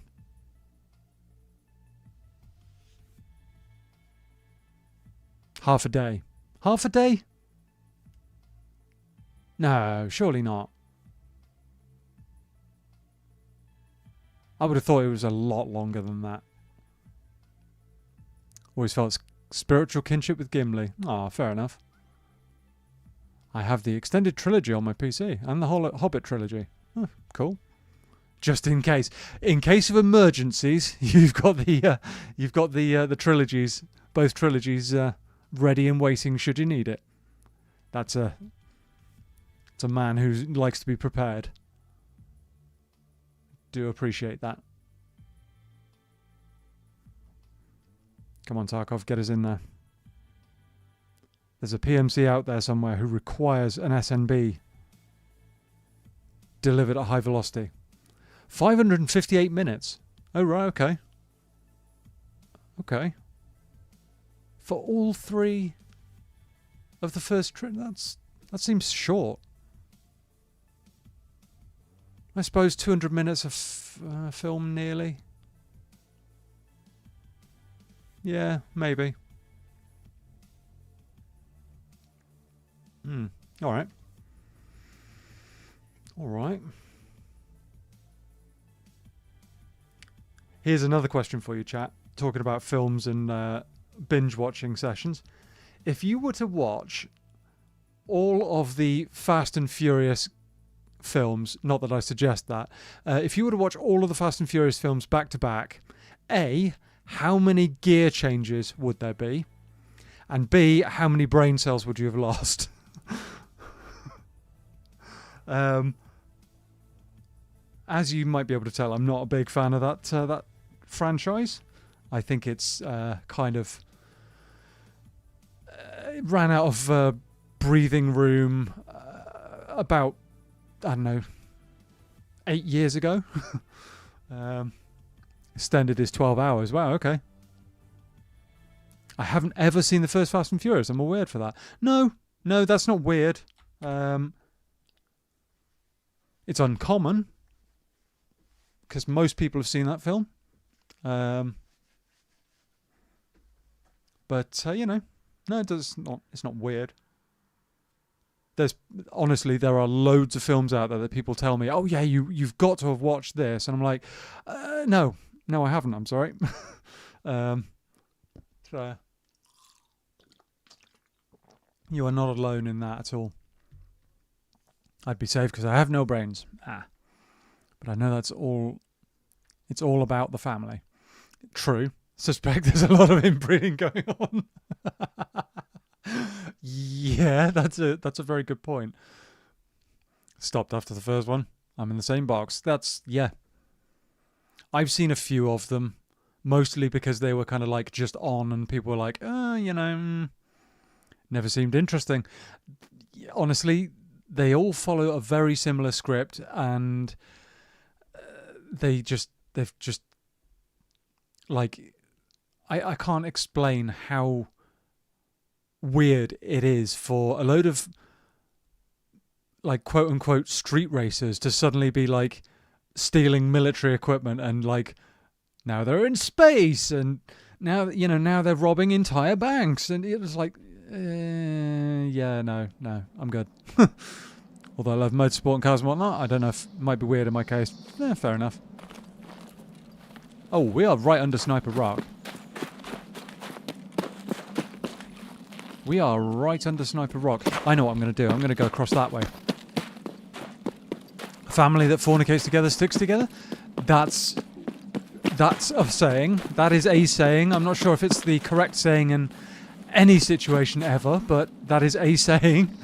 Half a day. Half a day? No, surely not. I would have thought it was a lot longer than that. Always felt spiritual kinship with Gimli. Ah, fair enough. I have the extended trilogy on my PC and the whole Hobbit trilogy. Oh, cool. Just in case of emergencies, you've got the trilogies, both trilogies, ready and waiting should you need it. It's a man who likes to be prepared. Do appreciate that. Come on, Tarkov, get us in there. There's a PMC out there somewhere who requires an SNB delivered at high velocity. 558 minutes. Oh, right, okay. Okay. For all three of the first trip, that seems short. I suppose 200 minutes of film nearly. Yeah, maybe. All right. All right. Here's another question for you, chat. Talking about films and binge watching sessions. If you were to watch all of the Fast and Furious films, not that I suggest that, if you were to watch all of the Fast and Furious films back to back, A, how many gear changes would there be? And B, how many brain cells would you have lost? As you might be able to tell, I'm not a big fan of that franchise. I think it's kind of it ran out of breathing room about, I don't know, 8 years ago. Extended is 12 hours. Wow, okay. I haven't ever seen the first Fast and Furious. I'm all weird for that. No, that's not weird. It's uncommon, because most people have seen that film. But you know, no, it's not weird. Honestly, there are loads of films out there that people tell me, oh yeah, you've got to have watched this, and I'm like, no, I haven't. I'm sorry. So you are not alone in that at all. I'd be safe because I have no brains. But I know that's all. It's all about the family. True. Suspect there's a lot of inbreeding going on. Yeah, that's a very good point. Stopped after the first one. I'm in the same box. Yeah. I've seen a few of them, mostly because they were kind of like just on, and people were like, you know, never seemed interesting. Honestly, they all follow a very similar script, and they've just like, I can't explain how weird it is for a load of like quote unquote street racers to suddenly be like stealing military equipment, and like now they're in space, and now they're robbing entire banks, and it was like yeah, no, I'm good. Although I love motorsport and cars and whatnot, I don't know if it might be weird in my case. Fair enough. Oh, we are right under Sniper Rock. We are right under Sniper Rock. I know what I'm going to do. I'm going to go across that way. A family that fornicates together sticks together? That's a saying. That is a saying. I'm not sure if it's the correct saying in any situation ever, but that is a saying.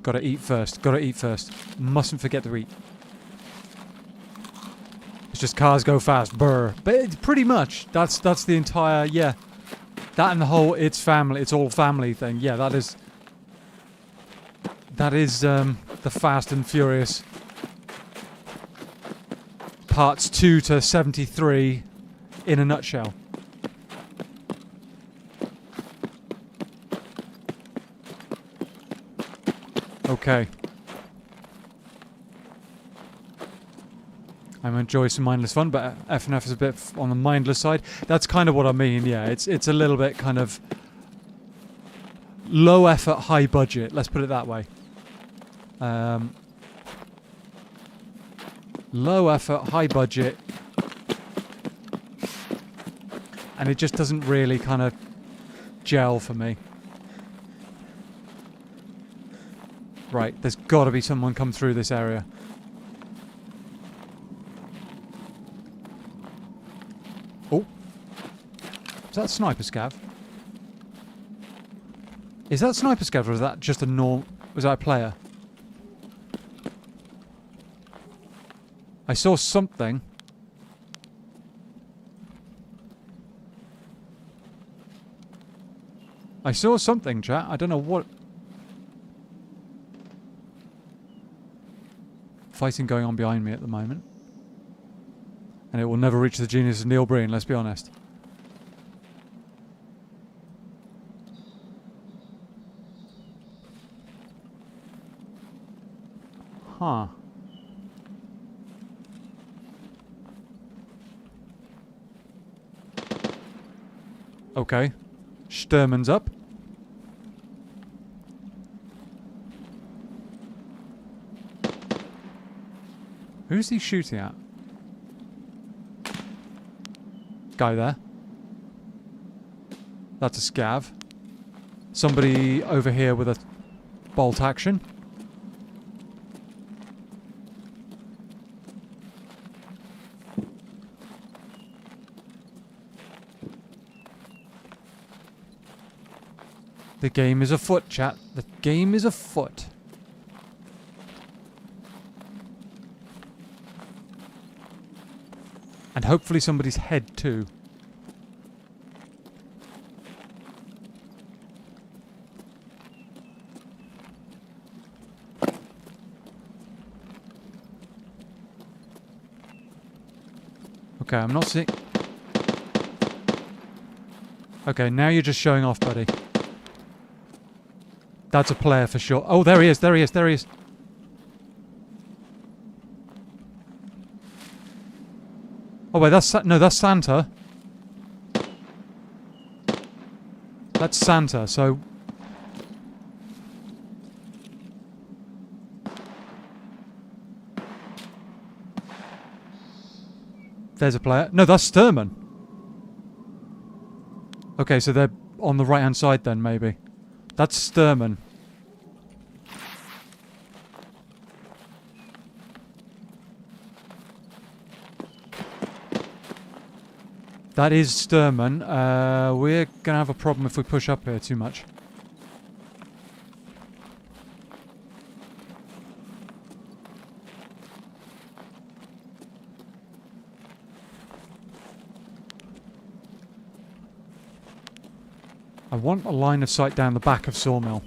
Gotta eat first. Mustn't forget to eat. It's just cars go fast, brr. But pretty much, that's the entire, yeah. That and the whole it's all family thing. Yeah, that is the Fast and Furious parts 2 to 73 in a nutshell. Okay. I enjoy some mindless fun, but F&F is a bit on the mindless side. That's kind of what I mean, yeah. It's a little bit kind of low effort, high budget. Let's put it that way. Low effort, high budget. And it just doesn't really kind of gel for me. Right, there's got to be someone come through this area. Oh. Is that Sniper Scav? Is that Sniper Scav, or is that just a normal... Was that a player? I saw something. I saw something, chat. I don't know what... Fighting going on behind me at the moment. And it will never reach the genius of Neil Breen, let's be honest. Huh. Okay. Sturman's up. Who's he shooting at? Guy there. That's a scav. Somebody over here with a bolt action. The game is afoot, chat. The game is afoot. And hopefully somebody's head too. Okay, I'm not seeing... Okay, now you're just showing off, buddy. That's a player for sure. Oh, there he is, there he is, there he is. Oh wait, that's Santa. That's Santa, so... There's a player. No, that's Sturman. Okay, so they're on the right-hand side then, maybe. That's Sturman. That is Sturman. We're going to have a problem if we push up here too much. I want a line of sight down the back of Sawmill.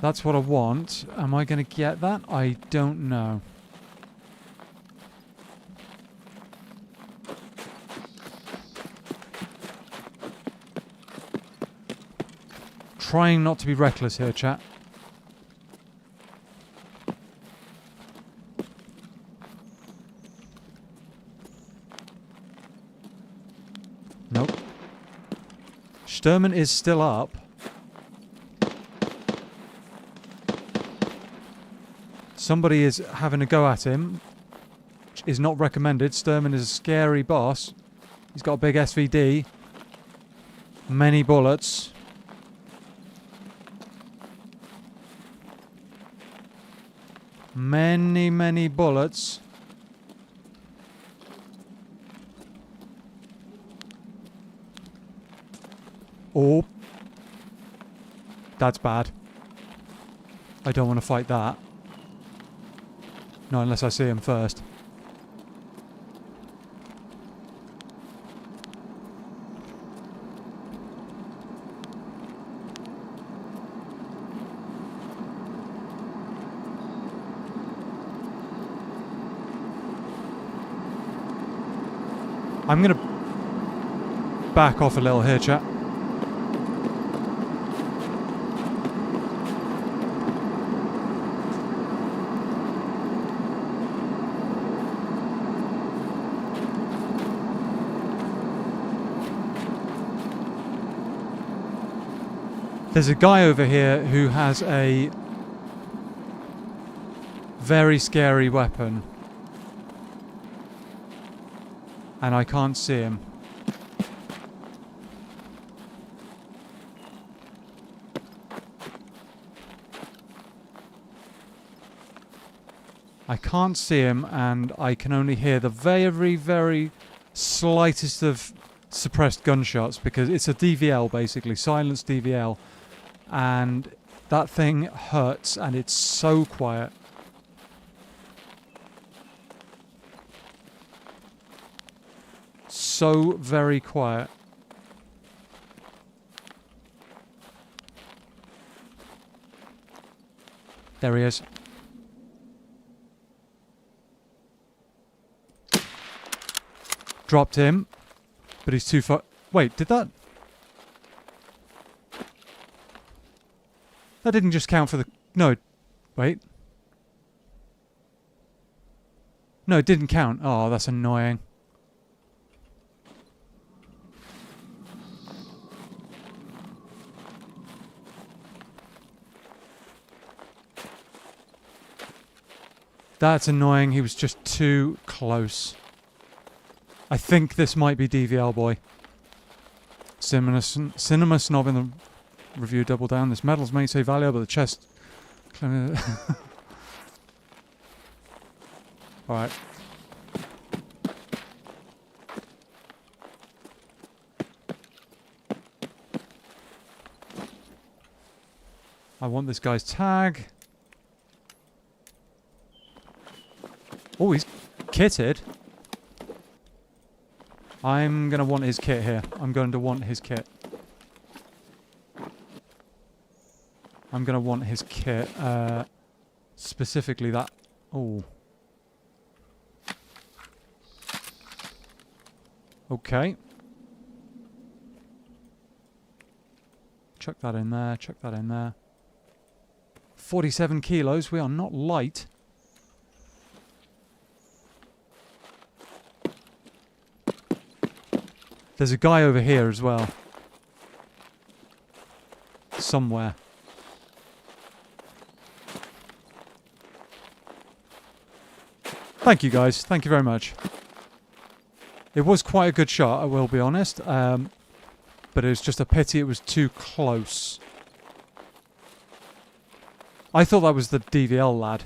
That's what I want. Am I going to get that? I don't know. Trying not to be reckless here, chat. Nope. Sturman is still up. Somebody is having a go at him, which is not recommended. Sturman is a scary boss. He's got a big SVD. Many bullets. Many bullets. Oh. That's bad. I don't want to fight that. No, unless I see him first. I'm going to back off a little here, chat. There's a guy over here who has a very scary weapon. And I can't see him. I can't see him, and I can only hear the very slightest of suppressed gunshots, because it's a DVL basically, silenced DVL. And that thing hurts, and it's so quiet. So very quiet. There he is. Dropped him, but he's too far. Wait, did that? That didn't just count for the... No, wait. No, it didn't count. Oh, that's annoying. That's annoying. He was just too close. I think this might be DVL boy. Cinema Snob in the review, double down. This medal's may say valuable, but the chest... Alright. I want this guy's tag. Oh, he's kitted. I'm going to want his kit here. I'm going to want his kit. I'm going to want his kit. Specifically that... Oh. Okay. Chuck that in there, chuck that in there. 47 kilos, we are not light. There's a guy over here as well. Somewhere. Thank you guys, thank you very much. It was quite a good shot, I will be honest. But it was just a pity it was too close. I thought that was the DVL lad.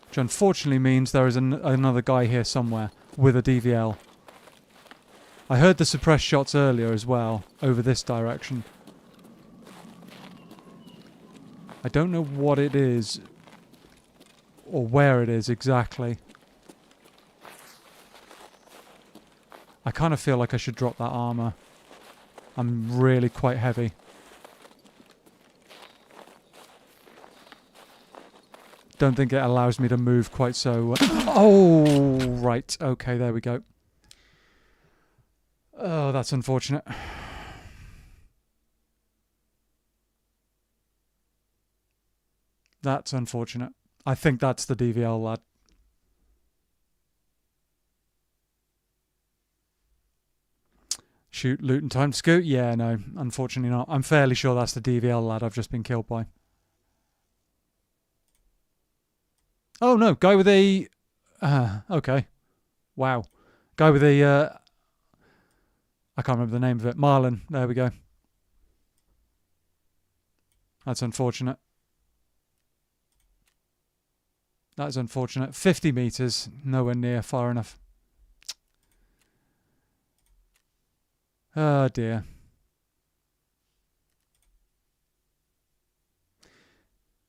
Which unfortunately means there is another guy here somewhere with a DVL. I heard the suppressed shots earlier as well, over this direction. I don't know what it is, or where it is exactly. I kind of feel like I should drop that armor. I'm really quite heavy. Don't think it allows me to move quite so... Oh, right. Okay, there we go. Oh, that's unfortunate. That's unfortunate. I think that's the DVL lad. Shoot, loot and time to scoot? Yeah, no, unfortunately not. I'm fairly sure that's the DVL lad I've just been killed by. Oh no, guy with a... okay. Wow. Guy with a... I can't remember the name of it. Marlin. There we go. That's unfortunate. That is unfortunate. 50 metres. Nowhere near far enough. Oh dear.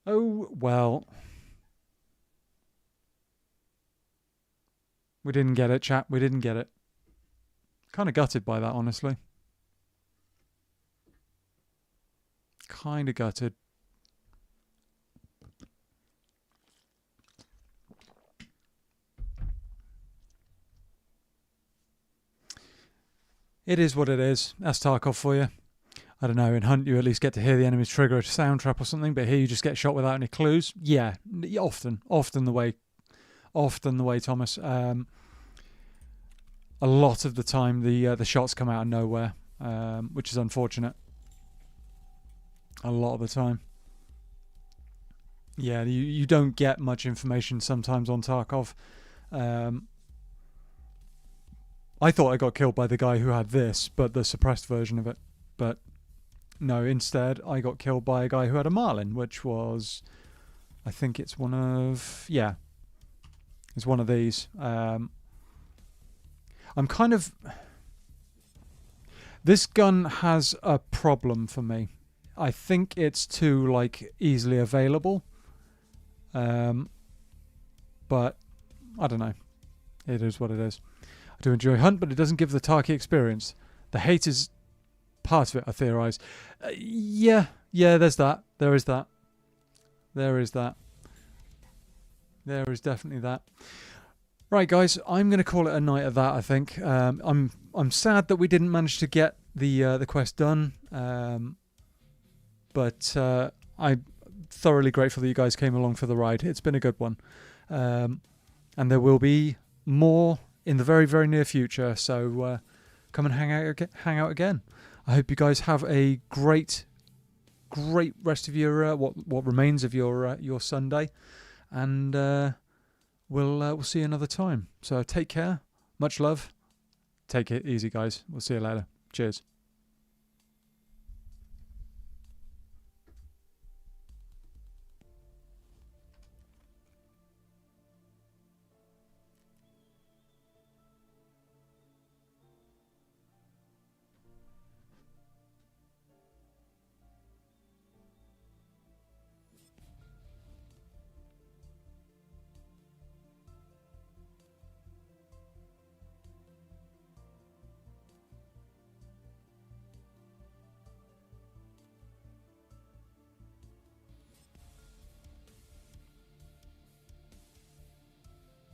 Oh, well. We didn't get it, chap. We didn't get it. Kind of gutted by that, honestly. Kind of gutted. It is what it is. That's Tarkov for you. I don't know, in Hunt you at least get to hear the enemy's trigger a sound trap or something, but here you just get shot without any clues. Yeah, often the way Thomas. A lot of the time the shots come out of nowhere, which is unfortunate. A lot of the time. Yeah, you don't get much information sometimes on Tarkov. I thought I got killed by the guy who had this, but the suppressed version of it. But no, instead I got killed by a guy who had a Marlin, which was, I think it's one of, yeah, it's one of these. I'm kind of, this gun has a problem for me. I think it's too like easily available. But I don't know. It is what it is. I do enjoy Hunt, but it doesn't give the Tarky experience. The hate is part of it, I theorise. Yeah, there's that. There is that. There is that. There is definitely that. Right, guys, I'm going to call it a night at that, I think. I'm sad that we didn't manage to get the quest done. But I'm thoroughly grateful that you guys came along for the ride. It's been a good one. And there will be more in the very, very near future. So come and hang out again. I hope you guys have a great rest of your what remains of your Sunday, and we'll see you another time. So take care. Much love. Take it easy, guys. We'll see you later. Cheers.